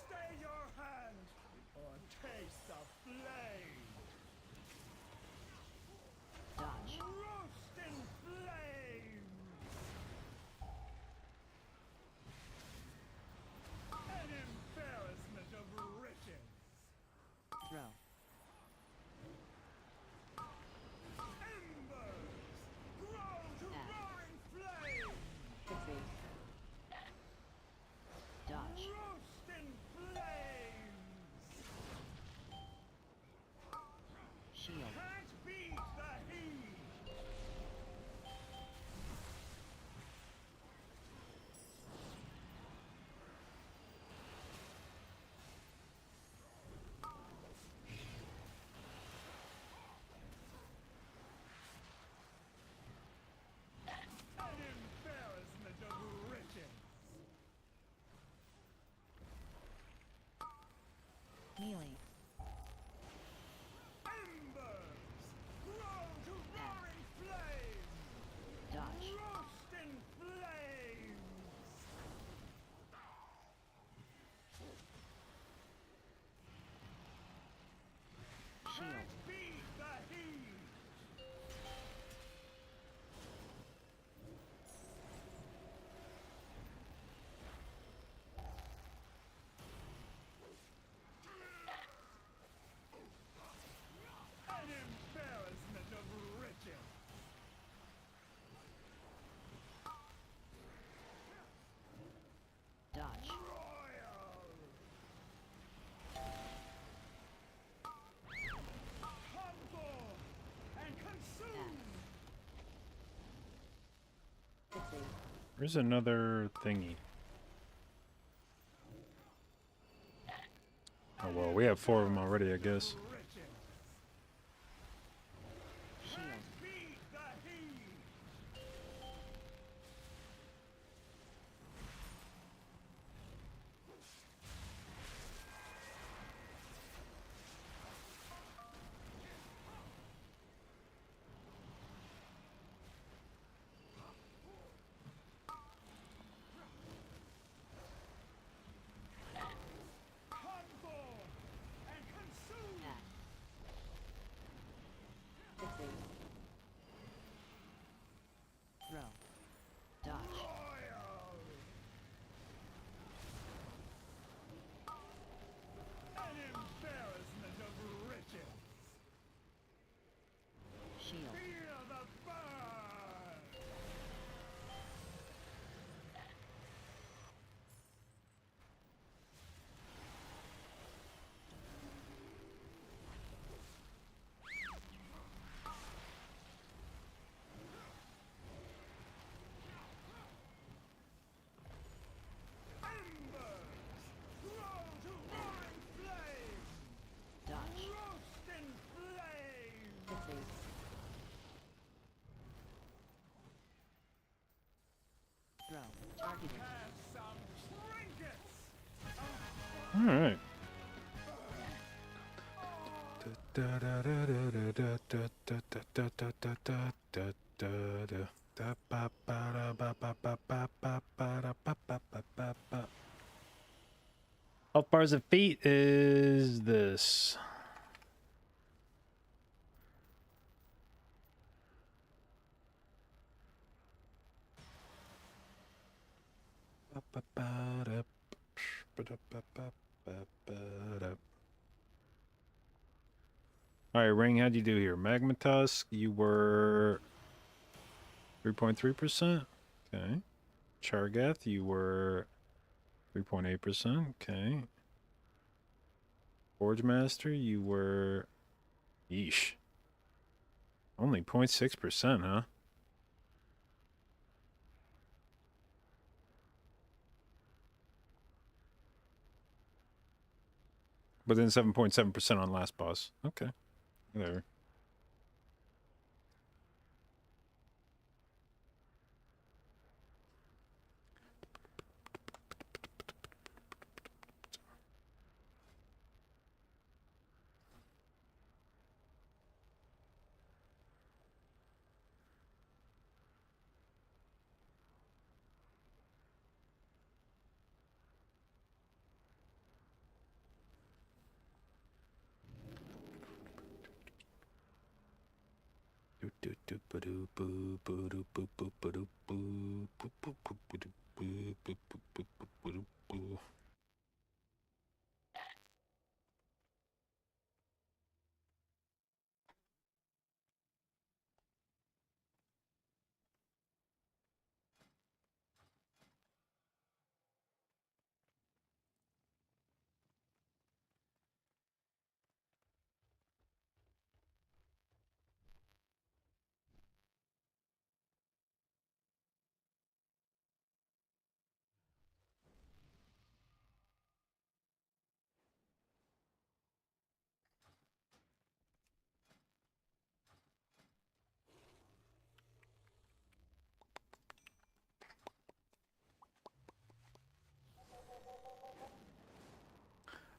Stay your hand or taste the flame. Dodge. Roast in flames. An embarrassment of riches. Throw. Embers grow to roaring flames. Dodge. Roast in flames. Shield. Can't beat the heat. An embarrassment of riches. Melee. Embers grow to roaring flames. Dodge. Roast in flames. Shield. Can't beat the heat. An embarrassment of riches. Dodge. Royal. Humble and consume. Where's another thingy? Oh, well, we have 4 of them already, I guess. Shield. Beat the heat. Humble and consume. argument. All right. Health bars of feet is this. All right, Ring, how'd you do here? Magma Tusk, you were 3.3%. Okay. Chargath, you were 3.8%. Okay. Forge Master, you were... Yeesh. Only 0.6%, huh? But then 7.7% on last boss. Okay. Whatever.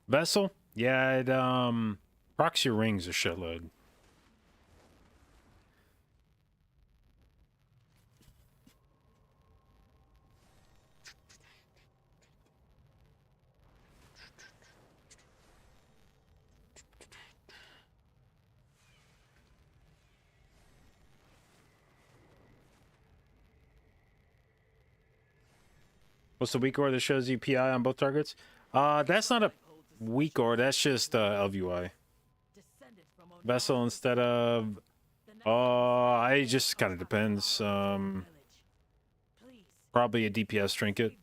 Vessel? Yeah, it procs your rings a shitload. What's the weak ore that shows you PI on both targets? That's not a weak ore, that's just LVY. Vessel instead of... it just kind of depends. Probably a DPS trinket.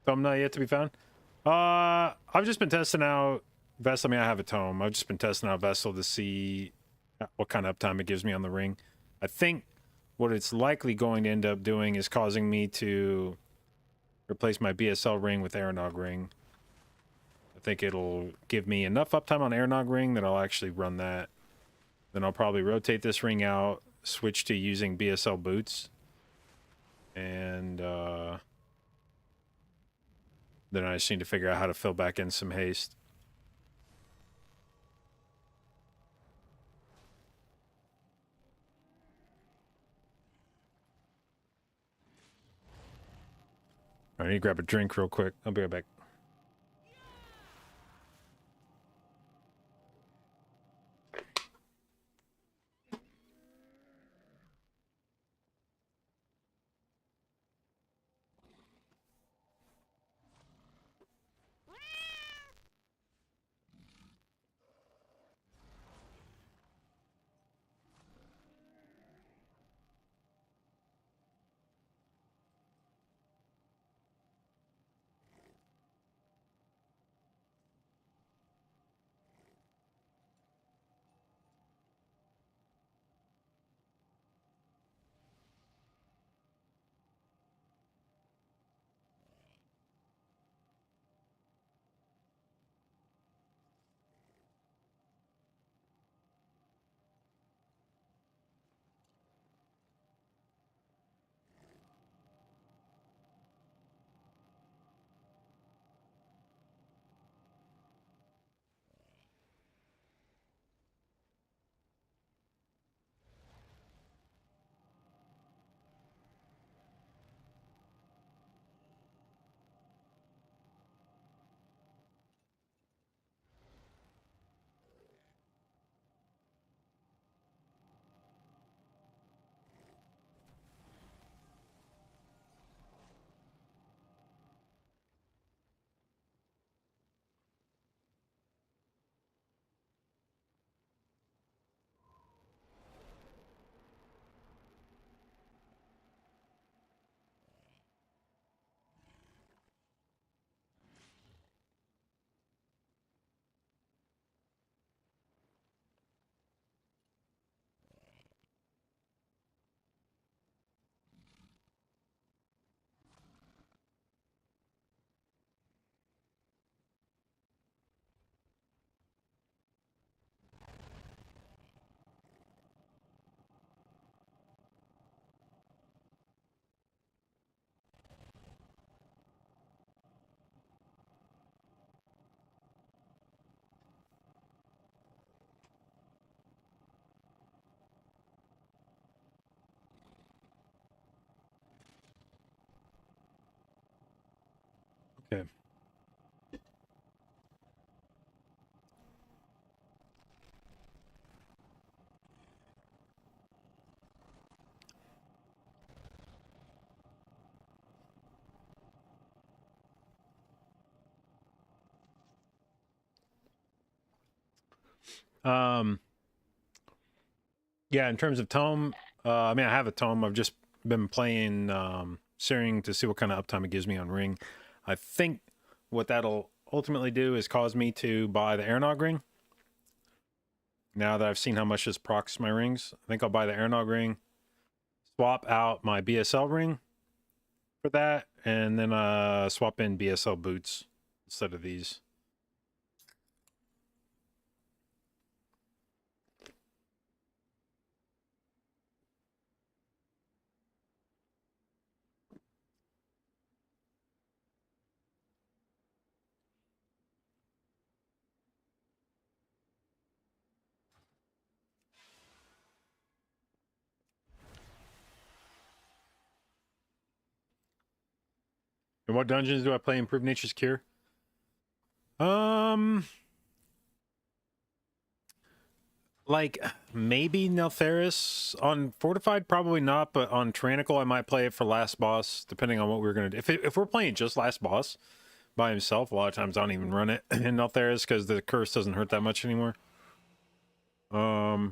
Thumbnail yet to be found? I've just been testing out Vessel. I mean, I have a tome. I've just been testing out Vessel to see what kind of uptime it gives me on the ring. I think what it's likely going to end up doing is causing me to replace my BSL ring with Aeronog ring. I think it'll give me enough uptime on Aeronog ring that I'll actually run that. Then I'll probably rotate this ring out, switch to using BSL boots, and then I just need to figure out how to fill back in some haste. I need to grab a drink real quick. I'll be right back. Okay. Yeah, in terms of tome, I mean, I have a tome. I've just been playing Searing to see what kind of uptime it gives me on ring. I think what that'll ultimately do is cause me to buy the Airnog ring. Now that I've seen how much this procs my rings, I think I'll buy the Airnog ring, swap out my BSL ring for that, and then swap in BSL boots instead of these. And what dungeons do I play Improve Nature's Cure? Like maybe Neltharis on Fortified, probably not, but on Tyrannical I might play it for last boss, depending on what we're gonna do. If we're playing just last boss by himself, a lot of times I don't even run it in Neltharis because the curse doesn't hurt that much anymore. I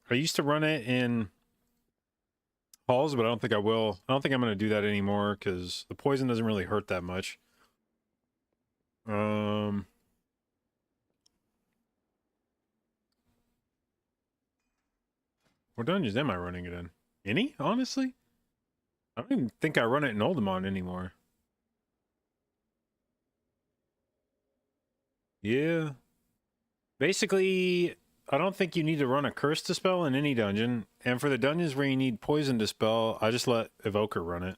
used to run it in halls, but I don't think I will. I don't think I'm gonna do that anymore because the poison doesn't really hurt that much. What dungeons am I running it in? Any, honestly? I don't even think I run it in Oldemon anymore. Yeah. Basically, I don't think you need to run a curse dispel in any dungeon. And for the dungeons where you need poison dispel, I just let Evoker run it.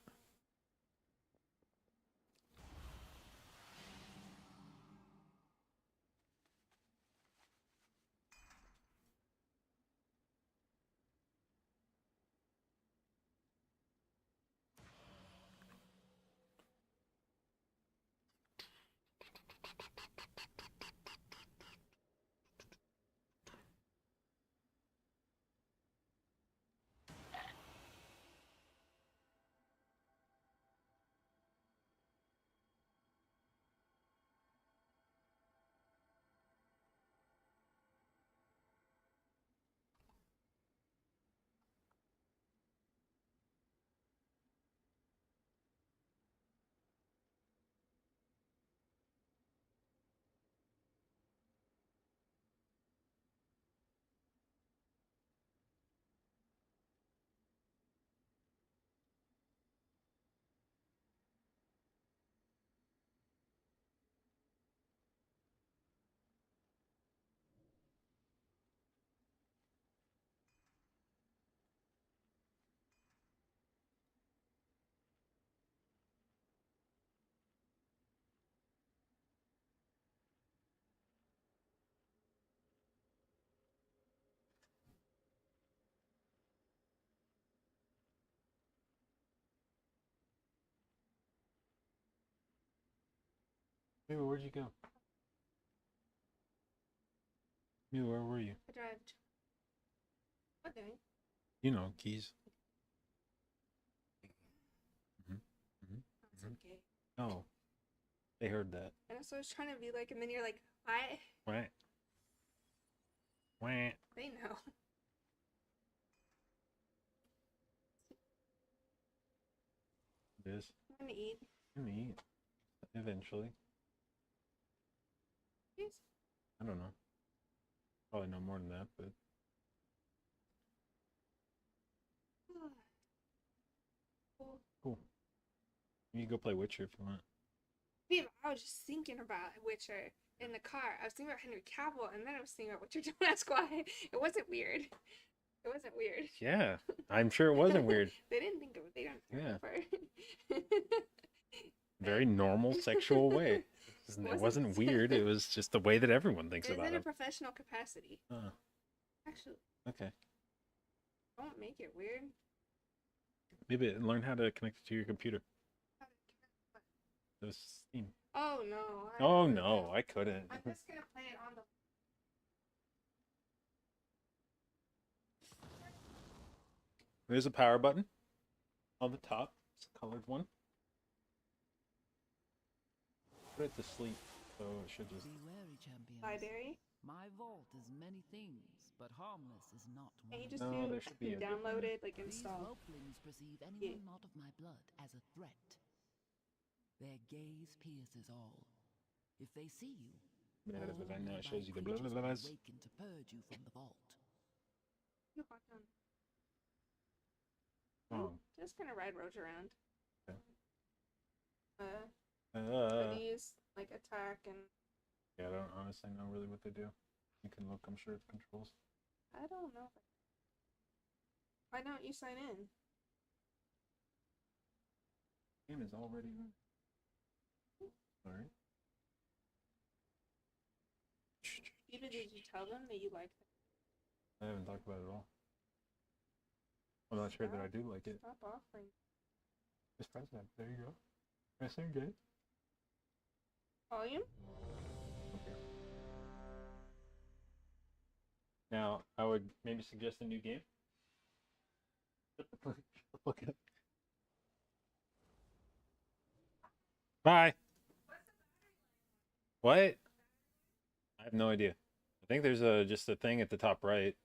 Maybe where'd you go? Maybe where were you? I drive. What doing? You know, keys. That's okay. Oh. They heard that. And that's what I was trying to be like, and then you're like, why? Wah. Wah. They know. It is. I'm gonna eat. I'm gonna eat. Eventually. Yes. I don't know. Probably no more than that, but cool. You can go play Witcher if you want. Babe, I was just thinking about Witcher in the car. I was thinking about Henry Cavill, and then I was thinking about Witcher. Don't ask why. It wasn't weird. It wasn't weird. Yeah, I'm sure it wasn't weird. They didn't think of it. They don't remember. Very normal sexual way. It wasn't weird. It was just the way that everyone thinks It's about in a it. professional capacity. Oh, Actually, okay. don't make it weird. Maybe learn how to connect it to your computer. This Steam. Oh no. Oh no, I couldn't. I'm just gonna play it on the. There's a power button on the top. It's a colored one. Put it to sleep, so it should just. Be wary, champions. Library. My vault is many things, but harmless is not Can one. you just No, there should be a download it, like These install? whelplings perceive anyone not of my blood as a threat. Their gaze pierces all. If they see you, all Now it nearby shows you the creatures will blah. awaken to purge you from the vault. Oh. Just gonna ride Roach around. Okay. Are these like attack and? Yeah, I don't honestly know really what they do. You can look, I'm sure it's controls. I don't know. Why don't you sign in? Game is already on. Sorry. Even did you tell them that you like them? I haven't talked about it at all. I'm not sure that I do like it. Stop offering. Just press that. There you go. Press engage. Volume? Okay. Now, I would maybe suggest a new game. Look at it. Bye. What? I have no idea. I think there's just a thing at the top right.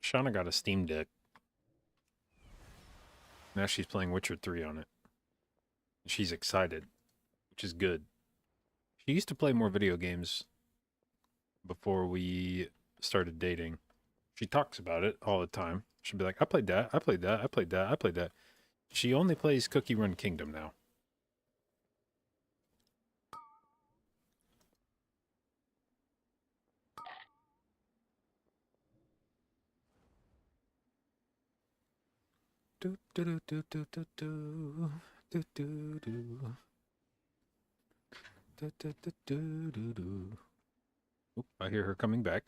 Shauna got a Steam Deck. Now she's playing Witcher 3 on it. She's excited, which is good. She used to play more video games before we started dating. She talks about it all the time. She'll be like, I played that, I played that, I played that, I played that. She only plays Cookie Run Kingdom now. Do do do do do do do do do do do do do do do do. Oop, I hear her coming back.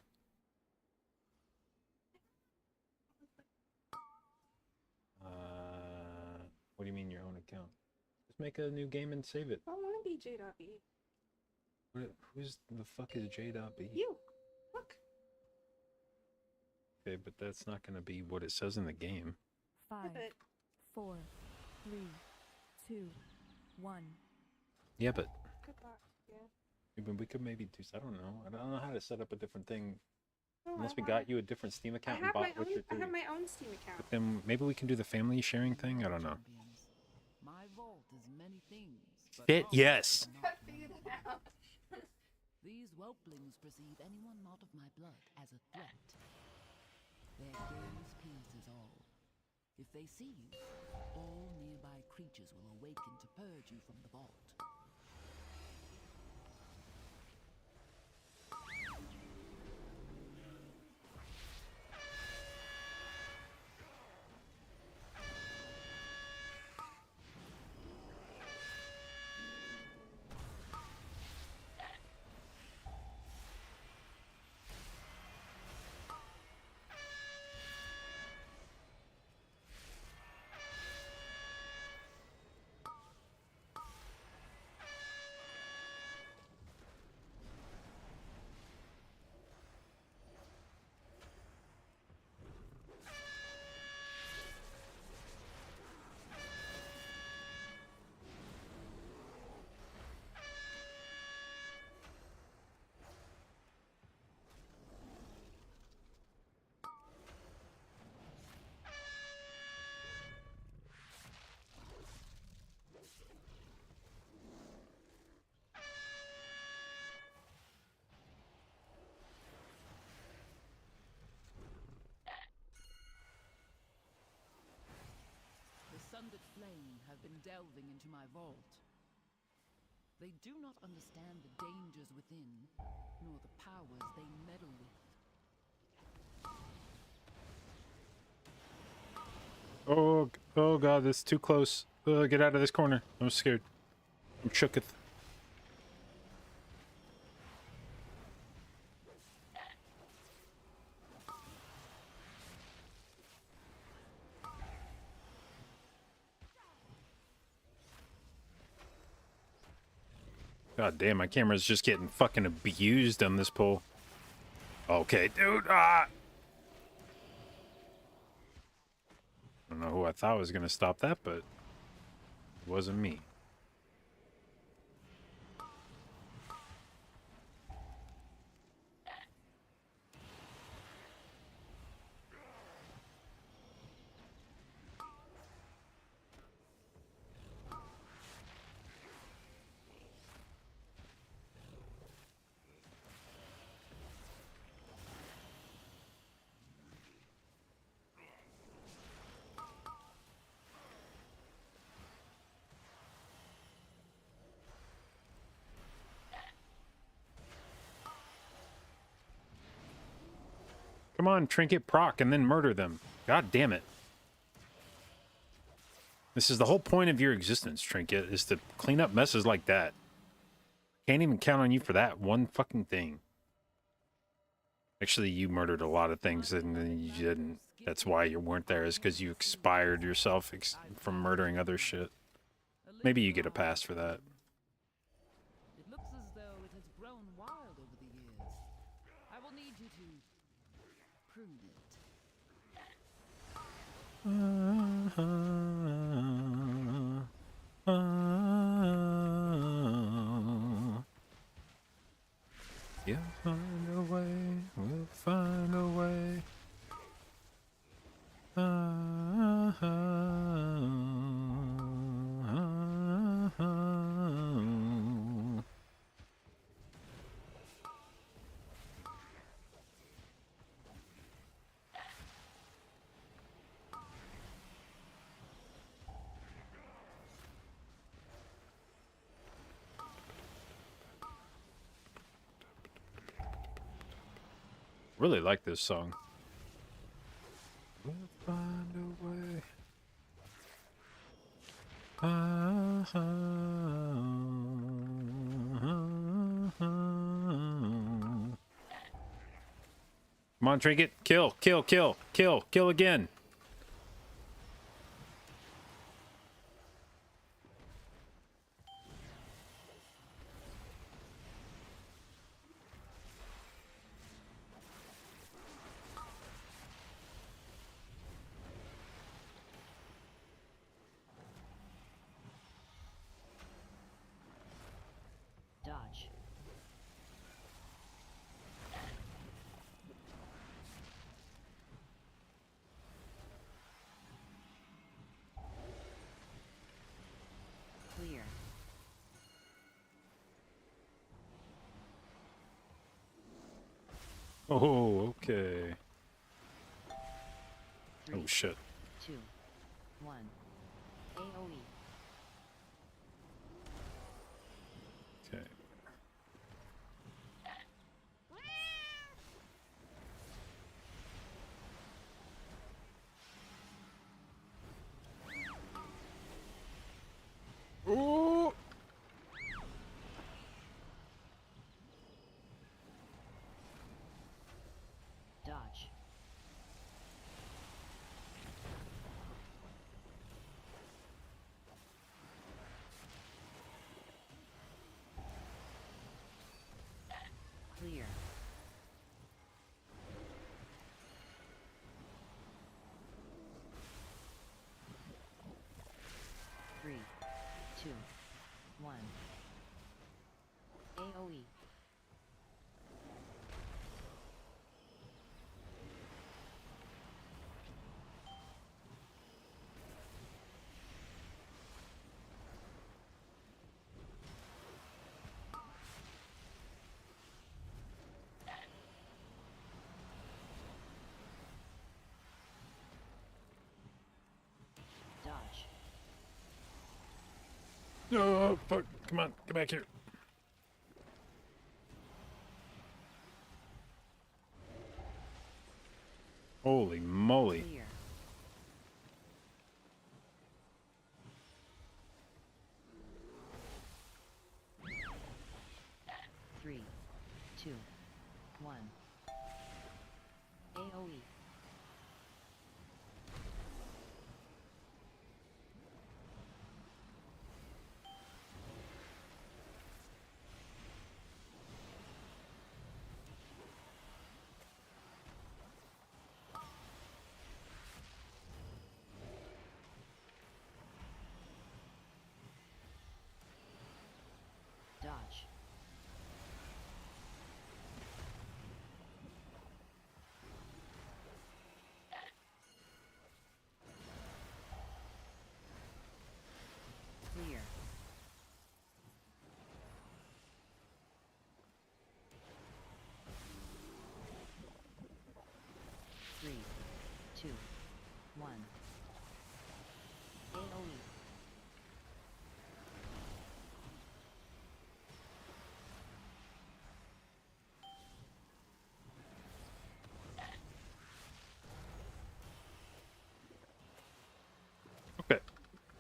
What do you mean your own account? Just make a new game and save it. I don't want to be J.B. Who's the fuck is J.B? You. Look. Okay, but that's not going to be what it says in the game. 5, 4, 3, 2, 1. Yeah, but Good luck. Yeah. we could maybe do. I don't know. I don't know how to set up a different thing. No, Unless we got you a different Steam account and bought Witcher 3. I have my own Steam account. But then maybe we can do the family sharing thing. I don't know. My vault is many things. Fit yes. These whelplings perceive anyone not of my blood as a threat. Their gaze pierces all. If they see you, all nearby creatures will awaken to purge you from the vault. Sundered flame have been delving into my vault. They do not understand the dangers within, nor the powers they meddle with. Oh god, this is too close. Get out of this corner. I'm scared. I'm shooketh. God damn, my camera's just getting fucking abused on this pull. Okay, dude. Ah! I don't know who I thought was gonna stop that, but it wasn't me. Come on, trinket proc and then murder them. God damn it. This is the whole point of your existence, Trinket, is to clean up messes like that. Can't even count on you for that one fucking thing. Actually, you murdered a lot of things and then you didn't. That's why you weren't there, is because you expired yourself from murdering other shit. Maybe you get a pass for that. It looks as though it has grown wild over the years. I will need you to prune it. You'll find a way, we'll find a way. Really like this song. We'll find a way. Come on, Trinket. Kill, kill, kill, kill, kill again. Dodge. Clear. Oh, okay. Oh, shit. 2, 1. AoE. Okay. Ooh. Dodge. Clear. Three, 2, 1. AoE. Dodge. Oh, fuck. Come on. Get back here. Holy moly. Clear. Three, 2, 1. AoE.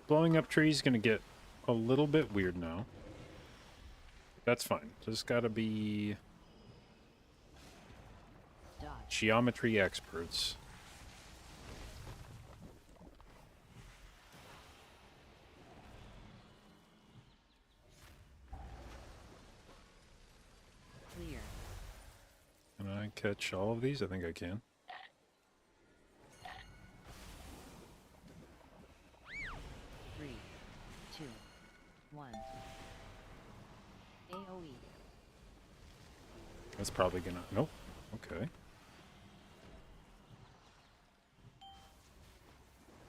blowing up trees is gonna get a little bit weird now. That's fine. Just gotta be geometry experts. Clear. Can I catch all of these? I think I can. Three, two, one. AOE. That's probably gonna... Nope. Okay.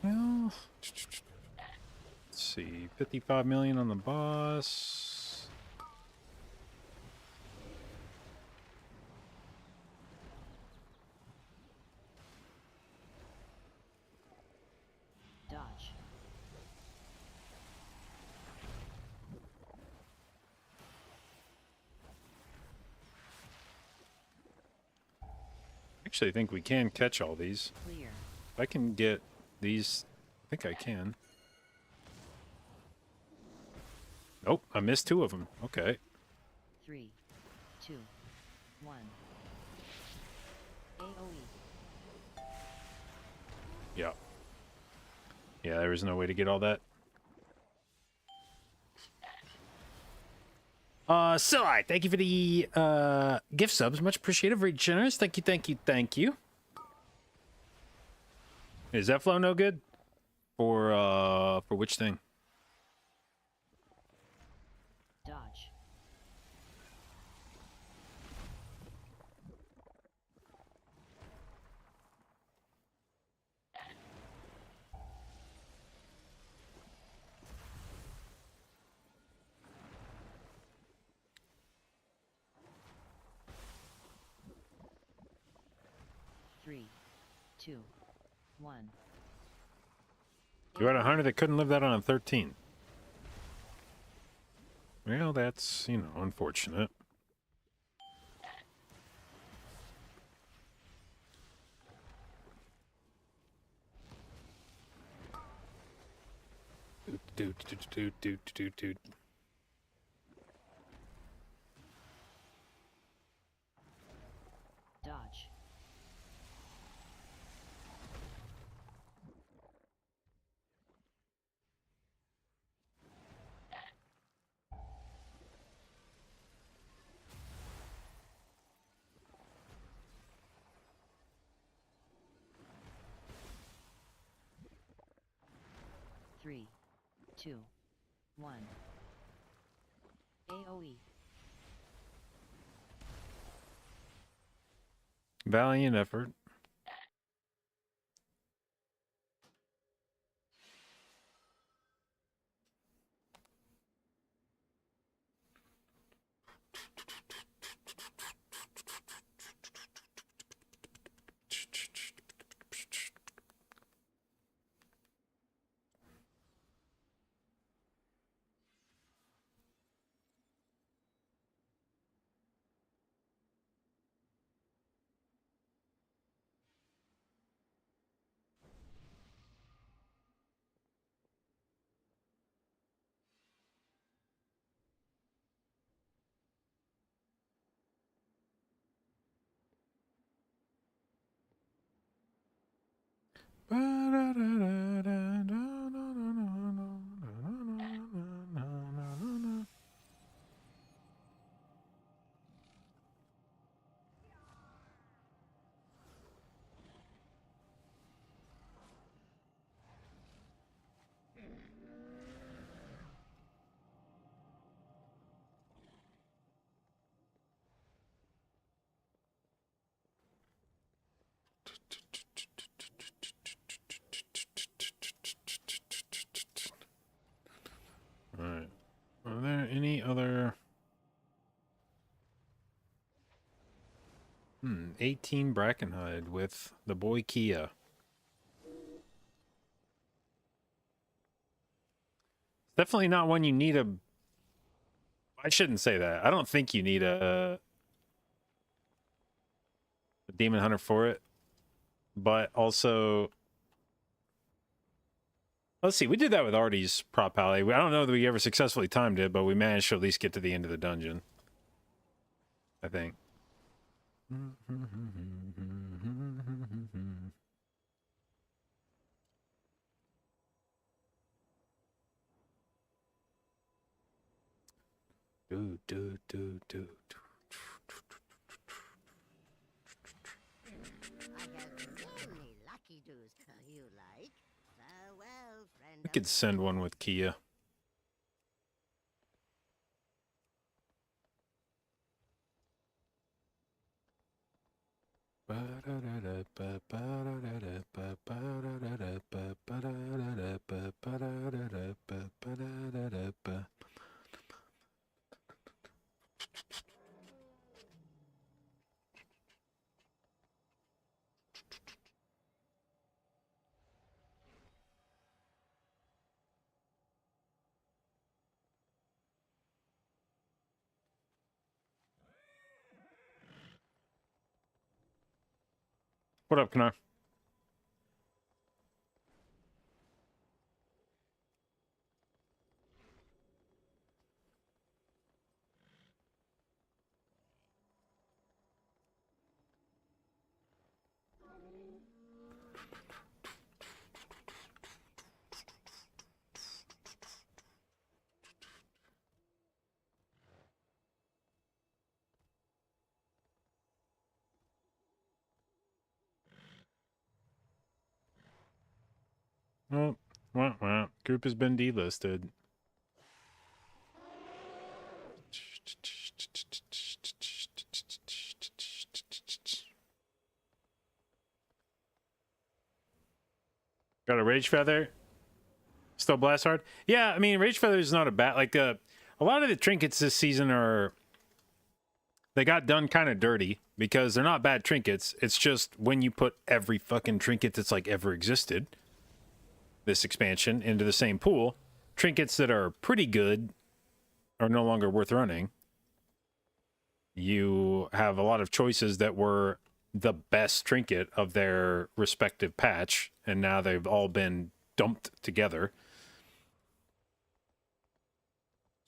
Well... Let's see. 55 million on the boss. Dodge. Actually, I think we can catch all these. Clear. If I can get these... I think I can. Nope, I missed 2 of them. Okay. 3, 2, 1. AOE. Yeah. Yeah, there was no way to get all that. Silai, thank you for the gift subs. Much appreciated. Very generous. Thank you, thank you, thank you. Is that flow no good? For which thing? Dodge. Three, two, one. You had 100 that couldn't live that on a 13. Well, that's, you know, unfortunate. Dude. Dodge. Three, two, one. AOE. Valiant effort. Alright. Are there any other... 18 Brackenhide with the boy Kia. Definitely not one you need a... I shouldn't say that. I don't think you need a Demon Hunter for it. But also... Let's see. We did that with Artie's prop alley. I don't know that we ever successfully timed it, but we managed to at least get to the end of the dungeon. I think. Do, do, do, do, do. I have many lucky doos you like. Farewell, friend. I could send one with Kia. What up, Kanar? Oh, group has been delisted. Got a Rage Feather? Still blast hard? Yeah, I mean, Rage Feather is not a bad... Like, a lot of the trinkets this season are... They got done kind of dirty because they're not bad trinkets. It's just when you put every fucking trinket that's, like, ever existed, this expansion, into the same pool, trinkets that are pretty good are no longer worth running. You have a lot of choices that were the best trinket of their respective patch, and now they've all been dumped together.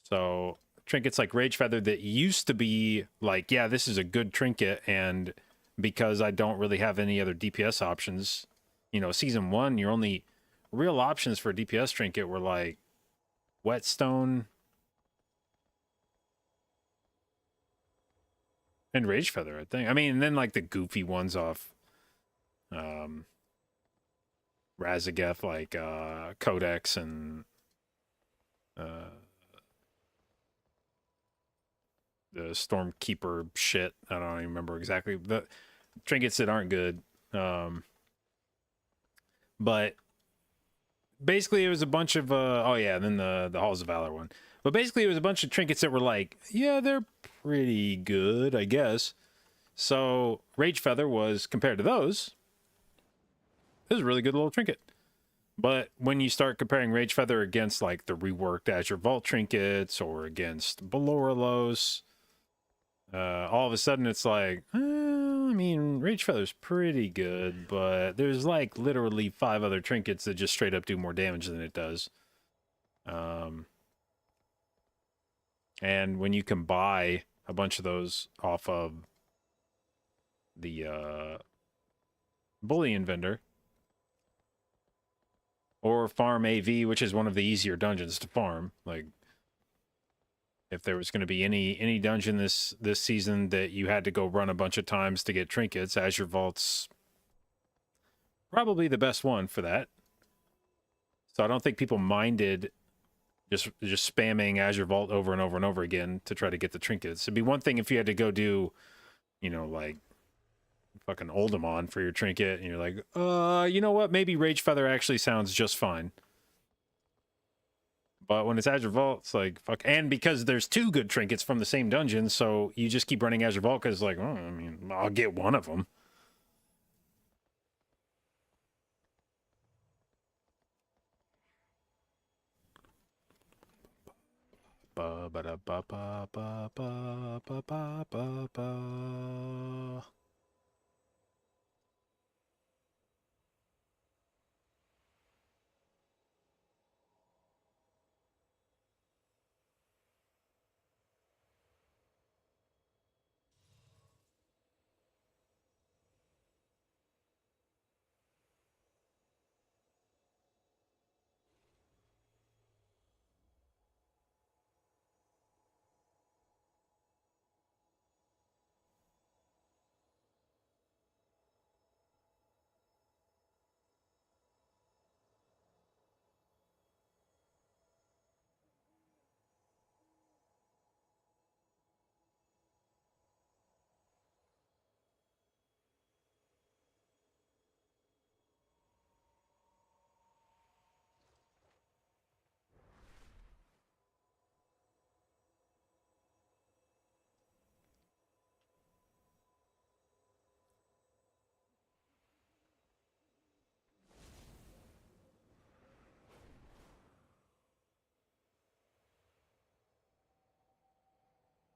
So trinkets like Rage Feather that used to be like, yeah, this is a good trinket, and because I don't really have any other DPS options, you know, Season 1, your only real options for a DPS trinket were like Whetstone and Rage Feather, I think. I mean, and then like the goofy ones off Razageth, like Codex and the Stormkeeper shit. I don't even remember exactly. The trinkets that aren't good. But basically it was a bunch of oh yeah, then the Halls of Valor one. But basically it was a bunch of trinkets that were like, yeah, they're pretty good, I guess. So Rage Feather was, compared to those, it was a really good little trinket. But when you start comparing Rage Feather against like the reworked Azure Vault trinkets or against Baloralos, all of a sudden it's like, I mean, Rage Feather's pretty good, but there's like literally 5 other trinkets that just straight up do more damage than it does. And when you can buy a bunch of those off of the Bullion Vendor, or farm AV, which is one of the easier dungeons to farm, like if there was going to be any dungeon this season that you had to go run a bunch of times to get trinkets, Azure Vault's probably the best one for that. So I don't think people minded just spamming Azure Vault over and over and over again to try to get the trinkets. It'd be one thing if you had to go do, you know, like fucking Oldemon for your trinket, and you're like, you know what? Maybe Rage Feather actually sounds just fine. But when it's Azure Vault, it's like, fuck. And because there's 2 good trinkets from the same dungeon, so you just keep running Azure Vault because, like, oh, I mean, I'll get one of them. Ba ba da ba ba ba ba ba ba ba ba.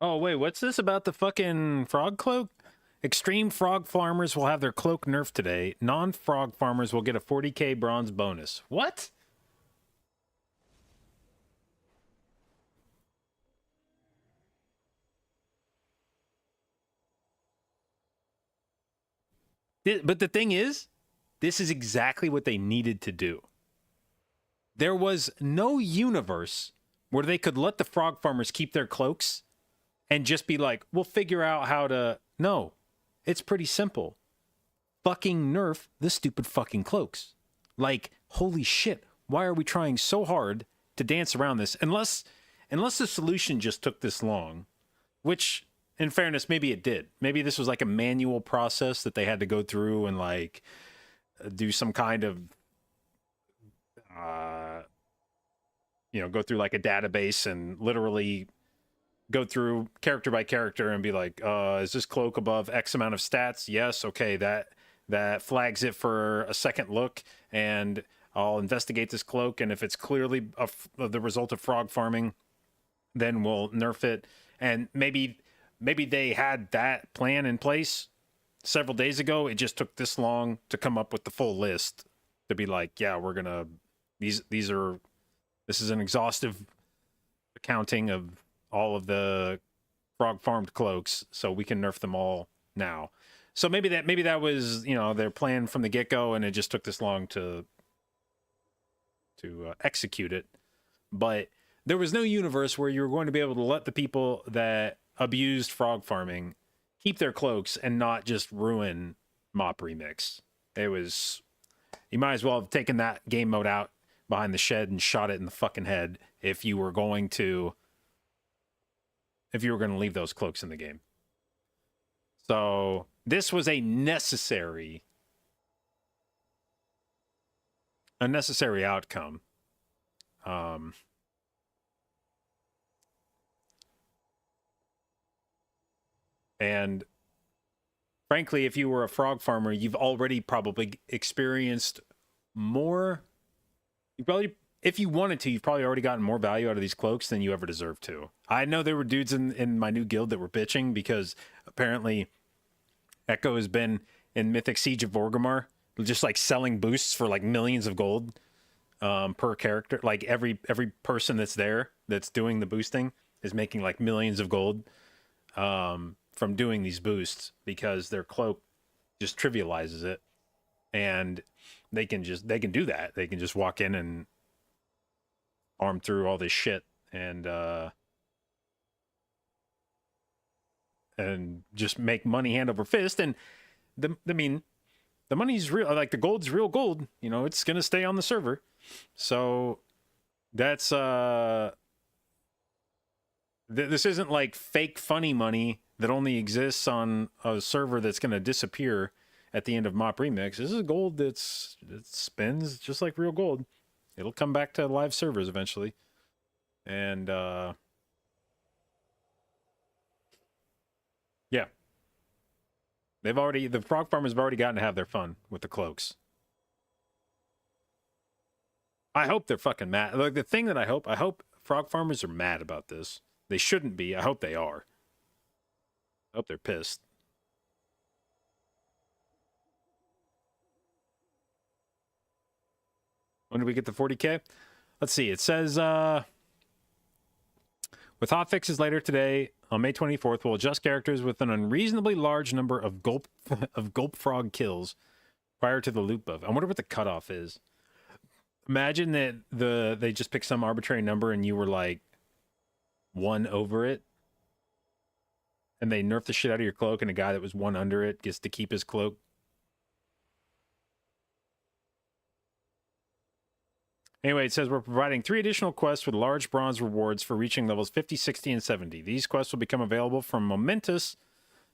Oh, wait, what's this about the fucking frog cloak? Extreme frog farmers will have their cloak nerfed today. Non-frog farmers will get a 40k bronze bonus. What? But the thing is, this is exactly what they needed to do. There was no universe where they could let the frog farmers keep their cloaks and just be like, we'll figure out how to... No, it's pretty simple. Fucking nerf the stupid fucking cloaks. Like, holy shit, why are we trying so hard to dance around this? Unless the solution just took this long, which, in fairness, maybe it did. Maybe this was like a manual process that they had to go through and like do some kind of, go through like a database and literally go through character by character and be like, is this cloak above X amount of stats? Yes. Okay. That flags it for a second look, and I'll investigate this cloak. And if it's clearly the result of frog farming, then we'll nerf it. And maybe they had that plan in place several days ago. It just took this long to come up with the full list to be like, yeah, we're gonna this is an exhaustive accounting of all of the frog farmed cloaks, so we can nerf them all now. So maybe that was, their plan from the get-go, and it just took this long to execute it. But there was no universe where you were going to be able to let the people that abused frog farming keep their cloaks and not just ruin Mop Remix. It was... You might as well have taken that game mode out behind the shed and shot it in the fucking head if you were going to leave those cloaks in the game. So this was a necessary outcome. And frankly, if you were a frog farmer, you've already probably experienced more. If you wanted to, you've probably already gotten more value out of these cloaks than you ever deserve to. I know there were dudes in my new guild that were bitching because apparently Echo has been in Mythic Siege of Orgrimmar, just like selling boosts for like millions of gold per character. Like every person that's there that's doing the boosting is making like millions of gold from doing these boosts because their cloak just trivializes it, and they can do that. They can just walk in and arm through all this shit and just make money hand over fist. And the money's real, like the gold's real gold, it's gonna stay on the server. So that's this isn't like fake funny money that only exists on a server that's gonna disappear at the end of Mop Remix. This is gold that spins just like real gold. It'll come back to live servers eventually. And yeah. The frog farmers have already gotten to have their fun with the cloaks. I hope they're fucking mad. Like the thing that I hope frog farmers are mad about this. They shouldn't be. I hope they are. I hope they're pissed. When do we get the 40k? Let's see. It says, with hotfixes later today, on May 24th, we'll adjust characters with an unreasonably large number of gulp frog kills prior to the loot buff. I wonder what the cutoff is. Imagine that they just pick some arbitrary number and you were like 1 over it, and they nerf the shit out of your cloak, and a guy that was 1 under it gets to keep his cloak. Anyway, it says we're providing 3 additional quests with large bronze rewards for reaching levels 50, 60, and 70. These quests will become available from Momentous,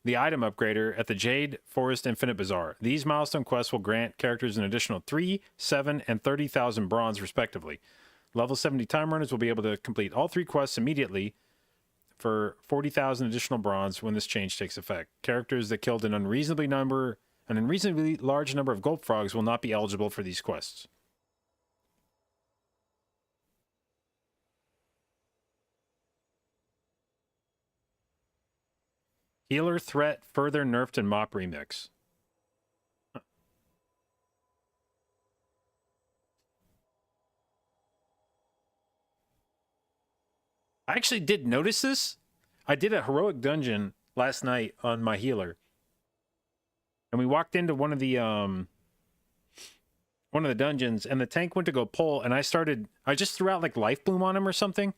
the item upgrader, at the Jade Forest Infinite Bazaar. These milestone quests will grant characters an additional 3, 7, and 30,000 bronze, respectively. Level 70 time runners will be able to complete all 3 quests immediately for 40,000 additional bronze when this change takes effect. Characters that killed an unreasonably large number of gulp frogs will not be eligible for these quests. Healer threat further nerfed in Mop Remix. I actually did notice this. I did a heroic dungeon last night on my healer. And we walked into one of the dungeons, and the tank went to go pull, and I just threw out like life bloom on him or something.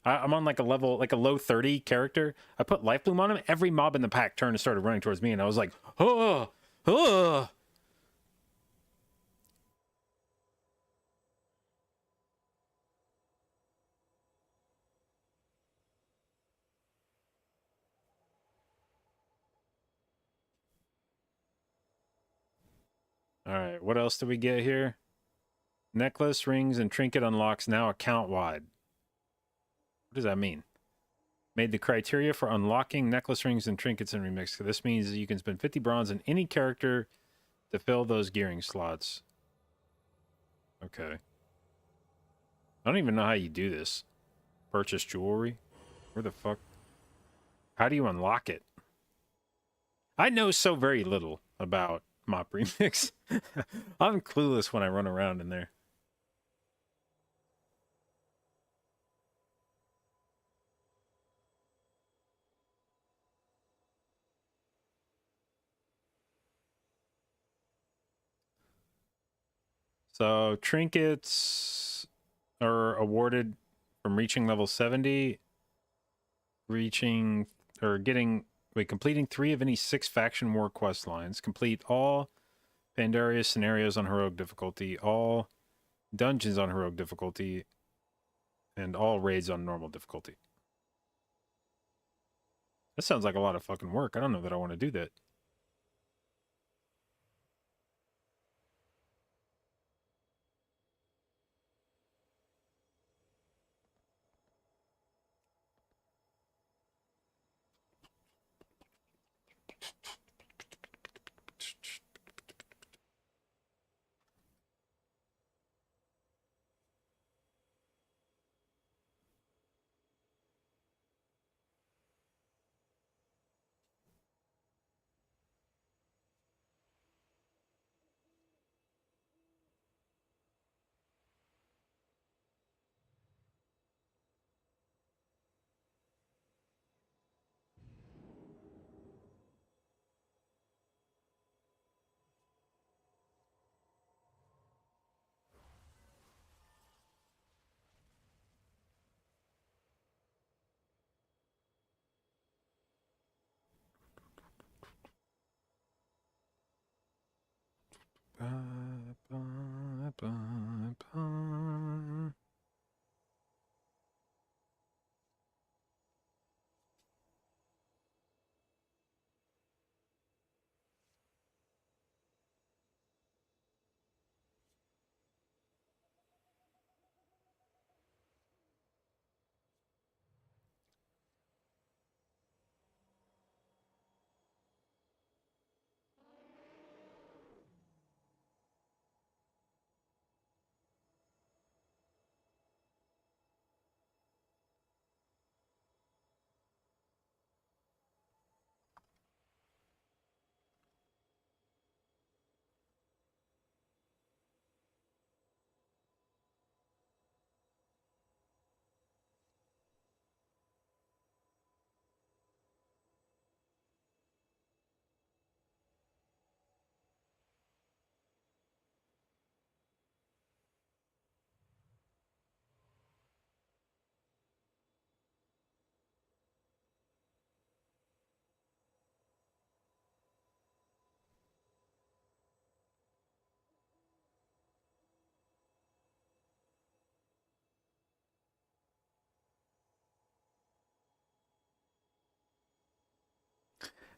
I'm on like a low 30 character. I put life bloom on him. Every mob in the pack turned and started running towards me, and I was like, oh, oh. All right, what else do we get here? Necklace, rings, and trinket unlocks now account-wide. What does that mean? Made the criteria for unlocking necklace, rings, and trinkets in Remix. So this means you can spend 50 bronze on any character to fill those gearing slots. Okay. I don't even know how you do this. Purchase jewelry? Where the fuck? How do you unlock it? I know so very little about Mop Remix. I'm clueless when I run around in there. So trinkets are awarded from reaching level 70, completing 3 of any 6 faction war quest lines, complete all Pandaria scenarios on heroic difficulty, all dungeons on heroic difficulty, and all raids on normal difficulty. That sounds like a lot of fucking work. I don't know that I want to do that.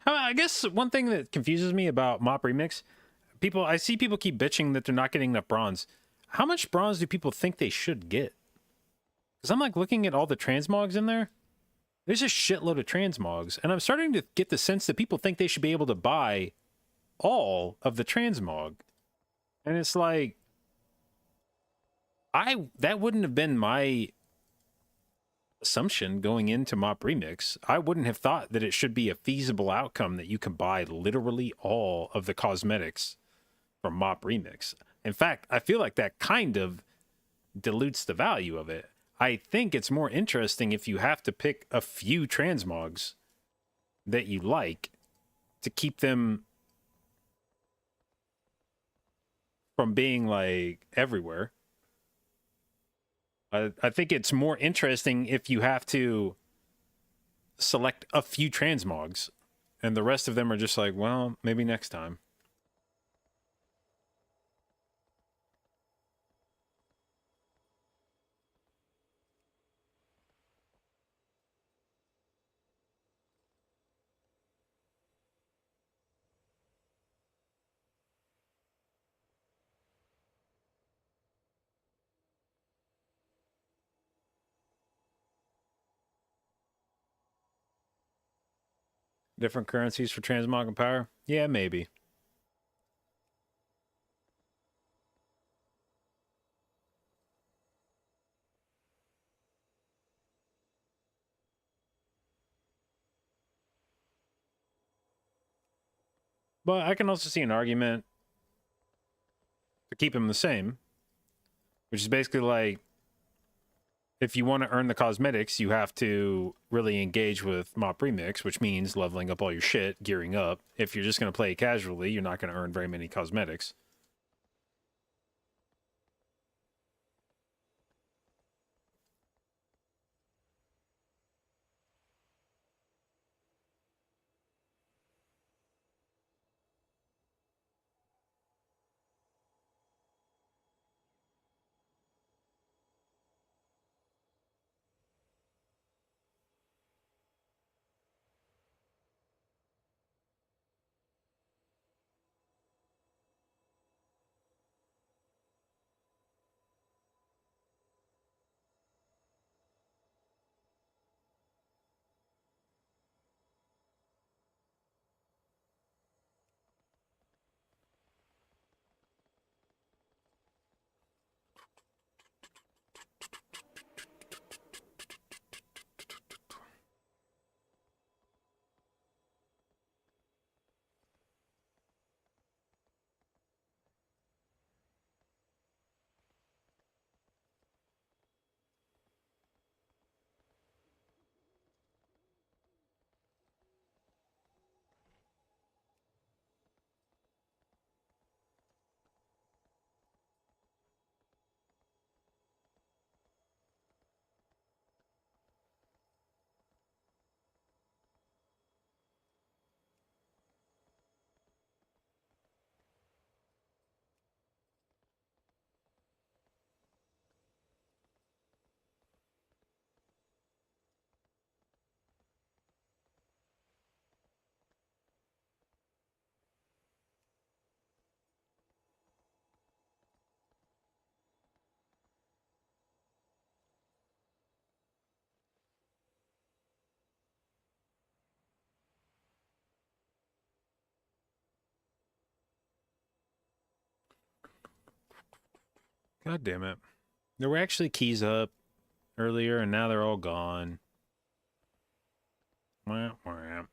I guess one thing that confuses me about Mop Remix, I see people keep bitching that they're not getting enough bronze. How much bronze do people think they should get? Because I'm like looking at all the transmogs in there. There's a shitload of transmogs, and I'm starting to get the sense that people think they should be able to buy all of the transmog. And it's like, that wouldn't have been my assumption going into Mop Remix. I wouldn't have thought that it should be a feasible outcome that you can buy literally all of the cosmetics from Mop Remix. In fact, I feel like that kind of dilutes the value of it. I think it's more interesting if you have to pick a few transmogs that you like to keep them from being like everywhere. I think it's more interesting if you have to select a few transmogs and the rest of them are just like, well, maybe next time. Different currencies for transmog and power? Yeah, maybe. But I can also see an argument to keep them the same, which is basically like, if you want to earn the cosmetics, you have to really engage with Mop Remix, which means leveling up all your shit, gearing up. If you're just going to play casually, you're not going to earn very many cosmetics. God damn it. There were actually keys up earlier, and now they're all gone. Wah, wah.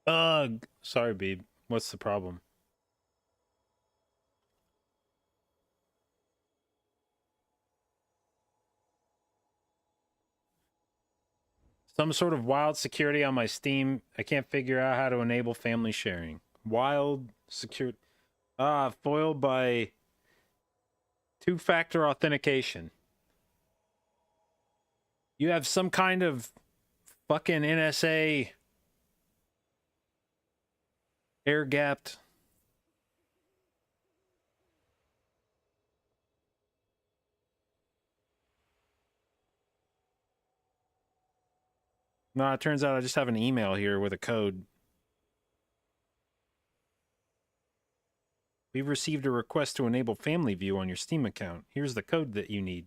Ugh. Sorry, Beeb. What's the problem? Some sort of wild security on my Steam. I can't figure out how to enable family sharing. Wild security. Foiled by two-factor authentication. You have some kind of fucking NSA air-gapped. No, it turns out I just have an email here with a code. We've received a request to enable Family View on your Steam account. Here's the code that you need.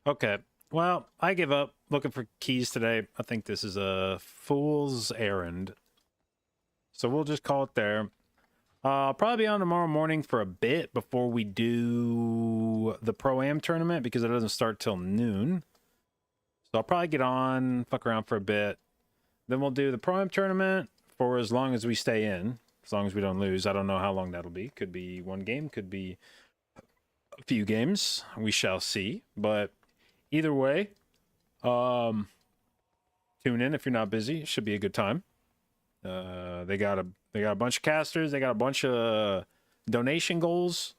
Okay. Well, I give up looking for keys today. I think this is a fool's errand. So we'll just call it there. I'll probably be on tomorrow morning for a bit before we do the Pro-Am tournament because it doesn't start till noon. So I'll probably get on, fuck around for a bit. Then we'll do the Pro-Am tournament for as long as we stay in. As long as we don't lose. I don't know how long that'll be. Could be one game. Could be a few games. We shall see. But either way, tune in if you're not busy. It should be a good time. They got a bunch of casters. They got a bunch of donation goals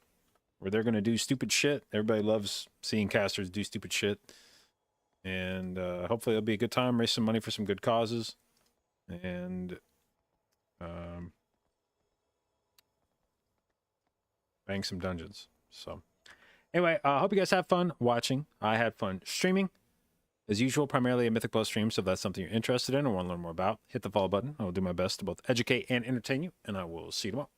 where they're gonna do stupid shit. Everybody loves seeing casters do stupid shit, and hopefully it'll be a good time. Raise some money for some good causes, and bang some dungeons. So anyway, I hope you guys have fun watching. I had fun streaming. As usual, primarily a Mythic Plus stream, so if that's something you're interested in or want to learn more about, hit the follow button. I will do my best to both educate and entertain you, and I will see you tomorrow.